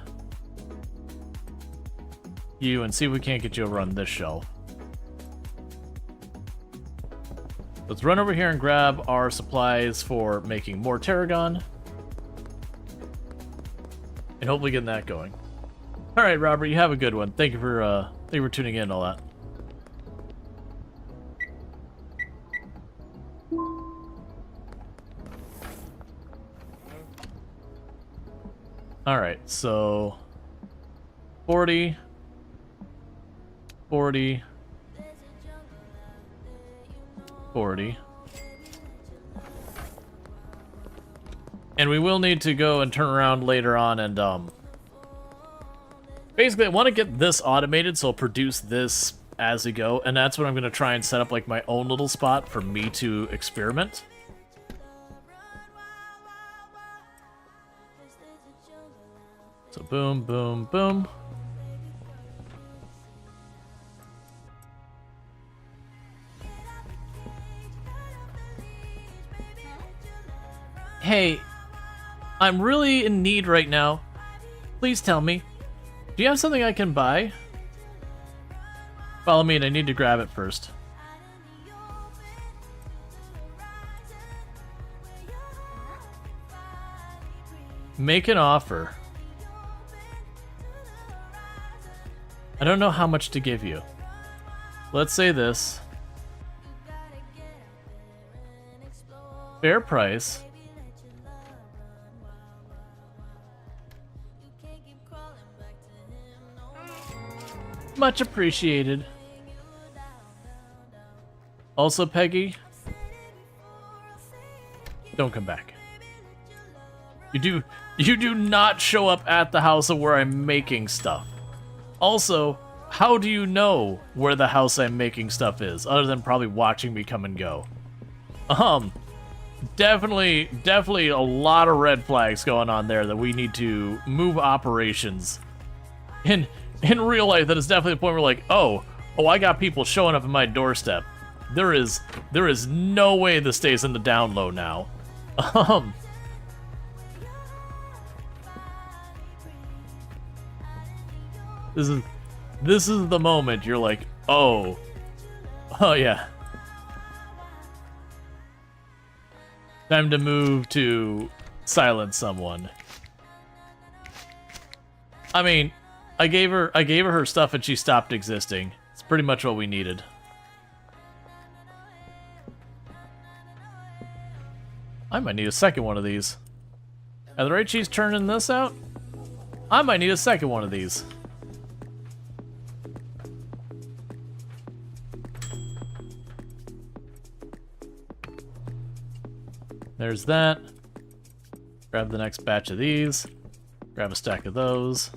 you and see if we can't get you over on this shelf. Let's run over here and grab our supplies for making more Tarragon. And hopefully getting that going. Alright, Robert, you have a good one. Thank you for tuning in and all that. Alright, so 40, 40, 40. And we will need to go and turn around later on and, basically I want to get this automated so I'll produce this as we go, and that's what I'm going to try and set up like my own little spot for me to experiment. So boom, boom, boom. Hey, I'm really in need right now. Please tell me. Do you have something I can buy? Follow me and I need to grab it first. Make an offer. I don't know how much to give you. let's say this. Fair price. Much appreciated. Also, Peggy, don't come back. You do not show up at the house of where I'm making stuff. Also, how do you know where the house I'm making stuff is, other than probably watching me come and go? Definitely a lot of red flags going on there that we need to move operations. In real life, that is definitely a point where like, oh, I got people showing up at my doorstep. There is no way this stays in the down low now. This is the moment you're like, oh yeah. Time to move to silence someone. I mean, I gave her her stuff and she stopped existing. It's pretty much what we needed. I might need a second one of these. At the rate she's turning this out, I might need a second one of these. There's that. Grab the next batch of these. Grab a stack of those.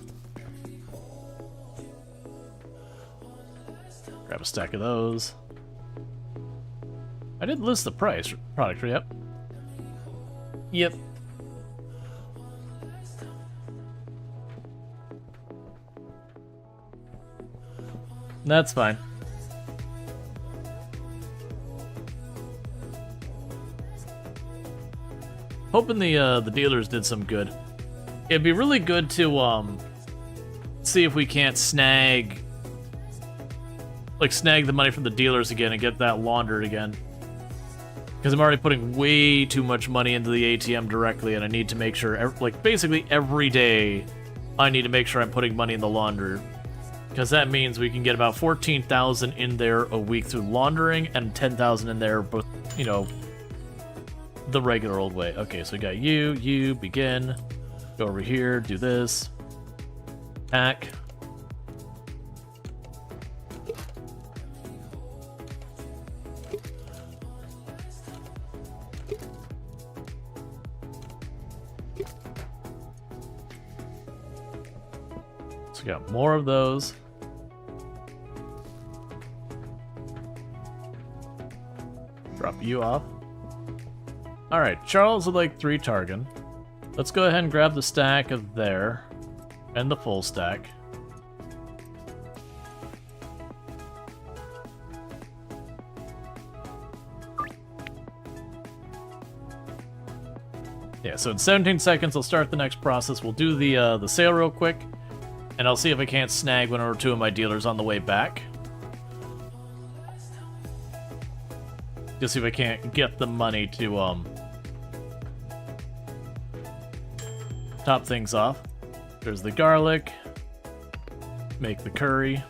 Grab a stack of those. I did list the price. Product, yep. Yep. That's fine. Hoping the dealers did some good. It'd be really good to see if we can't snag the money from the dealers again and get that laundered again. Because I'm already putting way too much money into the ATM directly, and I need to make sure, like basically every day, I need to make sure I'm putting money in the launder. Because that means we can get about 14,000 in there a week through laundering, and 10,000 in there, both, you know, the regular old way. Okay, so we got you, begin. Go over here, do this. Attack. So we got more of those. Drop you off. Alright, Charles would like 3 Targan. Let's go ahead and grab the stack of there. And the full stack. Yeah, so in 17 seconds I'll start the next process. We'll do the sale real quick. And I'll see if I can't snag 1 or 2 of my dealers on the way back. Just see if I can't get the money to top things off. There's the garlic. Make the curry.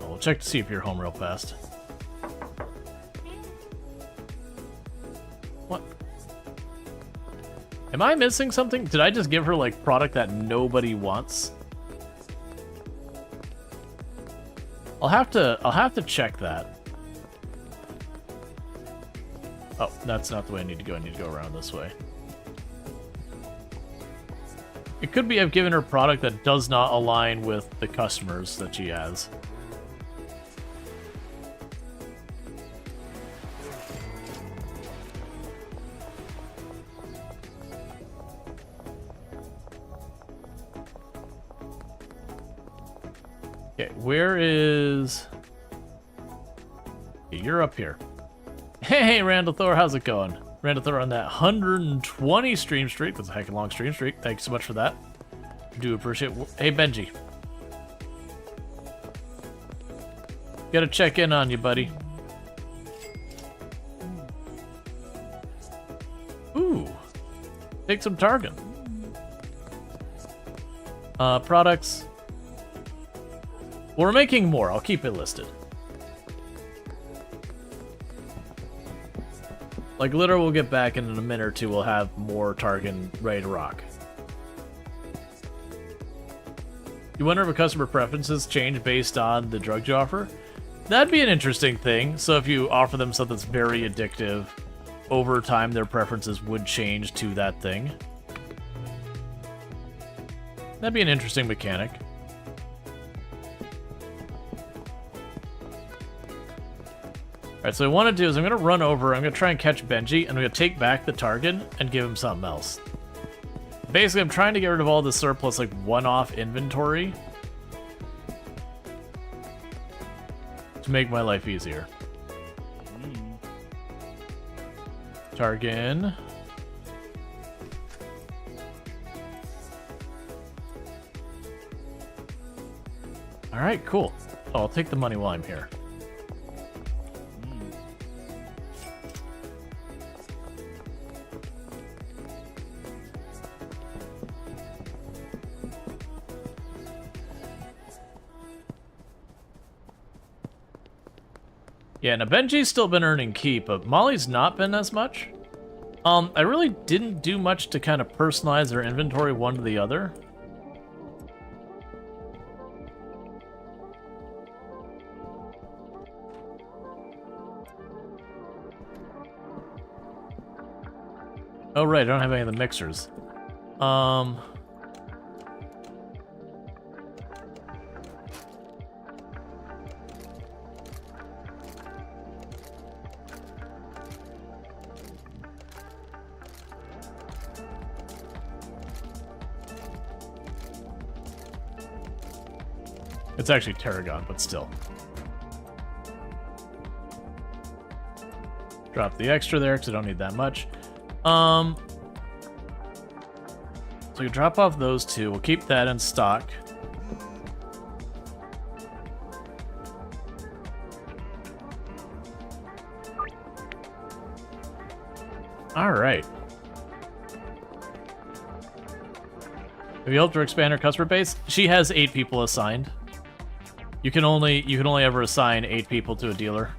Oh, we'll check to see if you're home real fast. What? Am I missing something? Did I just give her like product that nobody wants? I'll have to check that. Oh, that's not the way I need to go. I need to go around this way. It could be I've given her product that does not align with the customers that she has. Okay, where is... Okay, you're up here. Hey, Randall Thor, how's it going? Randall Thor on that 120 stream streak. That's a heck of a long stream streak. Thanks so much for that. Do appreciate it. Hey, Benji. Gotta check in on you, buddy. Ooh. Take some Targan. Products. We're making more. I'll keep it listed. Like, literally, we'll get back and in a minute or two, we'll have more Targan ready to rock. You wonder if a customer preferences change based on the drugs you offer? That'd be an interesting thing. So if you offer them something that's very addictive, over time their preferences would change to that thing. That'd be an interesting mechanic. Alright, so what I want to do is I'm going to run over, I'm going to try and catch Benji, and I'm going to take back the Targan and give him something else. Basically, I'm trying to get rid of all the surplus, like, one-off inventory to make my life easier. Targan. Alright, cool. Oh, I'll take the money while I'm here. Yeah, now Benji's still been earning keep, but Molly's not been as much. I really didn't do much to kind of personalize their inventory one to the other. Oh right, I don't have any of the mixers. It's actually Tarragon, but still. Drop the extra there, because I don't need that much. So we drop off those two. We'll keep that in stock. Alright. Have you helped her expand her customer base? She has 8 people assigned. You can only ever assign 8 people to a dealer.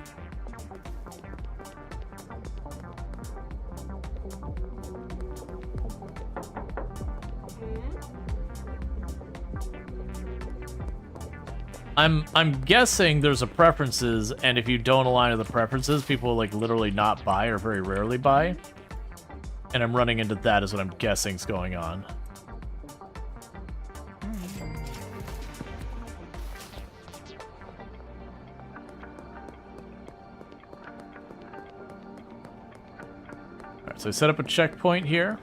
I'm guessing there's a preferences, and if you don't align with the preferences, people will like literally not buy or very rarely buy. And I'm running into that is what I'm guessing is going on. Alright, so I set up a checkpoint here.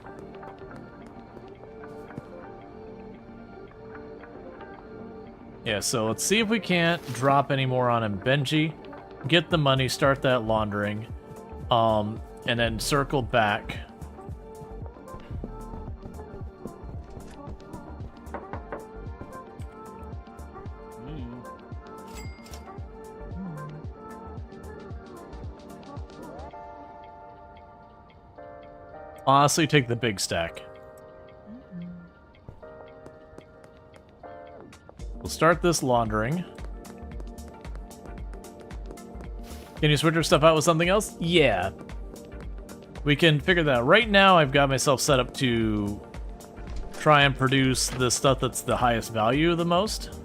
Yeah, so let's see if we can't drop any more on him. Benji, get the money, start that laundering, and then circle back. Honestly, take the big stack. We'll start this laundering. Can you switch your stuff out with something else? Yeah. We can figure that out. Right now, I've got myself set up to try and produce the stuff that's the highest value the most.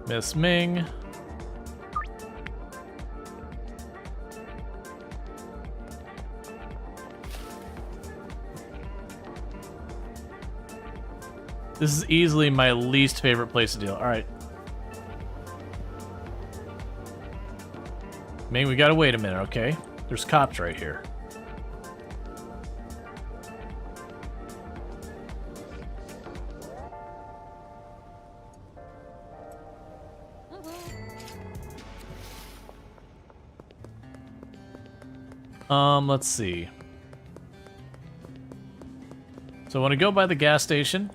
Miss Ming. This is easily my least favorite place to deal. Alright. Ming, we gotta wait a minute, okay? There's cops right here. Let's see. So I want to go by the gas station,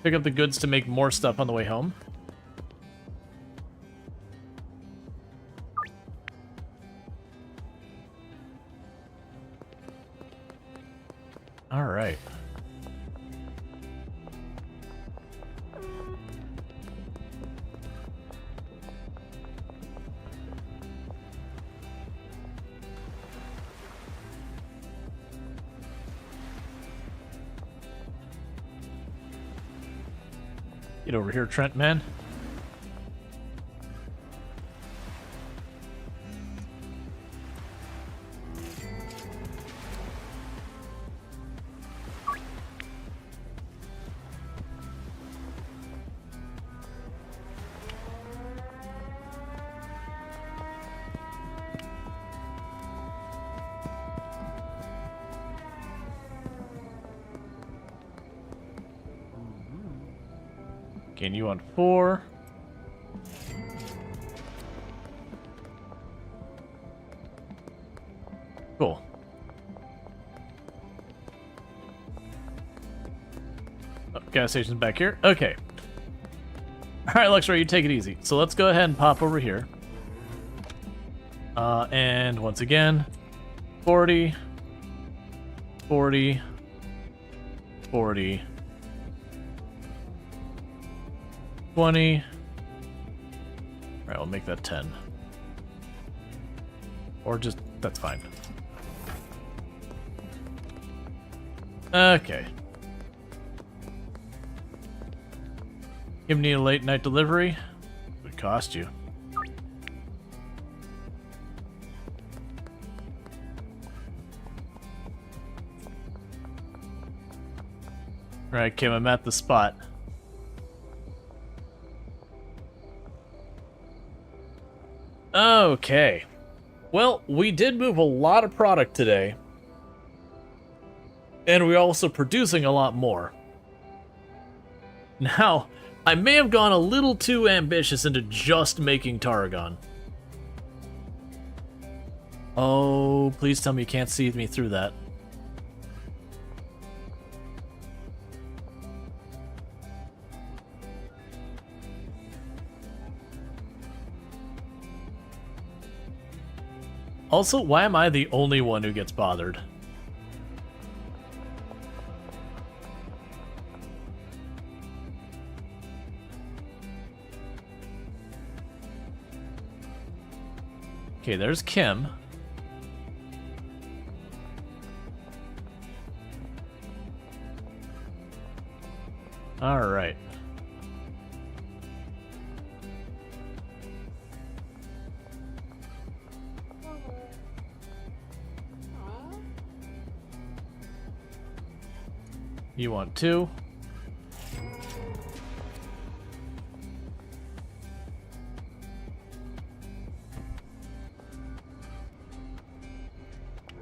pick up the goods to make more stuff on the way home. All right. Get over here, Trent, man. Okay, and you want 4. Cool. Oh, gas station's back here. Okay. Alright, Luxray, you take it easy. So let's go ahead and pop over here. And once again, 40, 40, 40, 20. Alright, we'll make that 10. Or just, that's fine. Okay. You need a late night delivery? It would cost you. Alright, Kim, I'm at the spot. Okay. Well, we did move a lot of product today. And we're also producing a lot more. Now, I may have gone a little too ambitious into just making Tarragon. Oh, please tell me you can't see me through that. Also, why am I the only one who gets bothered? Okay, there's Kim. All right. You want 2?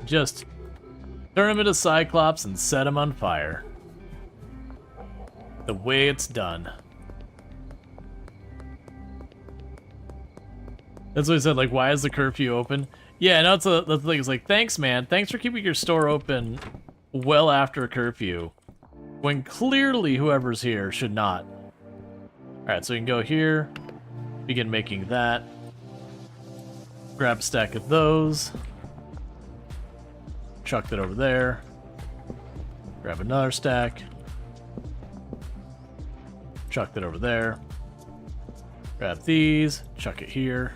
Just turn him into Cyclops and set him on fire. The way it's done. That's what I said, like, why is the curfew open? Yeah, no, that's the thing. It's like, thanks, man. Thanks for keeping your store open well after curfew. When clearly whoever's here should not. Alright, so you can go here. Begin making that. Grab a stack of those. Chuck that over there. Grab another stack. Chuck that over there. Grab these. Chuck it here.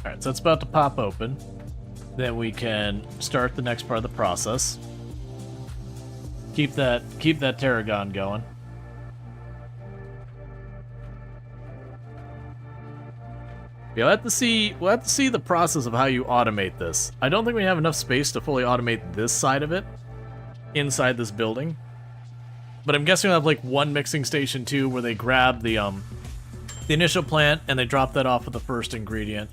Alright, so it's about to pop open. Then we can start the next part of the process. Keep that Tarragon going. We'll have to see the process of how you automate this. I don't think we have enough space to fully automate this side of it inside this building. But I'm guessing we'll have like one mixing station too where they grab the initial plant and they drop that off with the first ingredient.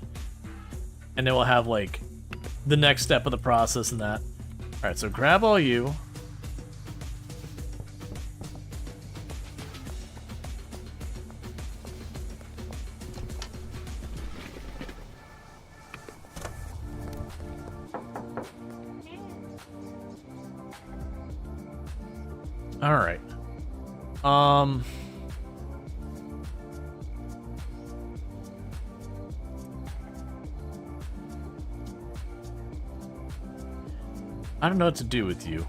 And then we'll have like the next step of the process and that. Alright, so grab all you. All right. I don't know what to do with you.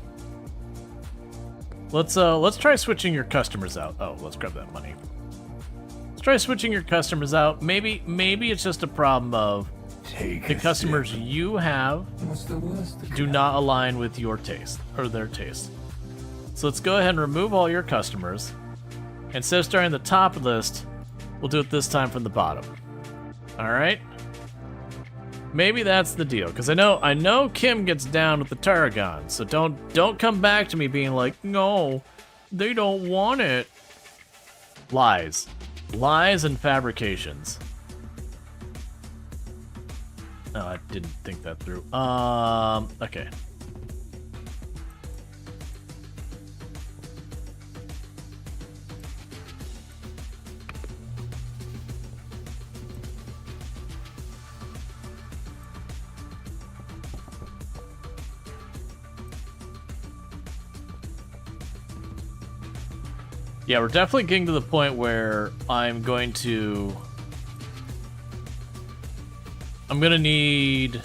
Let's try switching your customers out. Oh, let's grab that money. Let's try switching your customers out. Maybe it's just a problem of the customers you have do not align with your taste or their taste. So let's go ahead and remove all your customers. Instead of starting the top list, we'll do it this time from the bottom. All right. Maybe that's the deal, because I know Kim gets down with the Tarragon, so don't come back to me being like, no, they don't want it. Lies and fabrications. No, I didn't think that through. Okay. Yeah, we're definitely getting to the point where I'm gonna need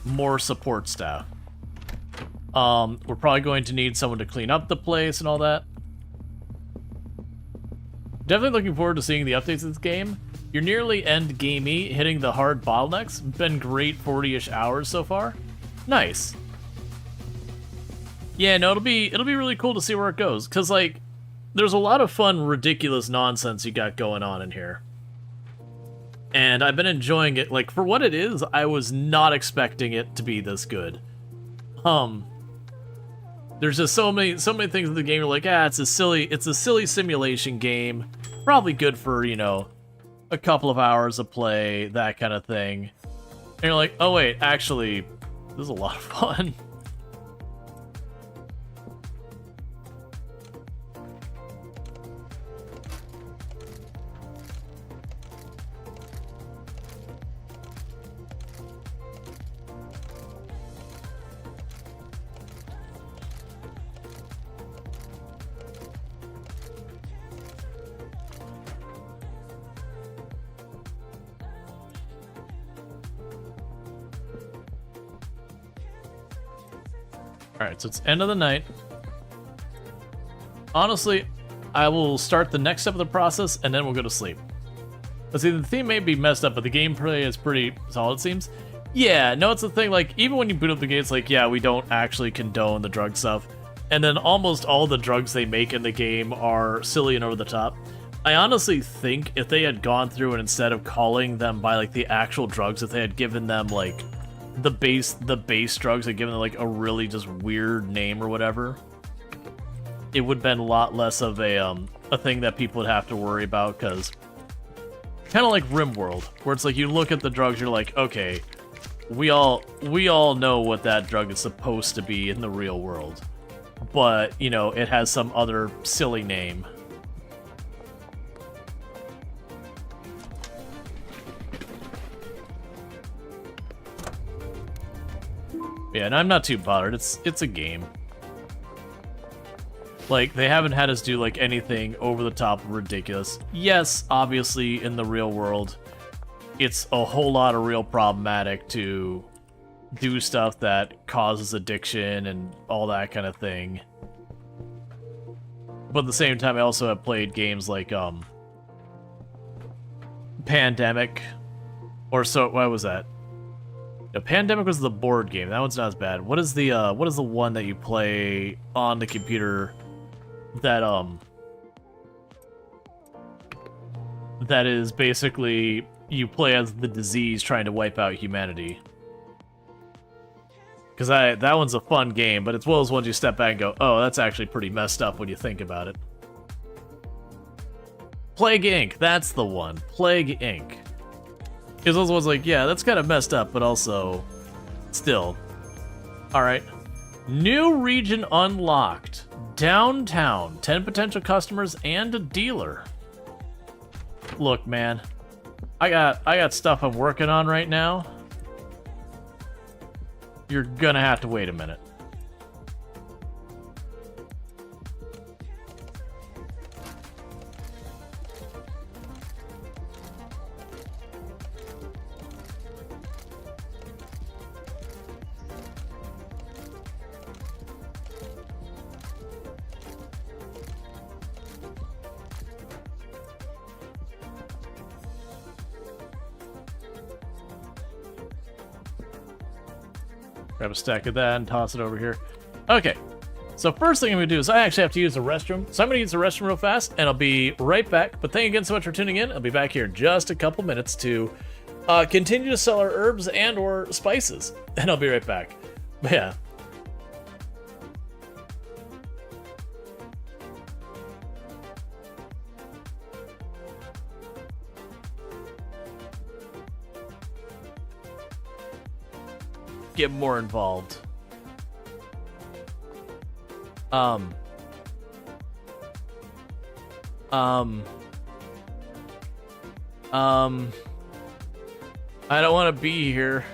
more support staff. We're probably going to need someone to clean up the place and all that. Definitely looking forward to seeing the updates of this game. You're nearly end gamey, hitting the hard bottlenecks. Been great 40-ish hours so far. Nice. Yeah, no, it'll be really cool to see where it goes, cause like, there's a lot of fun, ridiculous nonsense you got going on in here. And I've been enjoying it. Like, for what it is, I was not expecting it to be this good. There's just so many things in the game you're like, it's a silly simulation game. Probably good for, you know, a couple of hours of play, that kind of thing. And you're like, oh wait, actually, this is a lot of fun. Alright, so it's end of the night. Honestly, I will start the next step of the process, and then we'll go to sleep. Let's see, the theme may be messed up, but the gameplay is pretty solid, it seems. Yeah, no, it's the thing, like, even when you boot up the game, it's like, yeah, we don't actually condone the drug stuff. And then almost all the drugs they make in the game are silly and over the top. I honestly think if they had gone through and instead of calling them by, like, the actual drugs, if they had given them, like, the base drugs and given them like a really just weird name or whatever, it would have been a lot less of a thing that people would have to worry about, because kind of like RimWorld, where it's like you look at the drugs, you're like, okay, we all know what that drug is supposed to be in the real world, but you know, it has some other silly name. Yeah, and I'm not too bothered. It's a game. Like, they haven't had us do, like, anything over the top ridiculous. Yes, obviously, in the real world, it's a whole lot of real problematic to do stuff that causes addiction and all that kind of thing. But at the same time, I also have played games like, Pandemic. Or so, what was that? No, Pandemic was the board game. That one's not as bad. What is the one that you play on the computer that that is basically you play as the disease trying to wipe out humanity? Because that one's a fun game, but it's one of those ones you step back and go, oh, that's actually pretty messed up when you think about it. Plague Inc. That's the one. Plague Inc. Because those ones like, yeah, that's kind of messed up, but also, still. Alright. New region unlocked. Downtown. 10 potential customers and a dealer. Look, man. I got stuff I'm working on right now. You're gonna have to wait a minute. Grab a stack of that and toss it over here. Okay. So first thing I'm going to do is I actually have to use the restroom. So I'm going to use the restroom real fast, and I'll be right back. But thank you again so much for tuning in. I'll be back here in just a couple minutes to continue to sell our herbs and or spices. And I'll be right back. But yeah. Get more involved. I don't want to be here.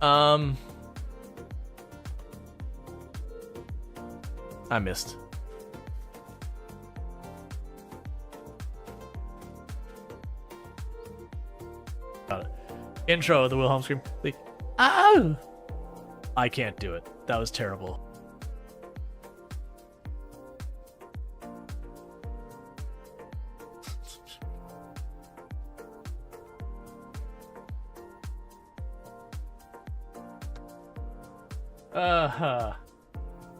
I missed. Got it. Intro of the Wilhelm scream. Oh! I can't do it. That was terrible.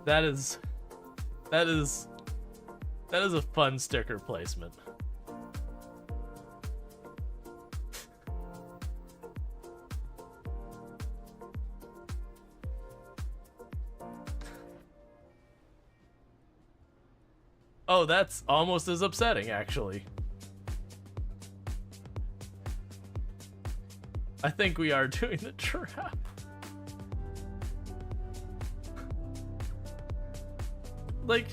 That is a fun sticker placement. Oh, that's almost as upsetting, actually. I think we are doing the trap. Like,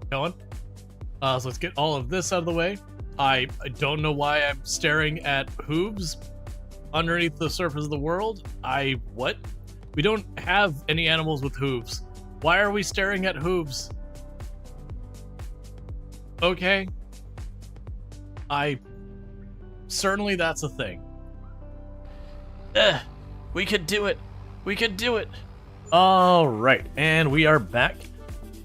going. So let's get all of this out of the way. I don't know why I'm staring at hooves underneath the surface of the world. What? We don't have any animals with hooves. Why are we staring at hooves? Okay. Certainly that's a thing. We could do it. We could do it. All right, and we are back.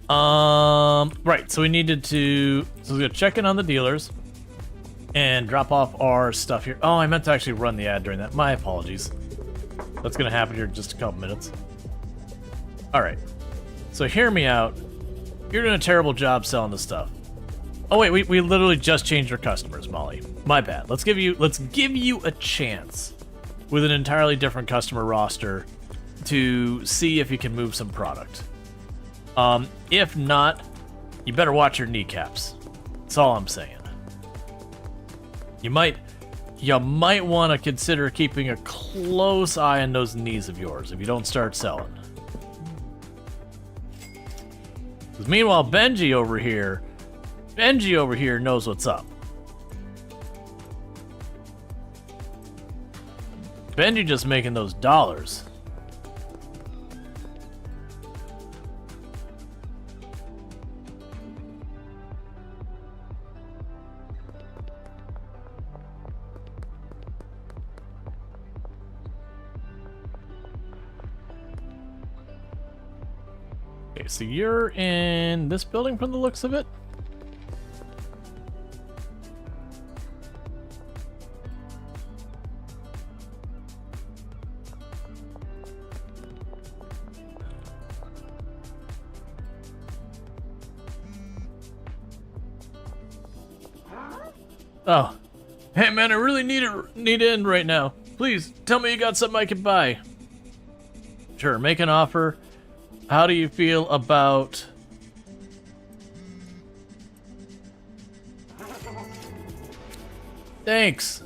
Right, so we needed to, so we're gonna check in on the dealers and drop off our stuff here. Oh, I meant to actually run the ad during that. My apologies. That's gonna happen here in just a couple minutes. All right, so hear me out. You're doing a terrible job selling the stuff. Oh wait, we literally just changed our customers, Molly. My bad. Let's give you a chance with an entirely different customer roster to see if you can move some product. If not, you better watch your kneecaps. That's all I'm saying. You might want to consider keeping a close eye on those knees of yours if you don't start selling. Because meanwhile, Benji over here knows what's up. Benji just making those dollars. Okay, so you're in this building from the looks of it? Oh. Hey man, I really need in right now. Please, tell me you got something I can buy. Sure, make an offer. How do you feel about... Thanks.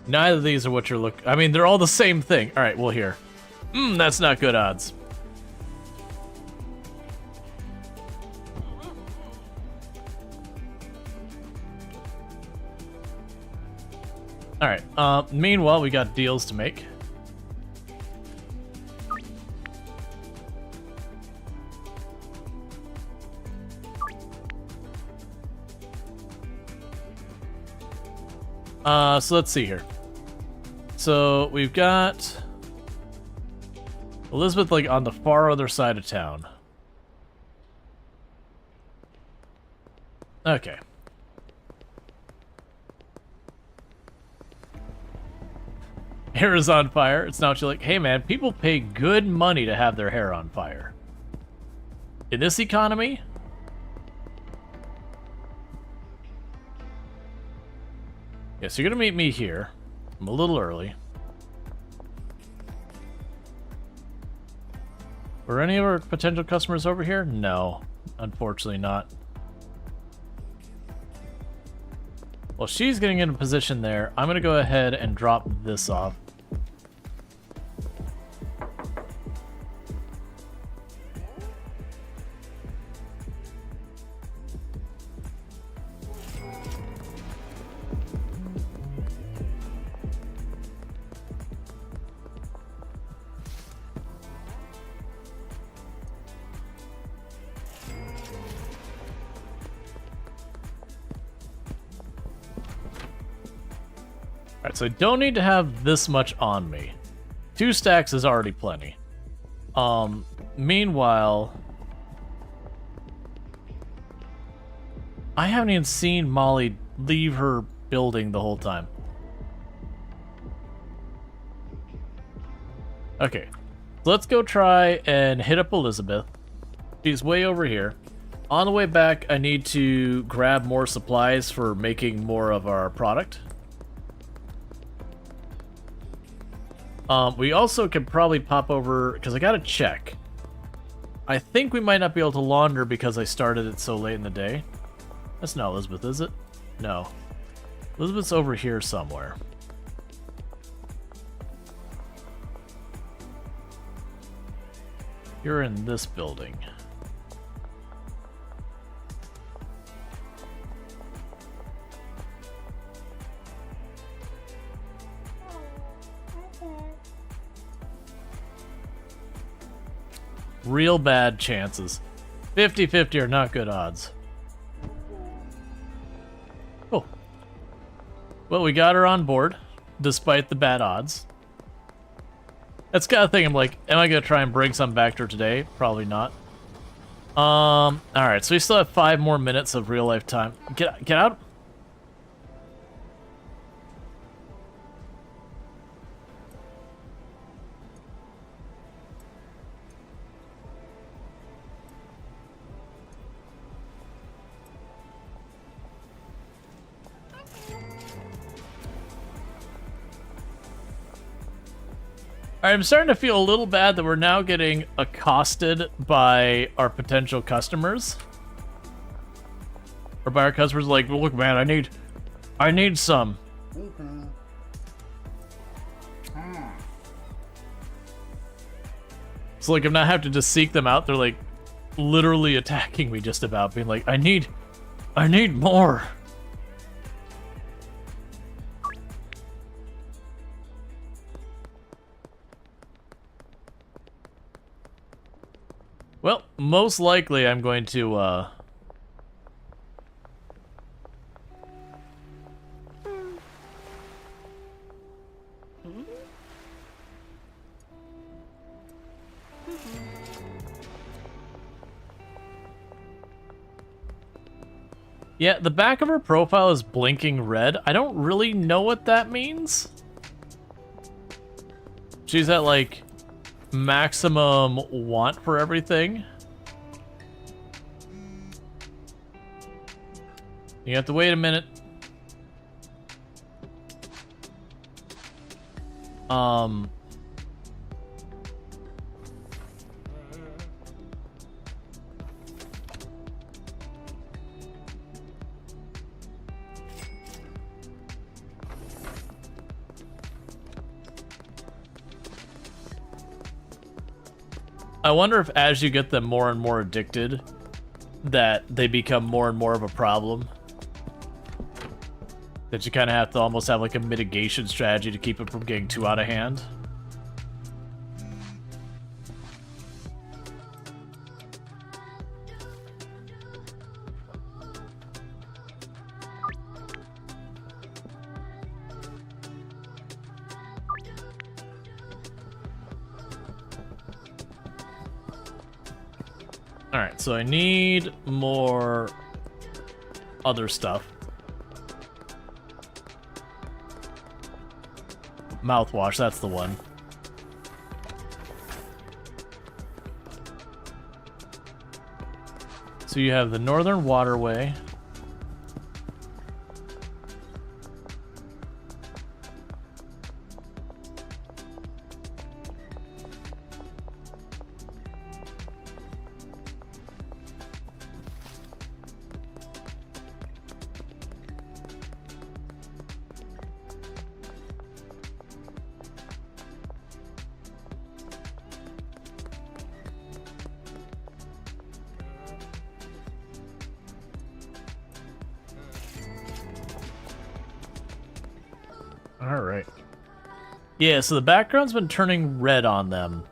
Neither of these are what you're looking... I mean, they're all the same thing. All right, well, here. That's not good odds. All right, meanwhile, we got deals to make. So let's see here. So we've got Elizabeth, like, on the far other side of town. Okay. Hair is on fire. It's now like, hey man, people pay good money to have their hair on fire. In this economy? Yeah, so you're gonna meet me here. I'm a little early. Were any of our potential customers over here? No, unfortunately not. Well, she's getting in a position there. I'm gonna go ahead and drop this off. Alright, so I don't need to have this much on me. 2 stacks is already plenty. Meanwhile, I haven't even seen Molly leave her building the whole time. Okay, so let's go try and hit up Elizabeth. She's way over here. On the way back, I need to grab more supplies for making more of our product. We also could probably pop over, because I gotta check. I think we might not be able to launder because I started it so late in the day. That's not Elizabeth, is it? No. Elizabeth's over here somewhere. You're in this building. Real bad chances. 50-50 are not good odds. Cool. Well, we got her on board, despite the bad odds. That's the kind of thing I'm like, am I going to try and bring some back to her today? Probably not. Alright, so we still have 5 more minutes of real life time. Get out. Alright, I'm starting to feel a little bad that we're now getting accosted by our potential customers. Or by our customers like, look man, I need some. So like I'm not having to just seek them out, they're like literally attacking me just about, being like, I need more. Well, most likely I'm going to, Yeah, the back of her profile is blinking red. I don't really know what that means. She's at, like, maximum want for everything. You have to wait a minute. I wonder if as you get them more and more addicted, that they become more and more of a problem. That you kind of have to almost have like a mitigation strategy to keep it from getting too out of hand. Alright, so I need more other stuff. Mouthwash, that's the one. So you have the Northern Waterway. Alright. Yeah, so the background's been turning red on them.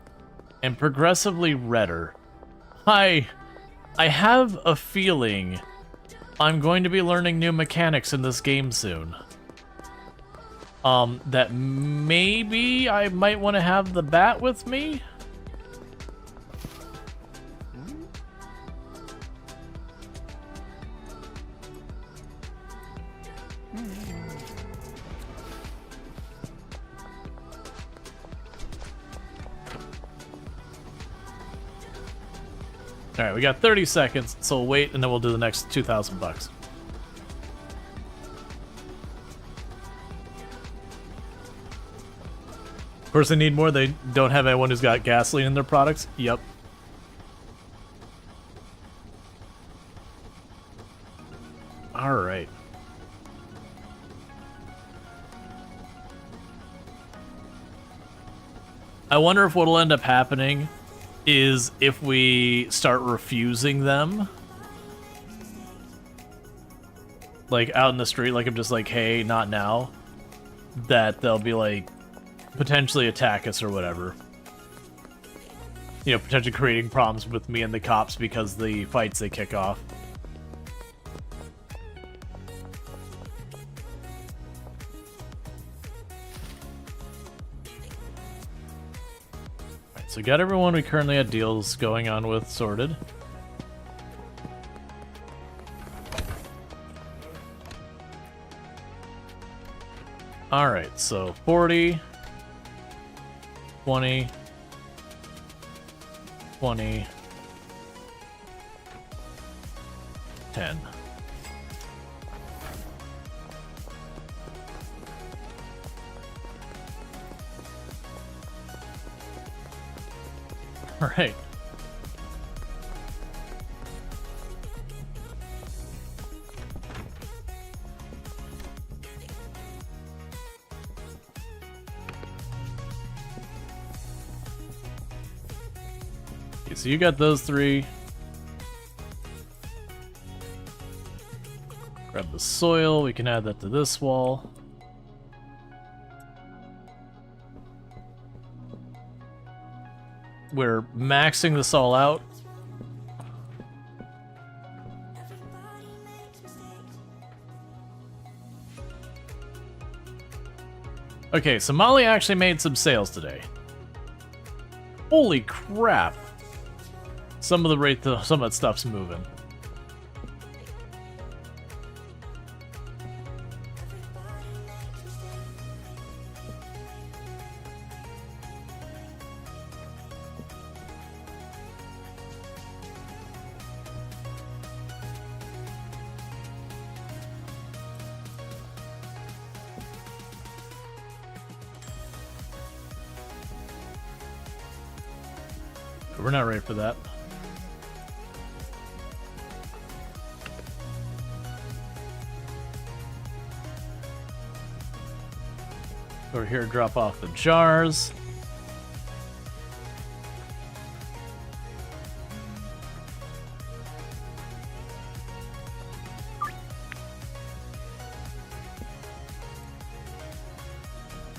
And progressively redder. I have a feeling I'm going to be learning new mechanics in this game soon. That maybe I might want to have the bat with me? Alright, we got 30 seconds, so we'll wait and then we'll do the next 2,000 bucks. Of course, they need more. They don't have anyone who's got gasoline in their products. Yep. Alright. I wonder if what'll end up happening is if we start refusing them. Like, out in the street, like I'm just like, hey, not now. That they'll be like, potentially attack us or whatever. You know, potentially creating problems with me and the cops because the fights they kick off. Alright, so got everyone we currently had deals going on with sorted. Alright, so 40, 20, 20, 10. All right. Okay, so you got those three. Grab the soil, we can add that to this wall. We're maxing this all out. Okay, so Molly actually made some sales today. Holy crap. Some of that stuff's moving. We're not ready for that. Over here, drop off the jars.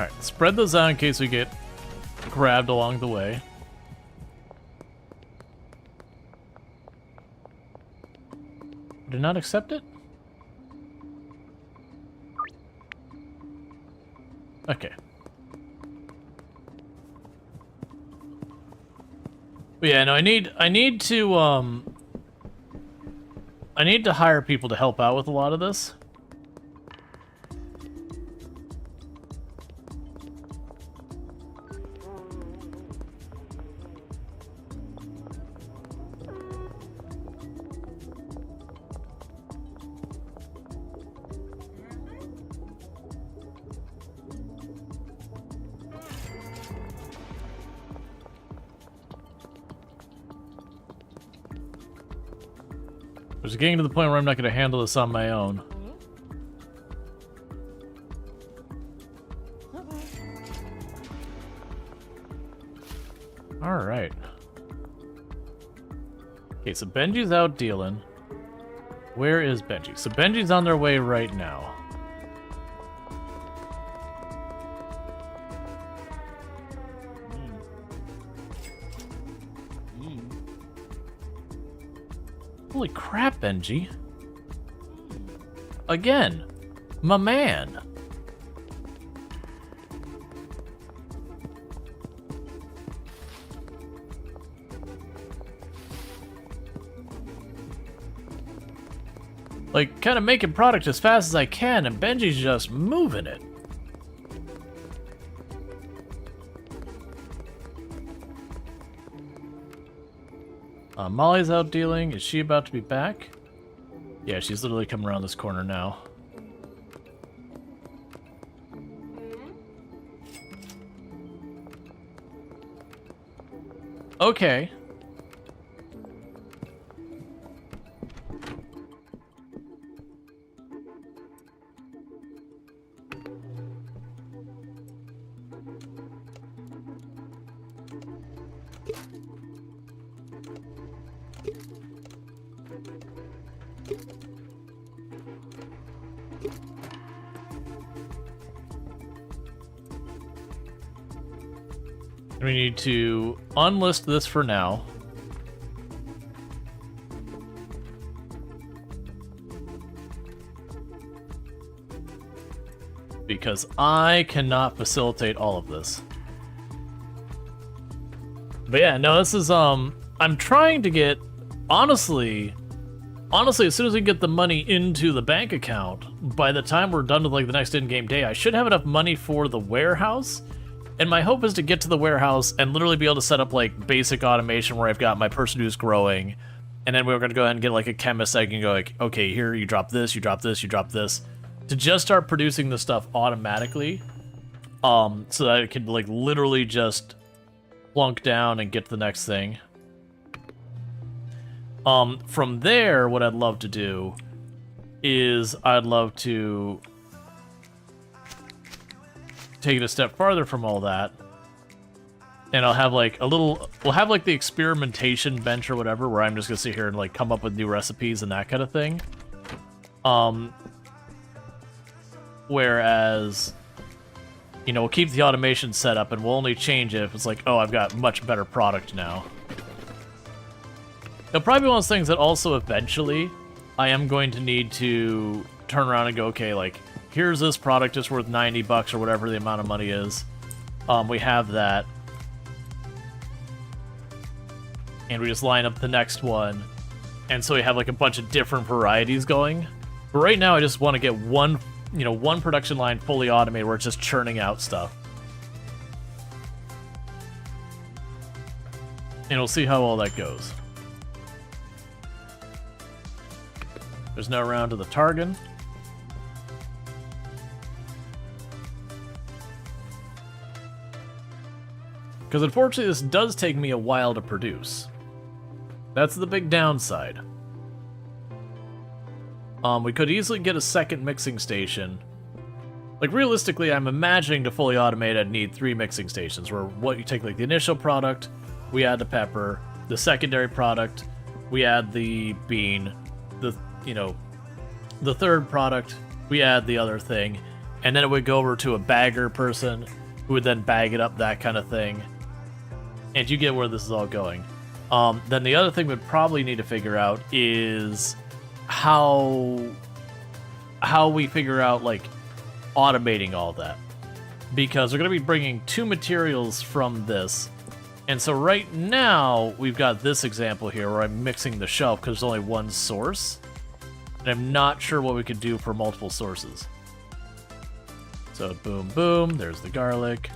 Alright, spread those out in case we get grabbed along the way. Did not accept it? Okay. But yeah, no, I need to hire people to help out with a lot of this. It's getting to the point where I'm not going to handle this on my own. Alright. Okay, so Benji's out dealing. Where is Benji? So Benji's on their way right now. Holy crap, Benji. Again. My man. Like, kind of making product as fast as I can, and Benji's just moving it. Molly's out dealing. Is she about to be back? Yeah, she's literally coming around this corner now. Okay. We need to unlist this for now. Because I cannot facilitate all of this. But yeah, no, this is, I'm trying to get, honestly, as soon as we get the money into the bank account, by the time we're done with, like, the next in-game day, I should have enough money for the warehouse. And my hope is to get to the warehouse and literally be able to set up, like, basic automation where I've got my person who's growing. And then we're going to go ahead and get, like, a chemist that can go, like, okay, here, you drop this, you drop this, you drop this. To just start producing the stuff automatically. So that it can, like, literally just plunk down and get to the next thing. From there, what I'd love to do is I'd love to take it a step farther from all that, and I'll have like we'll have like the experimentation bench or whatever, where I'm just gonna sit here and like come up with new recipes and that kind of thing. Whereas, you know, we'll keep the automation set up and we'll only change it if it's like, oh, I've got much better product now. It'll probably be one of those things that also eventually I am going to need to turn around and go, okay, like, here's this product, it's worth $90 or whatever the amount of money is. We have that. And we just line up the next one. And so we have like a bunch of different varieties going. But right now I just want to get one, you know, one production line fully automated where it's just churning out stuff. And we'll see how all that goes. There's no round to the Targan. Because unfortunately this does take me a while to produce. That's the big downside. We could easily get a second mixing station. Like, realistically, I'm imagining to fully automate I'd need 3 mixing stations, where what you take, like, the initial product, we add the pepper, the secondary product, we add the bean, the, you know, the third product, we add the other thing, and then it would go over to a bagger person, who would then bag it up, that kind of thing. And you get where this is all going. Then the other thing we'd probably need to figure out is how we figure out, like, automating all that. Because we're going to be bringing 2 materials from this And so right now, we've got this example here where I'm mixing the shelf because there's only one source. And I'm not sure what we could do for multiple sources. So boom, boom, there's the garlic.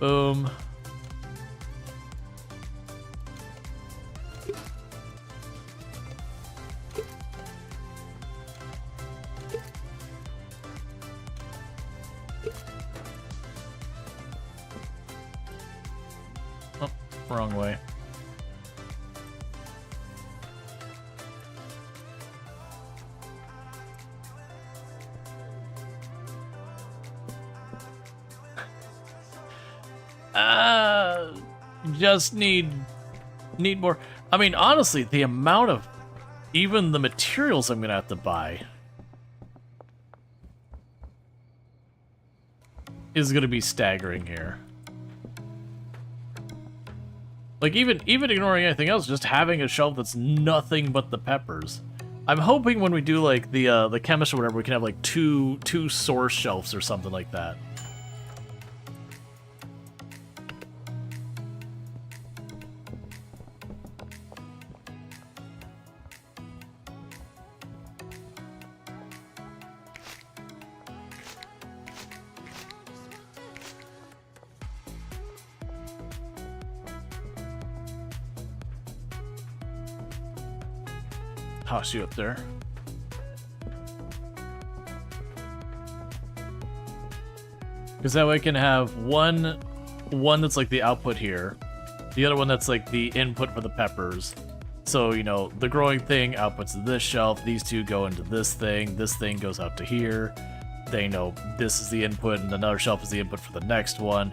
Boom. Oh, wrong way. Just need more. I mean, honestly, the amount of even the materials I'm gonna have to buy is gonna be staggering here. Like even ignoring anything else, just having a shelf that's nothing but the peppers. I'm hoping when we do like the chemist or whatever, we can have like two source shelves or something like that. Toss you up there. Because that way I can have one that's like the output here, the other one that's like the input for the peppers. So, you know, the growing thing outputs to this shelf, these two go into this thing goes out to here. They know this is the input and another shelf is the input for the next one.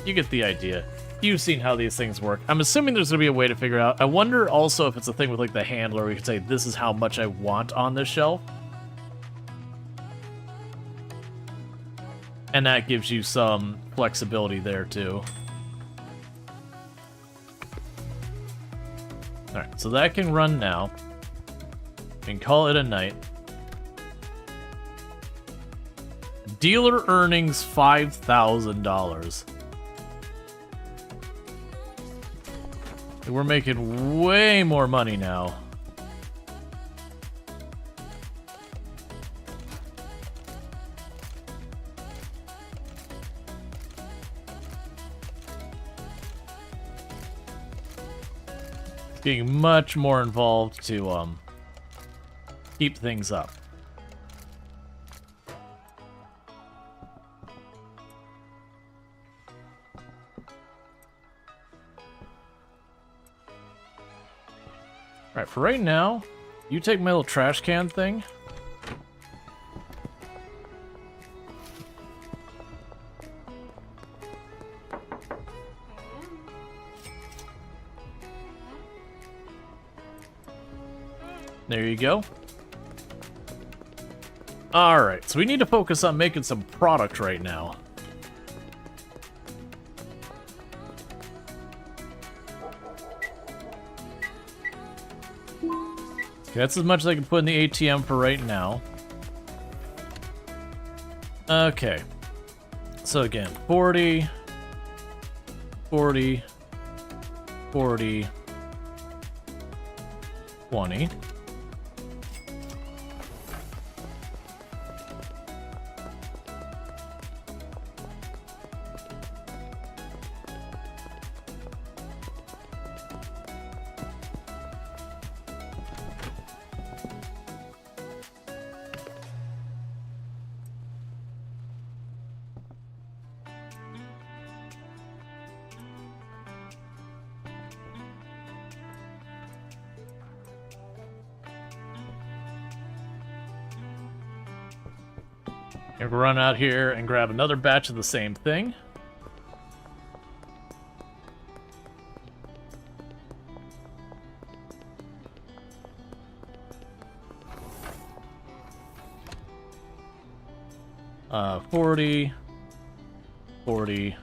You get the idea. You've seen how these things work. I'm assuming there's going to be a way to figure it out. I wonder also if it's a thing with like the handler where you can say, this is how much I want on this shelf. And that gives you some flexibility there too. Alright, so that can run now. We can call it a night. Dealer earnings $5,000. We're making way more money now. It's getting much more involved to keep things up. Alright, for right now, you take my little trash can thing. There you go. Alright, so we need to focus on making some product right now. Okay, that's as much as I can put in the ATM for right now. Okay. So again, 40, 40, 40, 20. And we'll run out here and grab another batch of the same thing. Uh, 40, 40,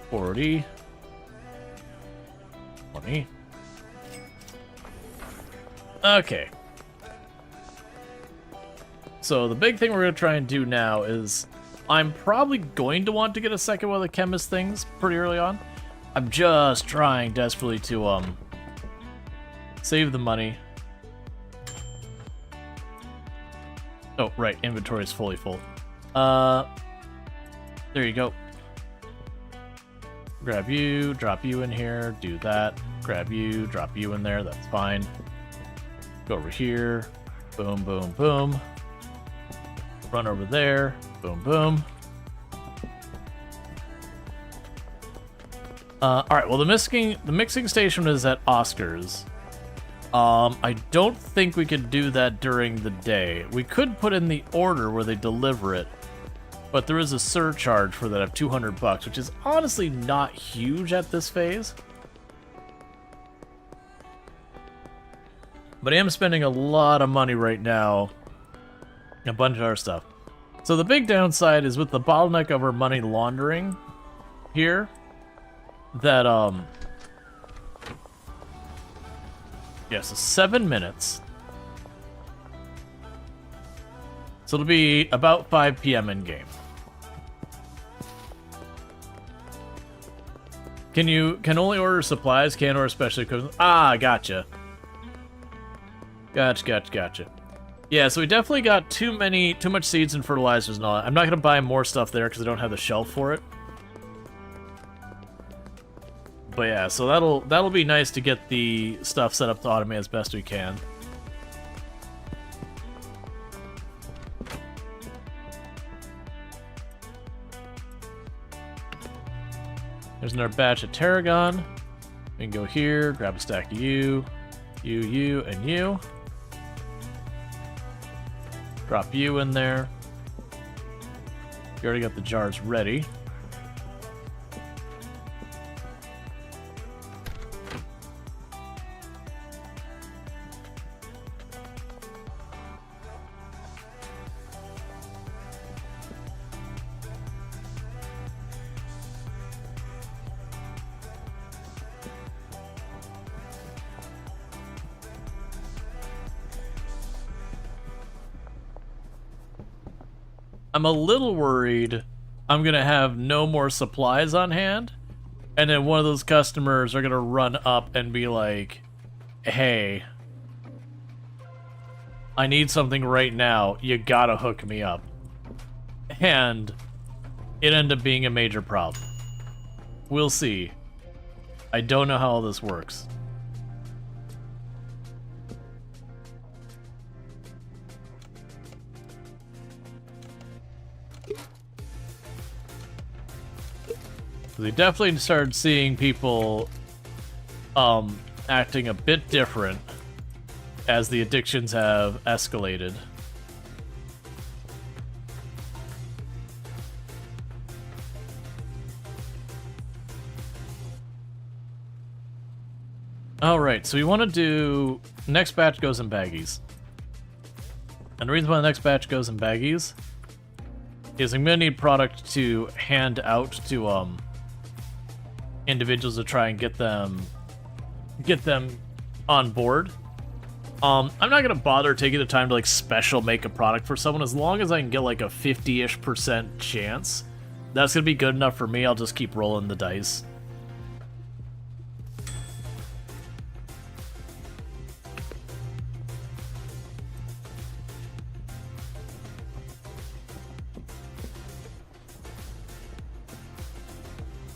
40, 20. Okay. So the big thing we're going to try and do now is I'm probably going to want to get a second one of the chemist things pretty early on. I'm just trying desperately to save the money. Oh, right, inventory is fully full. There you go. Grab you, drop you in here, do that. Grab you, drop you in there, that's fine. Go over here, boom, boom, boom. Run over there, boom, boom. Alright, well the mixing station is at Oscar's. I don't think we could do that during the day. We could put in the order where they deliver it, but there is a surcharge for that of $200, which is honestly not huge at this phase. But I am spending a lot of money right now. A bunch of other stuff. So the big downside is with the bottleneck of our money laundering here, that, yeah, so 7 minutes. So it'll be about 5 p.m. in game. Can only order supplies, can't order special equipment. Ah, gotcha. Gotcha. Yeah, so we definitely got too much seeds and fertilizers and all that. I'm not gonna buy more stuff there because I don't have the shelf for it. But yeah, so that'll be nice to get the stuff set up to automate as best we can. There's another batch of tarragon. We can go here, grab a stack of you, and you. Drop you in there. You already got the jars ready. I'm a little worried I'm gonna have no more supplies on hand, and then one of those customers are gonna run up and be like, hey, I need something right now, you gotta hook me up. And it ended up being a major problem. We'll see. I don't know how all this works. We definitely started seeing people acting a bit different as the addictions have escalated. Alright, so we want to do... Next batch goes in baggies. And the reason why the next batch goes in baggies is I'm going to need product to hand out to individuals to try and get them on board. I'm not gonna bother taking the time to like special make a product for someone. As long as I can get like a 50-ish% chance, that's gonna be good enough for me. I'll just keep rolling the dice.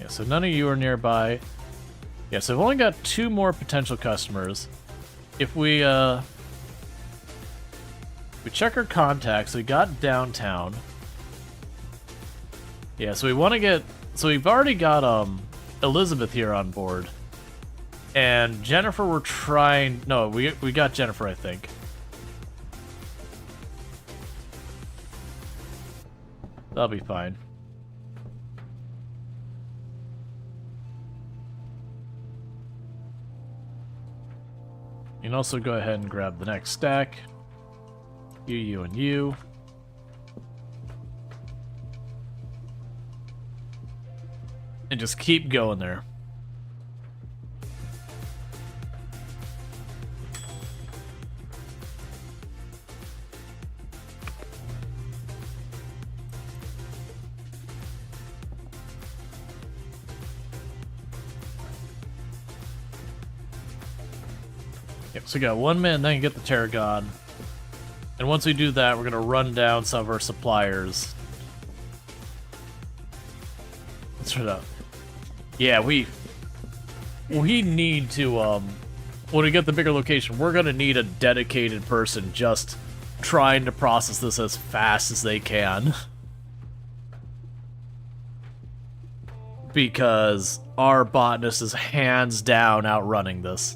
So none of you are nearby. Yeah, so I've only got 2 more potential customers. If we check our contacts, we got downtown. Yeah, so we want to get... So we've already got Elizabeth here on board. And Jennifer we're trying... No, we got Jennifer, I think. That'll be fine. You can also go ahead and grab the next stack. You, and you. And just keep going there. Okay, so we got 1 minute, and then you get the Tarragon. And once we do that, we're gonna run down some of our suppliers. Let's try to... Yeah, we need to, when we get the bigger location, we're gonna need a dedicated person just trying to process this as fast as they can. Because our botanist is hands down outrunning this.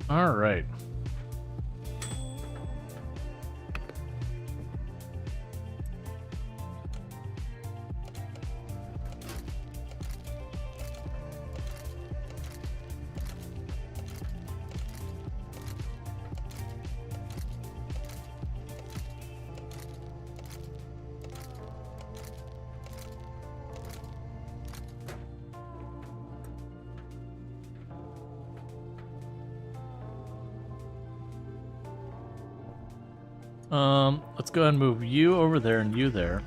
All right. Let's go ahead and move you over there and you there.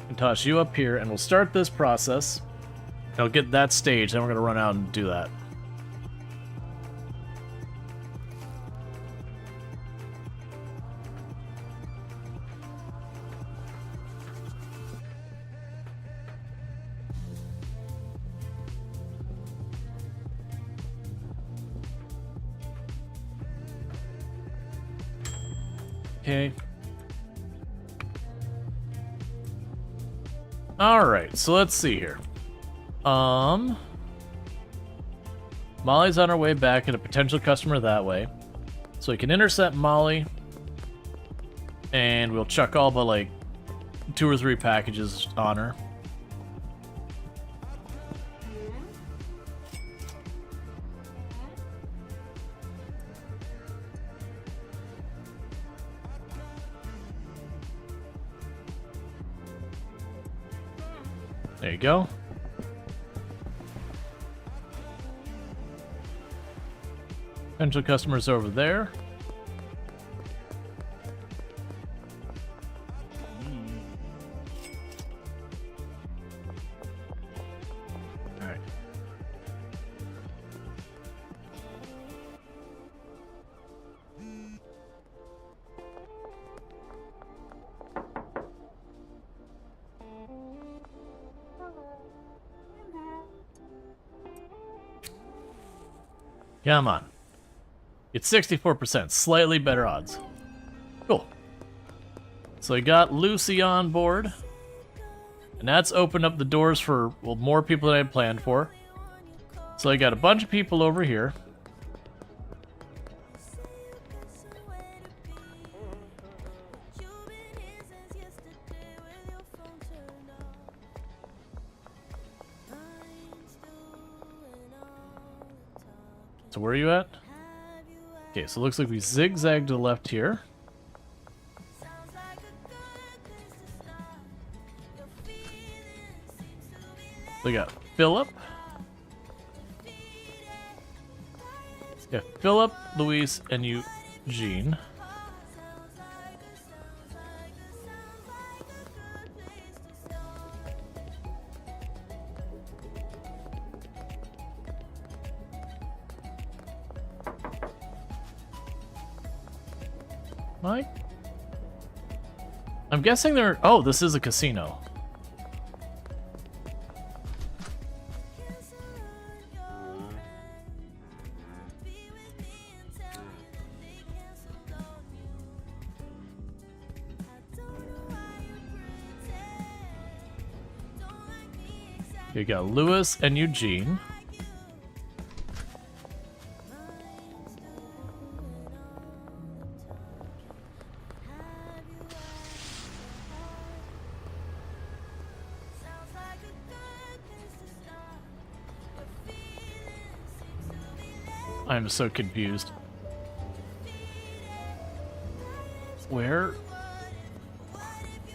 And toss you up here, and we'll start this process. I'll get that stage, then we're gonna run out and do that. Okay. Alright, so let's see here. Molly's on her way back and a potential customer that way. So we can intercept Molly. And we'll chuck all but like 2 or 3 packages on her. There you go. Potential customers over there. All right. Come on. It's 64%, slightly better odds. Cool. So I got Lucy on board. And that's opened up the doors for, well, more people than I had planned for. So I got a bunch of people over here. So where are you at? Okay, so it looks like we zigzagged to the left here. We got Philip. Yeah, Philip, Luis, and Eugene. Mike? I'm guessing they're... Oh, this is a casino. You got Lewis and Eugene. I'm so confused. Where?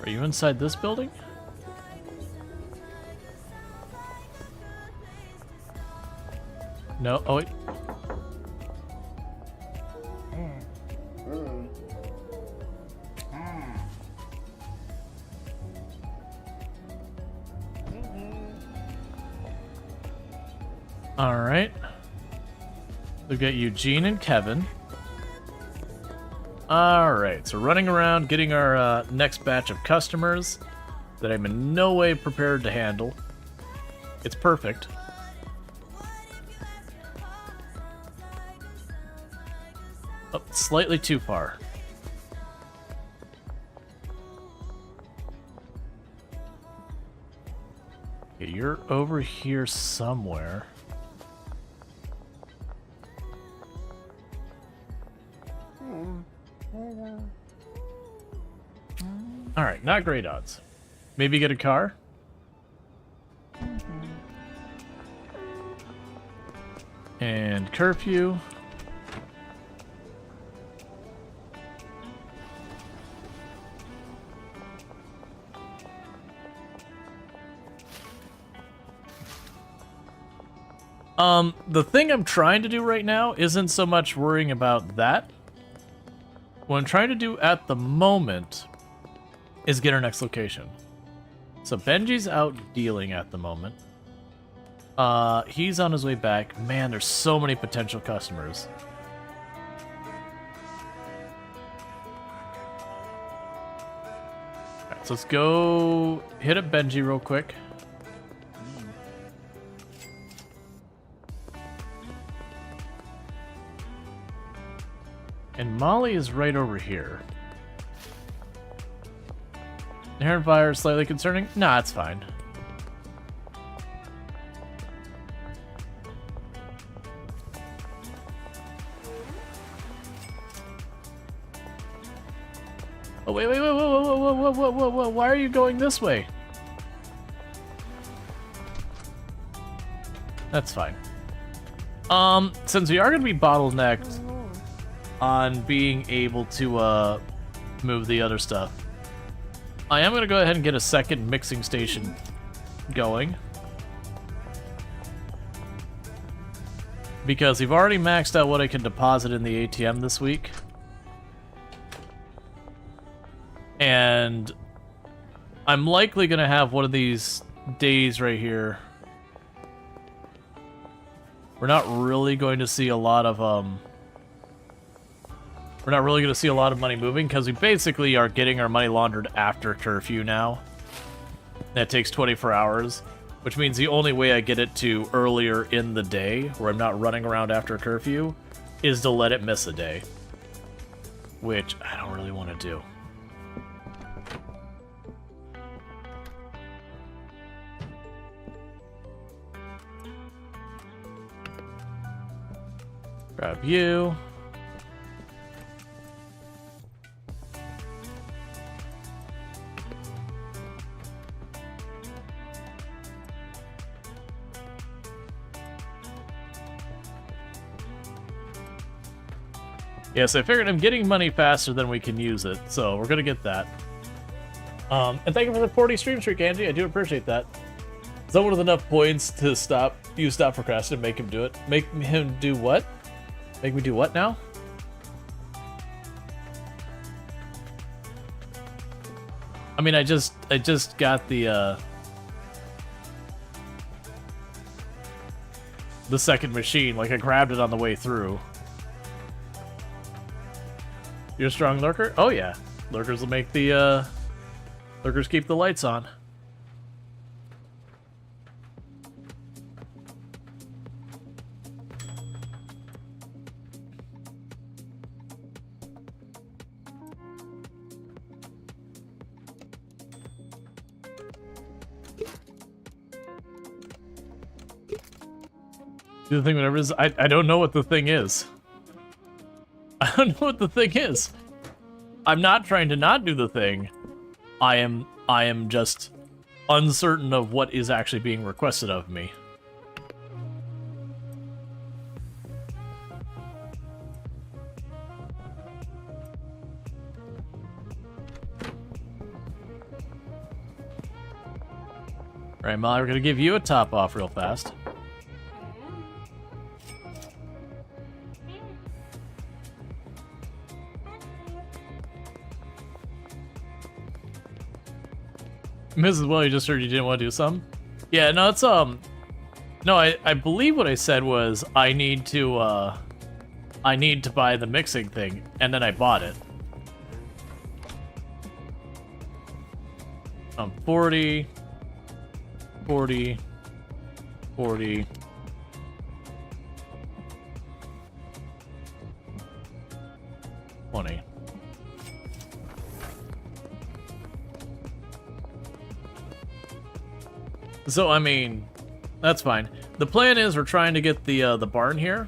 Are you inside this building? No. Oh wait. All right. We've got Eugene and Kevin. All right. So running around, getting our next batch of customers that I'm in no way prepared to handle. It's perfect. Oh, slightly too far. Okay, you're over here somewhere. Alright, not great odds. Maybe get a car? And curfew. The thing I'm trying to do right now isn't so much worrying about that. What I'm trying to do at the moment is get our next location. So Benji's out dealing at the moment. He's on his way back. Man, there's so many potential customers. Alright, so let's go hit up Benji real quick. And Molly is right over here. Inherent fire is slightly concerning? Nah, it's fine. Oh, wait, whoa, why are you going this way? That's fine. Since we are going to be bottlenecked on being able to, move the other stuff, I am going to go ahead and get a second mixing station going. Because we've already maxed out what I can deposit in the ATM this week. And I'm likely going to have one of these days right here. We're not really going to see a lot of, we're not really going to see a lot of money moving because we basically are getting our money laundered after curfew now. That takes 24 hours, which means the only way I get it to earlier in the day, where I'm not running around after curfew, is to let it miss a day. Which I don't really want to do. Grab you. Yes, I figured I'm getting money faster than we can use it, so we're gonna get that. And thank you for the 40 stream streak, Angie. I do appreciate that. Someone with enough points to stop procrastinating and make him do it. Make him do what? Make me do what now? I mean, I just got the second machine. Like, I grabbed it on the way through. You're a strong lurker? Oh yeah. Lurkers will make the, lurkers keep the lights on. The thing, whatever it is, I don't know what the thing is. I don't know what the thing is. I'm not trying to not do the thing. I am just uncertain of what is actually being requested of me. Alright, Molly, we're gonna give you a top off real fast. Mrs. Well, you just heard you didn't want to do some? Yeah, no, it's, no, I believe what I said was I need to buy the mixing thing, and then I bought it. 40, 40, 40. So I mean, that's fine. The plan is we're trying to get the barn here,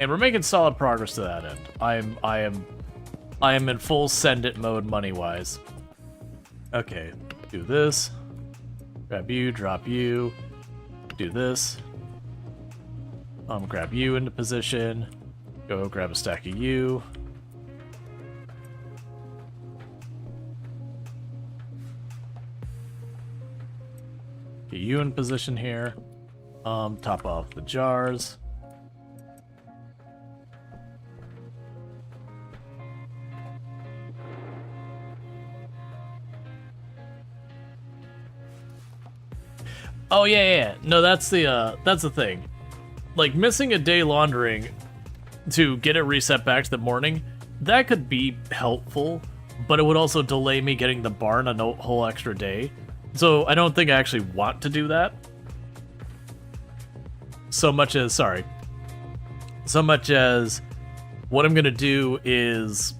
and we're making solid progress to that end. I am in full send it mode money wise. Okay, do this. Grab you, drop you. Do this. Grab you into position. Go grab a stack of you. Get you in position here. Top off the jars. Oh yeah. No, that's the thing. Like missing a day laundering to get it reset back to the morning, that could be helpful, but it would also delay me getting the barn a whole extra day. So I don't think I actually want to do that. So much as what I'm gonna do is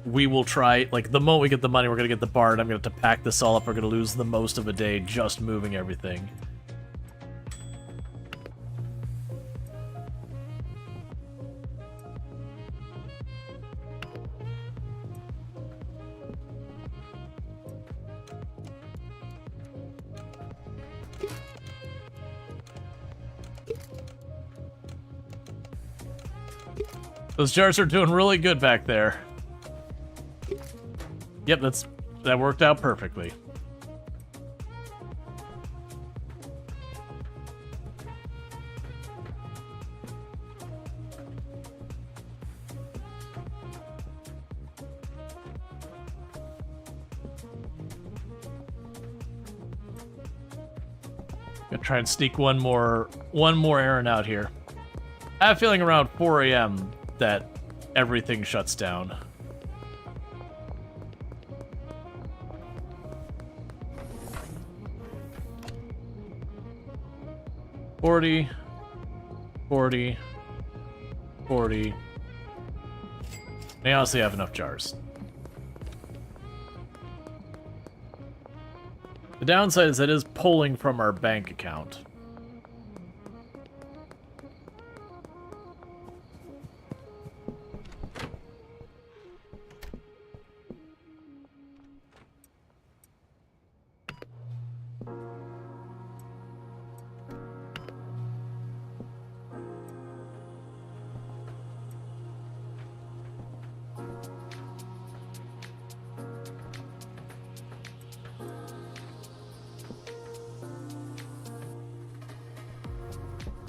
we will try, like, the moment we get the money, we're gonna get the barn. I'm gonna have to pack this all up. We're gonna lose the most of a day just moving everything. Those jars are doing really good back there. Yep, that worked out perfectly. Gonna try and sneak one more errand out here. I have a feeling around 4 a.m. that everything shuts down. $40, $40, $40. They honestly have enough jars. The downside is it is pulling from our bank account.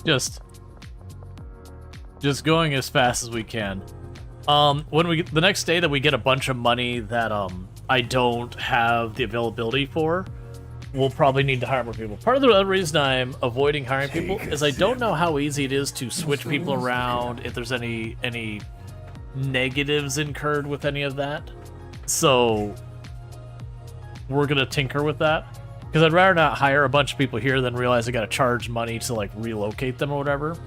Just going as fast as we can. When we the next day that we get a bunch of money that I don't have the availability for, we'll probably need to hire more people. Part of the other reason I'm avoiding hiring people is I don't know how easy it is to switch people around, if there's any negatives incurred with any of that. So we're gonna tinker with that. Because I'd rather not hire a bunch of people here than realize I gotta charge money to, like, relocate them or whatever.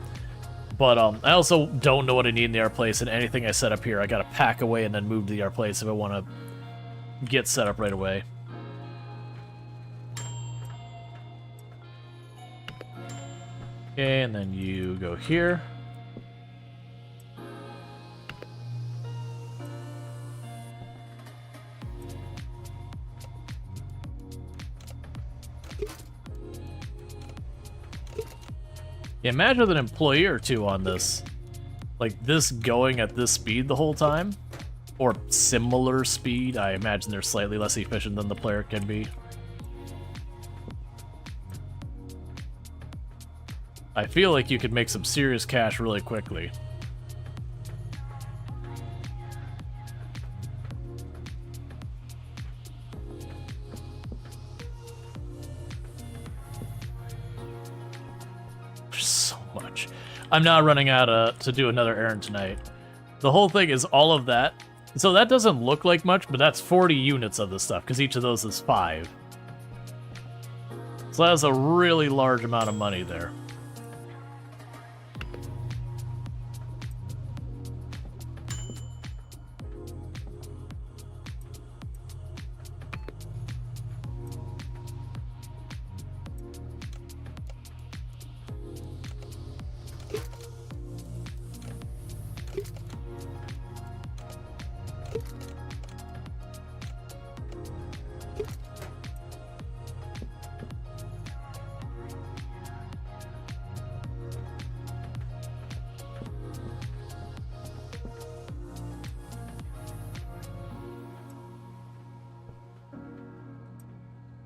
But I also don't know what I need in the art place, and anything I set up here I gotta pack away and then move to the art place if I want to get set up right away. Okay, and then you go here. Yeah, imagine with an employee or two on this. Like, this going at this speed the whole time. Or similar speed. I imagine they're slightly less efficient than the player can be. I feel like you could make some serious cash really quickly. I'm not running out to do another errand tonight. The whole thing is all of that. So that doesn't look like much, but that's 40 units of this stuff, because each of those is 5. So that's a really large amount of money there.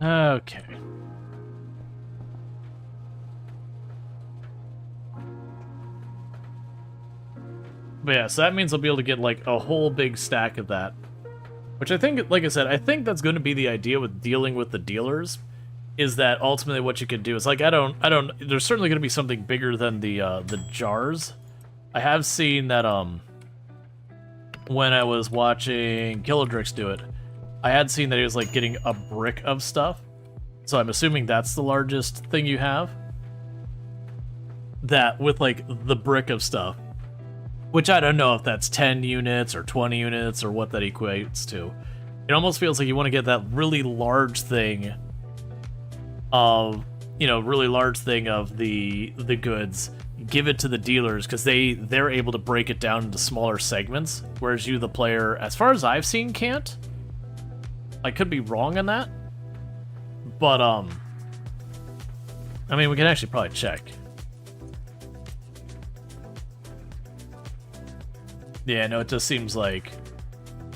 Okay. But yeah, so that means I'll be able to get like a whole big stack of that. Which I think, like I said, I think that's going to be the idea with dealing with the dealers, is that ultimately what you can do is like, there's certainly going to be something bigger than the jars. I have seen that, when I was watching Kilodrix do it, I had seen that he was like getting a brick of stuff. So I'm assuming that's the largest thing you have. That with like the brick of stuff. Which I don't know if that's 10 units or 20 units or what that equates to. It almost feels like you want to get that really large thing of, you know, really large thing of the goods, give it to the dealers, because they're able to break it down into smaller segments, whereas you, the player, as far as I've seen, can't. I could be wrong on that. But, I mean, we can actually probably check. Yeah, no, it just seems like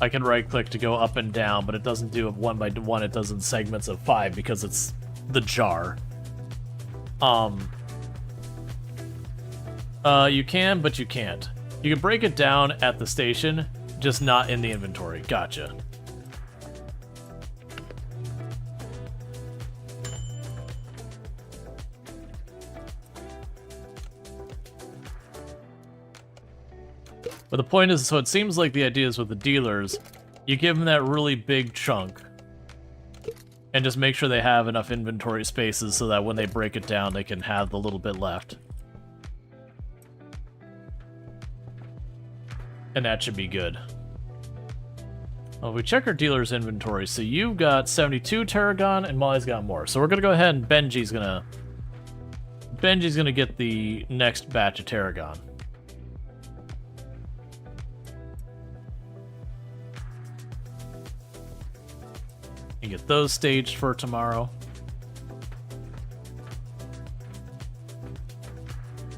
I can right-click to go up and down, but it doesn't do it one by one, it does in segments of 5 because it's the jar. You can, but you can't. You can break it down at the station, just not in the inventory. Gotcha. But the point is, so it seems like the idea is with the dealers, you give them that really big chunk, and just make sure they have enough inventory spaces so that when they break it down, they can have the little bit left. And that should be good. Well, we check our dealer's inventory. So you've got 72 Tarragon, and Molly's got more. So we're gonna go ahead and Benji's gonna get the next batch of Tarragon. And get those staged for tomorrow.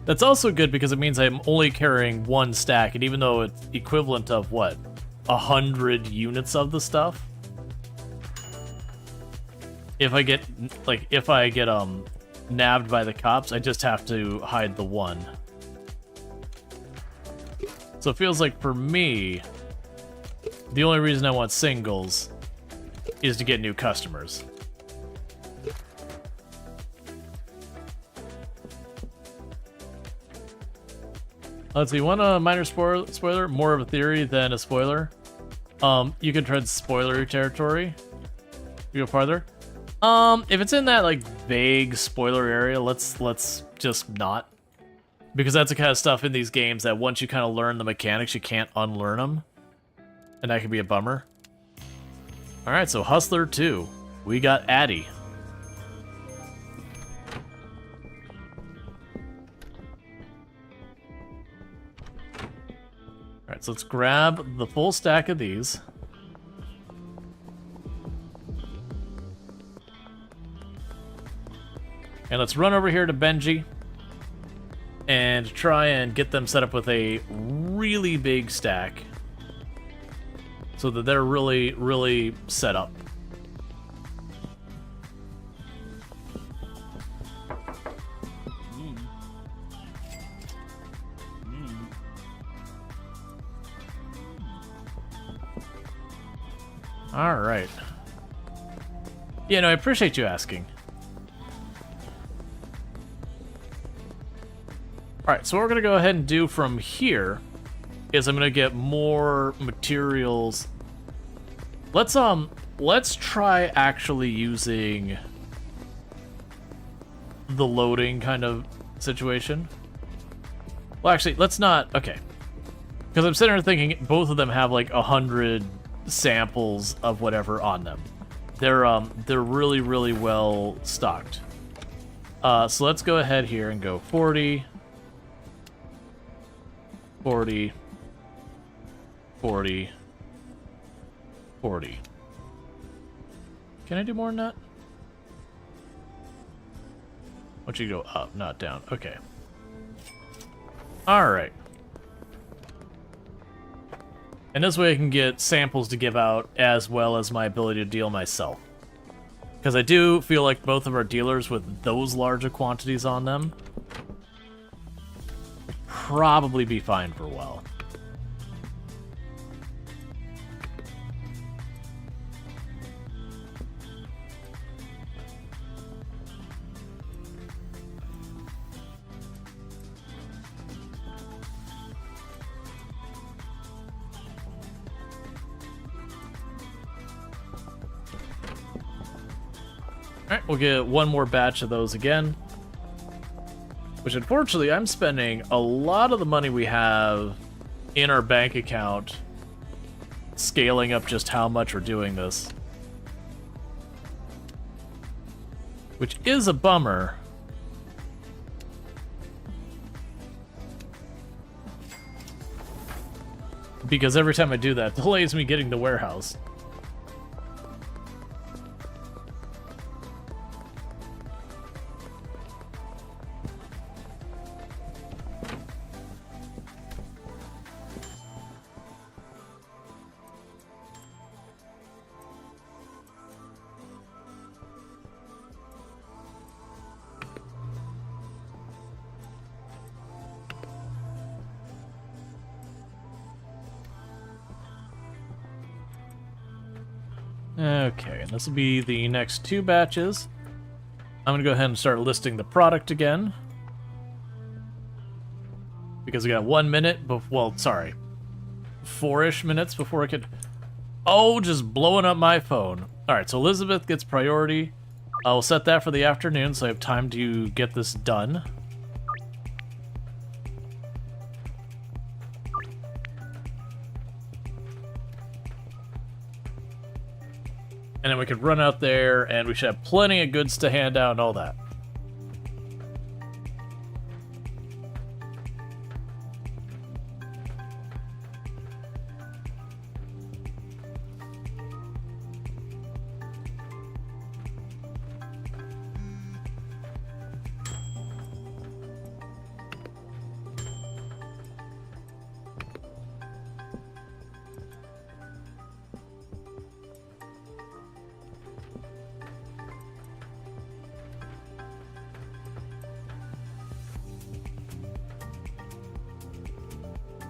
That's also good because it means I'm only carrying 1 stack, and even though it's equivalent of, what, 100 units of the stuff? If I get nabbed by the cops, I just have to hide the 1. So it feels like for me, the only reason I want singles is to get new customers. Let's see, one minor spoiler, more of a theory than a spoiler. You can tread spoilery territory. You go farther. If it's in that like vague spoiler area, let's just not. Because that's the kind of stuff in these games that once you kind of learn the mechanics, you can't unlearn them. And that can be a bummer. Alright, so Hustler 2. We got Addy. Alright, so let's grab the full stack of these. And let's run over here to Benji and try and get them set up with a really big stack so that they're really, really set up. All right. Yeah, no, I appreciate you asking. Alright, so what we're going to go ahead and do from here is I'm going to get more materials. Let's try actually using the loading kind of situation. Well, actually, let's not. Okay. Because I'm sitting here thinking both of them have like 100 samples of whatever on them. They're really, really well stocked. So let's go ahead here and go 40, 40, 40, 40. Can I do more than that? Why don't you go up, not down? Okay. Alright. And this way I can get samples to give out as well as my ability to deal myself. Because I do feel like both of our dealers with those larger quantities on them probably be fine for a while. Alright, we'll get one more batch of those again. Which, unfortunately, I'm spending a lot of the money we have in our bank account scaling up just how much we're doing this. Which is a bummer. Because every time I do that, it delays me getting the warehouse. Okay, and this will be the next two batches. I'm going to go ahead and start listing the product again. Because we got 1 minute, well, sorry, 4-ish minutes before I could... Oh, just blowing up my phone. Alright, so Elizabeth gets priority. I'll set that for the afternoon so I have time to get this done. And then we could run out there, and we should have plenty of goods to hand out and all that.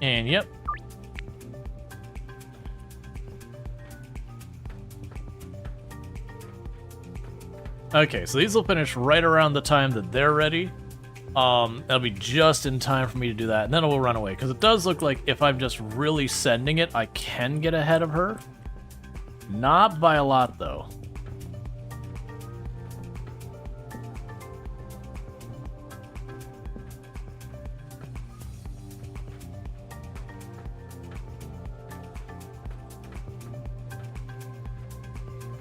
And yep. Okay, so these will finish right around the time that they're ready. That'll be just in time for me to do that, and then it will run away. Because it does look like if I'm just really sending it, I can get ahead of her. Not by a lot, though.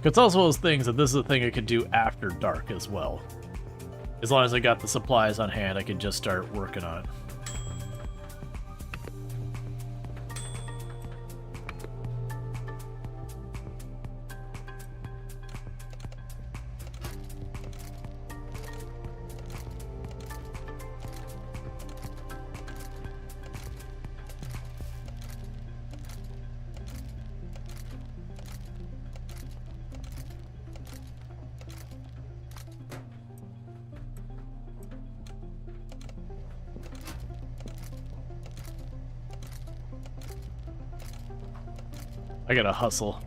It's also those things that this is a thing I could do after dark as well. As long as I got the supplies on hand, I could just start working on it. I gotta hustle.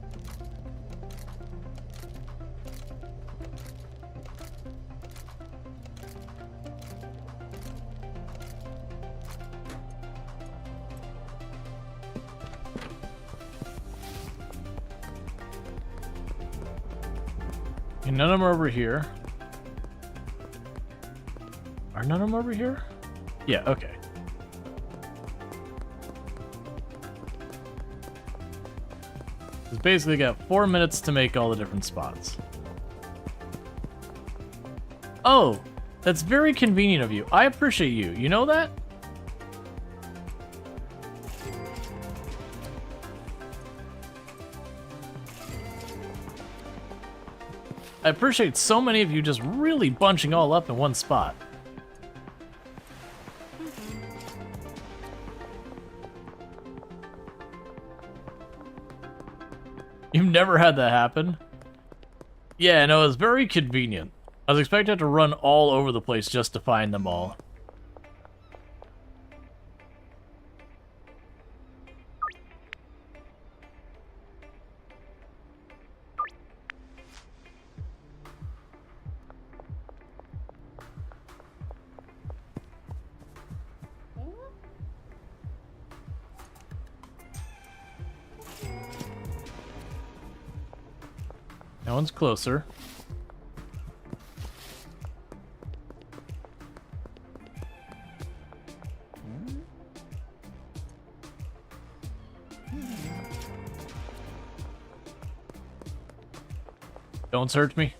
Okay, none of them are over here. Are none of them over here? Yeah, okay. It's basically got 4 minutes to make all the different spots. Oh, that's very convenient of you. I appreciate you. You know that? I appreciate so many of you just really bunching all up in one spot. You've never had that happen? Yeah, no, it's very convenient. I was expecting to run all over the place just to find them all. That one's closer. Don't search me.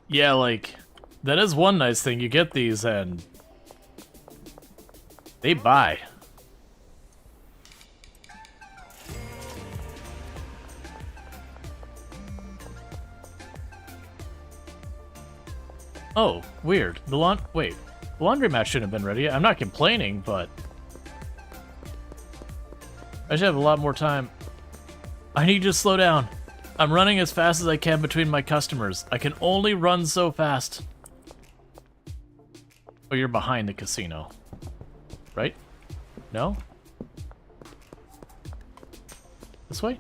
Yeah, like, that is one nice thing. You get these and they buy. Oh, weird. The laundromat shouldn't have been ready. I'm not complaining, but I should have a lot more time. I need you to slow down. I'm running as fast as I can between my customers. I can only run so fast. Oh, you're behind the casino. Right? No? This way?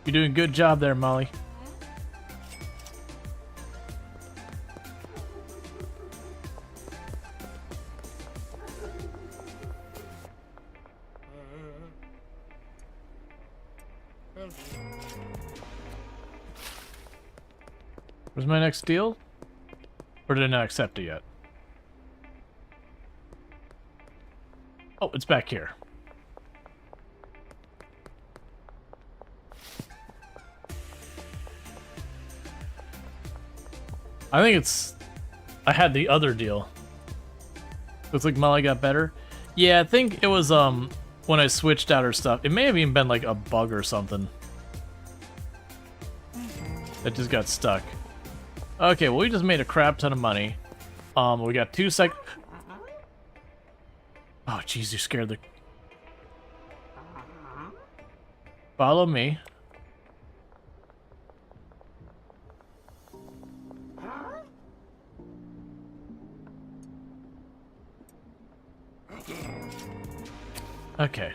You're doing a good job there, Molly. Where's my next deal? Or did I not accept it yet? Oh, it's back here. I think it's... I had the other deal. Looks like Molly got better. Yeah, I think it was, when I switched out her stuff. It may have even been, like, a bug or something. That just got stuck. Okay, well, we just made a crap ton of money. We got 2 sec... Oh, jeez, you scared the... Follow me. Okay.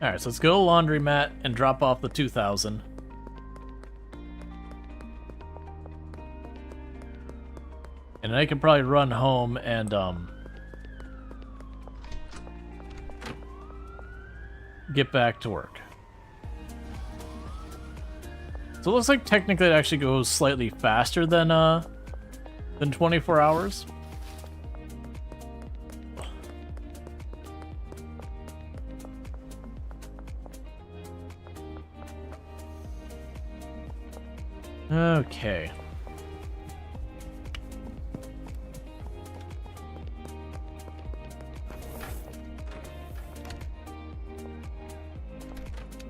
Alright, so let's go to laundromat and drop off the 2,000. And I can probably run home and, get back to work. So it looks like technically it actually goes slightly faster than 24 hours. Okay.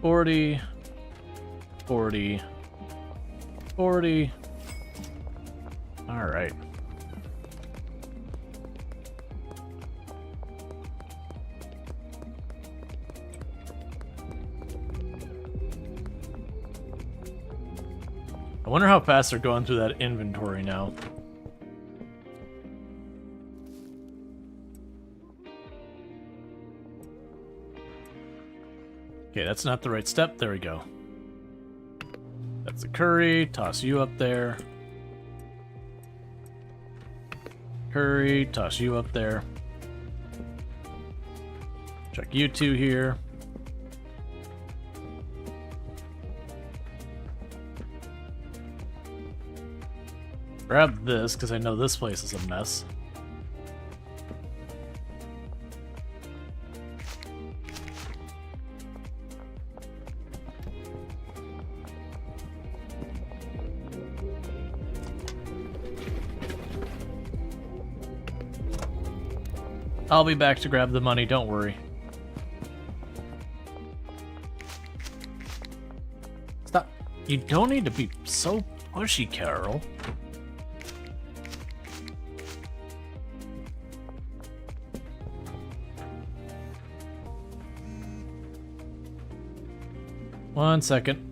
40, 40, 40. All right. I wonder how fast they're going through that inventory now. Okay, that's not the right step. There we go. That's the curry. Toss you up there. Curry. Toss you up there. Check you two here. Grab this, because I know this place is a mess. I'll be back to grab the money, don't worry. Stop. You don't need to be so pushy, Carol. One second.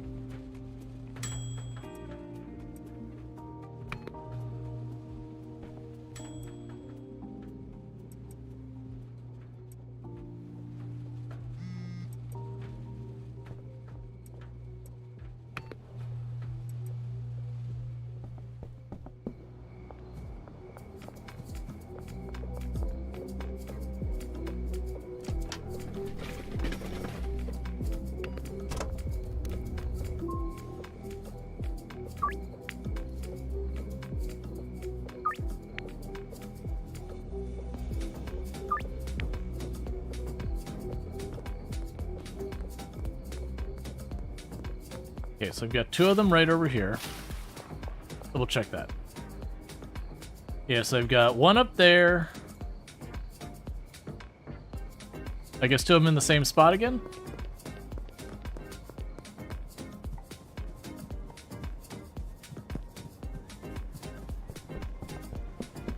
Okay, so I've got two of them right over here. Double check that. Yeah, so I've got one up there. I guess two of them in the same spot again?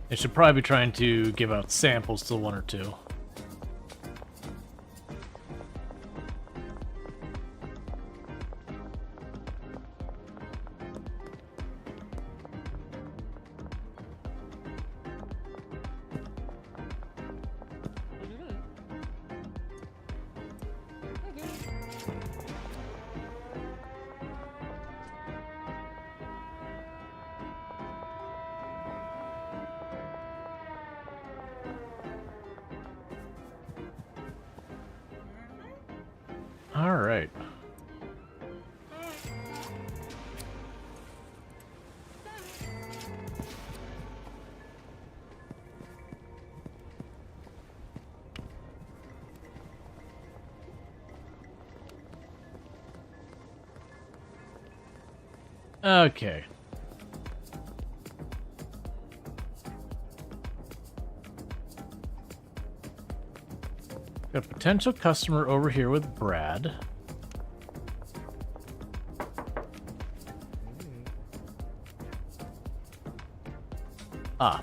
They should probably be trying to give out samples to one or two. All right. Okay. Got a potential customer over here with Brad. Ah.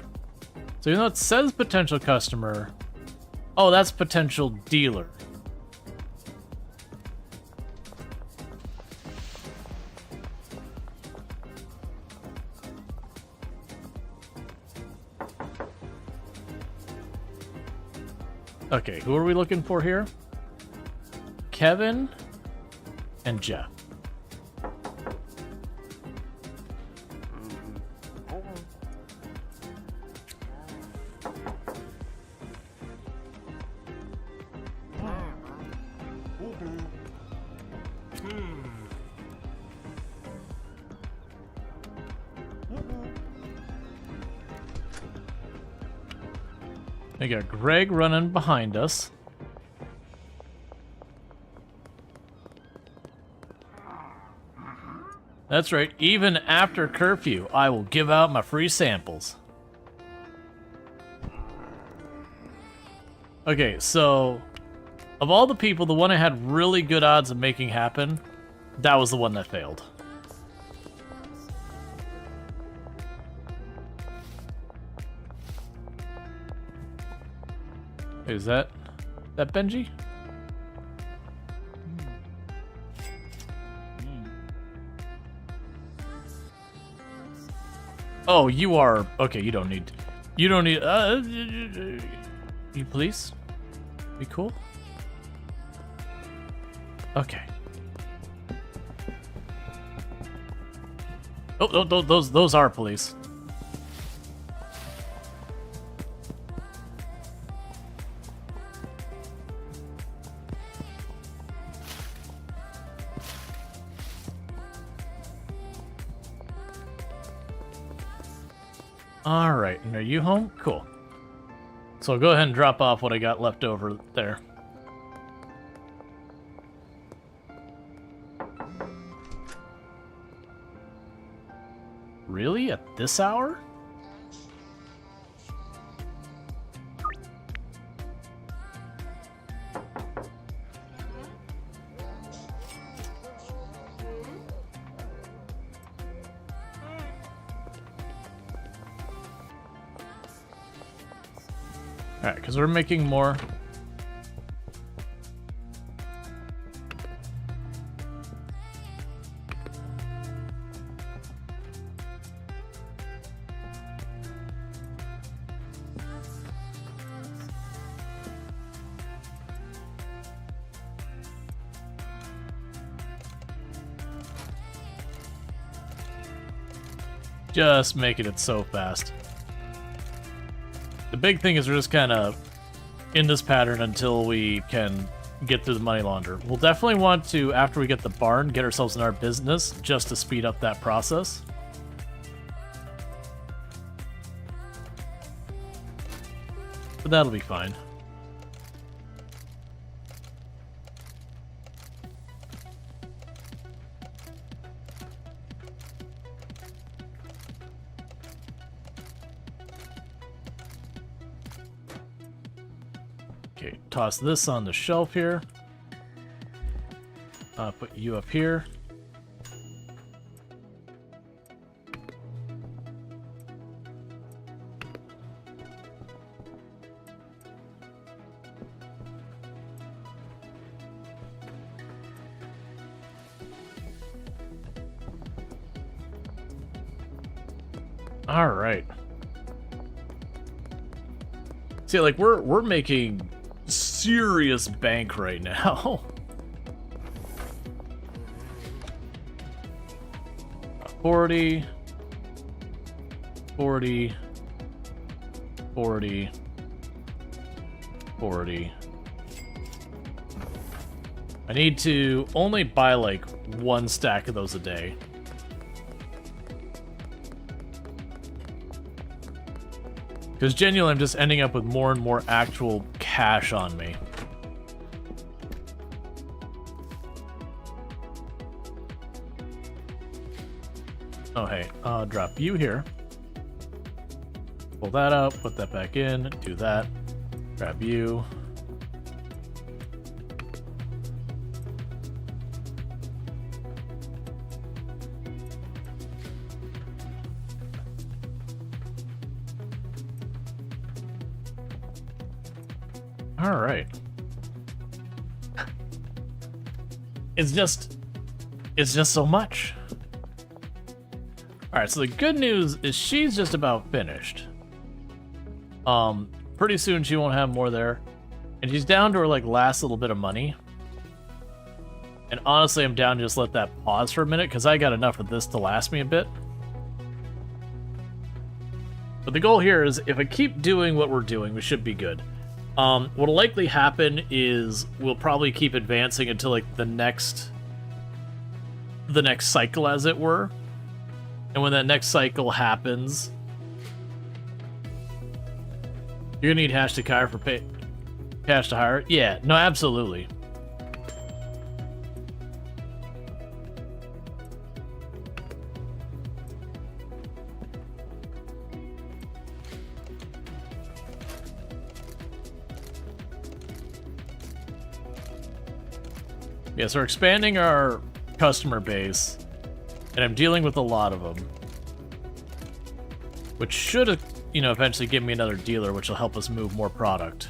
So even though it says potential customer, oh, that's potential dealer. Okay, who are we looking for here? Kevin and Jeff. We got Greg running behind us. That's right, even after curfew, I will give out my free samples. Okay, so Of all the people, the one I had really good odds of making happen, that was the one that failed. Is that Benji? Oh, you are okay. You don't need. You police? Be cool. Okay. Oh, those are police. All right, and are you home? Cool. So I'll go ahead and drop off what I got left over there. Really? At this hour? Alright, because we're making more. Just making it so fast. The big thing is we're just kind of in this pattern until we can get through the money launder. We'll definitely want to, after we get the barn, get ourselves in our business just to speed up that process. But that'll be fine. Okay, toss this on the shelf here. Put you up here. All right. See, like we're making serious bank right now. 40, 40, 40, 40. I need to only buy like one stack of those a day. Because genuinely, I'm just ending up with more and more actual cash on me. Oh, hey, I'll drop you here. Pull that out, put that back in, do that. Grab you. All right. It's just so much. All right, so the good news is she's just about finished. Pretty soon she won't have more there. And she's down to her like last little bit of money. And honestly, I'm down to just let that pause for a minute because I got enough of this to last me a bit. But the goal here is if I keep doing what we're doing, we should be good. What'll likely happen is we'll probably keep advancing until like the next cycle, as it were. And when that next cycle happens, you're gonna need hash to hire for cash to hire. Yeah, no, absolutely. Yeah, so we're expanding our customer base, and I'm dealing with a lot of them. Which should, you know, eventually give me another dealer, which will help us move more product.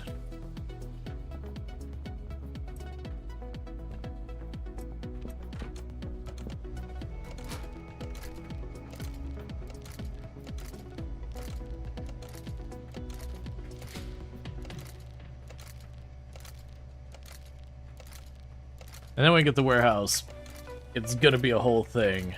And then when we get the warehouse, it's gonna be a whole thing.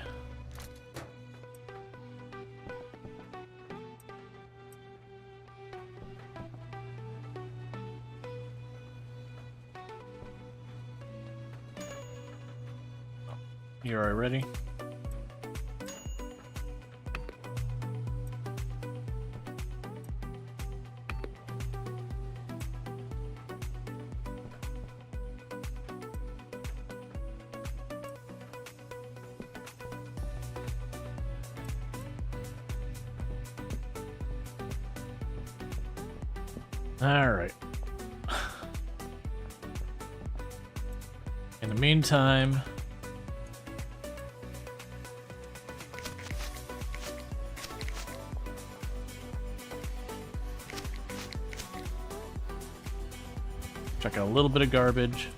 You already ready? All right. In the meantime, check out a little bit of garbage.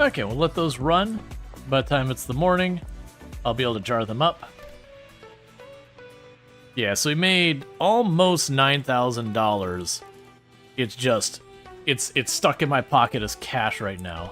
Okay, we'll let those run. By the time it's the morning, I'll be able to jar them up. Yeah, so we made almost $9,000. It's just, it's stuck in my pocket as cash right now.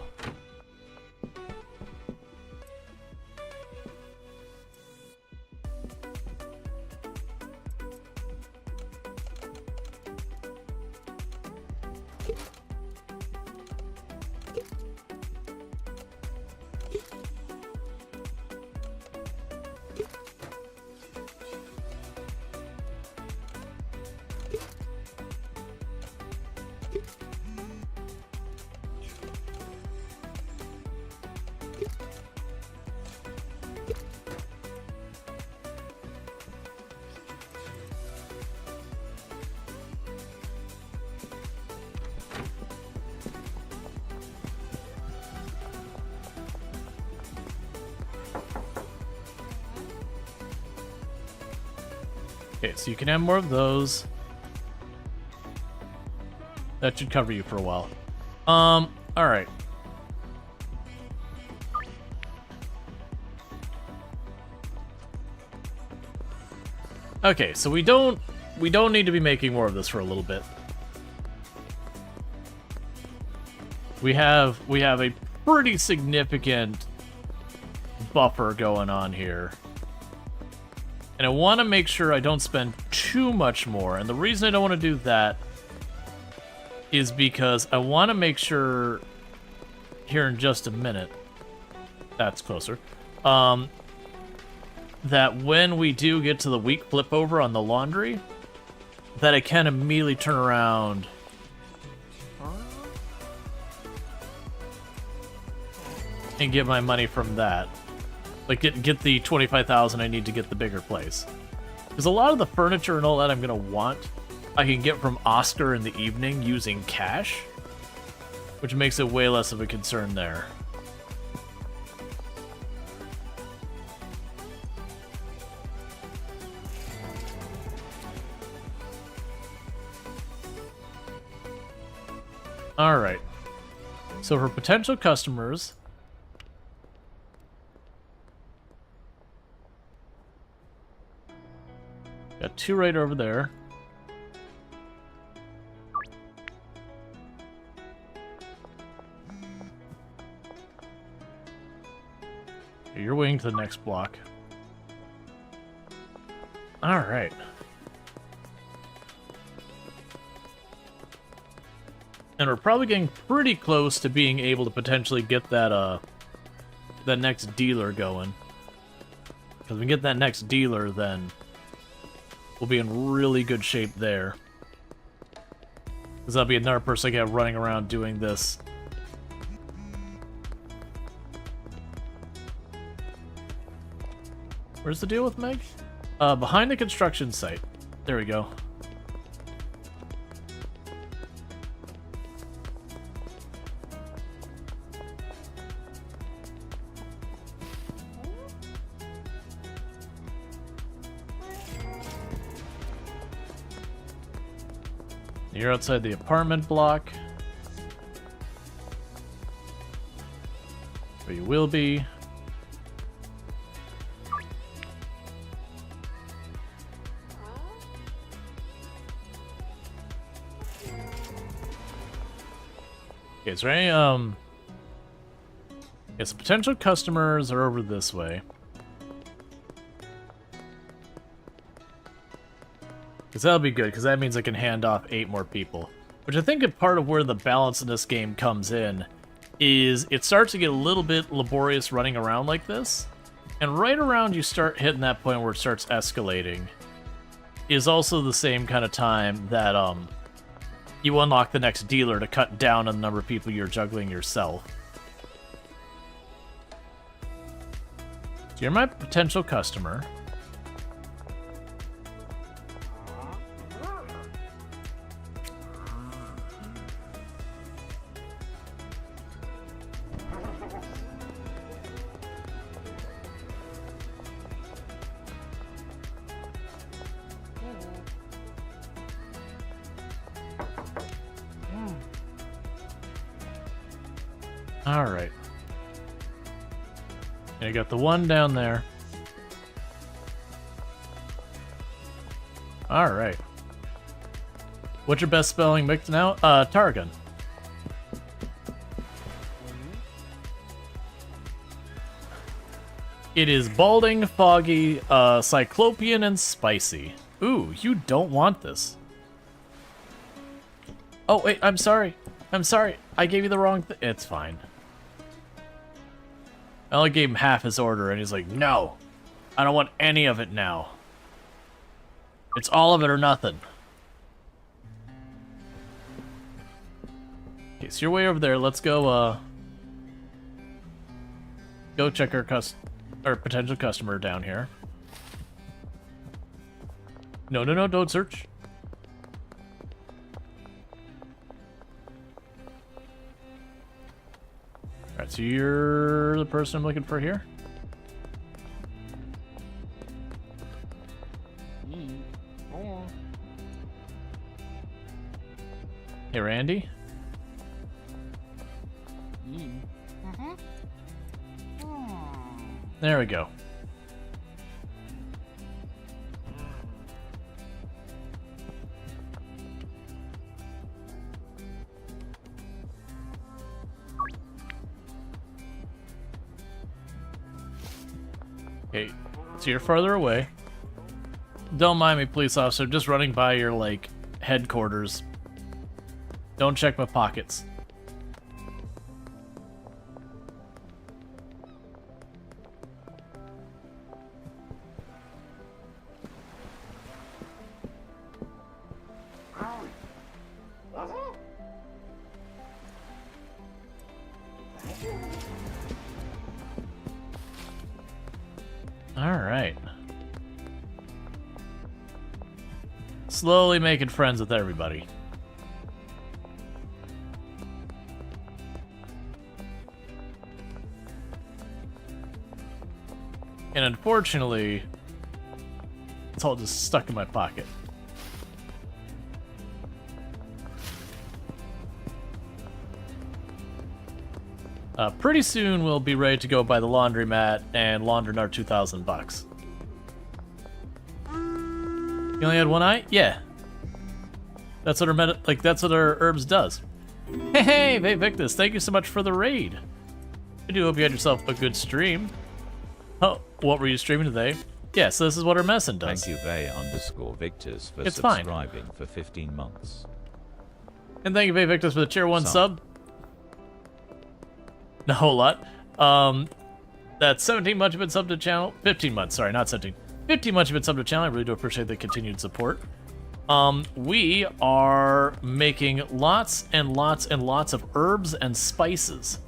Okay, so you can have more of those. That should cover you for a while. Alright. Okay, so we don't need to be making more of this for a little bit. We have a pretty significant buffer going on here. And I want to make sure I don't spend too much more. And the reason I don't want to do that is because I want to make sure here in just a minute, that's closer, that when we do get to the week flip over on the laundry, that I can immediately turn around and get my money from that. Like, get the 25,000 I need to get the bigger place. Because a lot of the furniture and all that I'm going to want, I can get from Oscar in the evening using cash, which makes it way less of a concern there. Alright. So for potential customers, got two right over there. You're waiting to the next block. All right. And we're probably getting pretty close to being able to potentially get that next dealer going. Because if we get that next dealer, then we'll be in really good shape there. Because that'll be another person I get running around doing this. Where's the deal with Meg? Behind the construction site. There we go. You're outside the apartment block. Or you will be. Okay, is there any, yes, potential customers are over this way. Because that'll be good, because that means I can hand off 8 more people. Which I think a part of where the balance in this game comes in is it starts to get a little bit laborious running around like this. And right around you start hitting that point where it starts escalating is also the same kind of time that you unlock the next dealer to cut down on the number of people you're juggling yourself. So you're my potential customer. Alright. I got the one down there. Alright. What's your best spelling mix now? Tarragon. It is balding, foggy, cyclopean, and spicy. Ooh, you don't want this. Oh, wait, I'm sorry. I'm sorry. I gave you the wrong thing. It's fine. I only gave him half his order, and he's like, no, I don't want any of it now. It's all of it or nothing. Okay, so you're way over there. Let's go, go check our potential customer down here. No, no, no, don't search. Alright, so you're the person I'm looking for here? Hey, Randy? There we go. Okay, so you're farther away. Don't mind me, police officer. I'm just running by your, like, headquarters. Don't check my pockets. Alright. Slowly making friends with everybody. And unfortunately, it's all just stuck in my pocket. Pretty soon we'll be ready to go buy the laundromat and launder another 2,000 bucks. You only had one eye? Yeah. That's what our herbs does. Hey, Victus, thank you so much for the raid. I do hope you had yourself a good stream. Oh, what were you streaming today? Yeah, so this is what our messin does. Thank you, Vay_Victors for it's subscribing for 15 months. And thank you, Victus, for the tier 1 So. sub. A whole lot. That's 17 months of it sub to the channel. 15 months, sorry, not 17. 15 months of it sub to the channel. I really do appreciate the continued support. We are making lots and lots and lots of herbs and spices.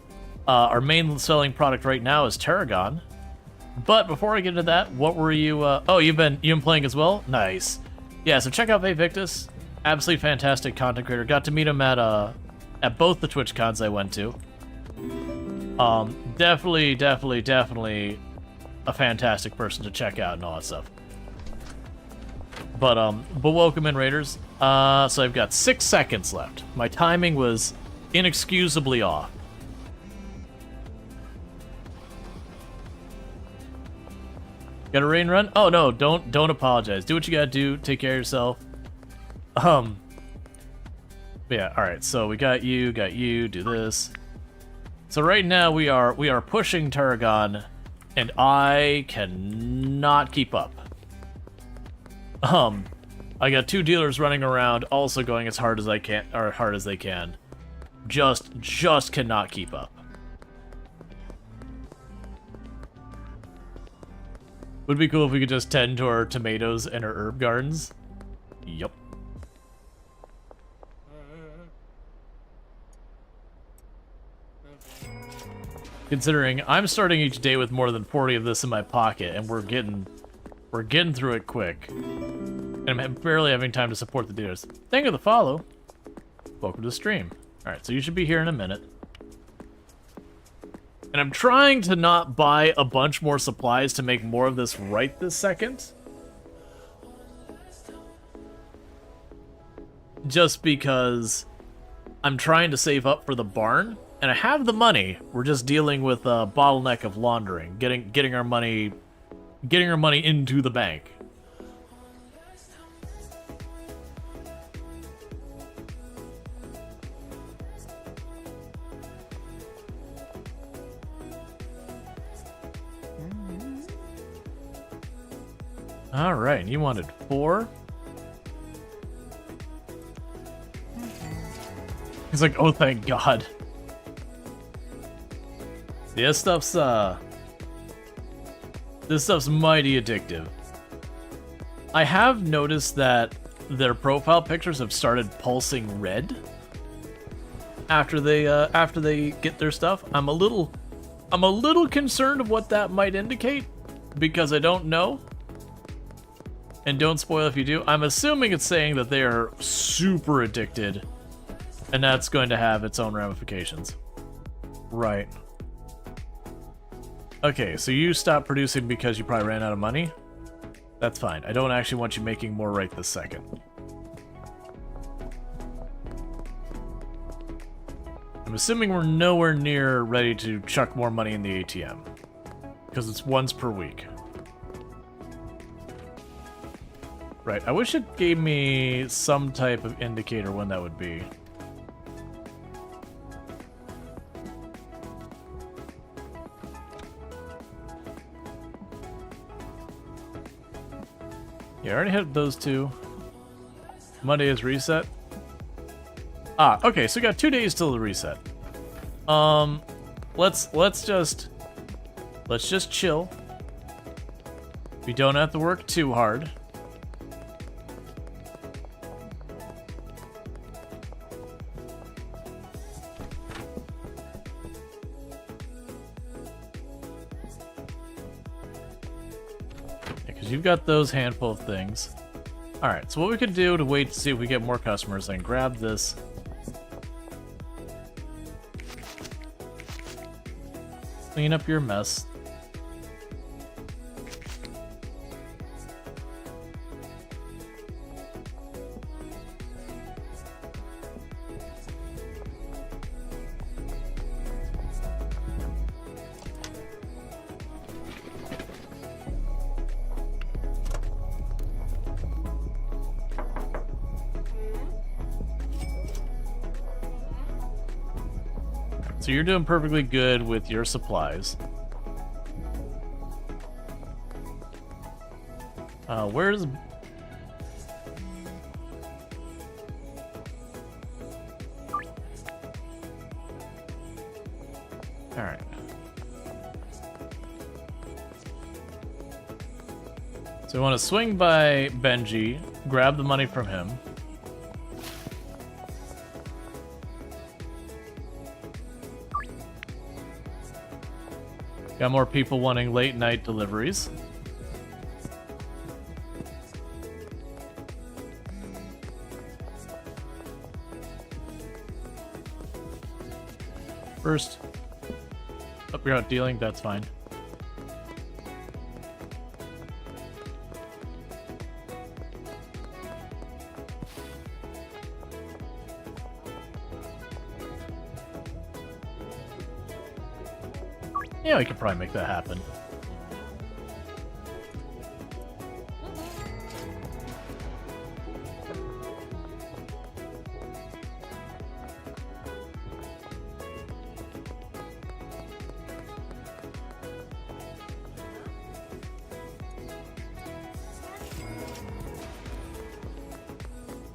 Our main selling product right now is tarragon. But before I get into that, what were you? Oh, you've been playing as well. Nice. Yeah. So check out Victus. Absolutely fantastic content creator. Got to meet him at both the Twitch cons I went to. Definitely a fantastic person to check out and all that stuff. But welcome in, Raiders. So I've got 6 seconds left. My timing was inexcusably off. Got a rain run? Oh no, don't apologize. Do what you gotta do. Take care of yourself. Yeah, alright, so we got you, do this. So right now we are pushing tarragon, and I cannot keep up. I got 2 dealers running around, also going as hard as I can, or hard as they can. Just cannot keep up. Would be cool if we could just tend to our tomatoes and our herb gardens. Yup. Considering I'm starting each day with more than 40 of this in my pocket, and we're getting through it quick. And I'm barely having time to support the dealers. Thank you for the follow. Welcome to the stream. Alright, so you should be here in a minute. And I'm trying to not buy a bunch more supplies to make more of this right this second. Just because I'm trying to save up for the barn, and I have the money. We're just dealing with a bottleneck of laundering, getting our money into the bank. All right, you wanted 4. He's like, oh, thank God. Yeah, this stuff's mighty addictive. I have noticed that their profile pictures have started pulsing red after they get their stuff. I'm a little concerned of what that might indicate because I don't know. And don't spoil if you do. I'm assuming it's saying that they are super addicted, and that's going to have its own ramifications. Right. Okay, so you stopped producing because you probably ran out of money? That's fine. I don't actually want you making more right this second. I'm assuming we're nowhere near ready to chuck more money in the ATM. Because it's once per week. Right, I wish it gave me some type of indicator when that would be. Yeah, I already hit those 2. Monday is reset. Ah, okay, so we got 2 days till the reset. Let's just chill. We don't have to work too hard. You've got those handful of things. Alright, so what we could do to wait to see if we get more customers and grab this. Clean up your mess. So you're doing perfectly good with your supplies. Where's... Alright. So we want to swing by Benji, grab the money from him. Got more people wanting late night deliveries. First, oh, you're out dealing, that's fine. Yeah, we could probably make that happen.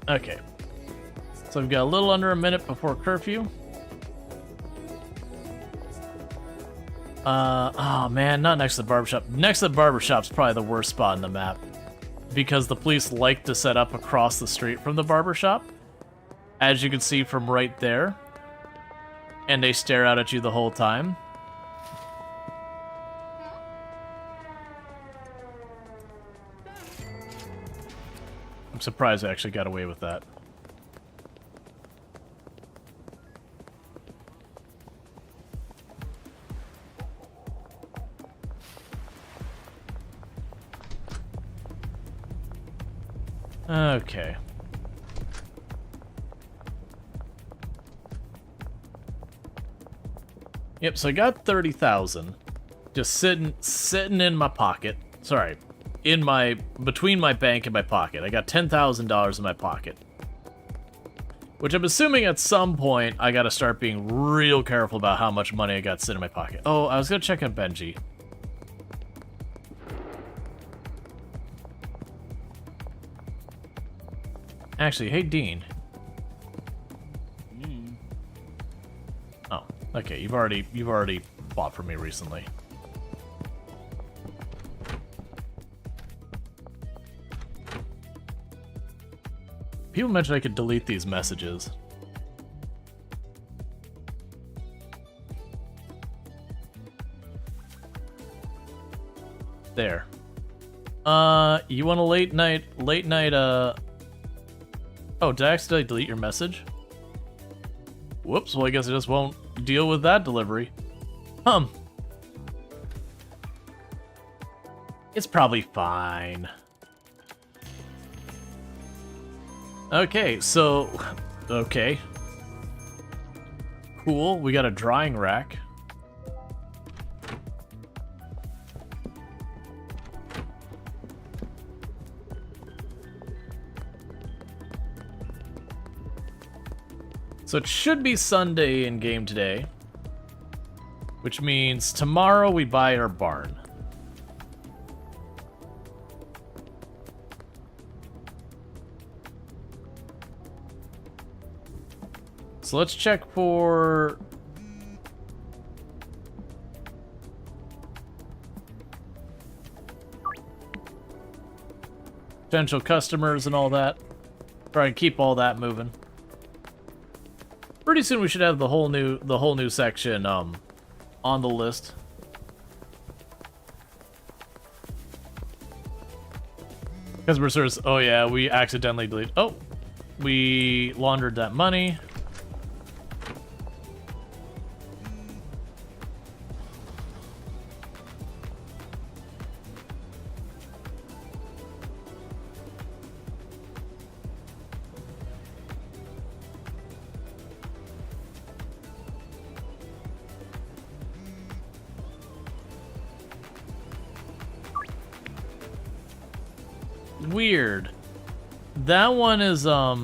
Okay. So we've got a little under a minute before curfew. Oh man, not next to the barbershop. Next to the barbershop's probably the worst spot in the map. Because the police like to set up across the street from the barbershop. As you can see from right there. And they stare out at you the whole time. I'm surprised I actually got away with that. Okay. Yep, so I got 30,000 just sitting in my pocket. Sorry, between my bank and my pocket. I got $10,000 in my pocket. Which I'm assuming at some point I gotta start being real careful about how much money I got sitting in my pocket. Oh, I was gonna check on Benji. Actually, hey Dean. Oh, okay. You've already bought from me recently. People mentioned I could delete these messages. There. You want a late night, oh, did I accidentally delete your message? Whoops, well I guess I just won't deal with that delivery. It's probably fine. Okay, so... Okay. Cool, we got a drying rack. So it should be Sunday in game today, which means tomorrow we buy our barn. So let's check for... potential customers and all that. Try and keep all that moving. Pretty soon we should have the whole new section on the list. Customer service. Oh yeah, we accidentally deleted. Oh, we laundered that money. Weird. That one is, that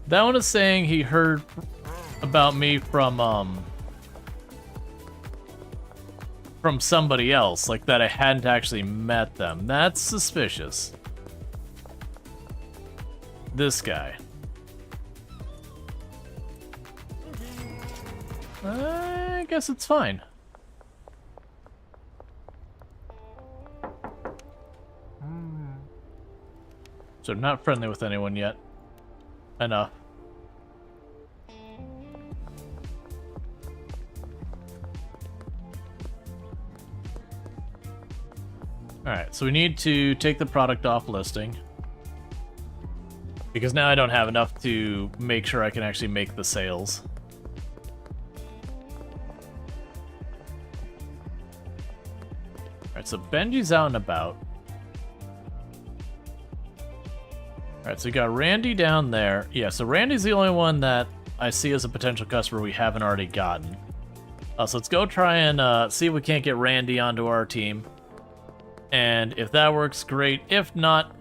one is saying he heard about me from somebody else, like that I hadn't actually met them. That's suspicious. this guy. I guess it's fine. So I'm not friendly with anyone yet. Enough. Alright, so we need to take the product off listing. Because now I don't have enough to make sure I can actually make the sales. Alright, so Benji's out and about. Alright, so we got Randy down there. Yeah, so Randy's the only one that I see as a potential customer we haven't already gotten. So let's go try and see if we can't get Randy onto our team. And if that works, great. If not,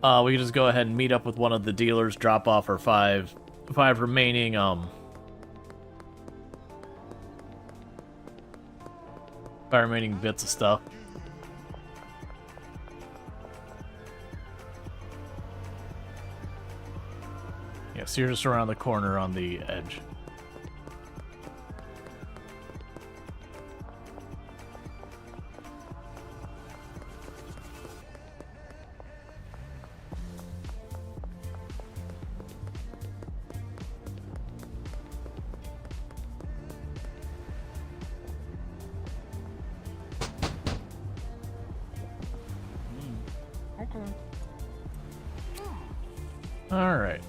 we can just go ahead and meet up with one of the dealers, drop off our five remaining bits of stuff. Yeah, so you're just around the corner on the edge. All right.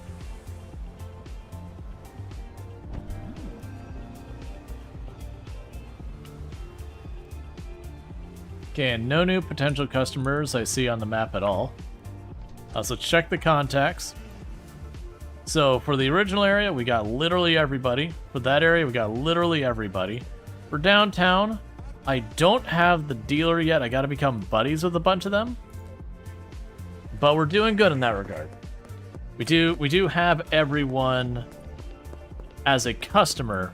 Okay, and no new potential customers I see on the map at all. So check the contacts. So for the original area, we got literally everybody. For that area, we got literally everybody. For downtown, I don't have the dealer yet. I gotta become buddies with a bunch of them. But we're doing good in that regard. We do have everyone as a customer.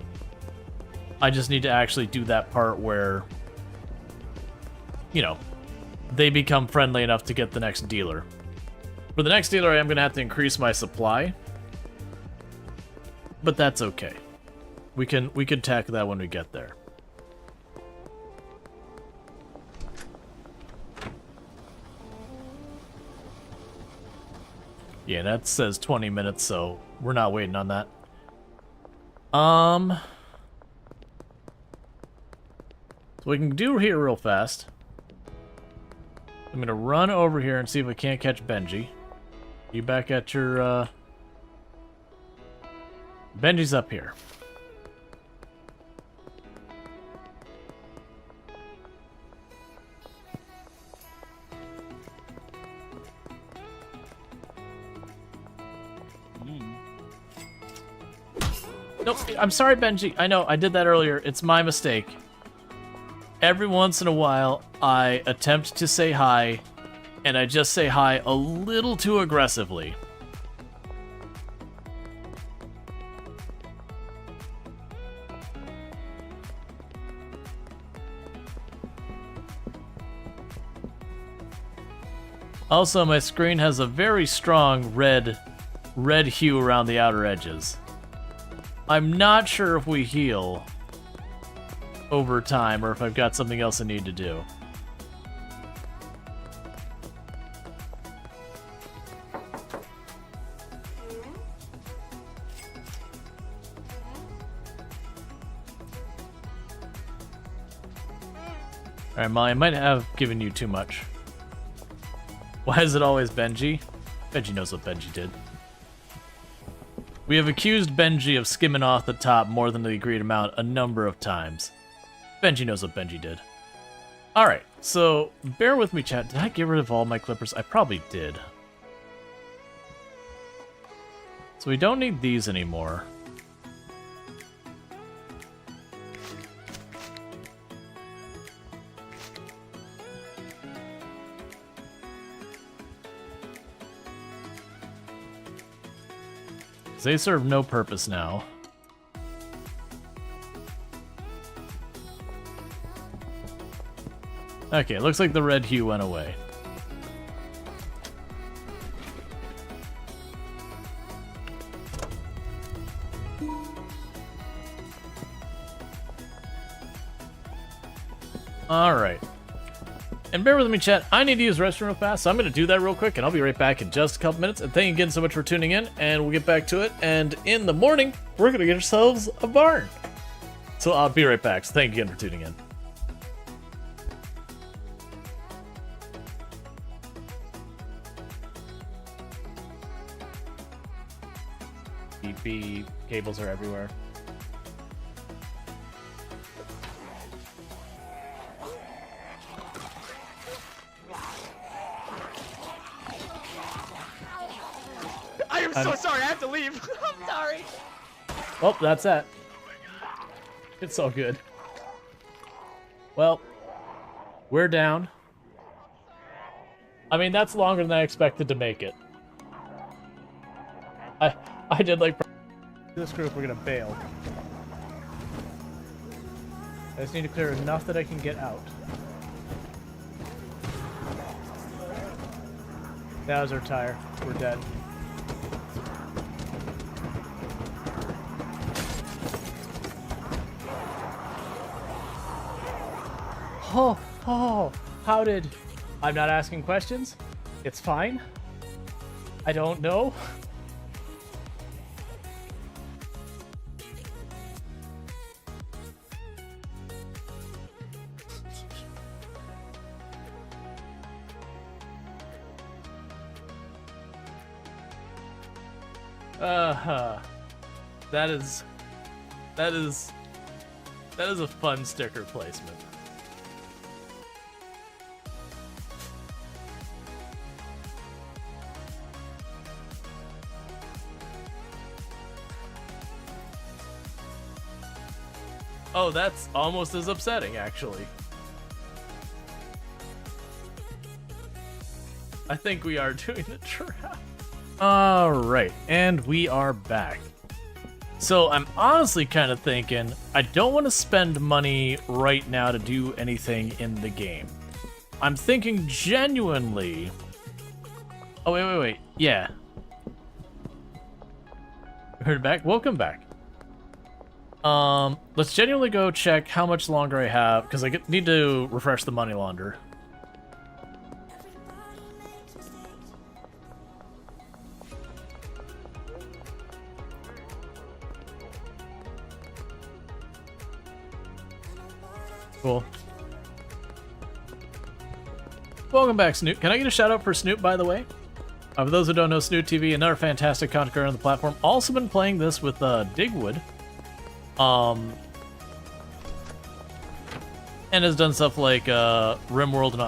I just need to actually do that part where, you know, they become friendly enough to get the next dealer. For the next dealer, I am going to have to increase my supply. But that's okay. We can tackle that when we get there. Yeah, that says 20 minutes, so we're not waiting on that. So we can do here real fast. I'm gonna run over here and see if we can't catch Benji. You back at your, Benji's up here. Nope, I'm sorry, Benji. I know, I did that earlier. It's my mistake. Every once in a while, I attempt to say hi, and I just say hi a little too aggressively. Also, my screen has a very strong red hue around the outer edges. I'm not sure if we heal over time or if I've got something else I need to do. Alright, Molly, I might have given you too much. Why is it always Benji? Benji knows what Benji did. We have accused Benji of skimming off the top more than the agreed amount a number of times. Benji knows what Benji did. Alright, so bear with me, chat. Did I get rid of all my clippers? I probably did. So we don't need these anymore. They serve no purpose now. Okay, it looks like the red hue went away. All right. And bear with me, chat. I need to use the restroom real fast, so I'm going to do that real quick, and I'll be right back in just a couple minutes. And thank you again so much for tuning in, and we'll get back to it. And in the morning, we're going to get ourselves a barn. So I'll be right back. So thank you again for tuning in. Beep beep. Cables are everywhere. I'm so sorry, I have to leave. I'm sorry. Well, that's that. It's all good. Well, we're down. I mean, that's longer than I expected to make it. I did like this group. We're gonna bail. I just need to clear enough that I can get out. That was our tire. We're dead. Oh, how did... I'm not asking questions. It's fine. I don't know. That is a fun sticker placement. Oh, that's almost as upsetting, actually. I think we are doing the trap. Alright, and we are back. So I'm honestly kind of thinking, I don't want to spend money right now to do anything in the game. I'm thinking genuinely... Oh, wait. Yeah. Heard back? Welcome back. Let's genuinely go check how much longer I have, because I need to refresh the money launder. Cool. Welcome back, Snoot. Can I get a shout out for Snoot, by the way? For those who don't know, Snoot TV, another fantastic content creator on the platform. Also been playing this with Digwood. And has done stuff like RimWorld and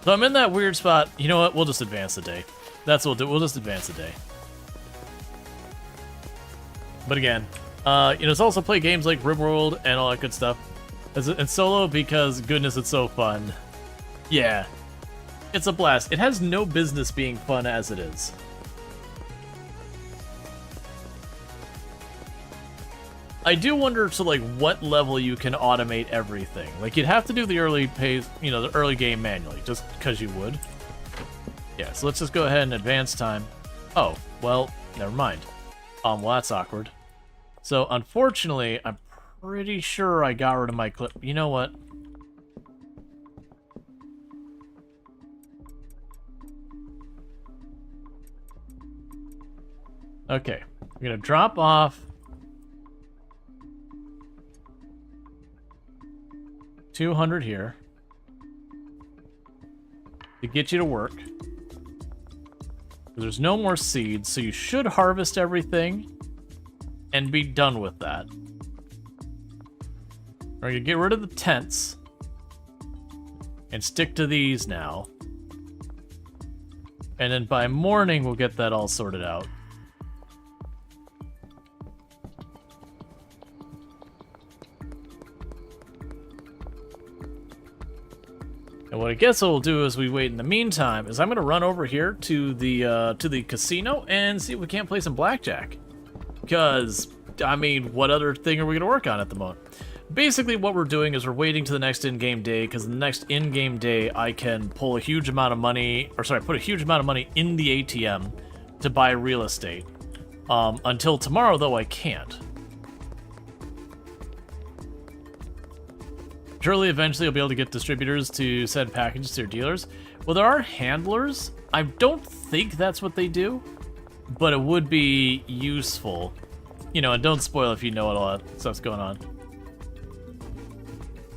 So I'm in that weird spot. You know what? We'll just advance the day. That's what we'll do. We'll just advance the day. But again, it's also play games like RimWorld and all that good stuff. And solo because goodness, it's so fun. Yeah, it's a blast. It has no business being fun as it is. I do wonder to like what level you can automate everything. Like you'd have to do the early phase, the early game manually, just because you would. Yeah, so let's just go ahead and advance time. Oh, well, never mind. Well, that's awkward. So unfortunately, I'm pretty sure I got rid of my clip. You know what? Okay, I'm gonna drop off 200 here to get you to work. There's no more seeds, so you should harvest everything and be done with that. We're gonna get rid of the tents and stick to these now. And then by morning, we'll get that all sorted out. And what I guess we'll do as we wait in the meantime is I'm gonna run over here to the casino and see if we can't play some blackjack. Because, I mean, what other thing are we gonna work on at the moment? Basically, what we're doing is we're waiting to the next in-game day, because the next in-game day I can pull a huge amount of money, put a huge amount of money in the ATM to buy real estate. Until tomorrow, though, I can't. Surely eventually you'll be able to get distributors to send packages to your dealers. Well, there are handlers. I don't think that's what they do, but it would be useful. You know, and don't spoil if you know what all that stuff's going on.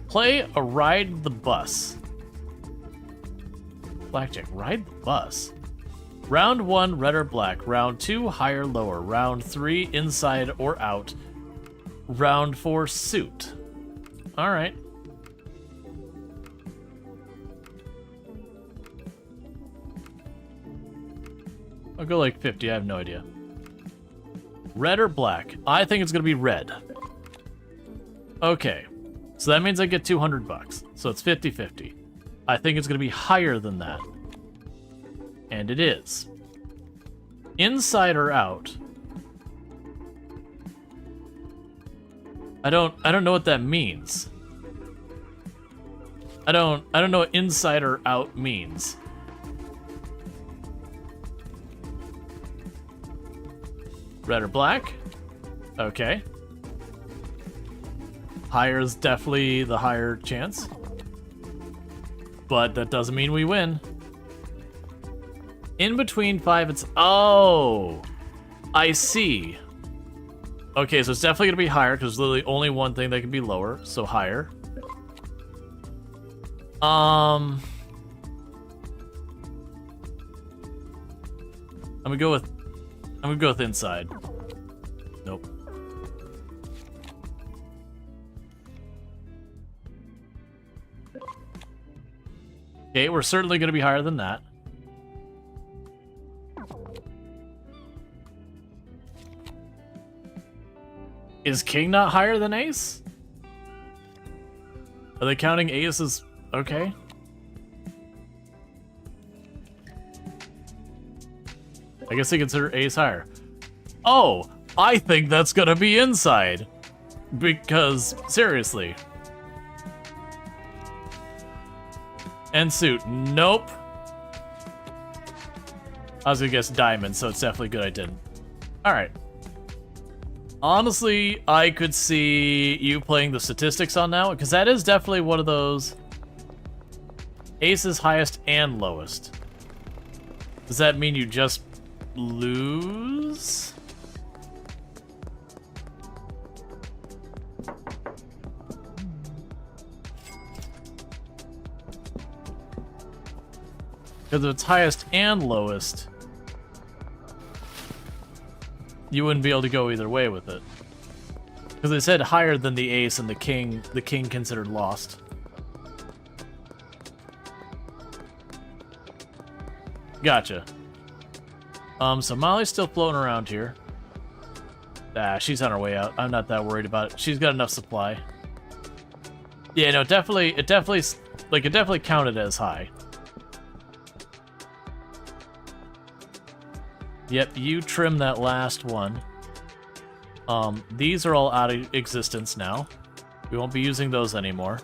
Play a ride the bus. Blackjack, ride the bus. Round 1, red or black. Round 2, higher, lower. Round 3, inside or out. Round 4, suit. All right. I'll go like 50, I have no idea. Red or black? I think it's gonna be red. Okay, so that means I get 200 bucks. So it's 50-50. I think it's gonna be higher than that. And it is. Inside or out? I don't know what that means. I don't know what inside or out means. Red or black? Okay. Higher is definitely the higher chance. But that doesn't mean we win. In between 5, it's... Oh! I see. Okay, so it's definitely gonna be higher, because there's literally only one thing that can be lower, so higher. I'm gonna go with inside. Nope. Okay, we're certainly gonna be higher than that. Is king not higher than ace? Are they counting ace as... Okay. I guess they consider ace higher. Oh, I think that's gonna be inside. Because, seriously. And suit, nope. I was gonna guess diamond, so it's definitely good I didn't. Alright. Honestly, I could see you playing the statistics on that one, because that is definitely one of those aces highest and lowest. Does that mean you just lose? Because if it's highest and lowest, you wouldn't be able to go either way with it. Because they said higher than the ace and the king considered lost. Gotcha. So Molly's still floating around here. Ah, she's on her way out. I'm not that worried about it. She's got enough supply. Yeah, no, it definitely counted as high. Yep, you trim that last one. These are all out of existence now. We won't be using those anymore.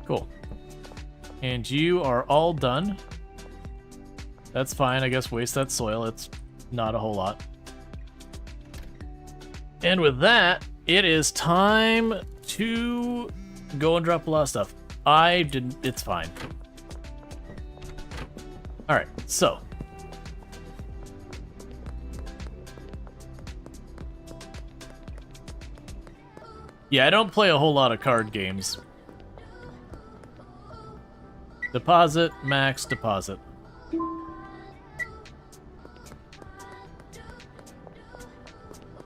Cool. And you are all done. That's fine, I guess waste that soil. It's not a whole lot. And with that, it is time to go and drop a lot of stuff. It's fine. Alright, so. Yeah, I don't play a whole lot of card games. Deposit, max, deposit.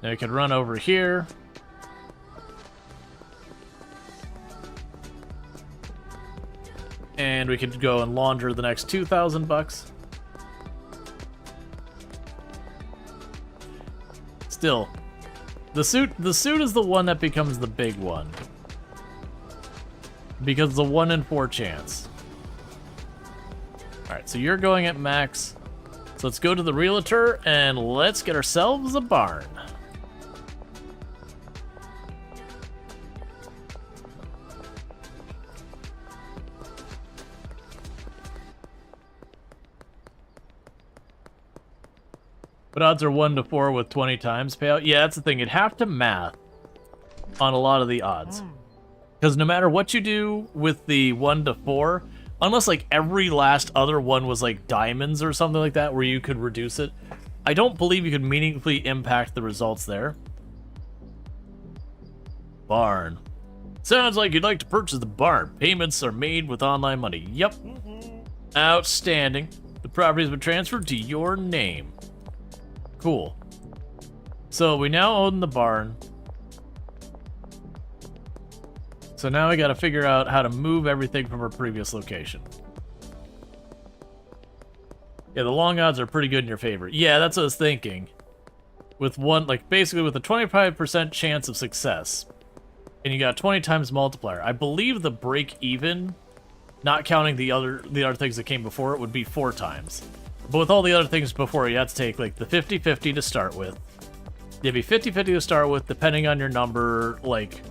Now you can run over here. And we could go and launder the next 2,000 bucks. Still, the suit is the one that becomes the big one. Because the 1 in 4 chance. Alright, so you're going at max. So let's go to the realtor and let's get ourselves a barn. But odds are 1 to 4 with 20 times payout. Yeah, that's the thing. You'd have to math on a lot of the odds. Because no matter what you do with the 1 to 4, unless like every last other one was like diamonds or something like that where you could reduce it, I don't believe you could meaningfully impact the results there. Barn. Sounds like you'd like to purchase the barn. Payments are made with online money. Yep. Outstanding. The property has been transferred to your name. Cool. So we now own the barn. So now we gotta figure out how to move everything from our previous location. Yeah, the long odds are pretty good in your favor. Yeah, that's what I was thinking. With one, like basically with a 25% chance of success. And you got 20 times multiplier. I believe the break even, not counting the other things that came before it, would be 4 times. But with all the other things before, you have to take like the 50-50 to start with. You'd be 50-50 to start with, depending on your number. Like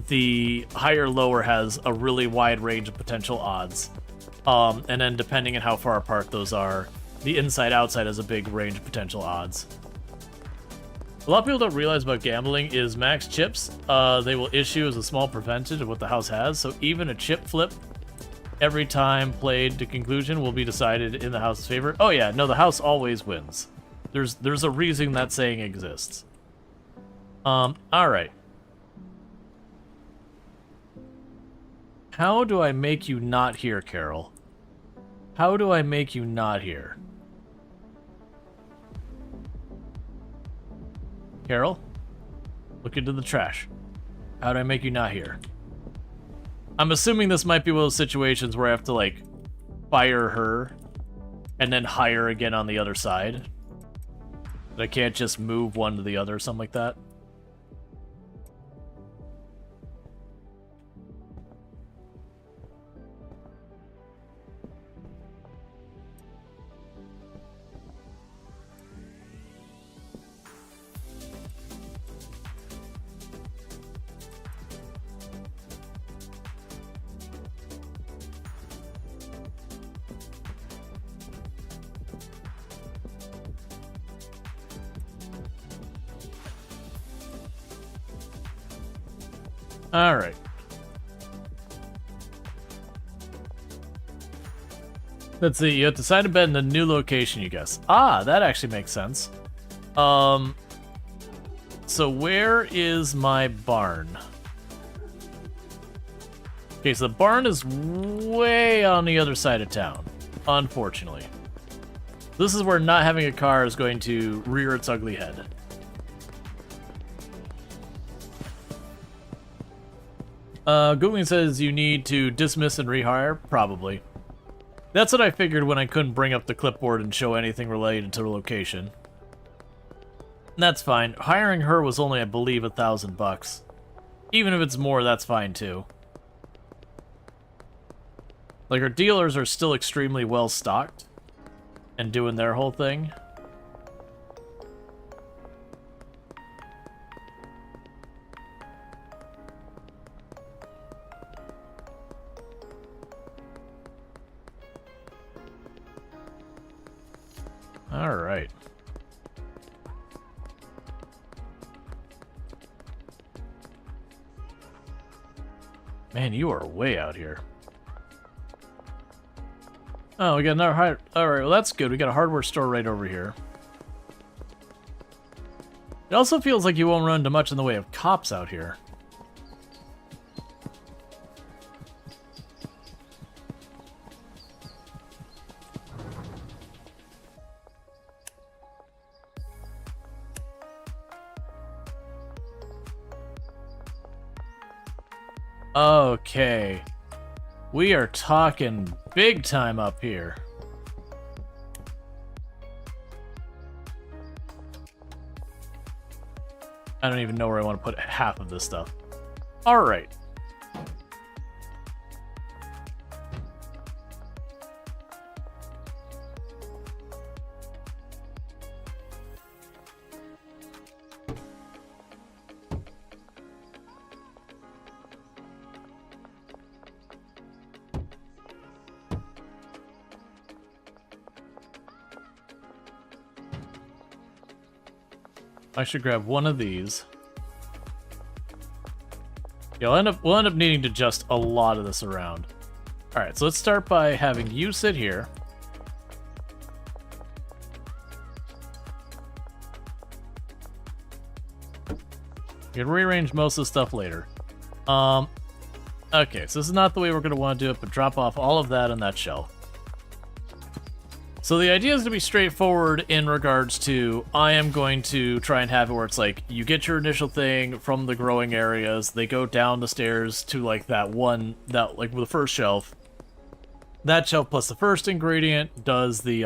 the higher lower has a really wide range of potential odds. And then depending on how far apart those are, the inside outside has a big range of potential odds. A lot of people don't realize about gambling is max chips. They will issue as a small percentage of what the house has. So even a chip flip every time played to conclusion will be decided in the house's favor. Oh yeah, no, the house always wins. There's a reason that saying exists. All right. How do I make you not here, Carol? How do I make you not here? Carol? Look into the trash. How do I make you not here? I'm assuming this might be one of those situations where I have to, like, fire her and then hire again on the other side. But I can't just move one to the other or something like that. Alright. Let's see, you have to decide a bed in the new location, you guess. Ah, that actually makes sense. So where is my barn? Okay, so the barn is way on the other side of town, unfortunately. This is where not having a car is going to rear its ugly head. Googling says you need to dismiss and rehire? Probably. That's what I figured when I couldn't bring up the clipboard and show anything related to the location. That's fine. Hiring her was only, I believe, $1,000. Even if it's more, that's fine too. Like, our dealers are still extremely well stocked and doing their whole thing. All right. Man, you are way out here. Oh, we got another hard. All right, well that's good. We got a hardware store right over here. It also feels like you won't run into much in the way of cops out here. Okay. We are talking big time up here. I don't even know where I want to put half of this stuff. All right. I should grab one of these. Yeah, we'll end up needing to adjust a lot of this around. All right, so let's start by having you sit here. You can rearrange most of the stuff later. Okay, so this is not the way we're going to want to do it, but drop off all of that on that shelf. So the idea is to be straightforward in regards to, I am going to try and have it where it's like, you get your initial thing from the growing areas, they go down the stairs to like that like the first shelf. That shelf plus the first ingredient does the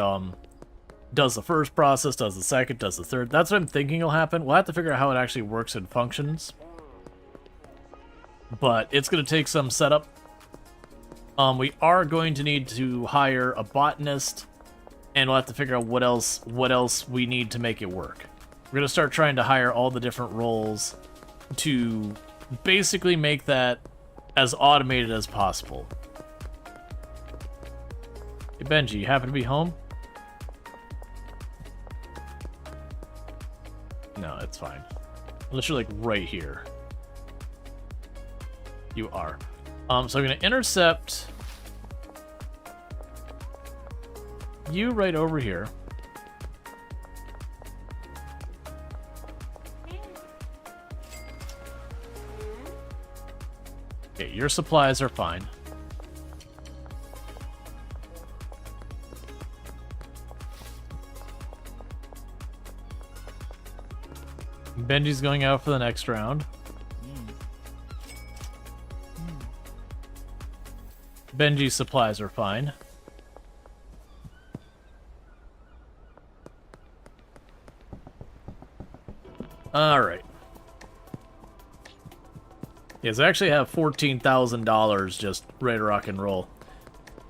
first process, does the second, does the third. That's what I'm thinking will happen. We'll have to figure out how it actually works and functions. But it's going to take some setup. We are going to need to hire a botanist, and we'll have to figure out what else we need to make it work. We're going to start trying to hire all the different roles to basically make that as automated as possible. Hey Benji, you happen to be home? No, it's fine. Unless you're like right here. You are. So I'm going to intercept you right over here. Okay, your supplies are fine. Benji's going out for the next round. Benji's supplies are fine. Alright. Yes, I actually have $14,000 just ready to rock and roll.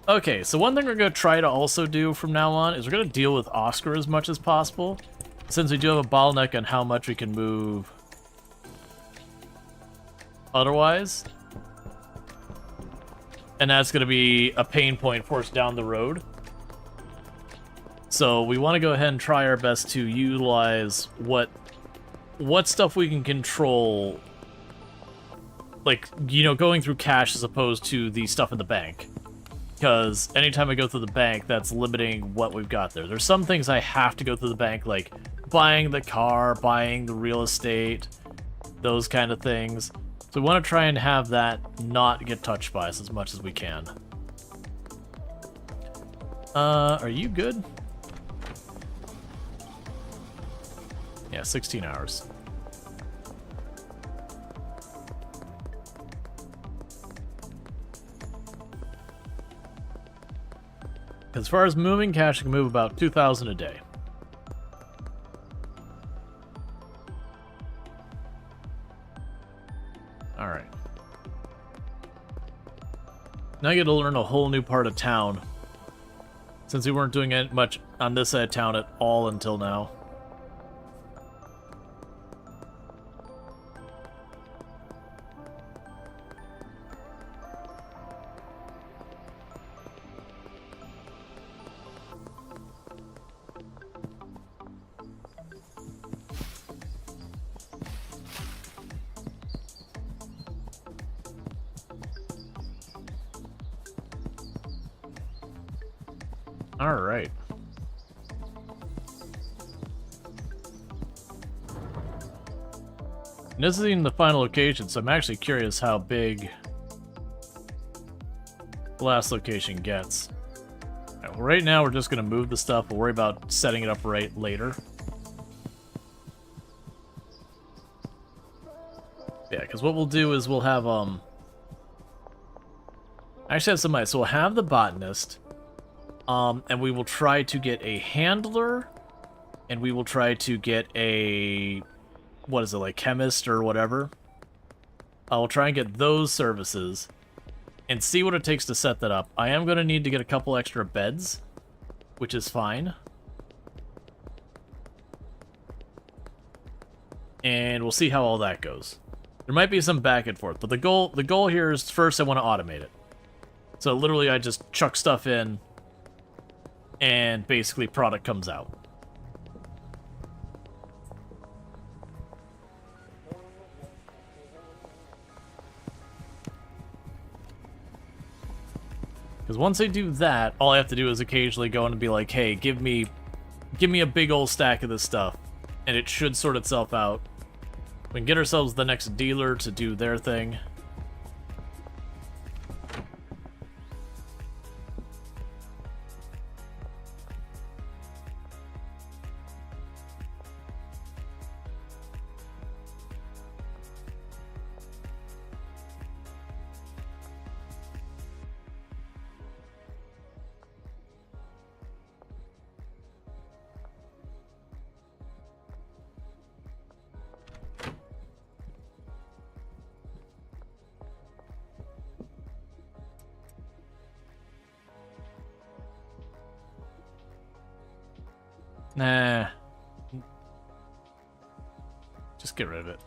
Okay, so one thing we're going to try to also do from now on is we're going to deal with Oscar as much as possible, since we do have a bottleneck on how much we can move otherwise. And that's going to be a pain point for us down the road. So we want to go ahead and try our best to utilize what stuff we can control, like, you know, going through cash as opposed to the stuff in the bank. Because anytime I go through the bank, that's limiting what we've got there. There's some things I have to go through the bank, like buying the car, buying the real estate, those kind of things. So we want to try and have that not get touched by us as much as we can. Are you good? Yeah, 16 hours. As far as moving cash, I can move about 2,000 a day. Alright. Now I get to learn a whole new part of town, since we weren't doing it much on this side of town at all until now. Alright. This isn't even the final location, so I'm actually curious how big the last location gets. Right, well, right now we're just going to move the stuff. We'll worry about setting it up right later. Yeah, because what we'll do is we'll have, I actually have somebody, so we'll have the botanist. And we will try to get a handler, and we will try to get a, what is it, like chemist or whatever. I'll try and get those services and see what it takes to set that up. I am going to need to get a couple extra beds, which is fine. And we'll see how all that goes. There might be some back and forth, but the goal here is first I want to automate it. So literally I just chuck stuff in, and basically product comes out. Because once they do that, all I have to do is occasionally go in and be like, hey, give me a big old stack of this stuff. And it should sort itself out. We can get ourselves the next dealer to do their thing. Nah. Just get rid of it.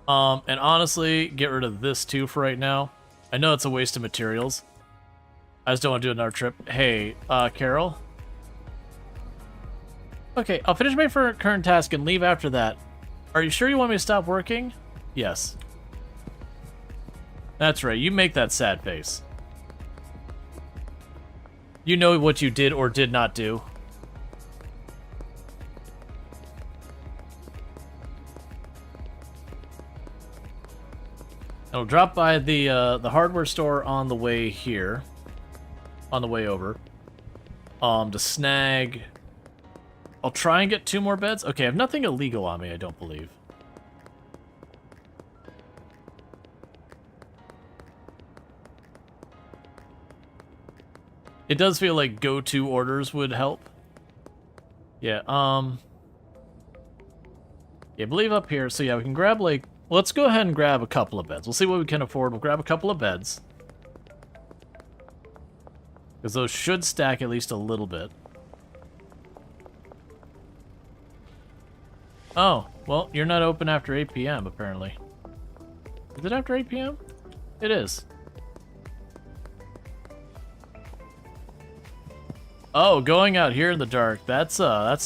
And honestly, get rid of this too for right now. I know it's a waste of materials. I just don't want to do another trip. Hey, Carol? Okay, I'll finish my current task and leave after that. Are you sure you want me to stop working? Yes. That's right, you make that sad face. You know what you did or did not do. I'll drop by the hardware store on the way here, on the way over, to snag. I'll try and get 2 more beds. Okay, I have nothing illegal on me, I don't believe. It does feel like go-to orders would help. Yeah, yeah, I believe up here. So yeah, we can grab like. Let's go ahead and grab a couple of beds. We'll see what we can afford. We'll grab a couple of beds. Because those should stack at least a little bit. Oh, well, you're not open after 8 p.m. apparently. Is it after 8 p.m.? It is. Oh, going out here in the dark. That's a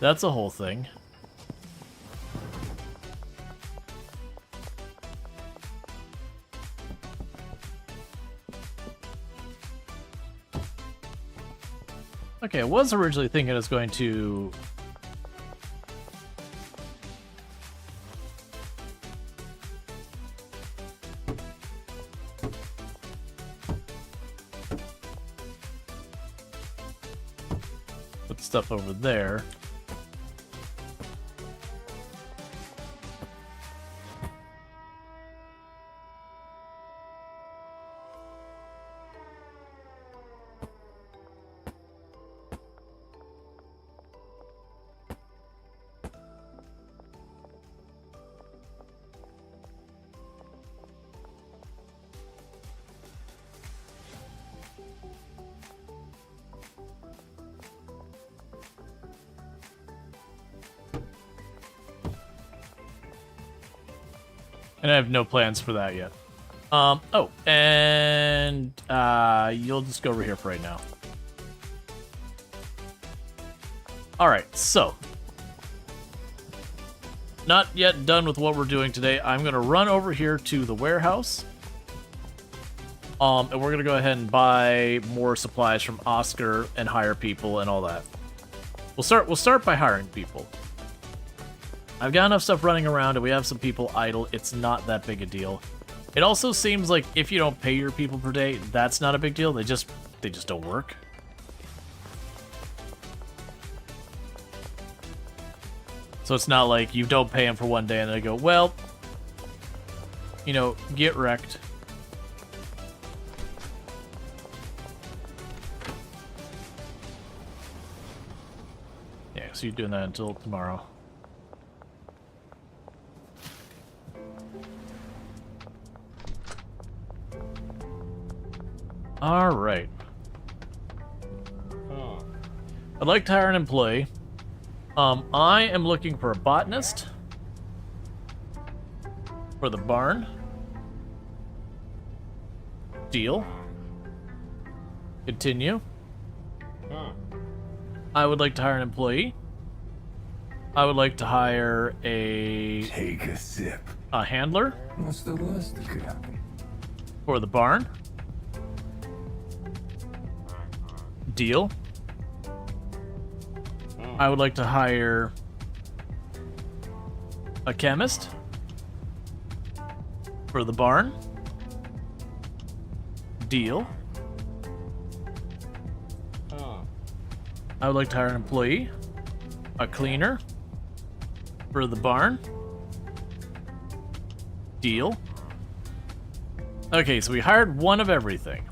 whole thing. Okay, I was originally thinking it was going to... put stuff over there. And I have no plans for that yet. Oh, and you'll just go over here for right now. Alright, so. Not yet done with what we're doing today. I'm going to run over here to the warehouse. And we're going to go ahead and buy more supplies from Oscar and hire people and all that. We'll start by hiring people. I've got enough stuff running around and we have some people idle. It's not that big a deal. It also seems like if you don't pay your people per day, that's not a big deal. They just don't work. So it's not like you don't pay them for one day and they go, well, you know, get wrecked. Yeah, so you're doing that until tomorrow. All right. I'd like to hire an employee. I am looking for a botanist for the barn. Deal. Continue. I would like to hire an employee. I would like to hire Take a sip. a handler What's the worst that could happen? for the barn. Deal. I would like to hire a chemist for the barn. Deal. I would like to hire an employee, a cleaner for the barn. Deal. Okay, so we hired one of everything.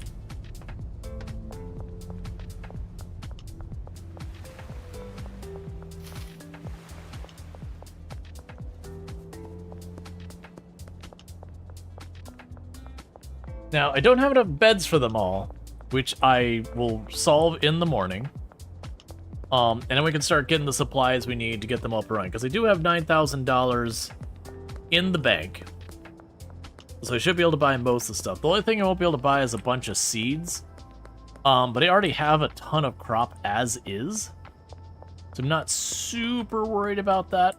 Now, I don't have enough beds for them all, which I will solve in the morning. And then we can start getting the supplies we need to get them up and running, because I do have $9,000 in the bank. So I should be able to buy most of the stuff. The only thing I won't be able to buy is a bunch of seeds. But I already have a ton of crop as is. So I'm not super worried about that.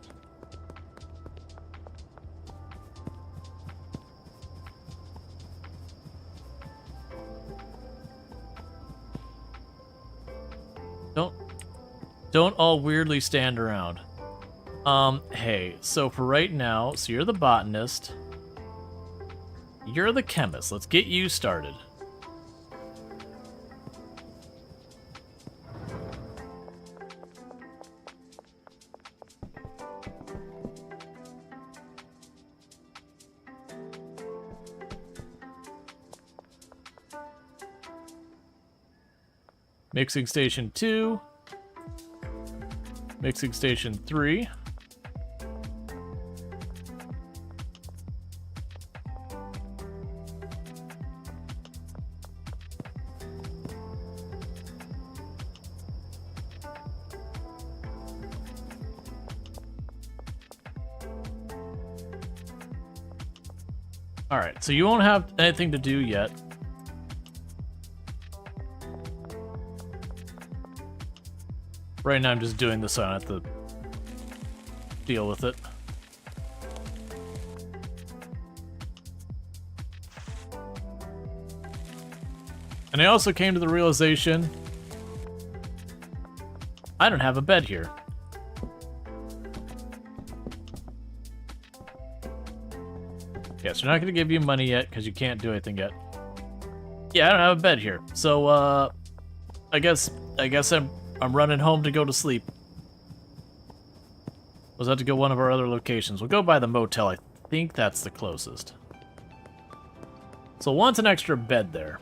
Don't all weirdly stand around. Hey, so for right now, so you're the botanist. You're the chemist. Let's get you started. Mixing station 2. Mixing station 3. Alright, so you won't have anything to do yet. Right now I'm just doing this, so I don't have to deal with it. And I also came to the realization I don't have a bed here. Yes, we're not going to give you money yet because you can't do anything yet. Yeah, I don't have a bed here. So, I guess I'm running home to go to sleep. We'll have to go one of our other locations. We'll go by the motel. I think that's the closest. So want an extra bed there.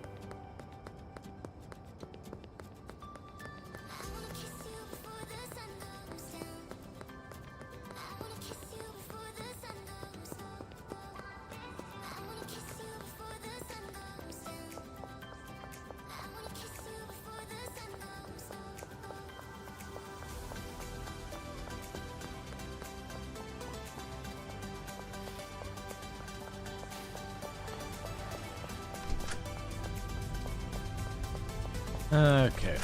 Okay.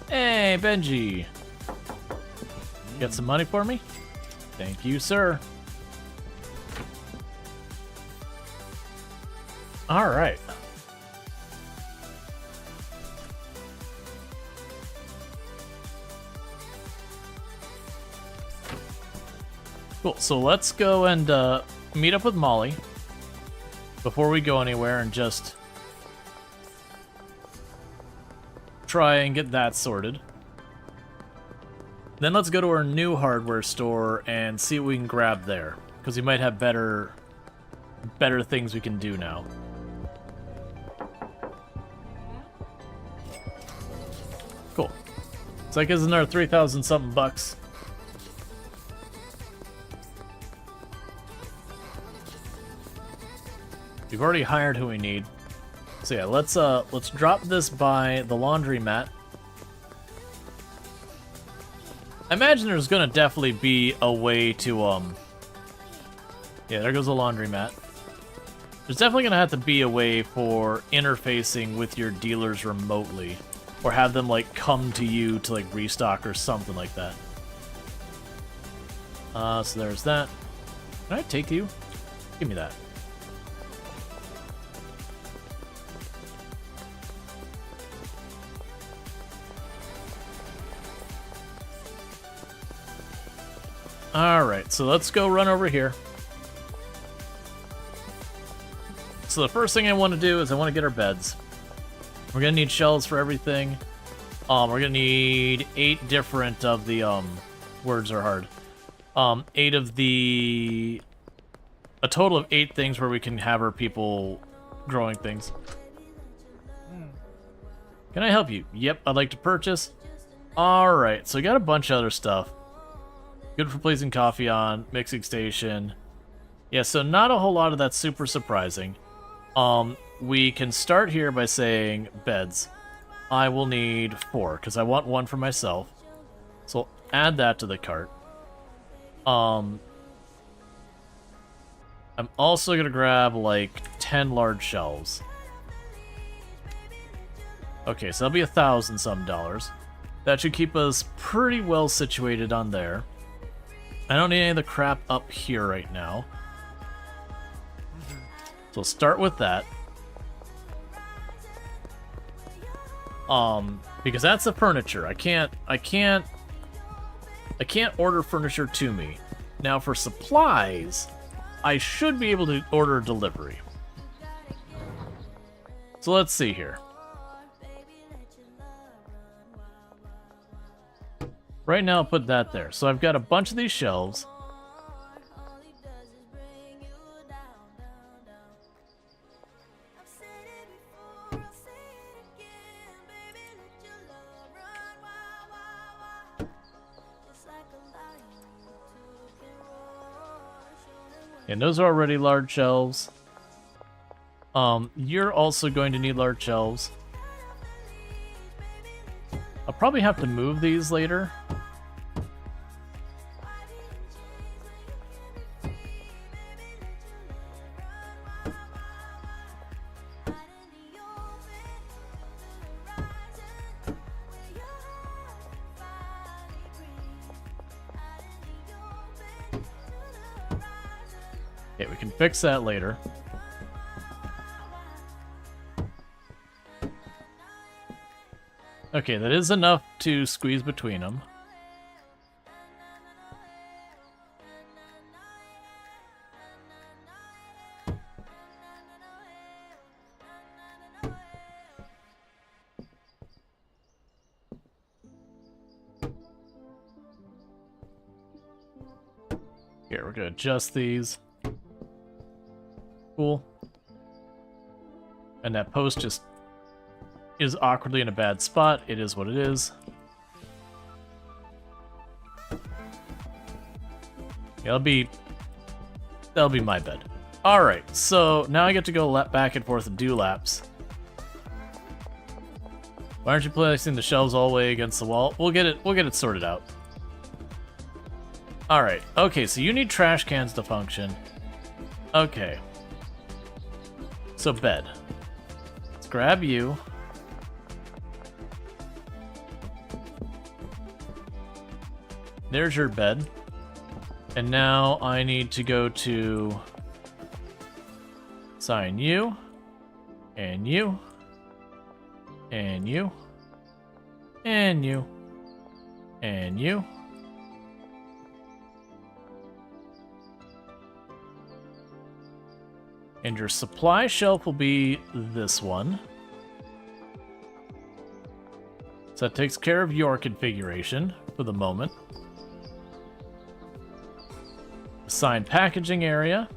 Hey, Benji. Got some money for me? Thank you, sir. All right. Cool, so let's go and meet up with Molly before we go anywhere and just try and get that sorted. Then let's go to our new hardware store and see what we can grab there, because we might have better things we can do now. Cool. So that gives us another 3,000 something bucks. We've already hired who we need. So yeah, let's drop this by the laundromat. I imagine there's gonna definitely be a way to yeah, there goes the laundromat. There's definitely gonna have to be a way for interfacing with your dealers remotely, or have them like come to you to like restock or something like that. So there's that. Can I take you? Give me that. Alright, so let's go run over here. So the first thing I want to do is I want to get our beds. We're going to need shelves for everything. We're going to need 8 different of the, words are hard. 8 of the... A total of 8 things where we can have our people growing things. Can I help you? Yep, I'd like to purchase. Alright, so we got a bunch of other stuff. Good for placing coffee on, mixing station. Yeah, so not a whole lot of that's super surprising. We can start here by saying beds. I will need 4, because I want 1 for myself. So I'll add that to the cart. I'm also going to grab, like, 10 large shelves. Okay, so that'll be $1,000 some dollars. That should keep us pretty well situated on there. I don't need any of the crap up here right now. So we'll start with that. Because that's the furniture. I can't order furniture to me. Now for supplies, I should be able to order delivery. So let's see here. Right now, I'll put that there. So I've got a bunch of these shelves. And those are already large shelves. You're also going to need large shelves. I'll probably have to move these later. Okay, we can fix that later. Okay, that is enough to squeeze between them. Here, we're gonna adjust these. Cool. And that post just is awkwardly in a bad spot. It is what it is. Yeah, that'll be my bed. Alright, so now I get to go back and forth and do laps. Why aren't you placing the shelves all the way against the wall? We'll get it sorted out. Alright, okay, so you need trash cans to function. Okay. So bed. Let's grab you. There's your bed. And now I need to go to assign you, and you, and you, and you, and you. And your supply shelf will be this one. So that takes care of your configuration for the moment. Assign packaging area.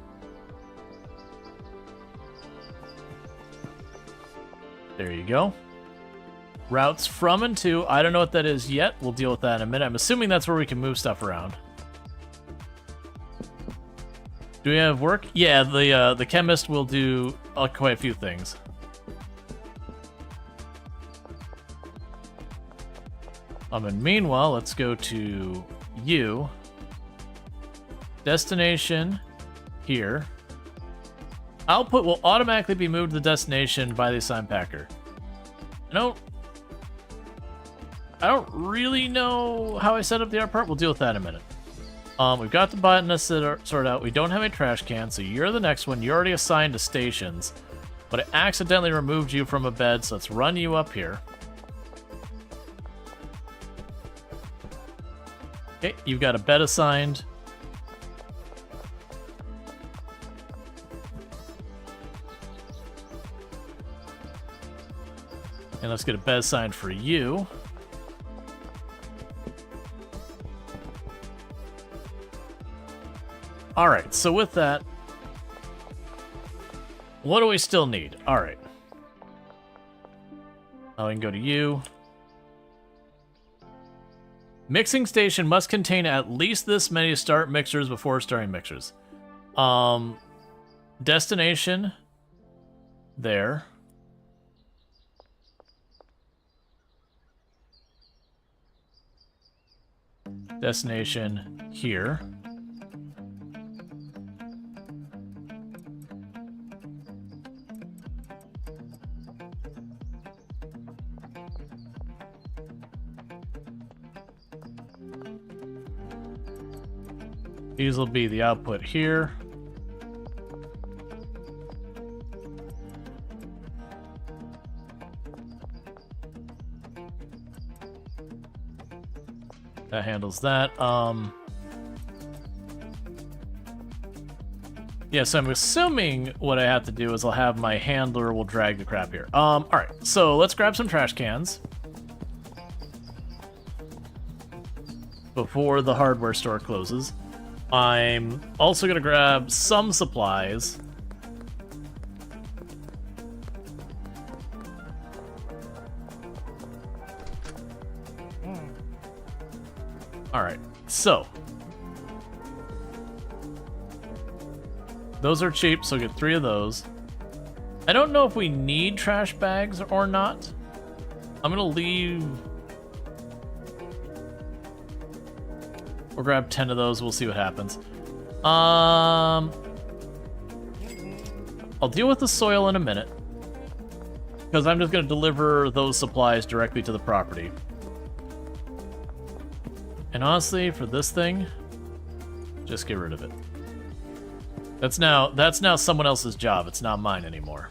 There you go. Routes from and to. I don't know what that is yet. We'll deal with that in a minute. I'm assuming that's where we can move stuff around. Do we have work? Yeah, the chemist will do quite a few things. And meanwhile, let's go to you. Destination here. Output will automatically be moved to the destination by the assigned packer. I don't really know how I set up the art part. We'll deal with that in a minute. We've got the botanist sorted out. We don't have a trash can, so you're the next one. You're already assigned to stations, but it accidentally removed you from a bed, so let's run you up here. Okay, you've got a bed assigned. And let's get a bed assigned for you. Alright, so with that, what do we still need? Alright. Oh, we can go to you. Mixing station must contain at least this many start mixers before starting mixers. Destination. There. Destination here. These will be the output here. That handles that. Yeah, so I'm assuming what I have to do is I'll have my handler will drag the crap here. Alright, so let's grab some trash cans before the hardware store closes. I'm also gonna grab some supplies. Alright, so those are cheap, so get 3 of those. I don't know if we need trash bags or not. I'm gonna leave. We'll grab 10 of those, we'll see what happens. I'll deal with the soil in a minute, because I'm just gonna deliver those supplies directly to the property. And honestly, for this thing, just get rid of it. That's now someone else's job. It's not mine anymore.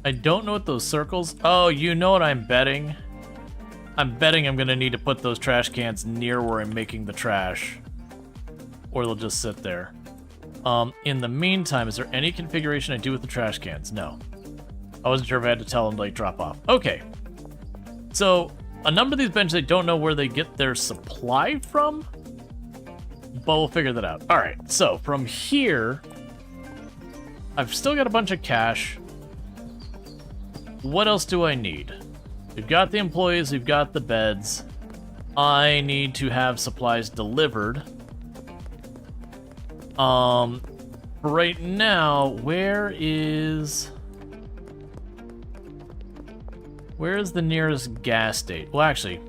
I don't know what those circles... Oh, you know what I'm betting? I'm betting I'm gonna need to put those trash cans near where I'm making the trash, or they'll just sit there. In the meantime, is there any configuration I do with the trash cans? No. I wasn't sure if I had to tell them to, like, drop off. Okay. So, a number of these benches, I don't know where they get their supply from, but we'll figure that out. Alright, so, from here, I've still got a bunch of cash. What else do I need? We've got the employees, we've got the beds. I need to have supplies delivered. Right now, where is the nearest gas station? Well, actually,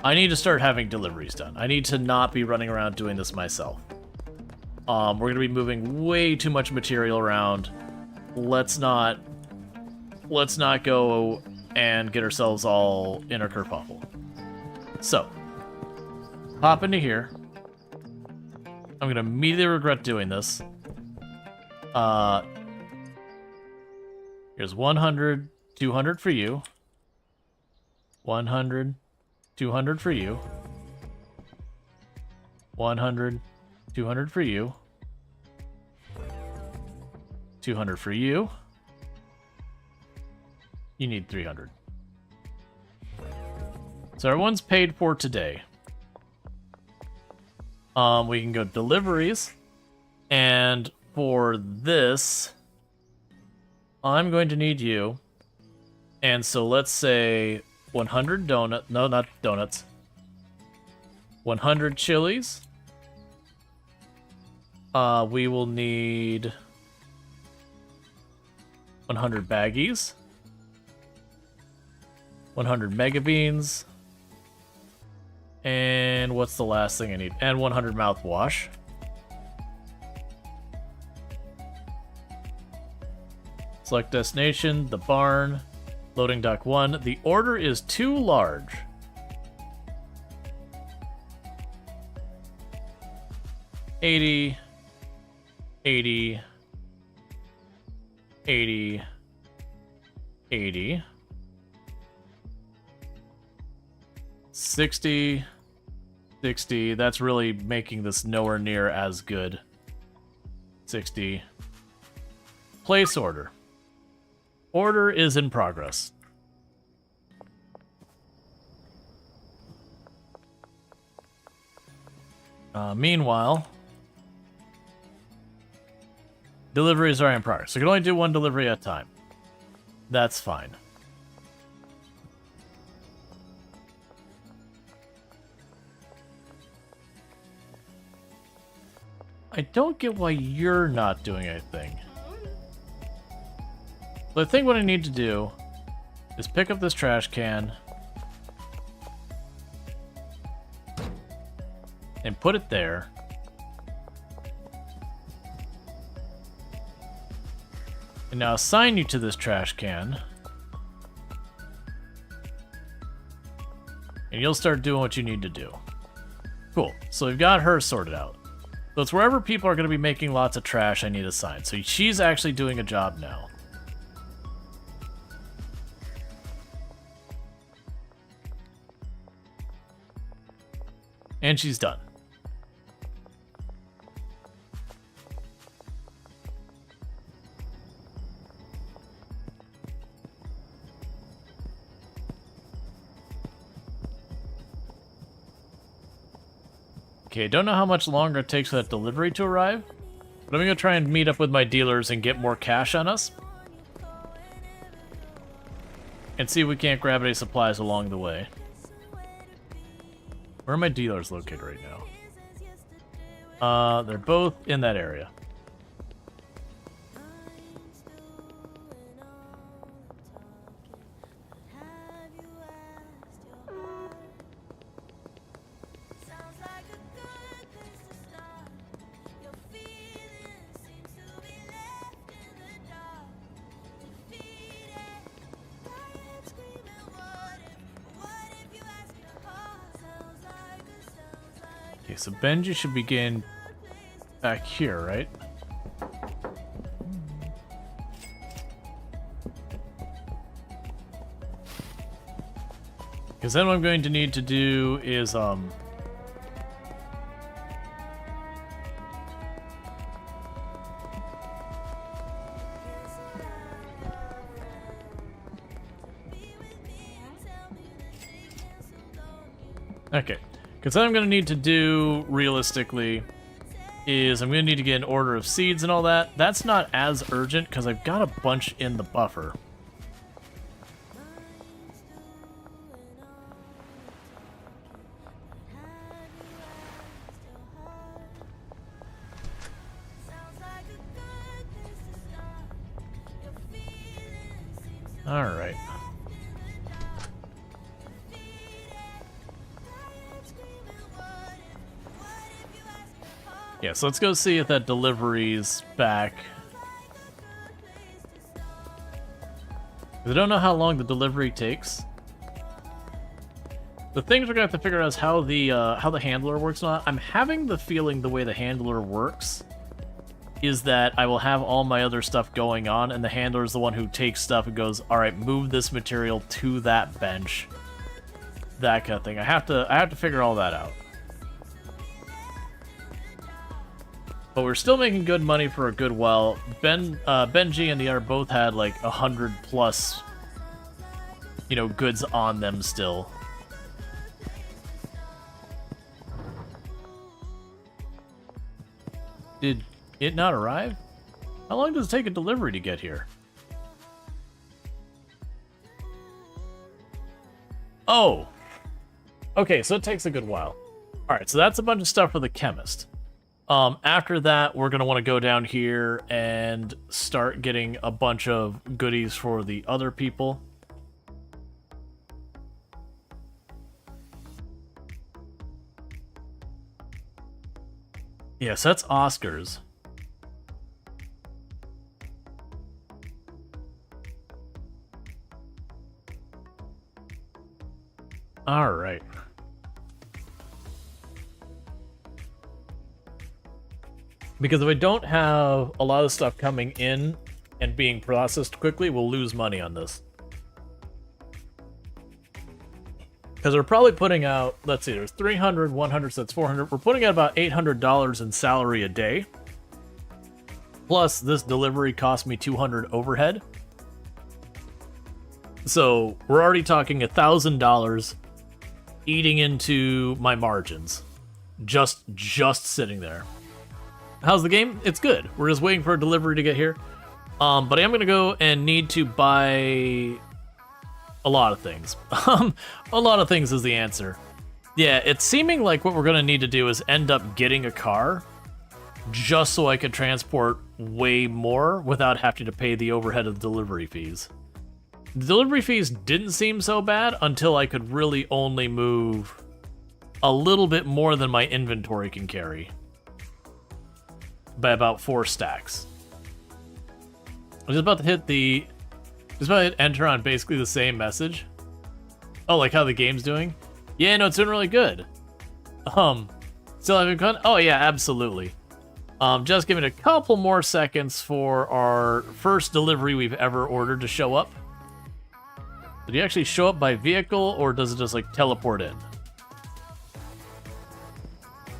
I need to start having deliveries done. I need to not be running around doing this myself. We're gonna be moving way too much material around. Let's not go and get ourselves all in a kerfuffle. So, hop into here. I'm gonna immediately regret doing this. Here's 100, 200 for you. 100, 200 for you. 100, 200 for you. 200 for you. You need 300. So everyone's paid for today. We can go deliveries. And for this, I'm going to need you. And so let's say 100 donuts. No, not donuts. 100 chilies. We will need 100 baggies. 100 mega beans. And what's the last thing I need? And 100 mouthwash. Select destination, the barn, loading dock 1. The order is too large. $80, $80, $80, $80, $60, $60. That's really making this nowhere near as good. $60. Place order. Order is in progress. Meanwhile, deliveries are in progress. So you can only do one delivery at a time. That's fine. I don't get why you're not doing anything. But I think what I need to do is pick up this trash can and put it there. And now assign you to this trash can. And you'll start doing what you need to do. Cool. So we've got her sorted out. So it's wherever people are going to be making lots of trash I need assigned. So she's actually doing a job now. And she's done. Okay, don't know how much longer it takes for that delivery to arrive, but I'm gonna try and meet up with my dealers and get more cash on us. And see if we can't grab any supplies along the way. Where are my dealers located right now? They're both in that area. Okay, so Benji should begin back here, right? Because then what I'm going to need to do is, okay. Because then I'm going to need to do, realistically, is I'm going to need to get an order of seeds and all that. That's not as urgent because I've got a bunch in the buffer. All right. Yeah, so let's go see if that delivery's back. I don't know how long the delivery takes. The things we're gonna have to figure out is how the handler works. Now, I'm having the feeling the way the handler works is that I will have all my other stuff going on, and the handler is the one who takes stuff and goes, "All right, move this material to that bench." That kind of thing. I have to figure all that out. But we're still making good money for a good while. Benji and the other both had like 100 plus, goods on them still. Did it not arrive? How long does it take a delivery to get here? Oh! Okay, so it takes a good while. Alright, so that's a bunch of stuff for the chemist. After that, we're going to want to go down here and start getting a bunch of goodies for the other people. Yes, that's Oscars. All right. Because if I don't have a lot of stuff coming in and being processed quickly, we'll lose money on this. Because we're probably putting out, let's see, there's 300, 100, so that's 400. We're putting out about $800 in salary a day. Plus, this delivery cost me 200 overhead. So we're already talking $1,000 eating into my margins. Just sitting there. How's the game? It's good. We're just waiting for a delivery to get here. But I am going to go and need to buy a lot of things. A lot of things is the answer. Yeah, it's seeming like what we're going to need to do is end up getting a car just so I could transport way more without having to pay the overhead of the delivery fees. The delivery fees didn't seem so bad until I could really only move a little bit more than my inventory can carry. By about 4 stacks. I'm just about to hit enter on basically the same message. Oh, like how the game's doing? Yeah, no, it's doing really good. Still having fun? Oh yeah, absolutely. Just giving a couple more seconds for our first delivery we've ever ordered to show up. Did he actually show up by vehicle, or does it just like teleport in?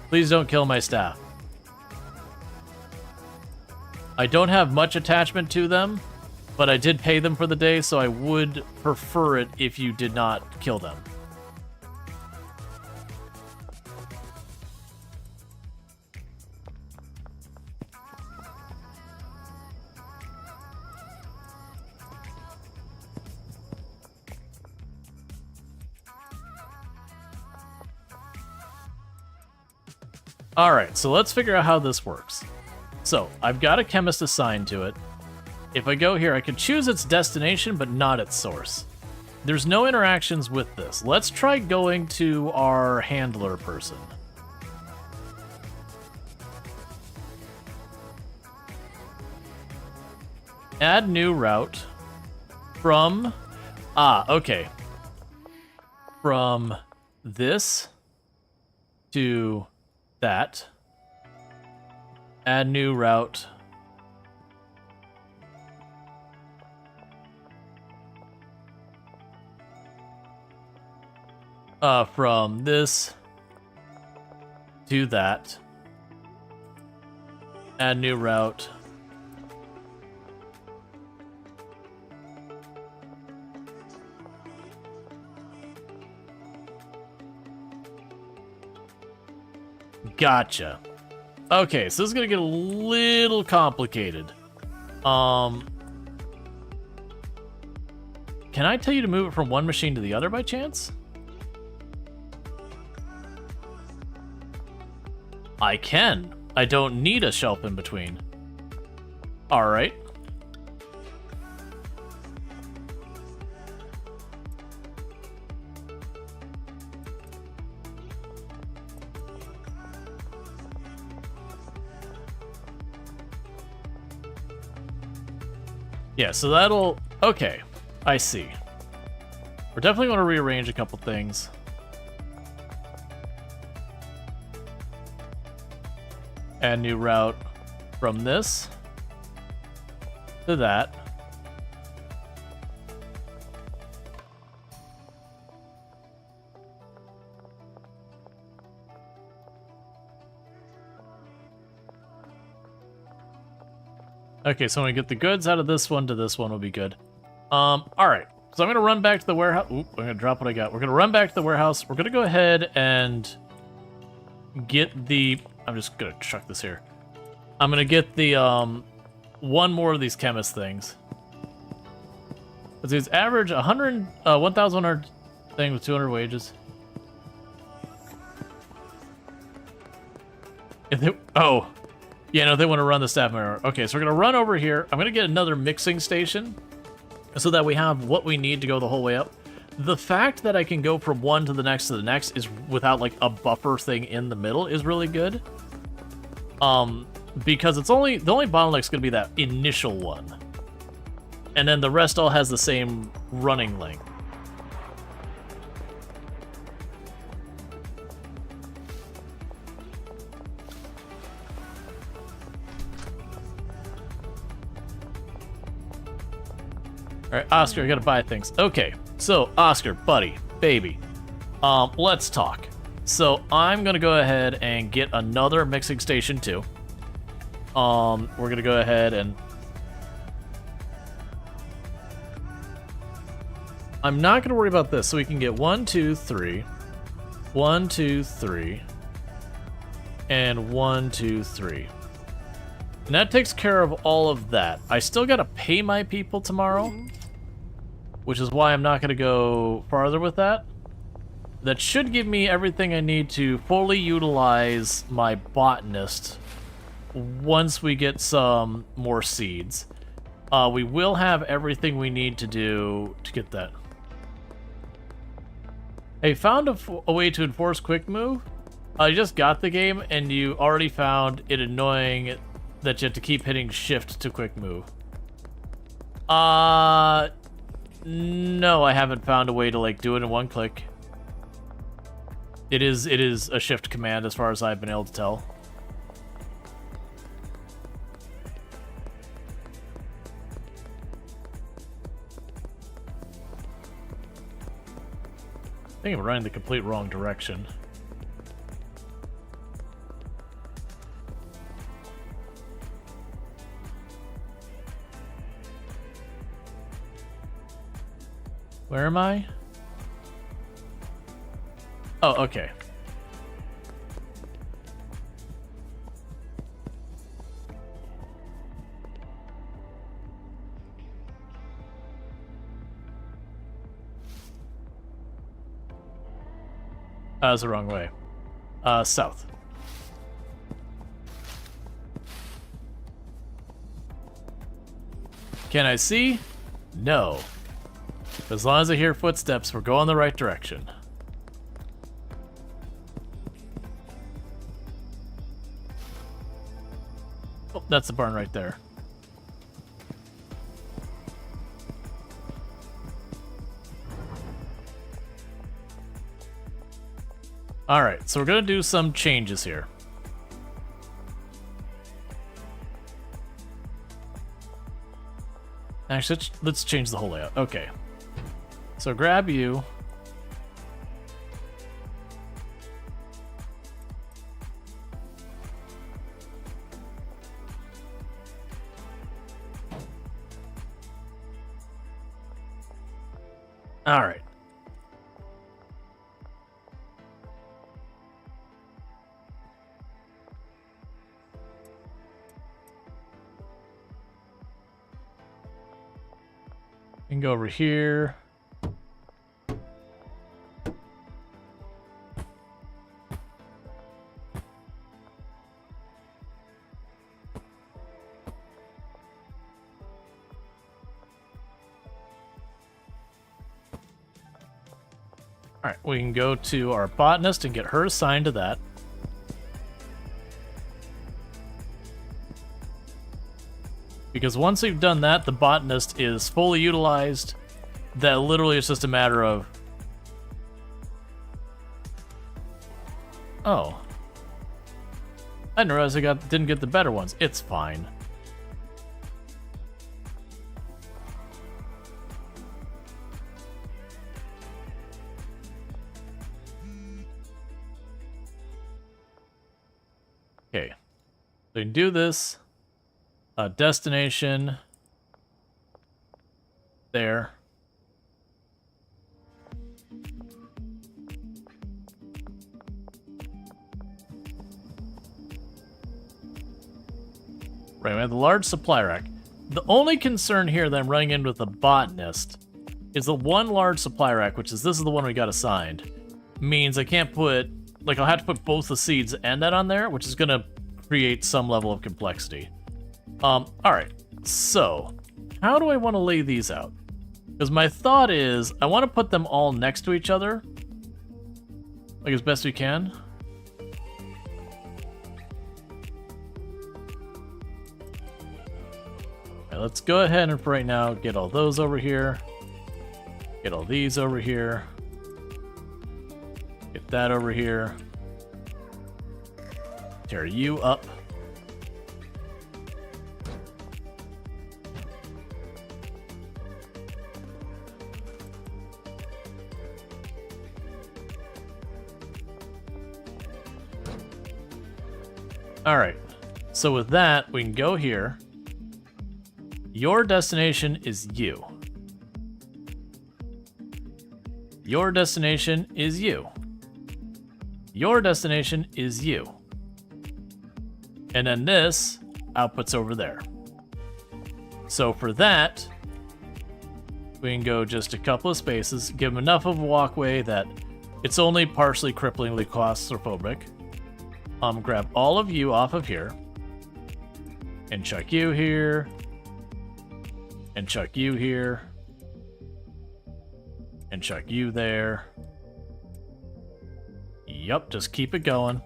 Please don't kill my staff. I don't have much attachment to them, but I did pay them for the day, so I would prefer it if you did not kill them. Alright, so let's figure out how this works. So, I've got a chemist assigned to it. If I go here, I can choose its destination, but not its source. There's no interactions with this. Let's try going to our handler person. Add new route from... okay. From this to that. Add new route. From this to that. Add new route. Gotcha. Okay, so this is gonna get a little complicated. Can I tell you to move it from one machine to the other by chance? I can. I don't need a shelf in between. Alright. Yeah, so that'll... Okay, I see. We're definitely going to rearrange a couple things. Add new route from this to that. Okay, so when we get the goods out of this one to this one will be good. Alright. So I'm gonna run back to the warehouse. Oop, I'm gonna drop what I got. We're gonna run back to the warehouse. We're gonna go ahead and get the... I'm just gonna chuck this here. I'm gonna get the, one more of these chemist things. It's average 1,100 thing with 200 wages. Oh, yeah, no, they want to run the staff mirror. Okay, so we're gonna run over here. I'm gonna get another mixing station so that we have what we need to go the whole way up. The fact that I can go from one to the next is without like a buffer thing in the middle is really good. Because the only bottleneck's gonna be that initial one. And then the rest all has the same running length. Alright, Oscar, I gotta buy things. Okay, so Oscar, buddy, baby, let's talk. So I'm gonna go ahead and get another mixing station too. We're gonna go ahead and I'm not gonna worry about this, so we can get 1, 2, 3, 1, 2, 3, and 1, 2, 3. And that takes care of all of that. I still gotta pay my people tomorrow, which is why I'm not gonna go farther with that. That should give me everything I need to fully utilize my botanist once we get some more seeds. We will have everything we need to do to get that. Hey, found a way to enforce quick move? I just got the game and you already found it annoying that you have to keep hitting shift to quick move. No, I haven't found a way to like do it in one click. It is a shift command as far as I've been able to tell. I think I'm running the complete wrong direction. Where am I? Oh, okay. That's the wrong way. South. Can I see? No. As long as I hear footsteps, we're going the right direction. Oh, that's the barn right there. Alright, so we're gonna do some changes here. Actually, let's change the whole layout. Okay. So grab you. All right. You can go over here. Alright, we can go to our botanist and get her assigned to that. Because once we've done that, the botanist is fully utilized. That literally is just a matter of... Oh. I didn't realize I didn't get the better ones. It's fine. Okay, so you can do this. Destination. There. Right, we have the large supply rack. The only concern here that I'm running into with the botanist is the one large supply rack, which is this is the one we got assigned, means I can't put, like I'll have to put both the seeds and that on there, which is gonna create some level of complexity. All right, so how do I want to lay these out? Because my thought is I want to put them all next to each other, like as best we can. All right, let's go ahead and for right now get all those over here. Get all these over here. Get that over here. Tear you up. All right, so with that, we can go here. Your destination is you. Your destination is you. Your destination is you. And then this outputs over there. So for that, we can go just a couple of spaces, give them enough of a walkway that it's only partially cripplingly claustrophobic. Grab all of you off of here, and chuck you here, and chuck you here, and chuck you there. Yup, just keep it going.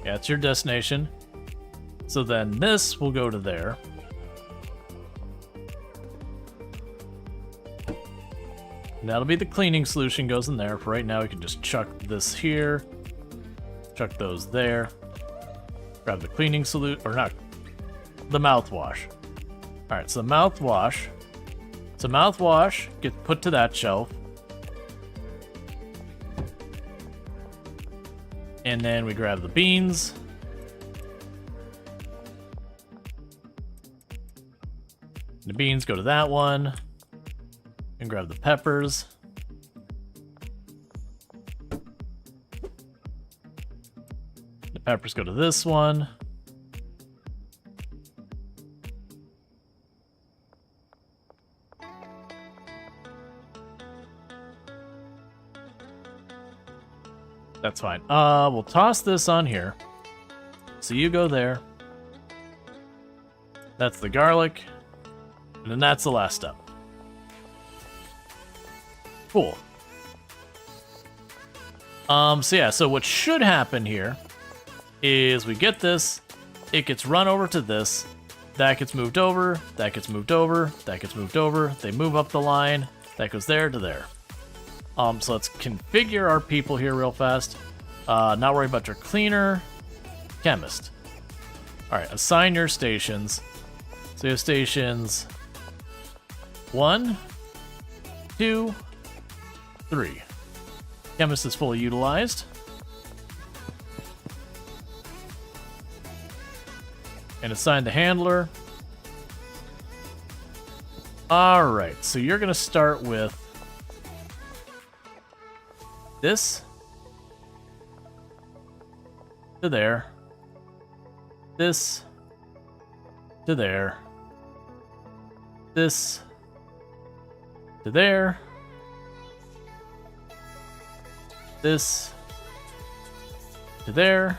Yeah, it's your destination. So then this will go to there. And that'll be the cleaning solution goes in there. For right now, we can just chuck this here. Chuck those there. Grab the cleaning solution, or not, the mouthwash. All right, so the mouthwash. So mouthwash gets put to that shelf. And then we grab the beans. The beans go to that one. And grab the peppers. The peppers go to this one. That's fine. We'll toss this on here. So you go there. That's the garlic. And then that's the last step. Cool. So yeah, so what should happen here is we get this, it gets run over to this, that gets moved over, that gets moved over, that gets moved over, they move up the line, that goes there to there. So let's configure our people here real fast. Not worry about your cleaner, chemist. Alright, assign your stations. So you have stations 1, 2, 3. Chemist is fully utilized. And assign the handler. Alright, so you're going to start with this to there. This to there. This to there. This to there.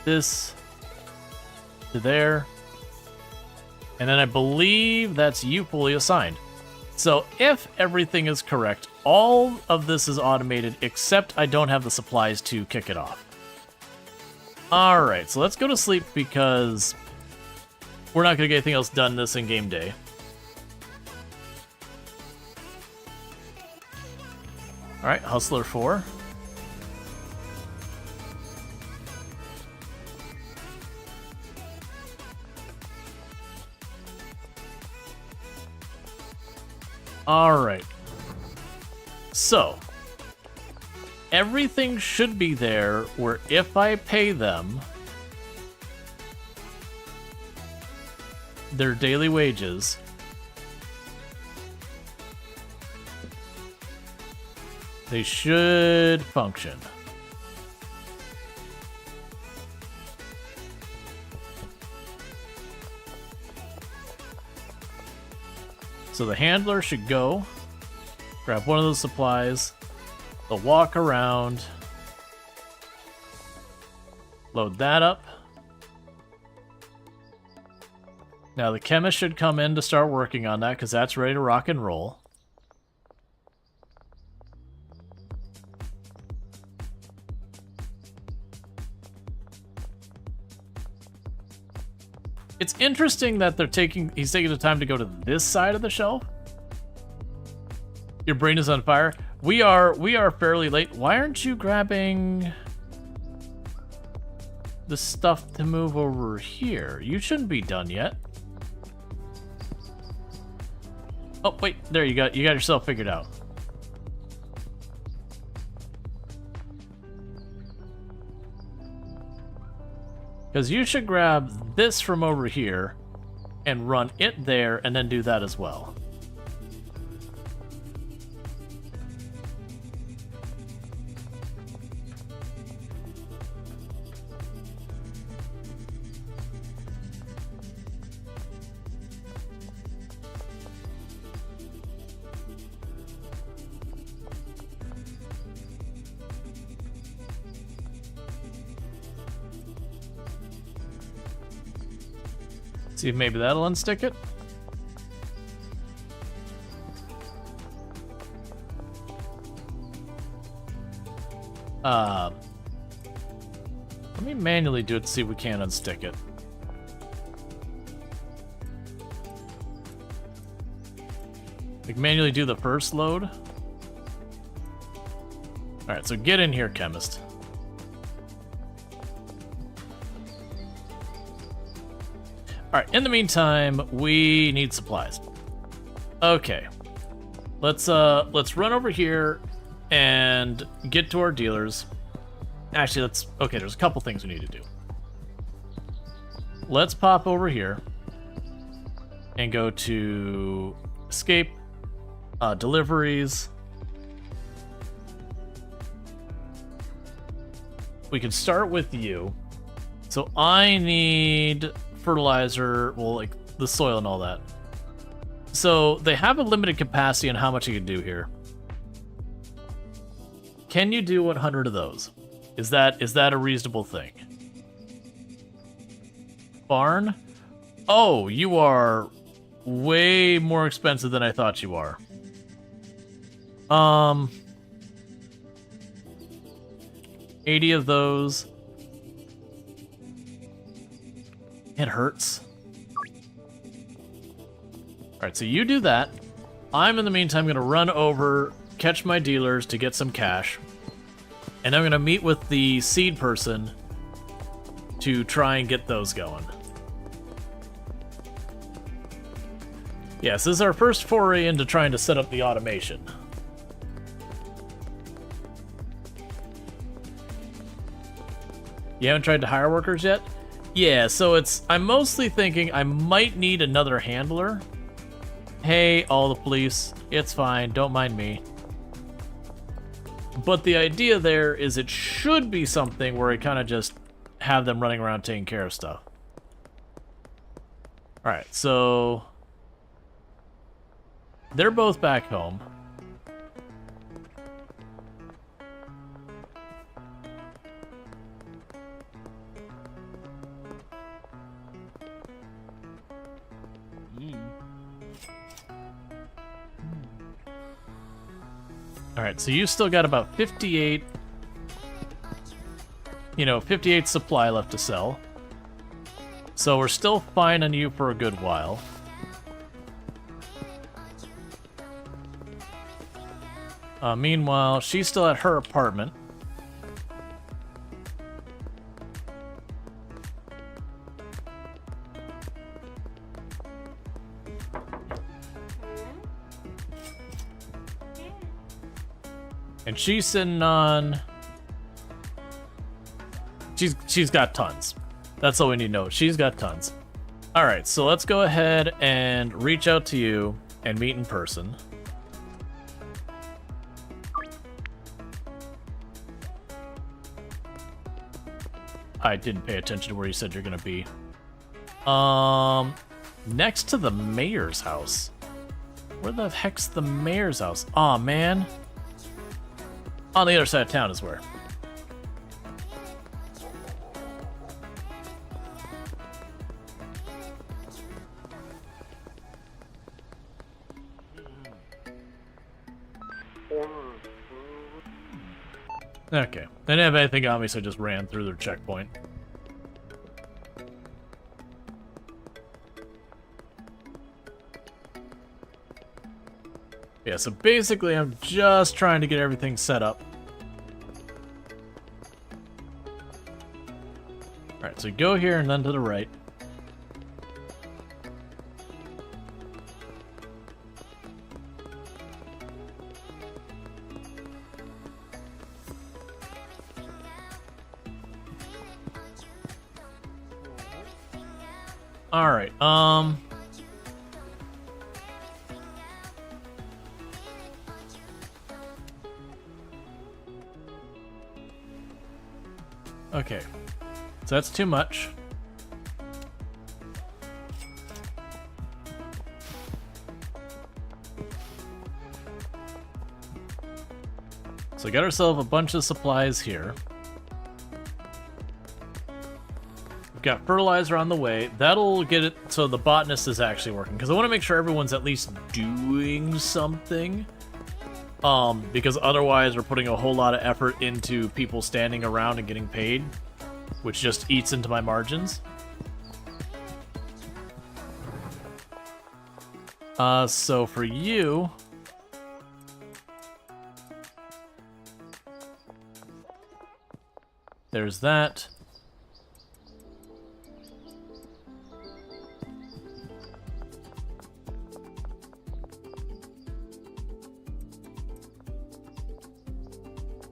This to there. And then I believe that's you fully assigned. So if everything is correct, all of this is automated except I don't have the supplies to kick it off. Alright, so let's go to sleep because we're not going to get anything else done this in-game day. Alright, Hustler 4. Alright. So, everything should be there where if I pay them their daily wages, they should function. So the handler should go, grab one of those supplies, they'll walk around, load that up. Now the chemist should come in to start working on that because that's ready to rock and roll. It's interesting that he's taking the time to go to this side of the shelf. Your brain is on fire. We are fairly late. Why aren't you grabbing the stuff to move over here? You shouldn't be done yet. Oh, wait, there you got yourself figured out. Because you should grab this from over here and run it there and then do that as well. See if maybe that'll unstick it. Let me manually do it to see if we can unstick it. Like manually do the first load. Alright, so get in here, chemist. Alright, in the meantime, we need supplies. Okay. Let's run over here and get to our dealers. Actually, okay, there's a couple things we need to do. Let's pop over here and go to escape, deliveries. We can start with you. So I need fertilizer, well, like the soil and all that. So they have a limited capacity on how much you can do here. Can you do 100 of those? Is that a reasonable thing? Barn? Oh, you are way more expensive than I thought you are. 80 of those. It hurts. Alright, so you do that. I'm, in the meantime, going to run over, catch my dealers to get some cash. And I'm going to meet with the seed person to try and get those going. Yes, this is our first foray into trying to set up the automation. You haven't tried to hire workers yet? Yeah, so I'm mostly thinking I might need another handler. Hey, all the police, it's fine, don't mind me. But the idea there is it should be something where I kind of just have them running around taking care of stuff. Alright, so they're both back home. Alright, so you still got about 58, 58 supply left to sell. So we're still fine on you for a good while. Meanwhile, she's still at her apartment. And she's sitting on... She's got tons. That's all we need to know. She's got tons. Alright, so let's go ahead and reach out to you and meet in person. I didn't pay attention to where you said you're gonna be. Next to the mayor's house. Where the heck's the mayor's house? Aw, man. On the other side of town is where. Okay. They didn't have anything on me, so I just ran through their checkpoint. Yeah, so basically I'm just trying to get everything set up. Alright, so go here and then to the right. Alright, okay. So that's too much. So we got ourselves a bunch of supplies here. We've got fertilizer on the way. That'll get it so the botanist is actually working, because I want to make sure everyone's at least doing something. Because otherwise we're putting a whole lot of effort into people standing around and getting paid, which just eats into my margins. So for you... there's that.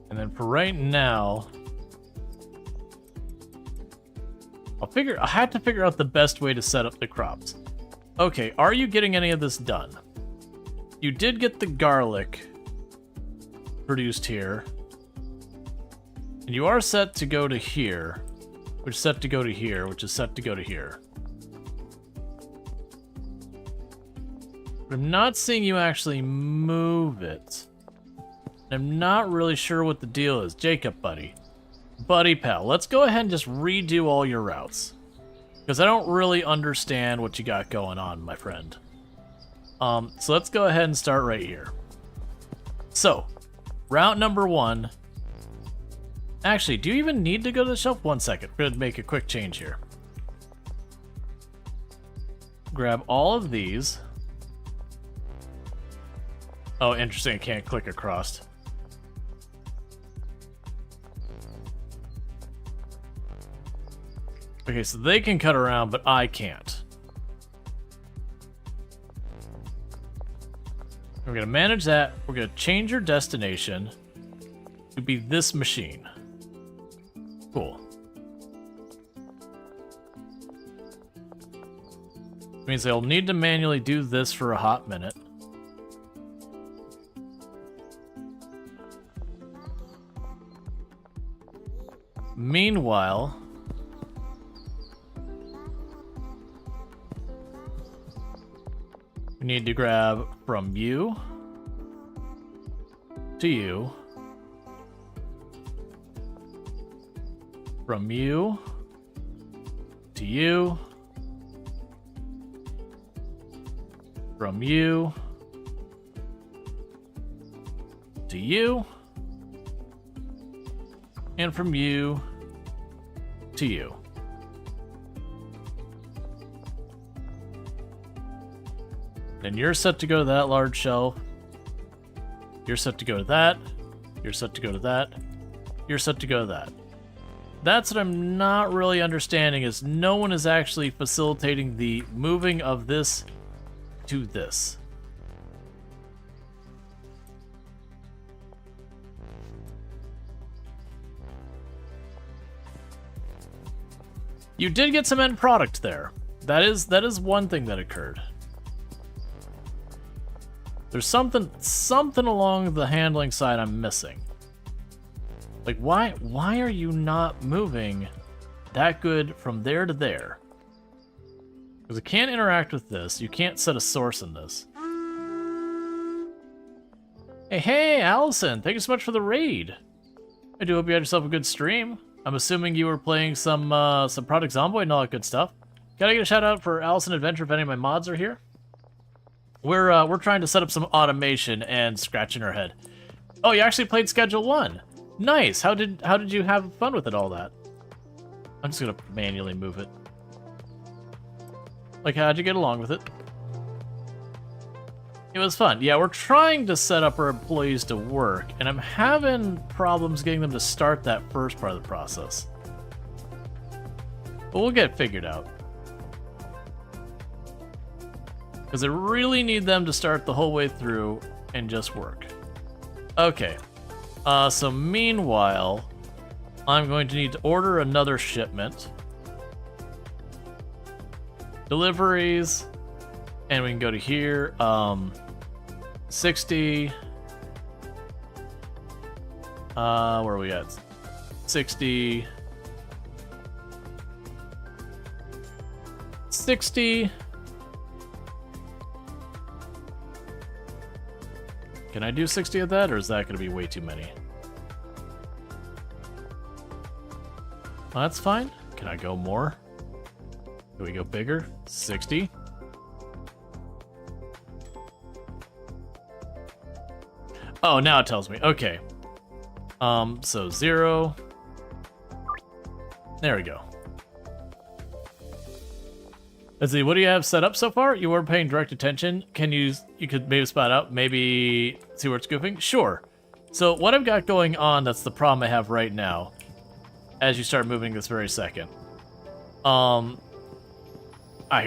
And then for right now, I had to figure out the best way to set up the crops. Okay, are you getting any of this done? You did get the garlic produced here. And you are set to go to here, which is set to go to here, which is set to go to here. But I'm not seeing you actually move it. I'm not really sure what the deal is. Jacob, buddy. Buddy pal, let's go ahead and just redo all your routes. Because I don't really understand what you got going on, my friend. So let's go ahead and start right here. So, route number 1. Actually, do you even need to go to the shelf? 1 second. We're going to make a quick change here. Grab all of these. Oh, interesting. I can't click across. Okay, so they can cut around, but I can't. We're going to manage that. We're going to change your destination to be this machine. Cool. Means they'll need to manually do this for a hot minute. Meanwhile, we need to grab from you to you, from you to you, from you to you, and from you to you. Then you're set to go to that large shelf. You're set to go to that. You're set to go to that. You're set to go to that. That's what I'm not really understanding, is no one is actually facilitating the moving of this to this. You did get some end product there. That is one thing that occurred. There's something along the handling side I'm missing. Like, why are you not moving that good from there to there? Because it can't interact with this. You can't set a source in this. Hey, Allison, thank you so much for the raid. I do hope you had yourself a good stream. I'm assuming you were playing some Project Zomboid and all that good stuff. Gotta get a shout out for Allison Adventure if any of my mods are here. We're trying to set up some automation and scratching our head. Oh, you actually played Schedule 1. Nice. How did you have fun with it all that? I'm just gonna manually move it. Like, how'd you get along with it? It was fun. Yeah, we're trying to set up our employees to work, and I'm having problems getting them to start that first part of the process. But we'll get it figured out. Because I really need them to start the whole way through and just work. Okay. So meanwhile, I'm going to need to order another shipment. Deliveries. And we can go to here. 60. Where are we at? 60. 60. Can I do 60 of that, or is that going to be way too many? Well, that's fine. Can I go more? Can we go bigger? 60. Oh, now it tells me. Okay. So 0. There we go. Let's see, what do you have set up so far? You weren't paying direct attention. You could maybe spot out, maybe see where it's goofing? Sure. So what I've got going on, that's the problem I have right now, as you start moving this very second. Here,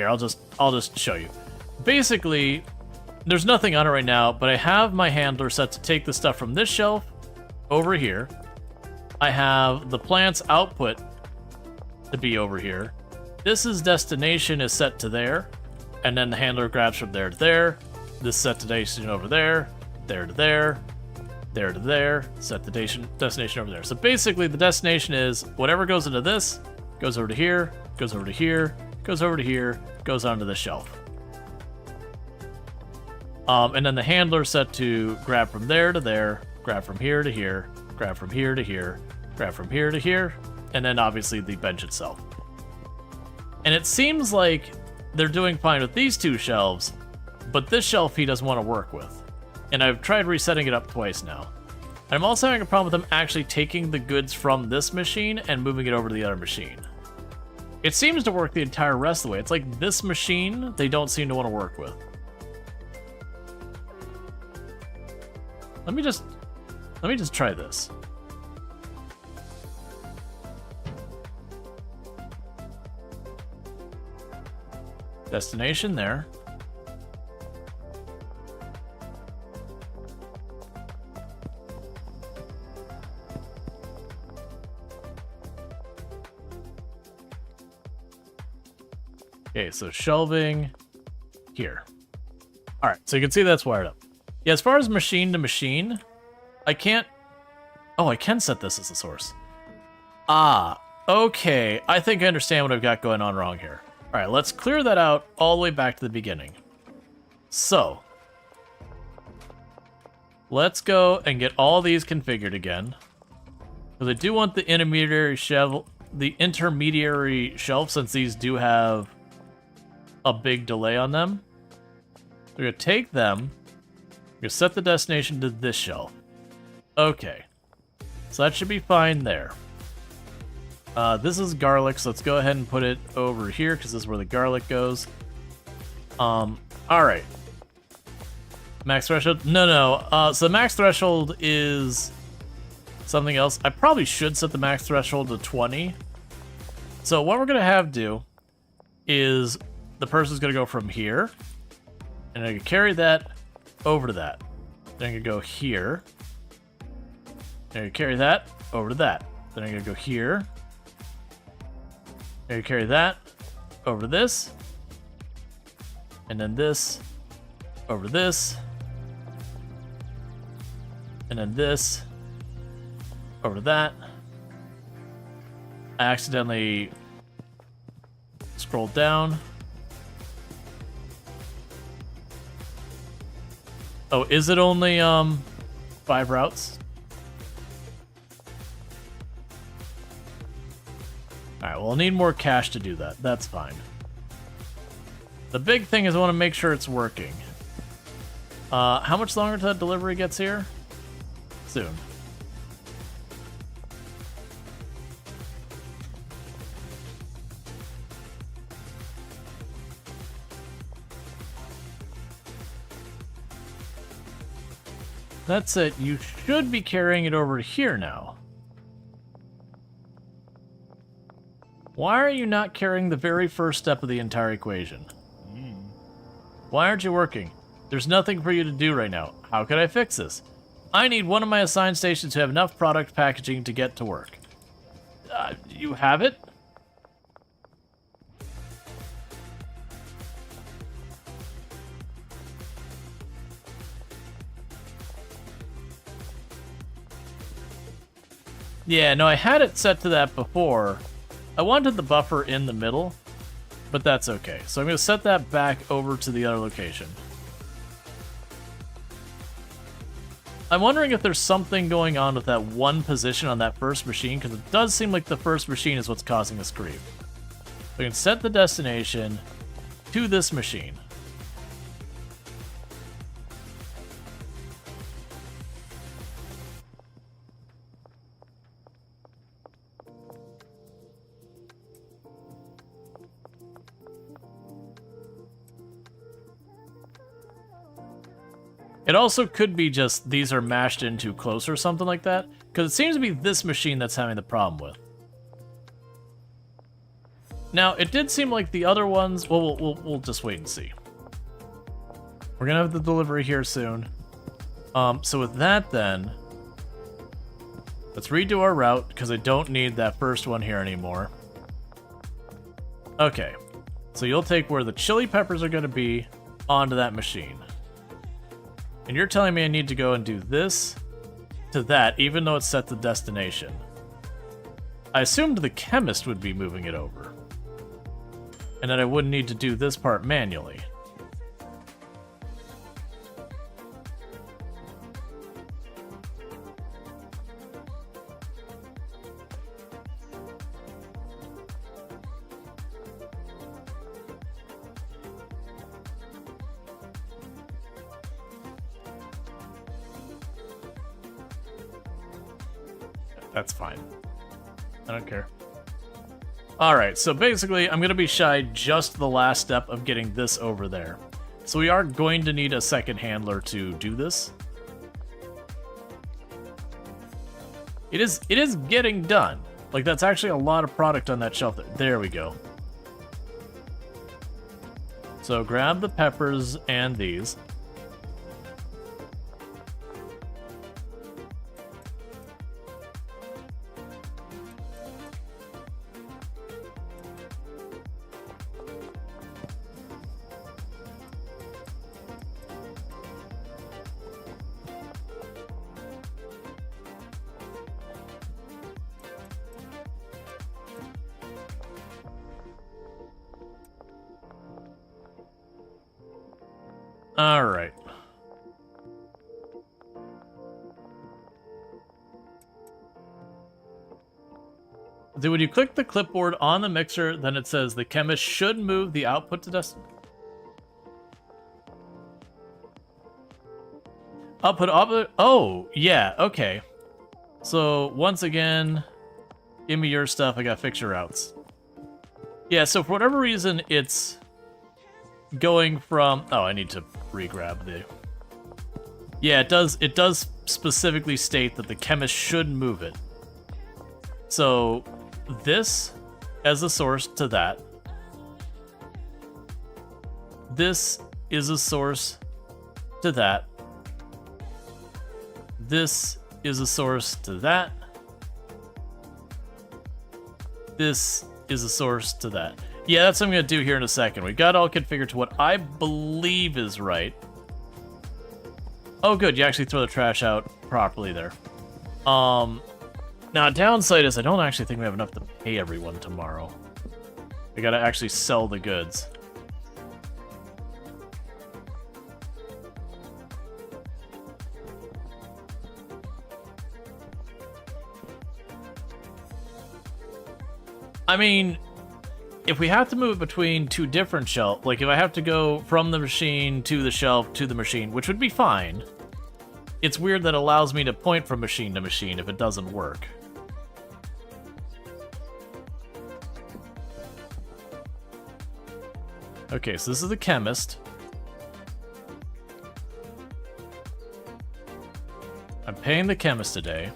I'll just show you. Basically, there's nothing on it right now, but I have my handler set to take the stuff from this shelf over here. I have the plant's output to be over here. This's destination is set to there, and then the handler grabs from there to there. This set destination over there, there to there, there to there, set the destination over there. So basically the destination is whatever goes into this, goes over to here, goes over to here, goes over to here, goes onto the shelf. And then the handler set to grab from there to there, grab from here to here, grab from here to here, grab from here to here, and then obviously the bench itself. And it seems like they're doing fine with these two shelves, but this shelf he doesn't want to work with. And I've tried resetting it up twice now. I'm also having a problem with them actually taking the goods from this machine and moving it over to the other machine. It seems to work the entire rest of the way. It's like this machine they don't seem to want to work with. Let me just try this. Destination there. Okay, so shelving here. All right, so you can see that's wired up. Yeah, as far as machine to machine, I can't... Oh, I can set this as the source. Ah, okay. I think I understand what I've got going on wrong here. All right, let's clear that out all the way back to the beginning. So, let's go and get all these configured again. Because I do want the intermediary shelf, since these do have a big delay on them. We're going to take them. We're going to set the destination to this shelf. Okay. So that should be fine there. This is garlic, so let's go ahead and put it over here, because this is where the garlic goes. Alright. Max threshold? No. So the max threshold is something else. I probably should set the max threshold to 20. So what we're going to have do is the person's going to go from here, and I can carry that over to that. Then I'm going to go here. Then I can carry that over to that. Then I'm going to go here. Then I can carry that over to this. And then this over to this. And then this over to that. I accidentally scrolled down. Oh, is it only 5 routes. Alright, well, I'll need more cash to do that. That's fine. The big thing is I want to make sure it's working. How much longer till that delivery gets here? Soon. That's it. You should be carrying it over here now. Why are you not carrying the very first step of the entire equation? Why aren't you working? There's nothing for you to do right now. How could I fix this? I need one of my assigned stations to have enough product packaging to get to work. You have it? Yeah, no, I had it set to that before. I wanted the buffer in the middle, but that's okay. So I'm going to set that back over to the other location. I'm wondering if there's something going on with that one position on that first machine, because it does seem like the first machine is what's causing this creep. We can set the destination to this machine. It also could be just these are mashed in too close or something like that, because it seems to be this machine that's having the problem with. Now, it did seem like the other ones, well, we'll just wait and see. We're gonna have the delivery here soon. So with that then, let's redo our route, because I don't need that first one here anymore. Okay, so you'll take where the chili peppers are gonna be onto that machine. And you're telling me I need to go and do this to that, even though it's set to destination. I assumed the chemist would be moving it over. And that I wouldn't need to do this part manually. That's fine. I don't care. Alright, so basically, I'm going to be shy just the last step of getting this over there. So we are going to need a second handler to do this. It is getting done. Like, that's actually a lot of product on that shelf. There we go. So grab the peppers and these. All right. So when you click the clipboard on the mixer, then it says the chemist should move the output to destination. Output. Oh, yeah. Okay. So once again, give me your stuff. I got fix your routes. Yeah. So for whatever reason, it's going from. Oh, I need to re-grab the. Yeah, it does. It does specifically state that the chemist should move it. So this as a source to that. This is a source to that. This is a source to that. This is a source to that. Yeah, that's what I'm going to do here in a second. We got all configured to what I believe is right. Oh, good. You actually throw the trash out properly there. Now, downside is I don't actually think we have enough to pay everyone tomorrow. We got to actually sell the goods. I mean, if we have to move it between two different shelves, like if I have to go from the machine to the shelf to the machine, which would be fine, it's weird that it allows me to point from machine to machine if it doesn't work. Okay, so this is the chemist. I'm paying the chemist today.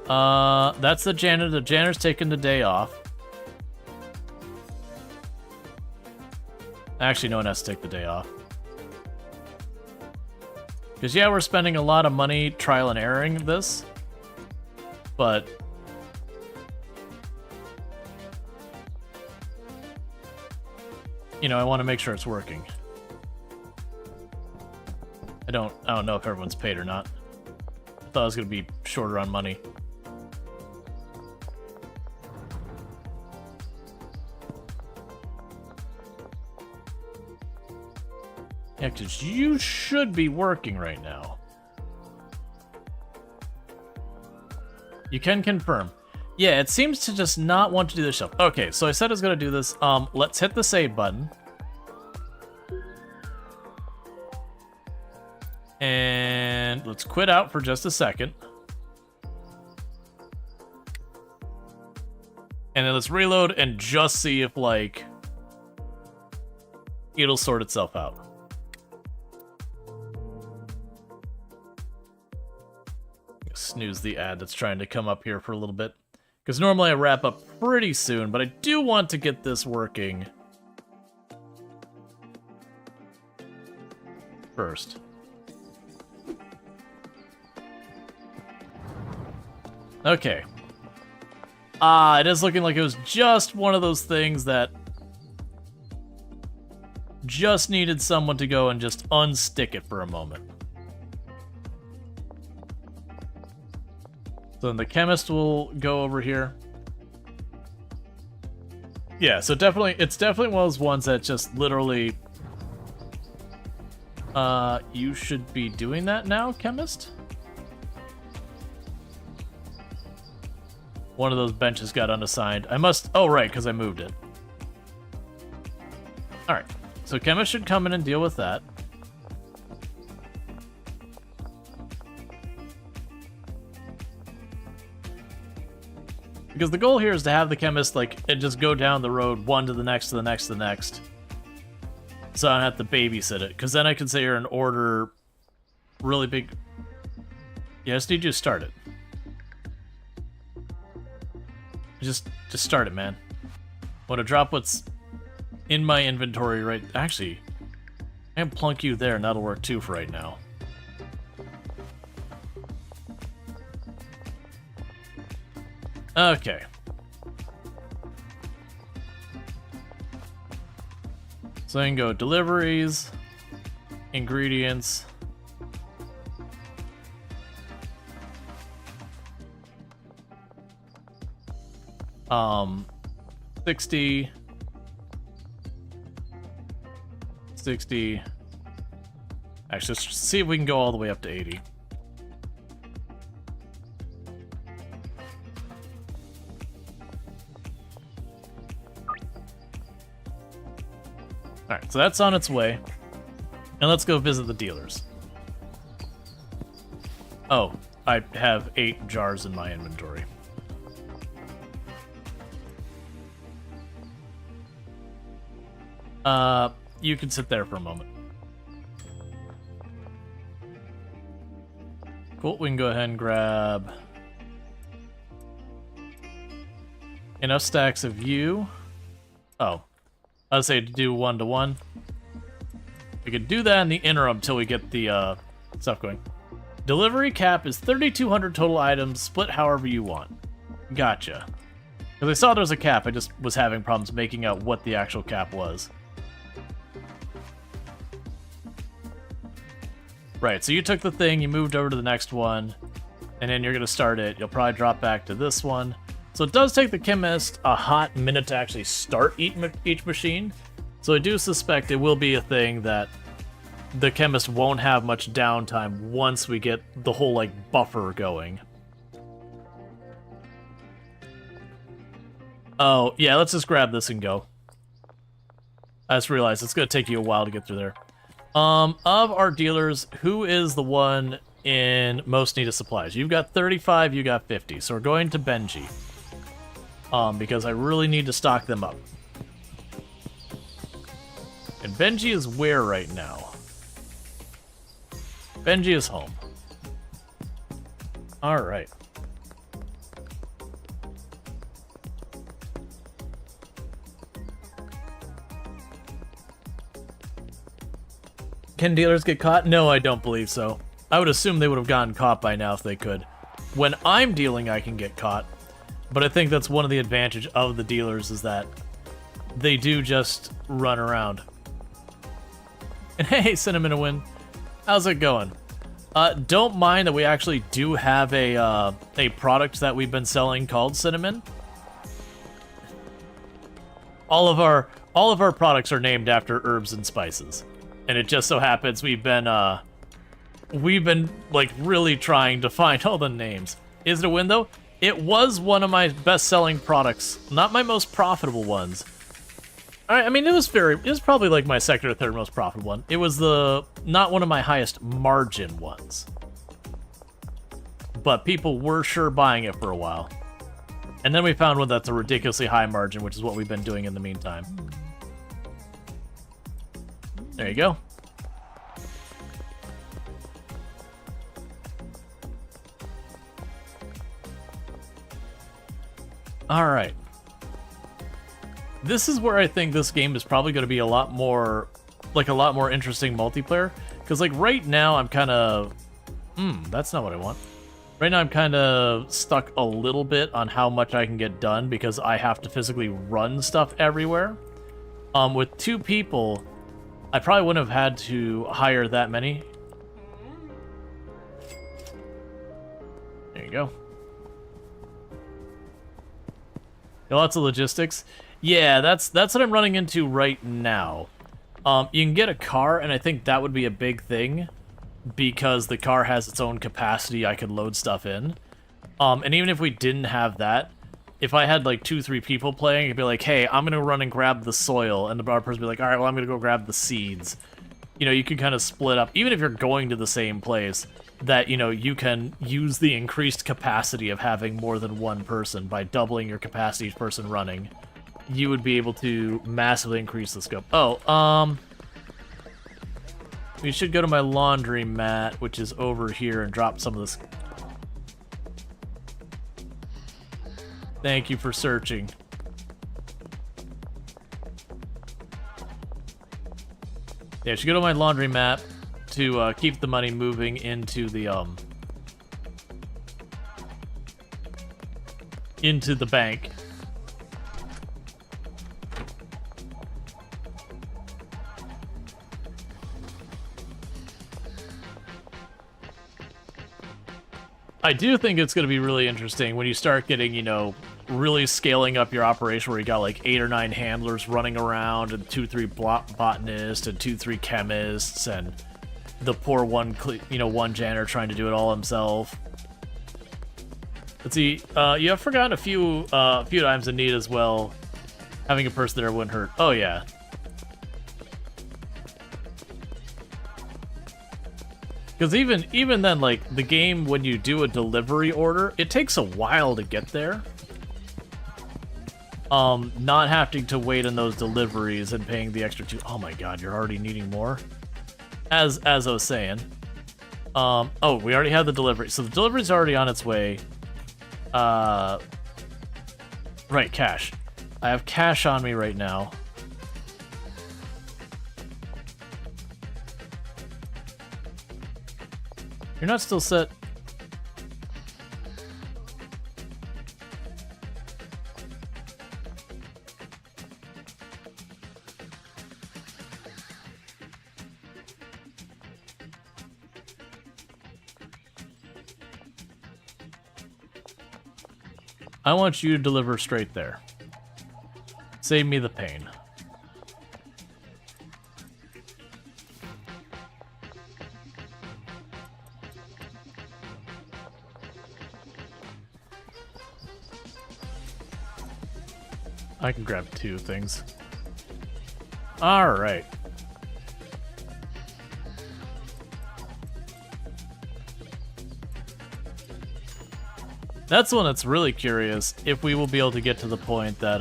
That's the janitor. The janitor's taking the day off. Actually, no one has to take the day off. Because, yeah, we're spending a lot of money trial and erroring this. But... you know, I want to make sure it's working. I don't know if everyone's paid or not. I thought I was going to be shorter on money. Yeah, because you should be working right now. You can confirm. Yeah, it seems to just not want to do the shelf. Okay, so I said I was going to do this. Let's hit the save button. And let's quit out for just a second. And then let's reload and just see if, like, it'll sort itself out. Snooze the ad that's trying to come up here for a little bit. Because normally I wrap up pretty soon, but I do want to get this working first. Okay. It is looking like it was just one of those things that just needed someone to go and just unstick it for a moment. So then the chemist will go over here. Yeah, so it's definitely one of those ones that just literally... you should be doing that now, chemist? One of those benches got unassigned. I must... oh, right, because I moved it. Alright, so chemist should come in and deal with that. Because the goal here is to have the chemist, like, it just go down the road, one to the next, to the next, to the next. So I don't have to babysit it. Because then I can say you're an order really big... yeah, I just need you to start it. Just start it, man. I want to drop what's in my inventory right... actually, I can plunk you there and that'll work too for right now. Okay. So I can go deliveries, ingredients. Um, 60. Actually, let's see if we can go all the way up to 80. Alright, so that's on its way. And let's go visit the dealers. Oh, I have 8 jars in my inventory. You can sit there for a moment. Cool, we can go ahead and grab enough stacks of you. Oh. I'd say to do 1-to-1. We could do that in the interim until we get the stuff going. Delivery cap is 3,200 total items, split however you want. Gotcha. Because I saw there was a cap, I just was having problems making out what the actual cap was. Right, so you took the thing, you moved over to the next one, and then you're going to start it. You'll probably drop back to this one. So it does take the chemist a hot minute to actually start each machine. So I do suspect it will be a thing that the chemist won't have much downtime once we get the whole, like, buffer going. Oh, yeah, let's just grab this and go. I just realized it's going to take you a while to get through there. Of our dealers, who is the one in most need of supplies? You've got 35, you got 50. So we're going to Benji. Because I really need to stock them up. And Benji is where right now? Benji is home. Alright. Can dealers get caught? No, I don't believe so. I would assume they would have gotten caught by now if they could. When I'm dealing, I can get caught. But I think that's one of the advantage of the dealers is that they do just run around. And hey, Cinnamon Win, how's it going? Don't mind that we actually do have a product that we've been selling called Cinnamon. All of our products are named after herbs and spices. And it just so happens we've been like really trying to find all the names. Is it a win though? It was one of my best-selling products, not my most profitable ones. I mean, it was probably like my second or third most profitable one. It was not one of my highest margin ones. But people were sure buying it for a while. And then we found one that's a ridiculously high margin, which is what we've been doing in the meantime. There you go. Alright. This is where I think this game is probably going to be a lot more interesting multiplayer. Because, like, right now I'm kind of... that's not what I want. Right now I'm kind of stuck a little bit on how much I can get done because I have to physically run stuff everywhere. With 2 people, I probably wouldn't have had to hire that many. There you go. Lots of logistics. Yeah, that's what I'm running into right now. You can get a car, and I think that would be a big thing because the car has its own capacity I could load stuff in. And even if we didn't have that, if I had like 2-3 people playing, it'd be like, hey, I'm gonna run and grab the soil, and the other person would be like, all right, well, I'm gonna go grab the seeds. You know, you can kind of split up, even if you're going to the same place, that, you know, you can use the increased capacity of having more than one person by doubling your capacity each person running. You would be able to massively increase the scope. Oh, we should go to my laundry mat, which is over here, and drop some of this. Thank you for searching. Yeah, I should go to my laundry mat to keep the money moving into the bank. I do think it's going to be really interesting when you start getting, you know, really scaling up your operation where you got like 8 or 9 handlers running around and 2-3 botanists and 2-3 chemists and the poor one janitor trying to do it all himself. Let's see. You have forgotten a few items in need as well. Having a person there wouldn't hurt. Oh yeah. Because even then, like, the game, when you do a delivery order, it takes a while to get there. Not having to wait on those deliveries and paying the extra oh my god, you're already needing more? As I was saying. Oh, we already have the delivery. So the delivery's already on its way. Right, cash. I have cash on me right now. You're not still set. I want you to deliver straight there. Save me the pain. I can grab 2 things. Alright. That's one that's really curious if we will be able to get to the point that,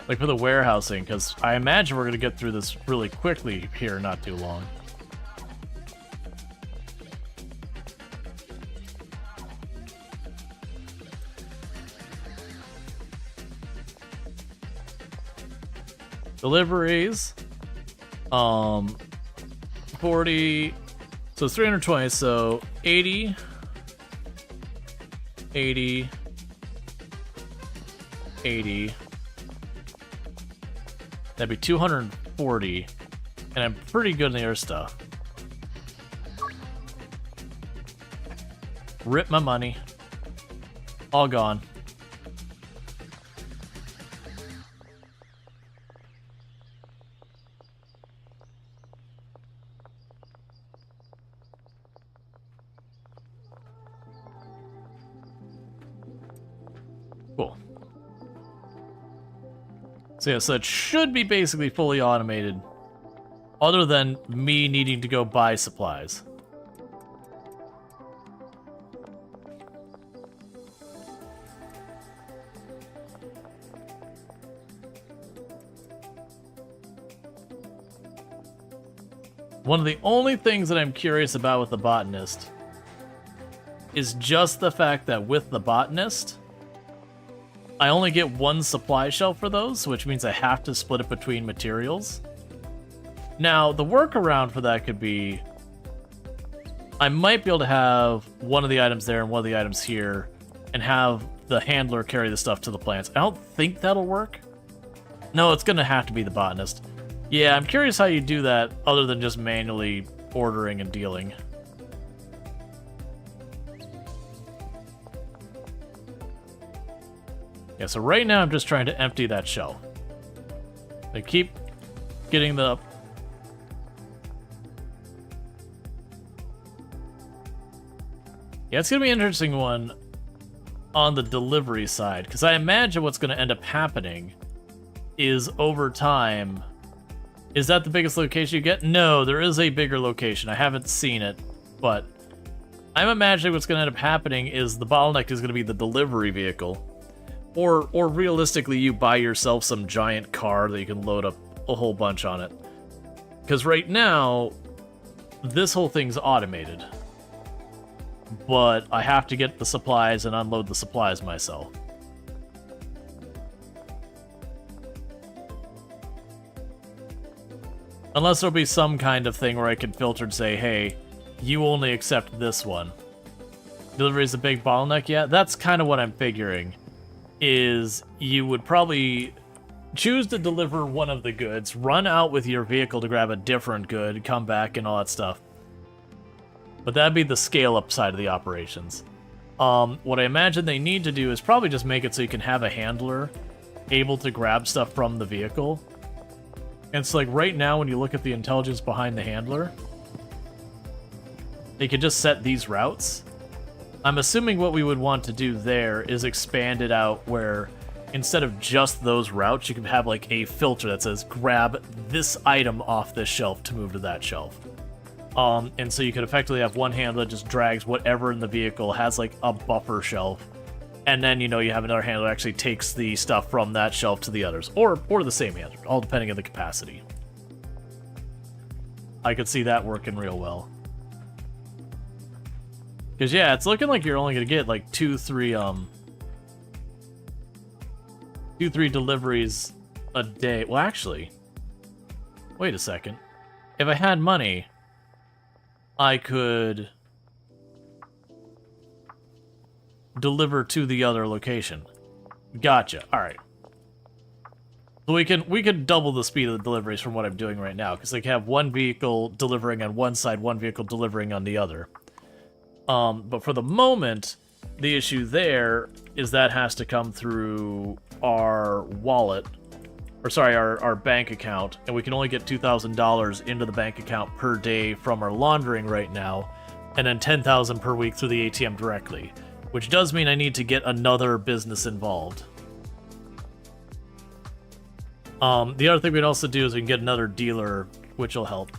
like for the warehousing, because I imagine we're going to get through this really quickly here, not too long. Deliveries, 40, so it's 320, so 80, 80, 80, that'd be 240, and I'm pretty good in the air stuff. Rip my money, all gone. Cool. So yeah, so it should be basically fully automated, other than me needing to go buy supplies. One of the only things that I'm curious about with the botanist is just the fact that with the botanist, I only get 1 supply shelf for those, which means I have to split it between materials. Now, the workaround for that could be I might be able to have one of the items there and one of the items here, and have the handler carry the stuff to the plants. I don't think that'll work. No, it's gonna have to be the botanist. Yeah, I'm curious how you do that other than just manually ordering and dealing. Yeah, so right now I'm just trying to empty that shell. I keep getting the... Yeah, it's going to be an interesting one on the delivery side, because I imagine what's going to end up happening is over time... Is that the biggest location you get? No, there is a bigger location. I haven't seen it, but I'm imagining what's going to end up happening is the bottleneck is going to be the delivery vehicle. Or realistically, you buy yourself some giant car that you can load up a whole bunch on it. Because right now, this whole thing's automated. But I have to get the supplies and unload the supplies myself. Unless there'll be some kind of thing where I can filter and say, hey, you only accept this one. Delivery is a big bottleneck? Yeah, that's kind of what I'm figuring. Is you would probably choose to deliver one of the goods, run out with your vehicle to grab a different good, come back and all that stuff. But that'd be the scale-up side of the operations. What I imagine they need to do is probably just make it so you can have a handler able to grab stuff from the vehicle. And it's like right now when you look at the intelligence behind the handler, they could just set these routes. I'm assuming what we would want to do there is expand it out where instead of just those routes, you can have like a filter that says grab this item off this shelf to move to that shelf. And so you could effectively have one handler that just drags whatever in the vehicle, has like a buffer shelf, and then, you know, you have another handler that actually takes the stuff from that shelf to the others, or the same handler, all depending on the capacity. I could see that working real well. Because, yeah, it's looking like you're only going to get, like, 2-3 deliveries a day. Well, actually, wait a second. If I had money, I could deliver to the other location. Gotcha. All right. So we can double the speed of the deliveries from what I'm doing right now, because they can have one vehicle delivering on one side, one vehicle delivering on the other. But for the moment, the issue there is that has to come through our wallet, or sorry, our bank account, and we can only get $2,000 into the bank account per day from our laundering right now, and then $10,000 per week through the ATM directly, which does mean I need to get another business involved. The other thing we'd also do is we can get another dealer, which will help.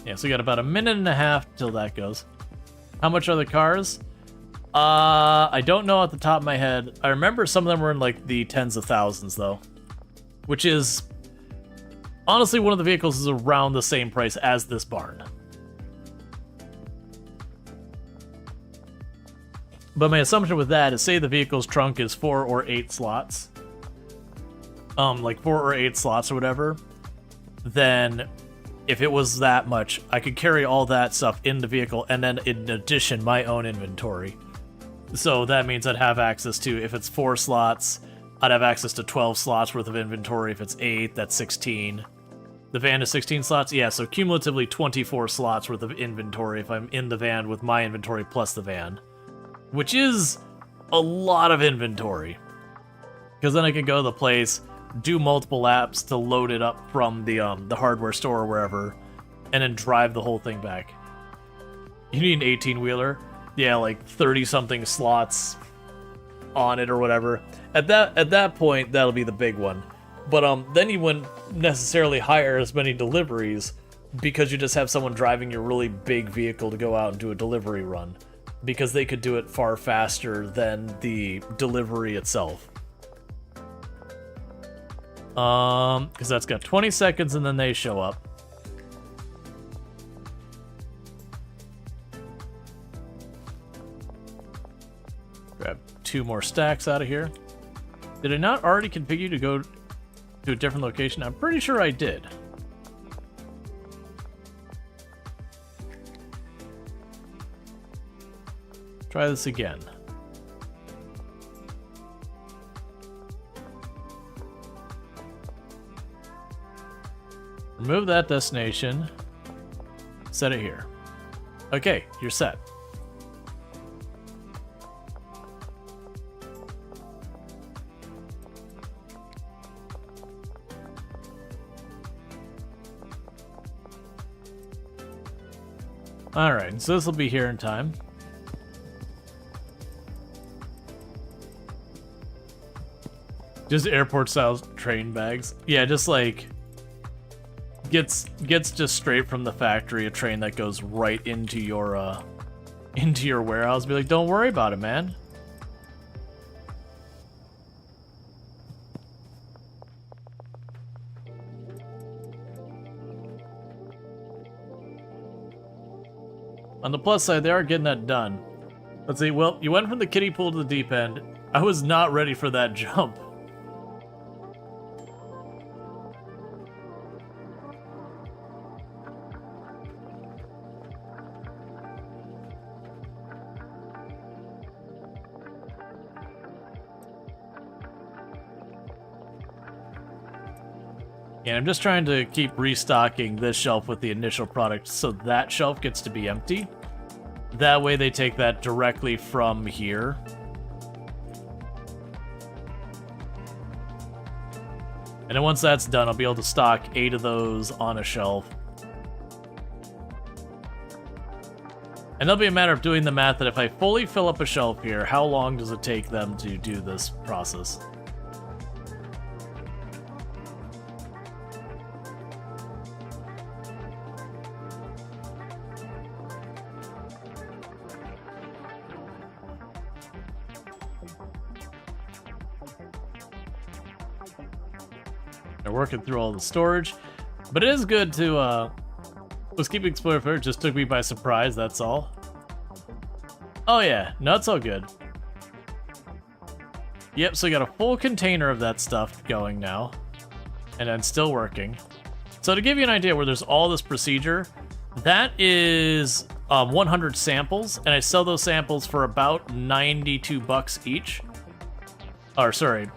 Yeah, so we got about a minute and a half till that goes. How much are the cars? I don't know at the top of my head. I remember some of them were in like the tens of thousands though, which is honestly one of the vehicles is around the same price as this barn. But my assumption with that is say the vehicle's trunk is 4 or 8 slots. Like 4 or 8 slots or whatever, then if it was that much, I could carry all that stuff in the vehicle and then in addition my own inventory. So that means I'd have access to, if it's 4 slots, I'd have access to 12 slots worth of inventory. If it's 8, that's 16. The van is 16 slots? Yeah, so cumulatively 24 slots worth of inventory if I'm in the van with my inventory plus the van. Which is a lot of inventory. Because then I could go to the place, do multiple laps to load it up from the hardware store or wherever, and then drive the whole thing back. You need an 18-wheeler? Yeah, like 30-something slots on it or whatever. At that point, that'll be the big one. But then you wouldn't necessarily hire as many deliveries because you just have someone driving your really big vehicle to go out and do a delivery run. Because they could do it far faster than the delivery itself. Because that's got 20 seconds and then they show up. Grab 2 more stacks out of here. Did I not already configure to go to a different location? I'm pretty sure I did. Try this again. Remove that destination. Set it here. Okay, you're set. Alright, so this will be here in time. Just airport-style train bags. Yeah, just like gets just straight from the factory a train that goes right into your warehouse. Be like, don't worry about it, man. On the plus side, they are getting that done. Let's see. Well, you went from the kiddie pool to the deep end. I was not ready for that jump. And I'm just trying to keep restocking this shelf with the initial product so that shelf gets to be empty. That way they take that directly from here. And then once that's done, I'll be able to stock 8 of those on a shelf. And it'll be a matter of doing the math that if I fully fill up a shelf here, how long does it take them to do this process? They're working through all the storage, but it is good to let's keep exploring for it. Just took me by surprise, that's all. Oh yeah, no, it's all good. Yep, so we got a full container of that stuff going now, and then still working. So to give you an idea where there's all this procedure, that is 100 samples, and I sell those samples for about $92 each. Or sorry,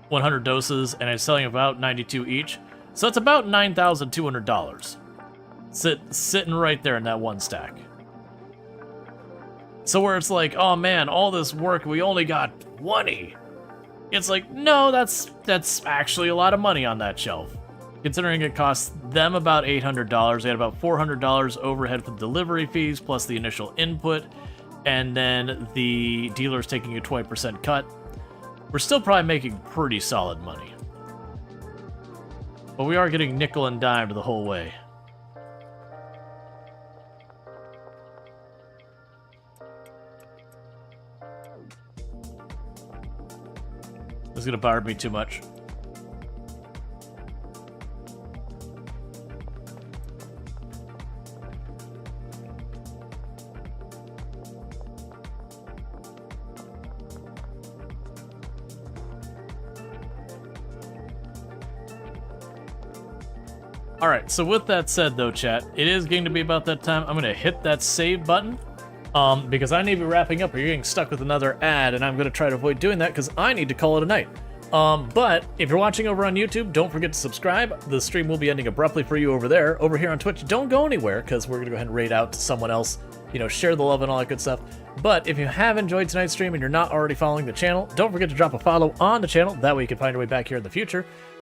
100 doses, and I'm selling about 92 each. So it's about $9,200. Sitting right there in that one stack. So where it's like, oh man, all this work, we only got 20. It's like, no, that's actually a lot of money on that shelf. Considering it costs them about $800, they had about $400 overhead for the delivery fees, plus the initial input. and then the dealer's taking a 20% cut, we're still probably making pretty solid money. But we are getting nickel and dimed the whole way. This is gonna bother me too much. Alright, so with that said though, chat, it is going to be about that time. I'm gonna hit that save button. Because I need to be wrapping up or you're getting stuck with another ad, and I'm going to try to avoid doing that because I need to call it a night. But if you're watching over on YouTube, don't forget to subscribe. The stream will be ending abruptly for you over there. Over here on Twitch, don't go anywhere because we're going to go ahead and raid out to someone else. You know, share the love and all that good stuff. But if you have enjoyed tonight's stream and you're not already following the channel, don't forget to drop a follow on the channel. That way you can find your way back here in the future.